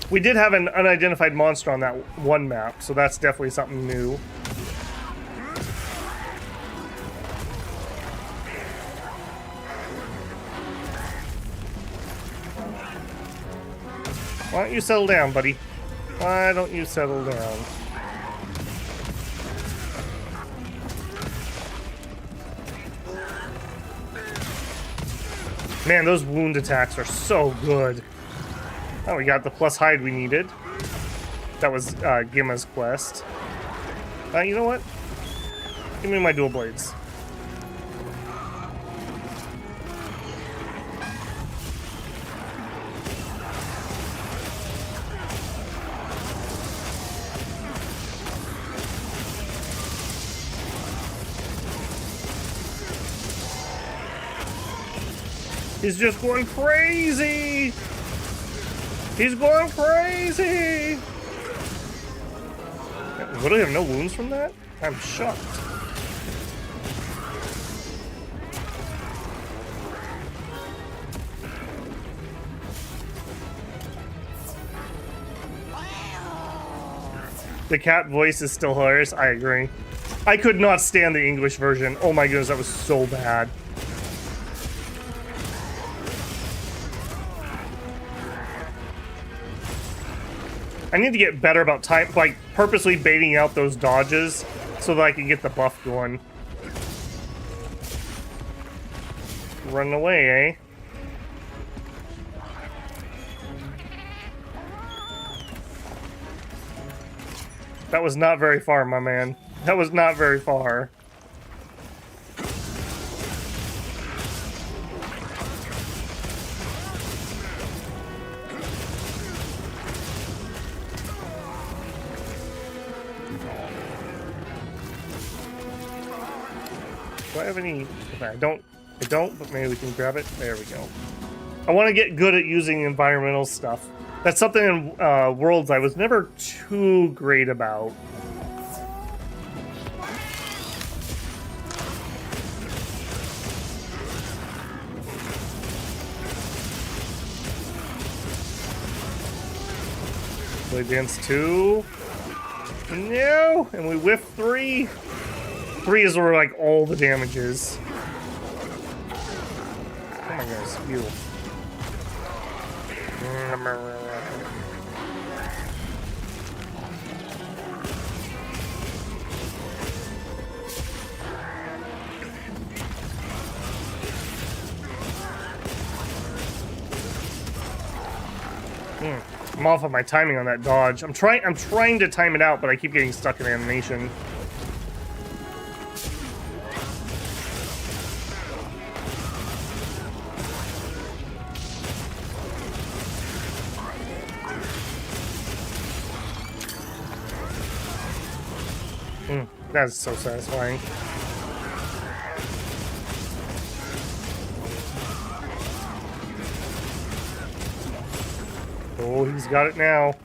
We did have an unidentified monster on that one map, so that's definitely something new. Why don't you settle down, buddy? Why don't you settle down? Man, those wound attacks are so good. Oh, we got the plus hide we needed. That was Gimma's quest. You know what? Give me my dual blades. He's just going crazy! He's going crazy! What, do we have no wounds from that? I'm shocked. The cat voice is still hilarious. I agree. I could not stand the English version. Oh my goodness, that was so bad. I need to get better about time, like purposely baiting out those dodges so that I can get the buff going. Run away, eh? That was not very far, my man. That was not very far. Do I have any? Okay, I don't, but maybe we can grab it. There we go. I want to get good at using environmental stuff. That's something in Worlds I was never too great about. Blade Dance 2. No! And we whiff 3. 3 is where like all the damage is. Oh my goodness, you. I'm off on my timing on that dodge. I'm trying to time it out, but I keep getting stuck in animation. That's so satisfying. Oh, he's got it now.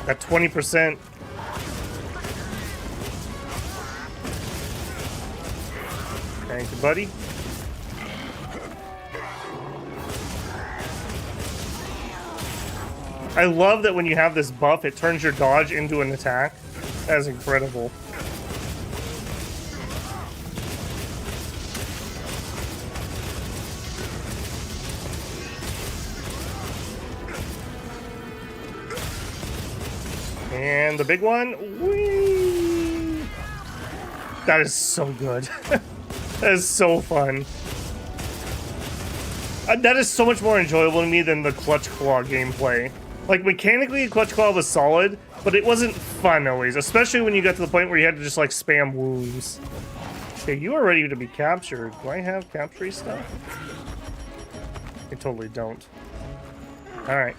At 20%. Thank you, buddy. I love that when you have this buff, it turns your dodge into an attack. That is incredible. And the big one. Whee! That is so good. That is so fun. That is so much more enjoyable to me than the Clutch Claw gameplay. Like, mechanically, Clutch Claw was solid, but it wasn't fun always, especially when you got to the point where you had to just, like, spam wounds. Okay, you are ready to be captured. Do I have capture stuff? I totally don't. Alright.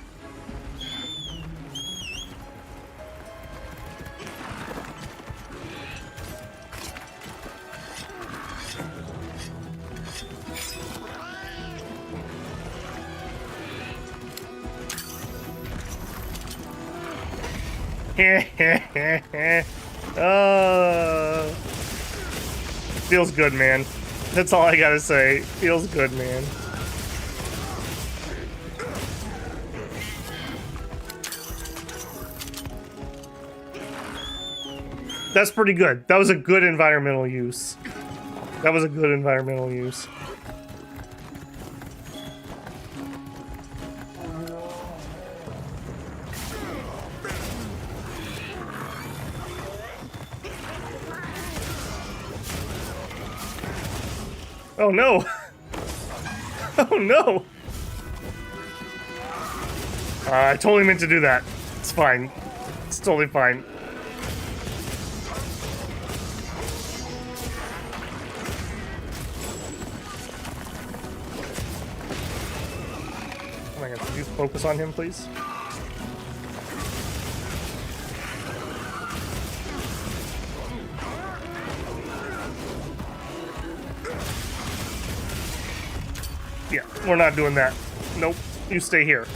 Feels good, man. That's all I gotta say. Feels good, man. That's pretty good. That was a good environmental use. That was a good environmental use. Oh no! Oh no! I totally meant to do that. It's fine. It's totally fine. Oh my god, could you focus on him, please? Yeah, we're not doing that. Nope, you stay here.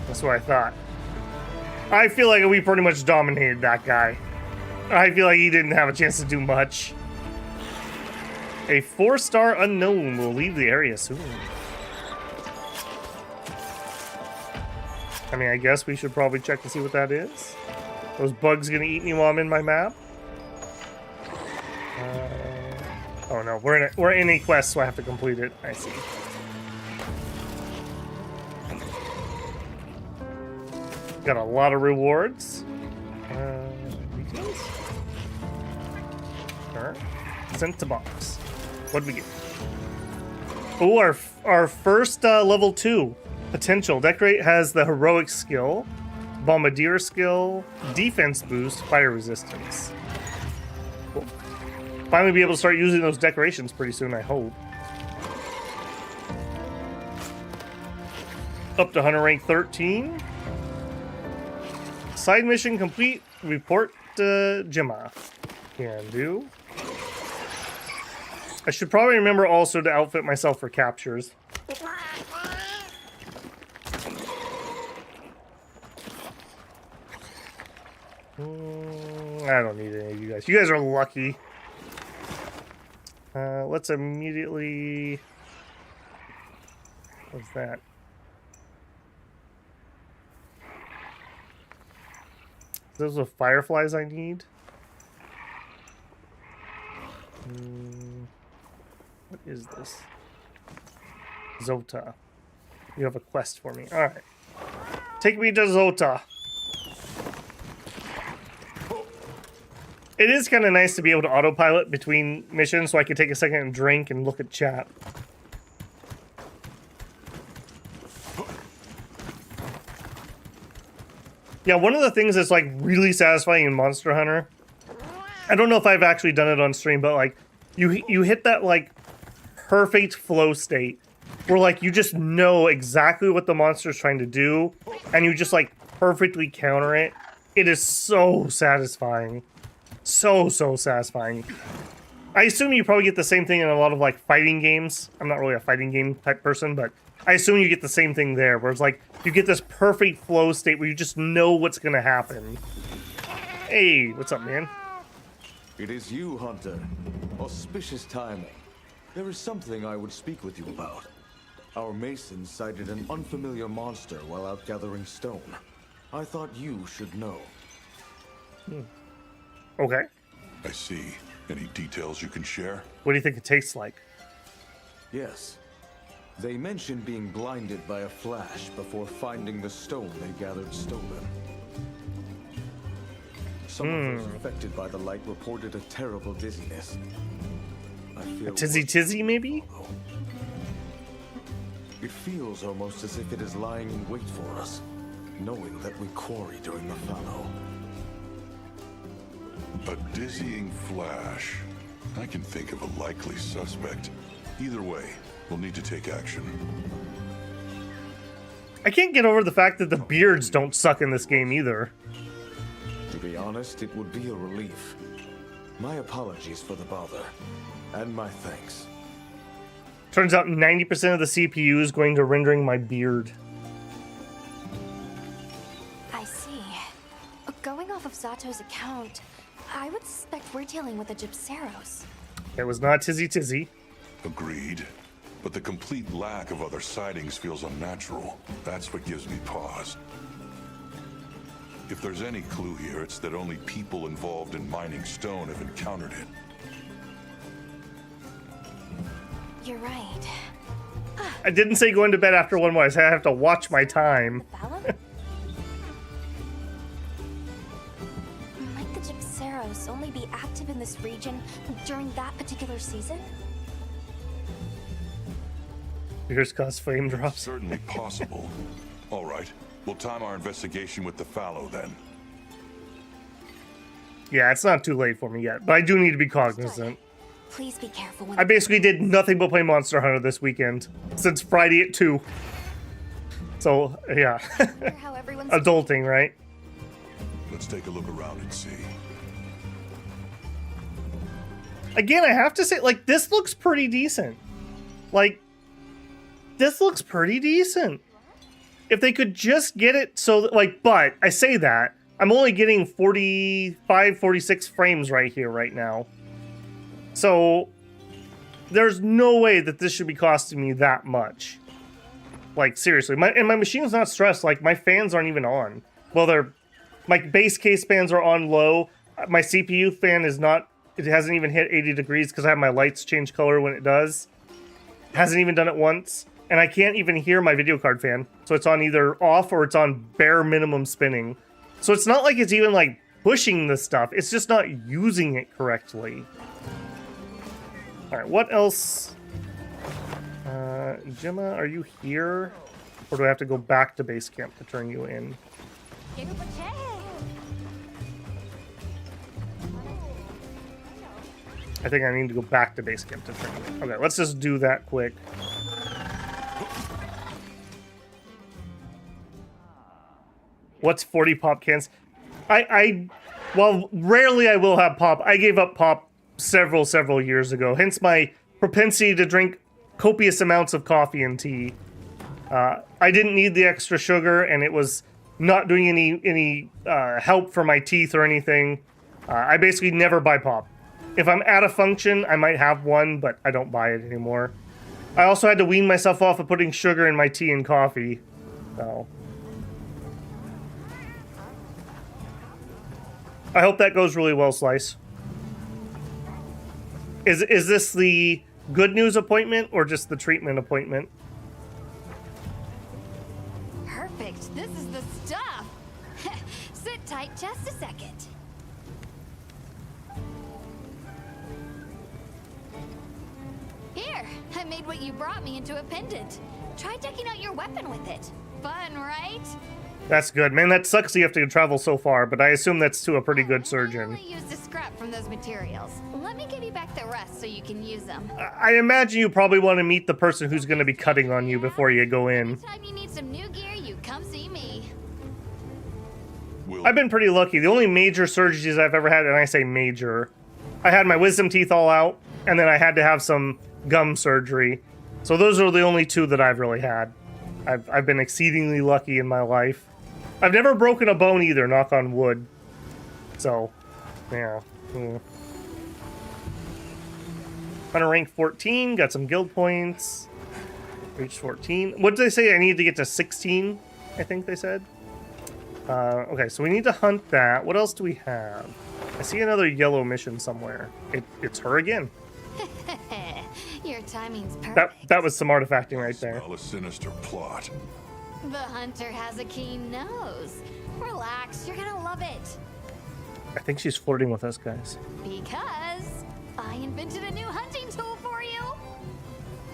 That's what I thought. I feel like we pretty much dominated that guy. I feel like he didn't have a chance to do much. A 4-star unknown will leave the area soon. I mean, I guess we should probably check to see what that is. Those bugs gonna eat me while I'm in my map? Oh no, we're in a quest, so I have to complete it. I see. Got a lot of rewards. Details? Alright. Sent to box. What do we get? Oh, our first level 2 potential. Decorate has the heroic skill, bombardier skill, defense boost, fire resistance. Cool. Finally be able to start using those decorations pretty soon, I hope. Up to hunter rank 13. Side mission complete. Report to Gemma. Can do. I should probably remember also to outfit myself for captures. I don't need any of you guys. You guys are lucky. Let's immediately... What's that? Those are fireflies I need. What is this? Zota. You have a quest for me. Alright. Take me to Zota. It is kind of nice to be able to autopilot between missions so I can take a second and drink and look at chat. Yeah, one of the things that's like really satisfying in Monster Hunter, I don't know if I've actually done it on stream, but like you hit that like perfect flow state where like you just know exactly what the monster's trying to do and you just like perfectly counter it. It is so satisfying. So satisfying. I assume you probably get the same thing in a lot of like fighting games. I'm not really a fighting game type person, but I assume you get the same thing there, where it's like you get this perfect flow state where you just know what's gonna happen. Hey, what's up, man? It is you, Hunter. Auspicious timing. There is something I would speak with you about. Our masons sighted an unfamiliar monster while out gathering stone. I thought you should know. Okay. I see. Any details you can share? What do you think it tastes like? Yes. They mentioned being blinded by a flash before finding the stone they gathered stolen. Some of those affected by the light reported a terrible dizziness. I feel a tizzy, maybe? It feels almost as if it is lying in wait for us, knowing that we quarry during the fallow. A dizzying flash. I can think of a likely suspect. Either way, we'll need to take action. I can't get over the fact that the beards don't suck in this game either. To be honest, it would be a relief. My apologies for the bother, and my thanks. Turns out 90% of the CPU is going to rendering my beard. I see. Going off of Zato's account, I would suspect we're dealing with the Gypceros. It was not Tizzy. Agreed. But the complete lack of other sightings feels unnatural. That's what gives me pause. If there's any clue here, it's that only people involved in mining stone have encountered it. You're right. I didn't say going to bed after one more. I said I have to watch my time. Might the Gypceros only be active in this region during that particular season? Here's cause flame drops. Certainly possible. All right, we'll time our investigation with the fallow then. Yeah, it's not too late for me yet, but I do need to be cognizant. Please be careful when I basically did nothing but play Monster Hunter this weekend since Friday at 2. So, yeah. how everyone's Adulting, right? Let's take a look around and see. Again, I have to say, like, this looks pretty decent. Like, this looks pretty decent. If they could just get it so that, like, but I say that, I'm only getting 45, 46 frames right here, right now. So, there's no way that this should be costing me that much. Like, seriously. My machine's not stressed. Like, my fans aren't even on. Well, my base case fans are on low. My CPU fan is not, it hasn't even hit 80 degrees because I have my lights change color when it does. It hasn't even done it once. And I can't even hear my video card fan. So it's on either off or it's on bare minimum spinning. So it's not like it's even like pushing the stuff. It's just not using it correctly. Alright, what else? Gemma, are you here? Or do I have to go back to base camp to turn you in? I think I need to go back to base camp to turn you in. Okay, let's just do that quick. What's 40 pop cans? Well, rarely I will have pop. I gave up pop several years ago. Hence my propensity to drink copious amounts of coffee and tea. I didn't need the extra sugar, and it was not doing any help for my teeth or anything. I basically never buy pop. If I'm at a function, I might have one, but I don't buy it anymore. I also had to wean myself off of putting sugar in my tea and coffee. So I hope that goes really well, Slice. Is this the good news appointment or just the treatment appointment? Perfect. This is the stuff. Sit tight just a second. Here, I made what you brought me into a pendant. Try decking out your weapon with it. Fun, right? That's good. Man, that sucks you have to travel so far, but I assume that's to a pretty good surgeon. I used a scrap from those materials. Let me give you back the rest so you can use them. I imagine you probably want to meet the person who's going to be cutting on you before you go in. Anytime you need some new gear, you come see me. I've been pretty lucky. The only major surgeries I've ever had, and I say major, I had my wisdom teeth all out, and then I had to have some gum surgery. So those are the only two that I've really had. I've been exceedingly lucky in my life. I've never broken a bone either, knock on wood. So, yeah. Hunter rank 14, got some guild points. Reached 14. What did they say? I need to get to 16, I think they said. Okay, so we need to hunt that. What else do we have? I see another yellow mission somewhere. It's her again. Your timing's perfect. That was some artifacting right there. Smell a sinister plot. The hunter has a keen nose. Relax, you're gonna love it. I think she's flirting with us, guys. Because I invented a new hunting tool for you.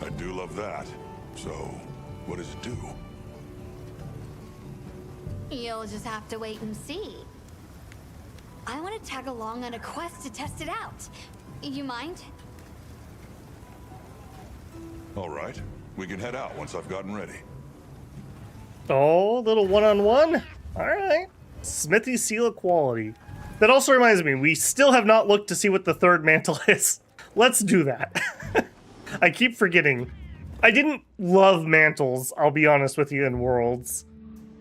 I do love that. So, what does it do? You'll just have to wait and see. I want to tag along on a quest to test it out. You mind? All right. We can head out once I've gotten ready. Oh, little one-on-one? All right. Smithy Seal of Quality. That also reminds me, we still have not looked to see what the third mantle is. Let's do that. I keep forgetting. I didn't love mantles, I'll be honest with you, in Worlds.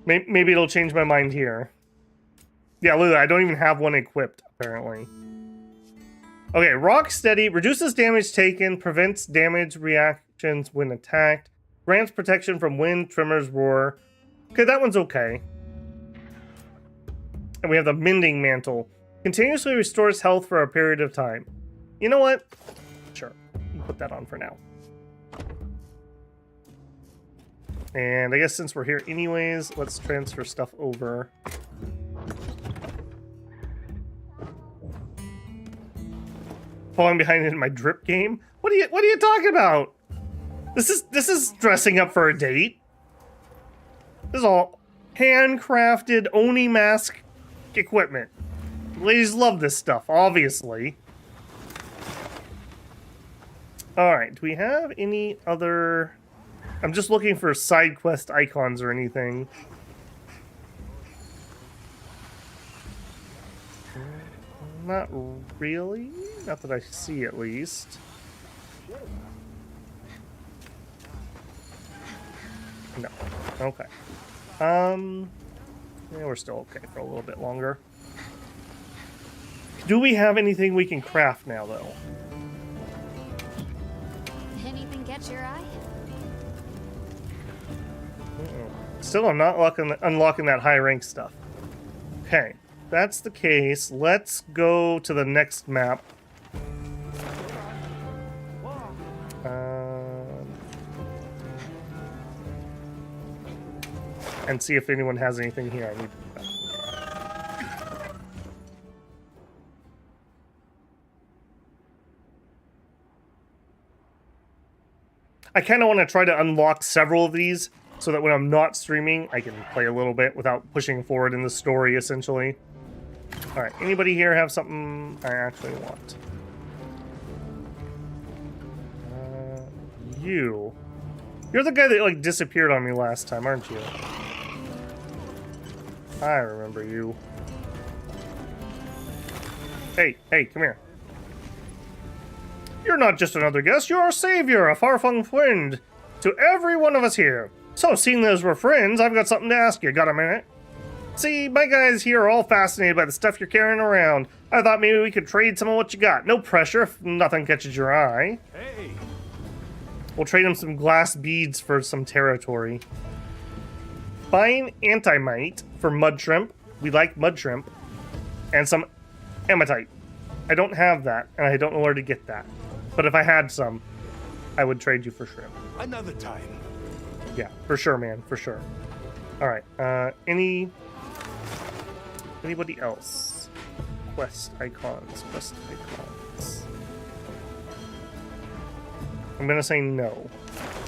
Maybe it'll change my mind here. Yeah, look, I don't even have one equipped, apparently. Okay, Rock Steady. Reduces damage taken, prevents damage reactions when attacked, grants protection from wind, tremors, roar. Okay, that one's okay. And we have the Mending Mantle. Continuously restores health for a period of time. You know what? Sure, we'll put that on for now. And I guess since we're here anyways, let's transfer stuff over. falling behind in my drip game. What are you talking about? This is dressing up for a date. This is all handcrafted Oni mask equipment. Ladies love this stuff, obviously. Alright, do we have any other... I'm just looking for side quest icons or anything. Not really. Not that I see, at least. No. Okay. Yeah, we're still okay for a little bit longer. Do we have anything we can craft now, though? Anything catch your eye? Still, I'm not unlocking that high rank stuff. Okay, if that's the case. Let's go to the next map. And see if anyone has anything here I need to do. I kind of want to try to unlock several of these so that when I'm not streaming, I can play a little bit without pushing forward in the story, essentially. Alright, anybody here have something I actually want? You're the guy that, like, disappeared on me last time, aren't you? I remember you. Hey, come here. You're not just another guest, you're our savior, a far-flung friend to every one of us here. So, seeing as we're friends, I've got something to ask you. Got a minute? See, my guys here are all fascinated by the stuff you're carrying around. I thought maybe we could trade some of what you got. No pressure if nothing catches your eye. Hey! We'll trade them some glass beads for some territory. Fine antimite for mud shrimp. We like mud shrimp. And some hematite. I don't have that, and I don't know where to get that. But if I had some, I would trade you for shrimp. Another time. Yeah, for sure, man, for sure. Alright, anybody else? Quest icons. I'm gonna say no.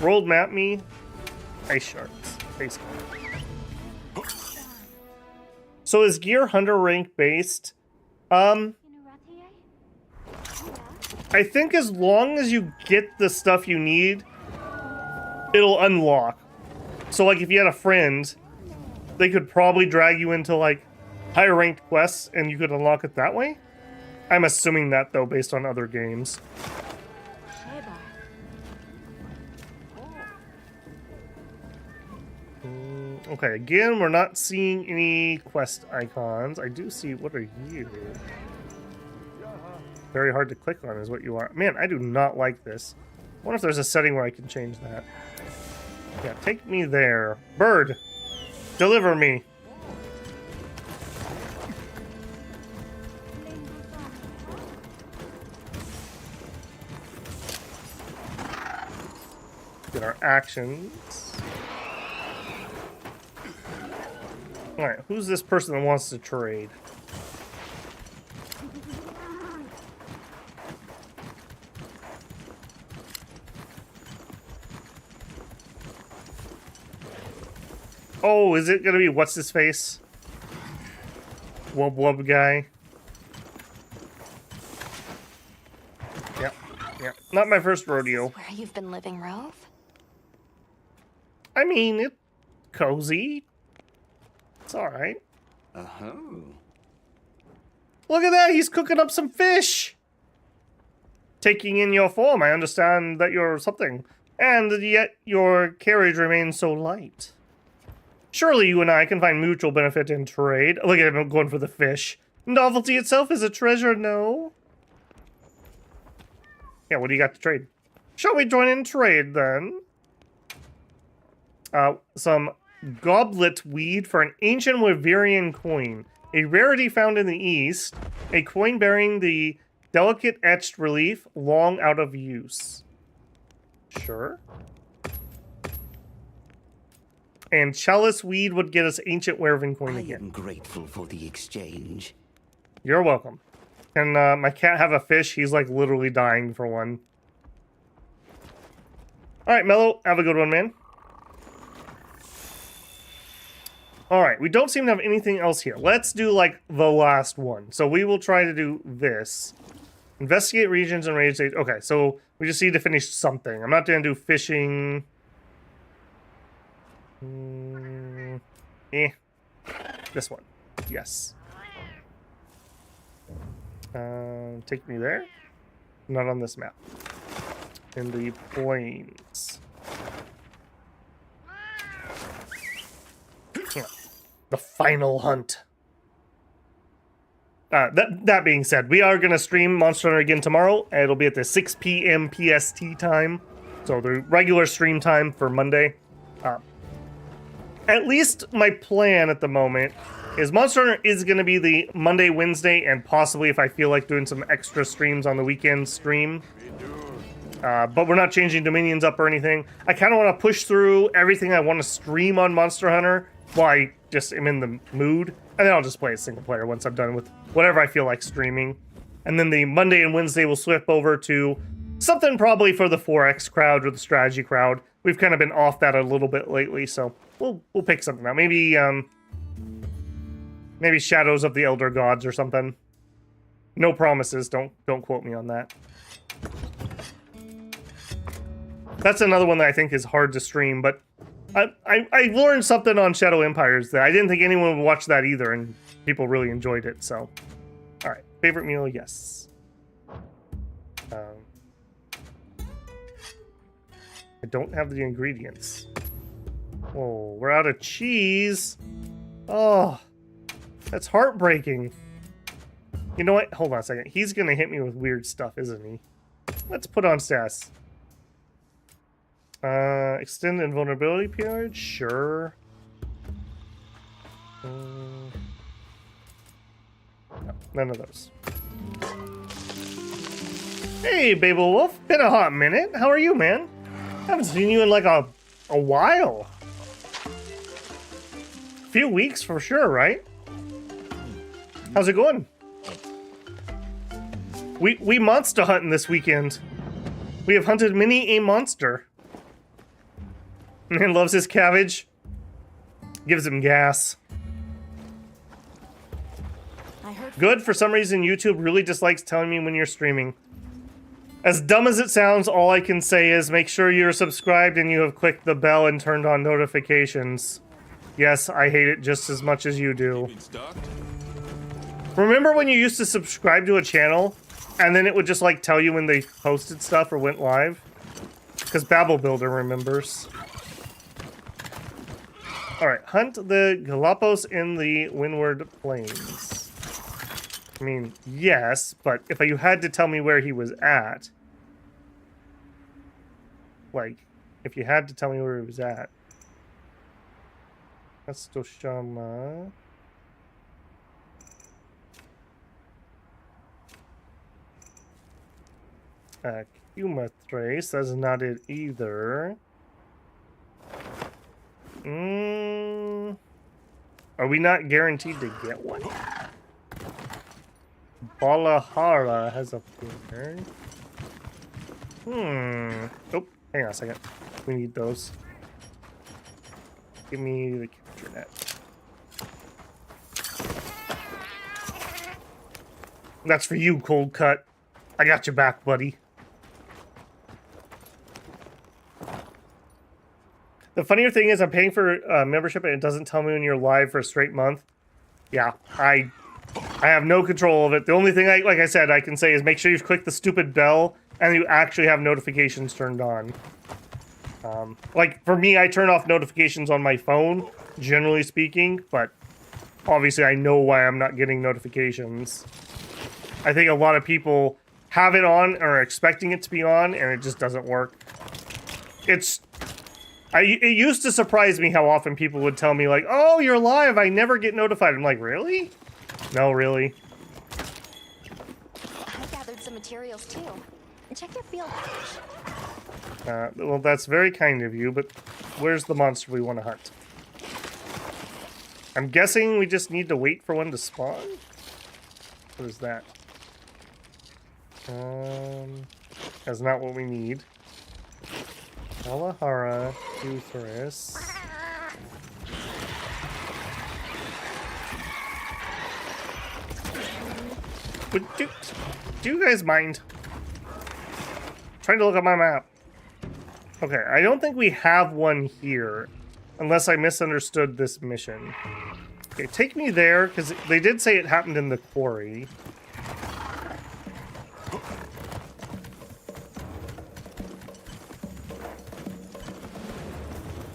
World map me. Ice sharks. Face card. So is Gear Hunter rank based? I think as long as you get the stuff you need, it'll unlock. So like if you had a friend, they could probably drag you into like higher ranked quests and you could unlock it that way. I'm assuming that though based on other games. Okay, again, we're not seeing any quest icons. I do see, what are you? Very hard to click on is what you are. Man, I do not like this. I wonder if there's a setting where I can change that. Yeah, take me there. Bird, deliver me. Get our actions. Alright, who's this person that wants to trade? Oh, is it gonna be what's his face? Wub Wub guy. Yep. Not my first rodeo. Where you've been living, Rove? I mean, it's cozy. It's alright. Look at that, he's cooking up some fish! Taking in your form, I understand that you're something. And yet your carriage remains so light. Surely you and I can find mutual benefit in trade. Look at him going for the fish. Novelty itself is a treasure, no? Yeah, what do you got to trade? Shall we join in trade, then? Some goblet weed for an ancient Wyverian coin. A rarity found in the East. A coin bearing the delicate etched relief, long out of use. Sure. And chalice weed would get us ancient Wyverian coin again. I am grateful for the exchange. You're welcome. Can my cat have a fish? He's like literally dying for one. Alright, Mello, have a good one, man. Alright, we don't seem to have anything else here. Let's do like the last one. So we will try to do this. Investigate regions and raid stage. Okay, so we just need to finish something. I'm not going to do fishing. This one. Yes. Take me there. Not on this map. In the plains. The final hunt. That being said, we are going to stream Monster Hunter again tomorrow. It'll be at the 6 p.m. PST time. So the regular stream time for Monday. At least my plan at the moment is Monster Hunter is going to be the Monday, Wednesday, and possibly if I feel like doing some extra streams on the weekend stream. But we're not changing Dominions up or anything. I kind of want to push through everything I want to stream on Monster Hunter while I just am in the mood. And then I'll just play a single player once I'm done with whatever I feel like streaming. And then the Monday and Wednesday will slip over to something probably for the 4X crowd or the strategy crowd. We've kind of been off that a little bit lately, so we'll pick something out. Maybe maybe Shadows of the Elder Gods or something. No promises. Don't quote me on that. That's another one that I think is hard to stream, but I learned something on Shadow Empires that I didn't think anyone would watch that either, and people really enjoyed it, so. Alright, favorite meal, yes. I don't have the ingredients. Oh, we're out of cheese. Oh, that's heartbreaking. You know what? Hold on a second. He's gonna hit me with weird stuff, isn't he? Let's put on Sass. Extend invulnerability period? Sure. No, none of those. Hey, Bebel Wolf. Been a hot minute. How are you, man? Haven't seen you in like a while. Few weeks for sure, right? How's it going? We monster hunting this weekend. We have hunted many a monster. Man loves his cabbage. Gives him gas. Good, for some reason YouTube really dislikes telling me when you're streaming. As dumb as it sounds, all I can say is make sure you're subscribed and you have clicked the bell and turned on notifications. Yes, I hate it just as much as you do. Remember when you used to subscribe to a channel and then it would just like tell you when they posted stuff or went live? Because Babel Builder remembers. Alright, hunt the Galapagos in the Windward Plains. I mean, yes, but if you had to tell me where he was at... Like, if you had to tell me where he was at... That's Toshama... Kuma Trace, that's not it either. Are we not guaranteed to get one? Balahara has a pattern. Oh, hang on a second. We need those. Give me the capture net. That's for you, Cold Cut. I got your back, buddy. The funnier thing is I'm paying for membership and it doesn't tell me when you're live for a straight month. Yeah, I have no control of it. The only thing, like I said, I can say is make sure you've clicked the stupid bell and you actually have notifications turned on. Like, for me, I turn off notifications on my phone, generally speaking, but obviously I know why I'm not getting notifications. I think a lot of people have it on or are expecting it to be on and it just doesn't work. It used to surprise me how often people would tell me like, oh, you're live, I never get notified. I'm like, really? No, really. I gathered some materials too. Check your field page. Well, that's very kind of you, but where's the monster we want to hunt? I'm guessing we just need to wait for one to spawn? What is that? That's not what we need. Alahara, Duthris. Do you guys mind? Trying to look at my map. Okay, I don't think we have one here, unless I misunderstood this mission. Okay, take me there, because they did say it happened in the quarry.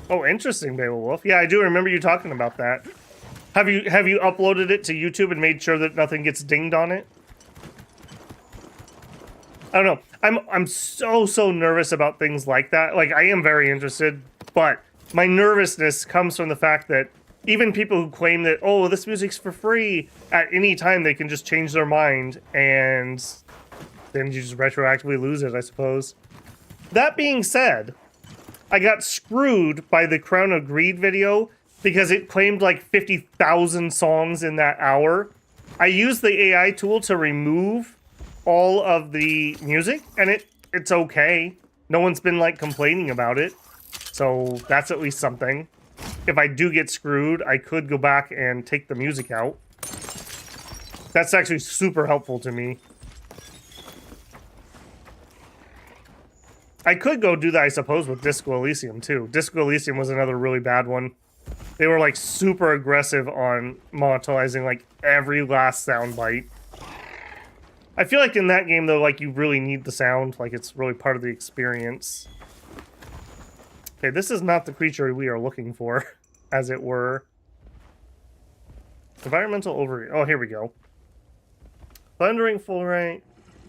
Oh, interesting, Beowulf. Yeah, I do remember you talking about that. Have you uploaded it to YouTube and made sure that nothing gets dinged on it? I don't know. I'm so nervous about things like that. Like, I am very interested, but my nervousness comes from the fact that even people who claim that, oh, this music's for free, at any time they can just change their mind, and then you just retroactively lose it, I suppose. That being said, I got screwed by the Crown of Greed video because it claimed like 50,000 songs in that hour. I used the AI tool to remove all of the music, and it's okay. No one's been like complaining about it, so that's at least something. If I do get screwed, I could go back and take the music out. That's actually super helpful to me. I could go do that, I suppose, with Disco Elysium too. Disco Elysium was another really bad one. They were like super aggressive on monetizing like every last soundbite. I feel like in that game, though, like, you really need the sound. Like, it's really part of the experience. Okay, this is not the creature we are looking for, as it were. Environmental overview. Oh, here we go. Thundering Fulbright.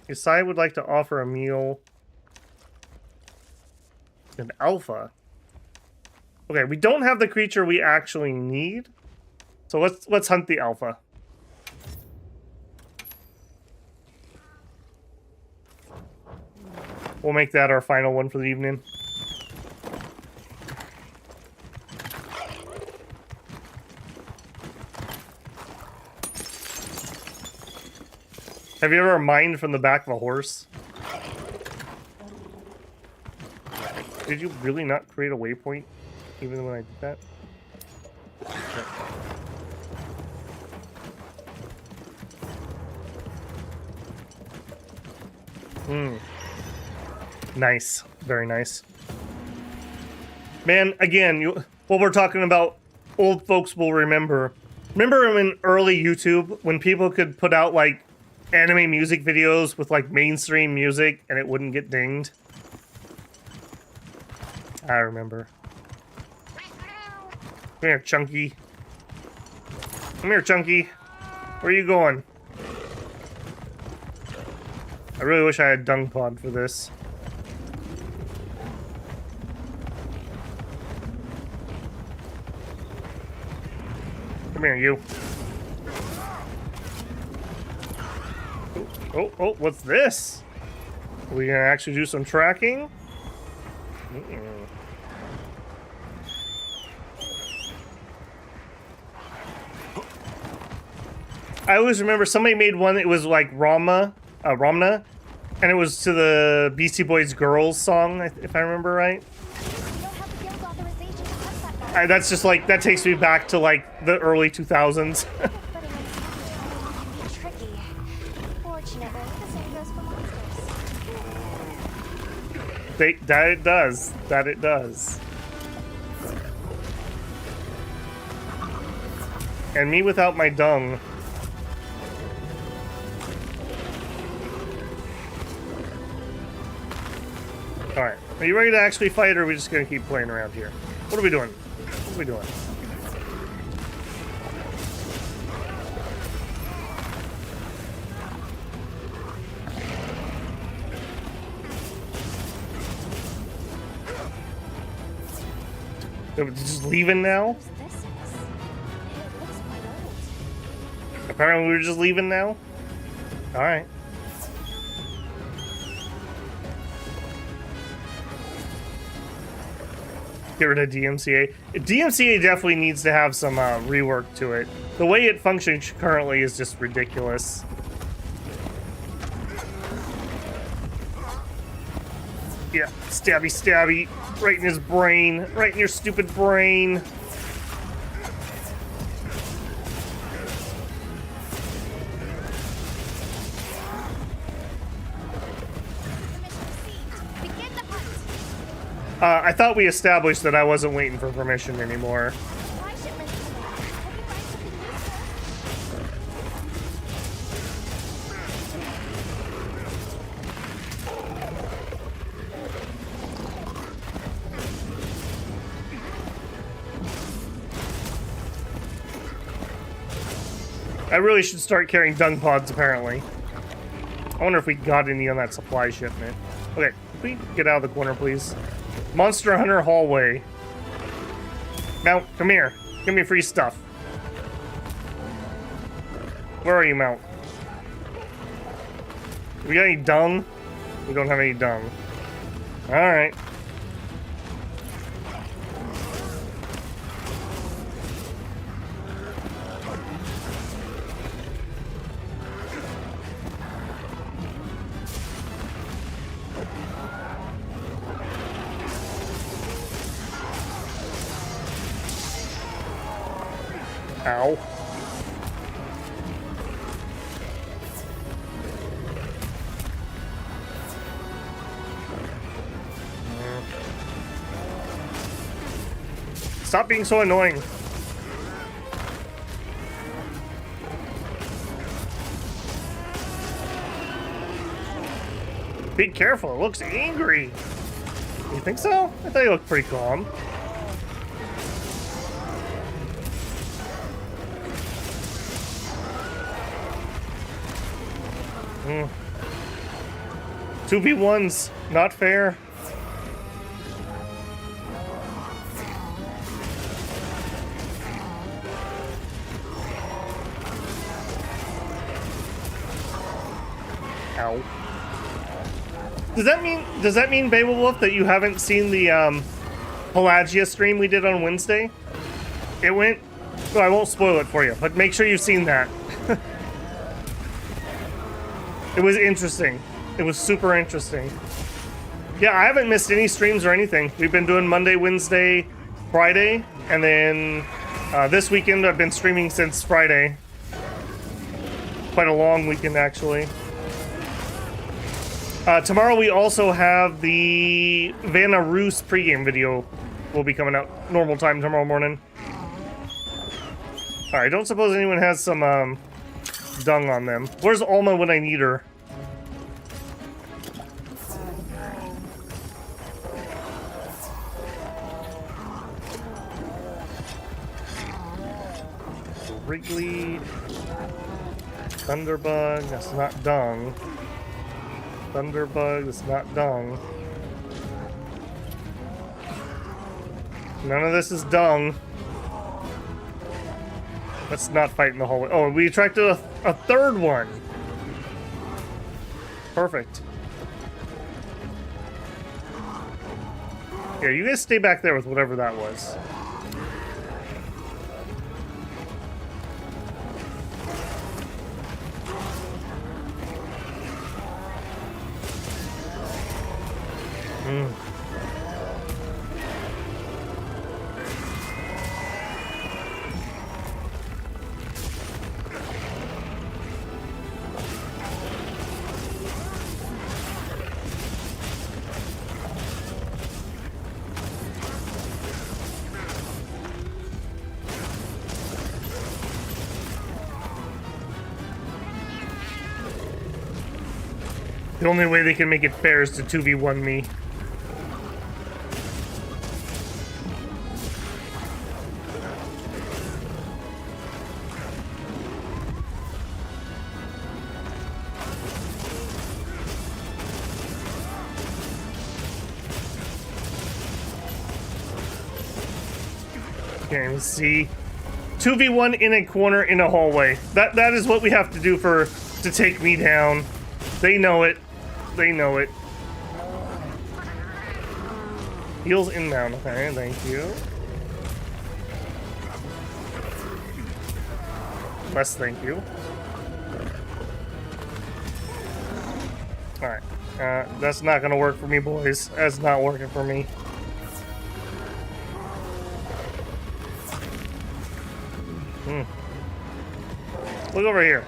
Isai would like to offer a meal. An alpha. Okay, we don't have the creature we actually need. So let's hunt the alpha. We'll make that our final one for the evening. Have you ever mined from the back of a horse? Did you really not create a waypoint even when I did that? Hmm. Nice. Very nice. Man, again, what we're talking about, old folks will remember. Remember in early YouTube when people could put out, like, anime music videos with, like, mainstream music and it wouldn't get dinged? I remember. Come here, Chunky. Come here, Chunky. Where are you going? I really wish I had Dung Pod for this. Come here, you. Oh, what's this? Are we gonna actually do some tracking? I always remember somebody made one that was like Ramna, and it was to the Beastie Boys Girls song, if I remember right. That's just like, that takes me back to like the early 2000s. That it does. That it does. And me without my dung. Alright. Are you ready to actually fight, or are we just gonna keep playing around here? What are we doing? What are we doing? Just leaving now? Apparently we're just leaving now? Alright. Get rid of DMCA. DMCA definitely needs to have some rework to it. The way it functions currently is just ridiculous. Yeah, stabby, stabby. Right in his brain. Right in your stupid brain. I thought we established that I wasn't waiting for permission anymore. I really should start carrying dung pods, apparently. I wonder if we got any on that supply shipment. Okay, can we get out of the corner, please? Monster Hunter hallway. Mount, come here. Give me free stuff. Where are you, Mount? We got any dung? We don't have any dung. Alright. Ow. Stop being so annoying. Be careful, it looks angry. You think so? I thought you looked pretty calm. Mm. 2v1's not fair. Ow. Does that mean Bebel Wolf that you haven't seen the Pelagia stream we did on Wednesday? It went, well, I won't spoil it for you, but make sure you've seen that. It was interesting. It was super interesting. Yeah, I haven't missed any streams or anything. We've been doing Monday, Wednesday, Friday, and then this weekend I've been streaming since Friday. Quite a long weekend, actually. Tomorrow we also have the Vanna Roos pregame video will be coming out normal time tomorrow morning. Alright, don't suppose anyone has some dung on them. Where's Alma when I need her? Wrigley, Thunderbug, that's not dung. Thunderbug, that's not dung. None of this is dung. Let's not fight in the hallway. Oh, we attracted a third one. Perfect. Here, you guys stay back there with whatever that was. The only way they can make it fair is to 2v1 me. Okay, let's see. 2v1 in a corner in a hallway. That is what we have to do to take me down. They know it. They know it. Heals inbound. Okay, thank you. Less thank you. Alright. That's not gonna work for me, boys. That's not working for me. Look over here.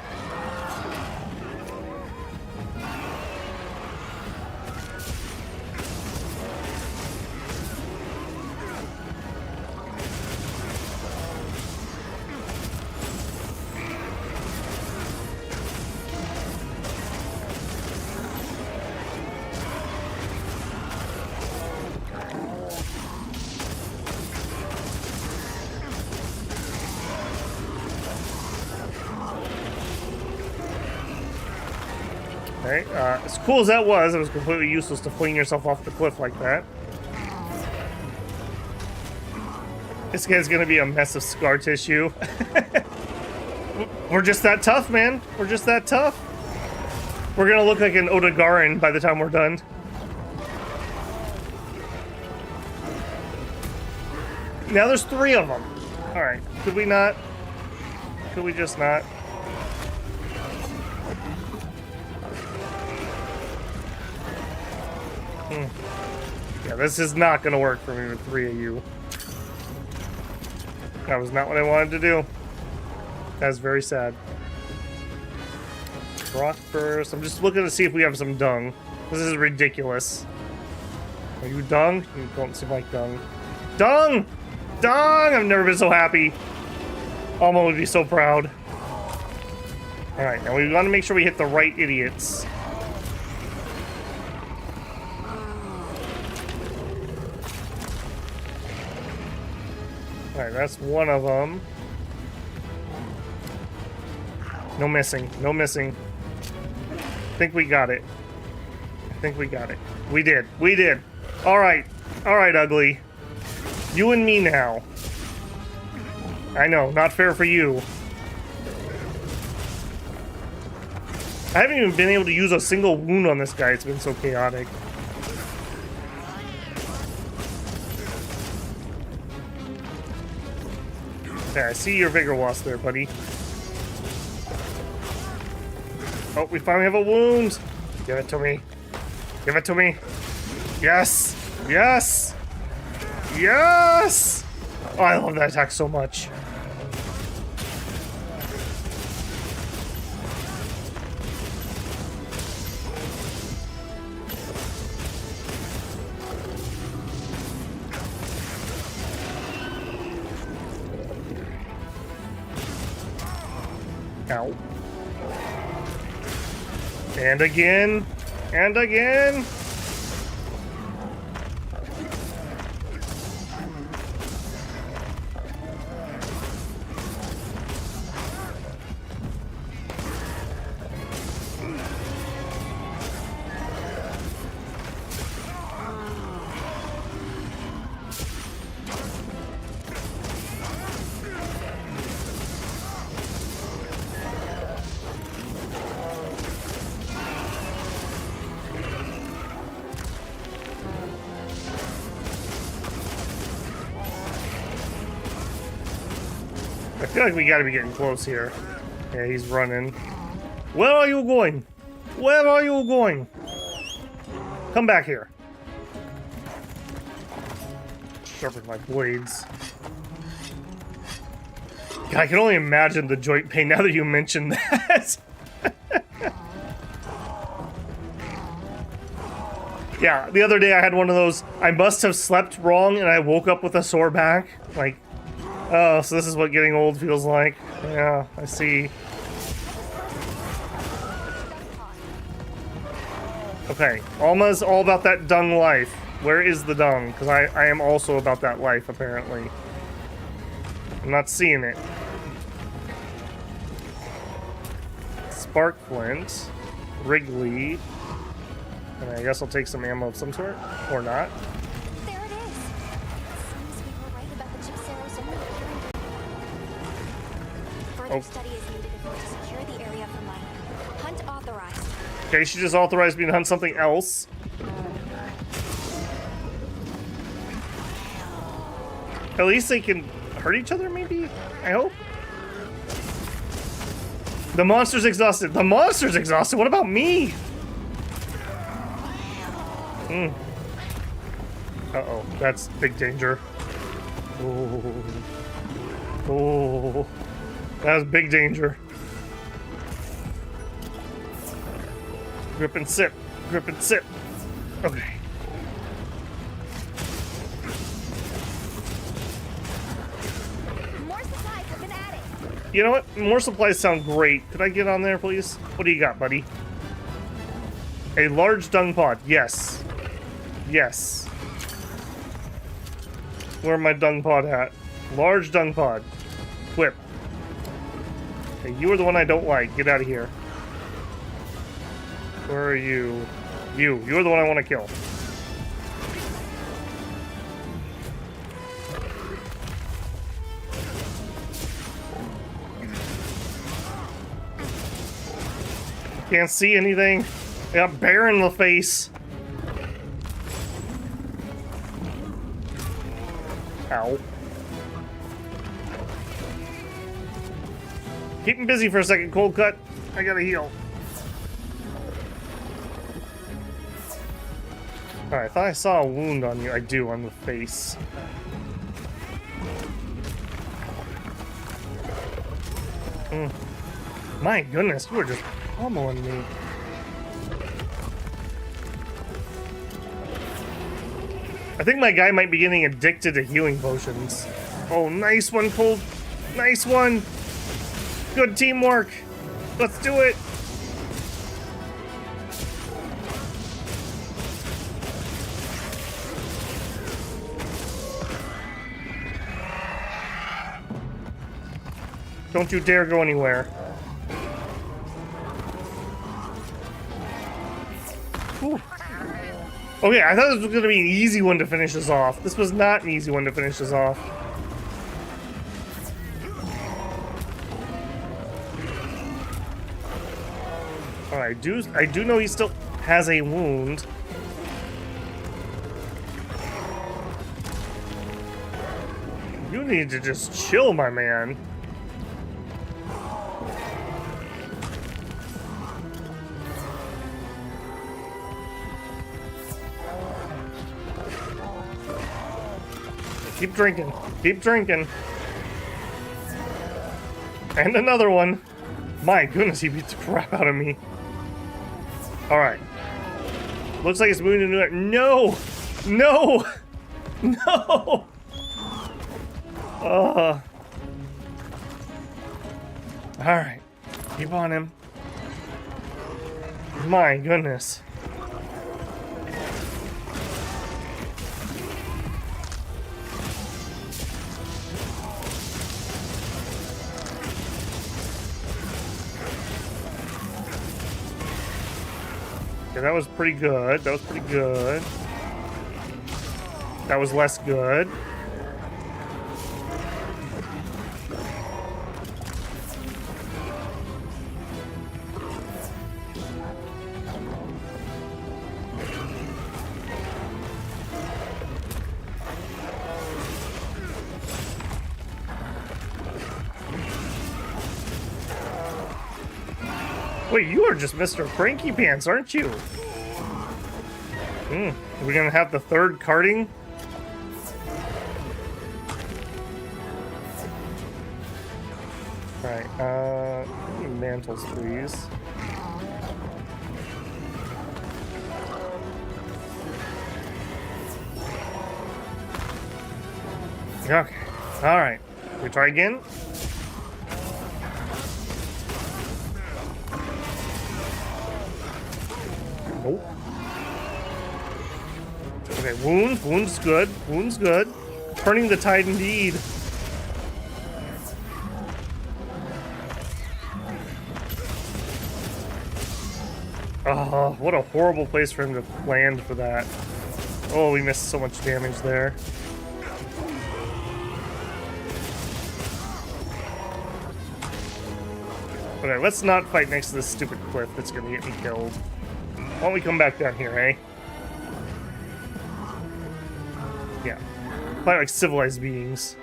Okay, as cool as that was, it was completely useless to fling yourself off the cliff like that. This guy's gonna be a mess of scar tissue. We're just that tough, man. We're just that tough. We're gonna look like an Odegarin by the time we're done. Now there's 3 of them. Alright, could we not? Could we just not? Yeah, this is not gonna work for me with 3 of you. That was not what I wanted to do. That's very sad. Rock first. I'm just looking to see if we have some dung. This is ridiculous. Are you dung? You don't seem like dung. Dung! Dung! I've never been so happy. Alma would be so proud. Alright, now we want to make sure we hit the right idiots. Alright, that's one of them. No missing. No missing. I think we got it. I think we got it. We did. We did. Alright. Alright, ugly. You and me now. I know, not fair for you. I haven't even been able to use a single wound on this guy. It's been so chaotic. Okay, I see your Vigor Wasp there, buddy. Oh, we finally have a wound. Give it to me. Give it to me. Yes. Yes. Yes. Oh, I love that attack so much. Ow. And again. And again. I feel like we gotta be getting close here. Yeah, he's running. Where are you going? Where are you going? Come back here. Sharpen my blades. God, I can only imagine the joint pain now that you mentioned that. Yeah, the other day I had one of those, I must have slept wrong and I woke up with a sore back. Like, oh, so this is what getting old feels like. Yeah, I see. Okay, Alma's all about that dung life. Where is the dung? Because I am also about that life, apparently. I'm not seeing it. Spark Flint. Wrigley. And I guess I'll take some ammo of some sort. Or not. There it is. Seems we were right about the Chipseros only. Further study is needed if we're to secure the area for mining. Hunt authorized. Okay, she just authorized me to hunt something else. At least they can hurt each other, maybe? I hope. The monster's exhausted. The monster's exhausted. What about me? Uh-oh, that's big danger. Oh, that was big danger. Grip and sip. Grip and sip. Okay. More supplies have been added. You know what? More supplies sound great. Could I get on there, please? What do you got, buddy? A large dung pod. Yes. Yes. Where my dung pod at? Large dung pod. Whip. Okay, you are the one I don't like. Get out of here. Where are you? You're the one I want to kill. Can't see anything. I got bear in the face. Ow. Keep him busy for a second, cold cut. I gotta heal. Alright, I thought I saw a wound on you. I do, on the face. My goodness, you are just pummeling me. I think my guy might be getting addicted to healing potions. Oh, nice one, Cold. Nice one. Good teamwork. Let's do it. Don't you dare go anywhere. Whew. Okay, I thought this was going to be an easy one to finish us off. This was not an easy one to finish us off. Alright, I do know he still has a wound. You need to just chill, my man. Keep drinking. Keep drinking. And another one. My goodness, he beat the crap out of me. Alright. Looks like it's moving into it. No! No! No! Alright. Keep on him. My goodness. Okay, that was pretty good. That was pretty good. That was less good. Wait, you are just Mr. Cranky Pants, aren't you? Are we gonna have the third karting? Alright, mantles, please. Okay, alright. We try again? Nope. Okay, wound. Wound's good. Wound's good. Turning the tide indeed. Oh, what a horrible place for him to land for that. Oh, we missed so much damage there. Okay, let's not fight next to this stupid cliff that's gonna get me killed. Why don't we come back down here, eh? Yeah. Fight like civilized beings.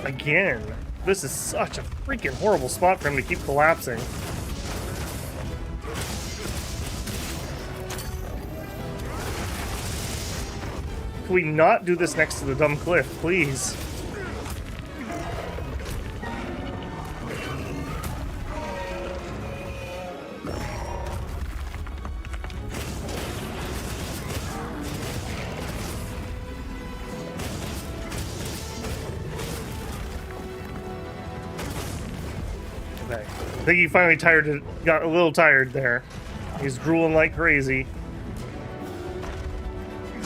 again. This is such a freaking horrible spot for him to keep collapsing. Can we not do this next to the dumb cliff, please? Okay. I think he finally got a little tired there. He's drooling like crazy.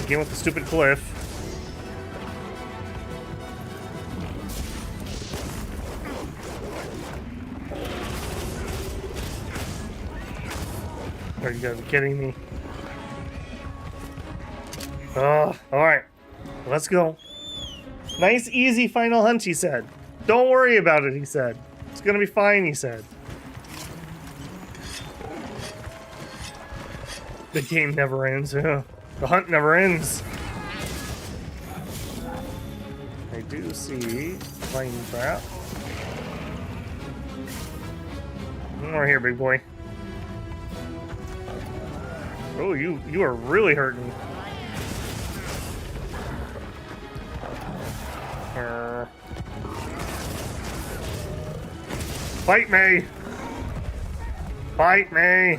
Again with the stupid cliff. Are you guys kidding me? Oh, alright. Let's go. Nice, easy final hunt, he said. Don't worry about it, he said. It's gonna be fine, he said. The game never ends. The hunt never ends. I do see flame trap. Right here, big boy. Oh, you are really hurting. Fight me! Fight me!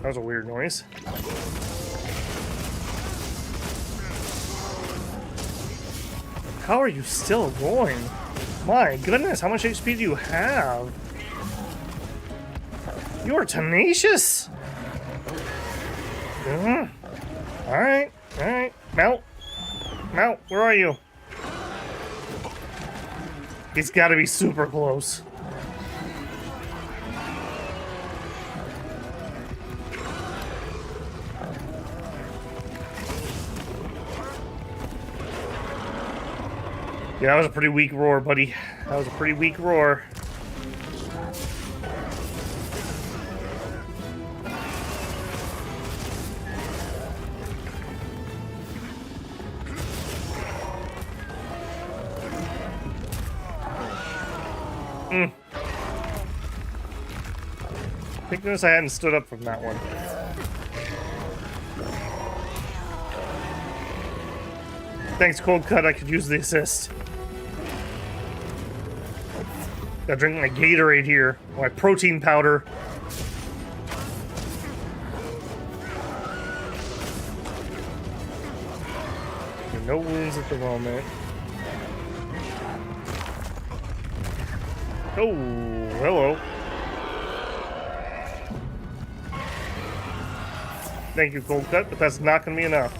That was a weird noise. How are you still going? My goodness, how much HP do you have? You are tenacious! Alright, alright. Mount. Mount, where are you? He's gotta be super close. Yeah, that was a pretty weak roar, buddy. That was a pretty weak roar. Thank goodness I hadn't stood up from that one. Thanks, Cold Cut. I could use the assist. Gotta drink my Gatorade here. My protein powder. No wounds at the moment. Oh, hello. Thank you, Cold Cut, but that's not gonna be enough.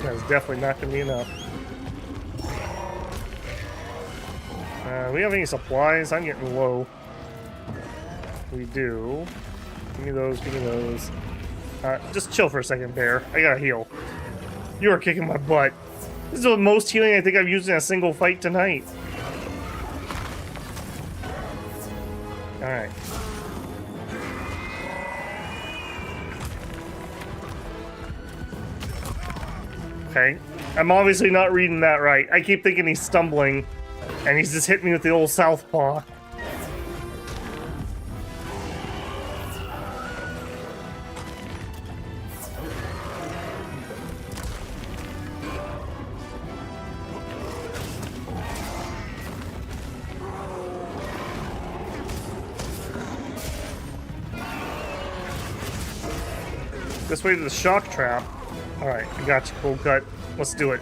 That is definitely not gonna be enough. We have any supplies? I'm getting low. We do. Give me those, give me those. Just chill for a second, Bear. I gotta heal. You are kicking my butt. This is the most healing I think I've used in a single fight tonight. Alright. Okay. I'm obviously not reading that right. I keep thinking he's stumbling, and he's just hitting me with the old southpaw. This way to the shock trap. Alright, I got you, Cold Cut. Let's do it.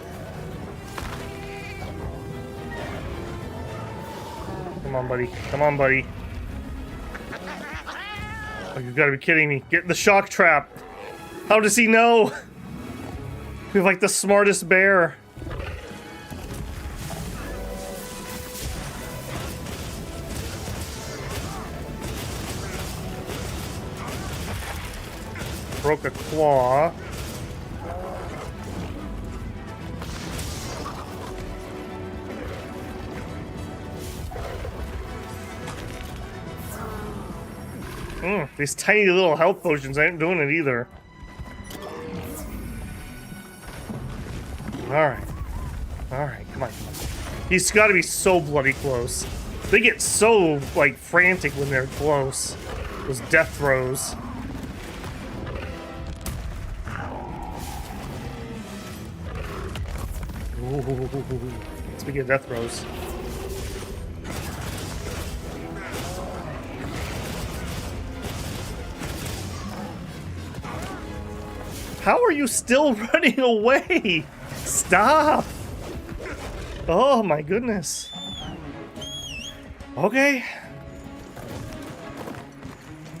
Come on, buddy. Come on, buddy. Oh, you gotta be kidding me. Get in the shock trap. How does he know? We have like the smartest bear. broke a claw. These tiny little health potions ain't doing it either. Alright. Alright, come on. He's gotta be so bloody close. They get so, like, frantic when they're close. Those death throws. Ooh. Speaking of death throws. How are you still running away? Stop! Oh my goodness. Okay.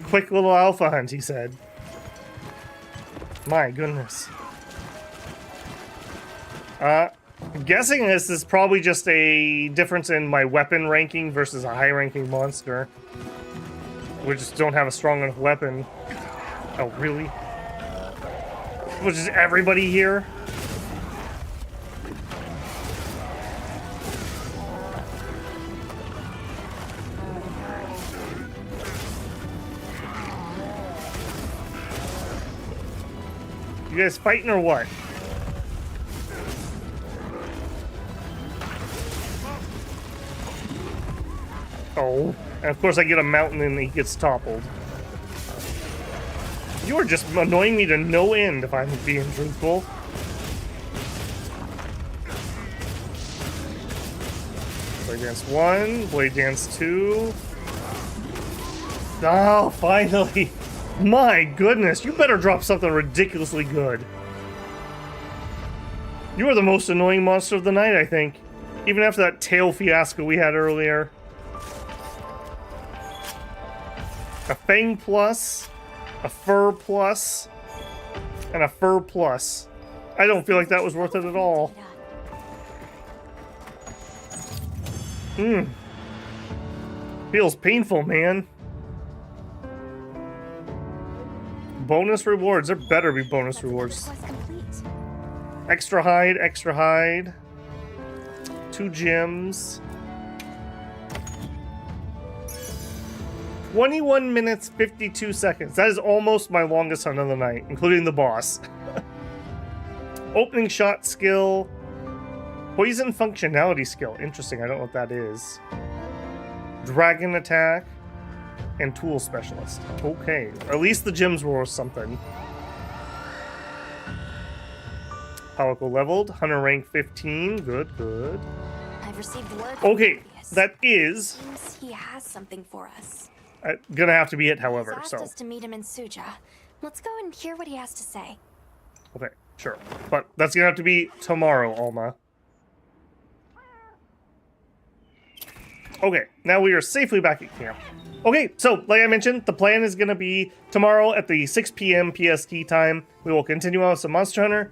Quick little alpha hunt, he said. My goodness. I'm guessing this is probably just a difference in my weapon ranking versus a high ranking monster. We just don't have a strong enough weapon. Oh, really? Which is everybody here? You guys fighting or what? Oh, and of course I get a mountain and he gets toppled. You are just annoying me to no end, if I'm being truthful. Blade Dance 1, Blade Dance 2. Oh, finally! My goodness, you better drop something ridiculously good. You are the most annoying monster of the night, I think. Even after that tail fiasco we had earlier. A Fang Plus, a Fur Plus, and a Fur Plus. I don't feel like that was worth it at all. Feels painful, man. Bonus rewards. There better be bonus rewards. Extra hide, extra hide. 2 gems. 21 minutes, 52 seconds. That is almost my longest hunt of the night, including the boss. Opening shot skill. Poison functionality skill. Interesting, I don't know what that is. Dragon attack. And tool specialist. Okay, at least the gems were worth something. Pellicle leveled. Hunter rank 15. Good, good. I've received word. Okay, that is... Seems he has something for us. Gonna have to be it, however, He's asked us to meet him in Suja. Let's go and hear what he has to say. Okay, sure. But that's gonna have to be tomorrow, Alma. Okay, now we are safely back at camp. Okay, so, like I mentioned, the plan is gonna be tomorrow at the 6 p.m. PST time. We will continue on with some Monster Hunter.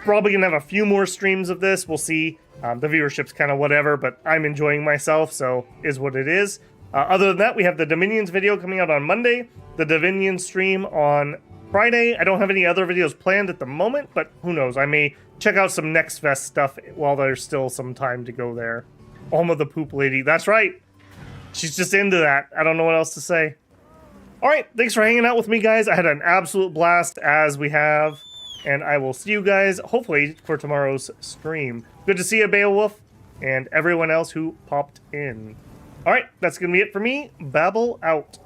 Probably gonna have a few more streams of this. We'll see. The viewership's kind of whatever, but I'm enjoying myself, so is what it is. Other than that, we have the Dominions video coming out on Monday, the Dominion stream on Friday. I don't have any other videos planned at the moment, but who knows? I may check out some Next Fest stuff while there's still some time to go there. Alma the Poop Lady. That's right. She's just into that. I don't know what else to say. Alright, thanks for hanging out with me, guys. I had an absolute blast, as we have. And I will see you guys, hopefully, for tomorrow's stream. Good to see you, Beowulf, and everyone else who popped in. Alright, that's going to be it for me. Bebel out.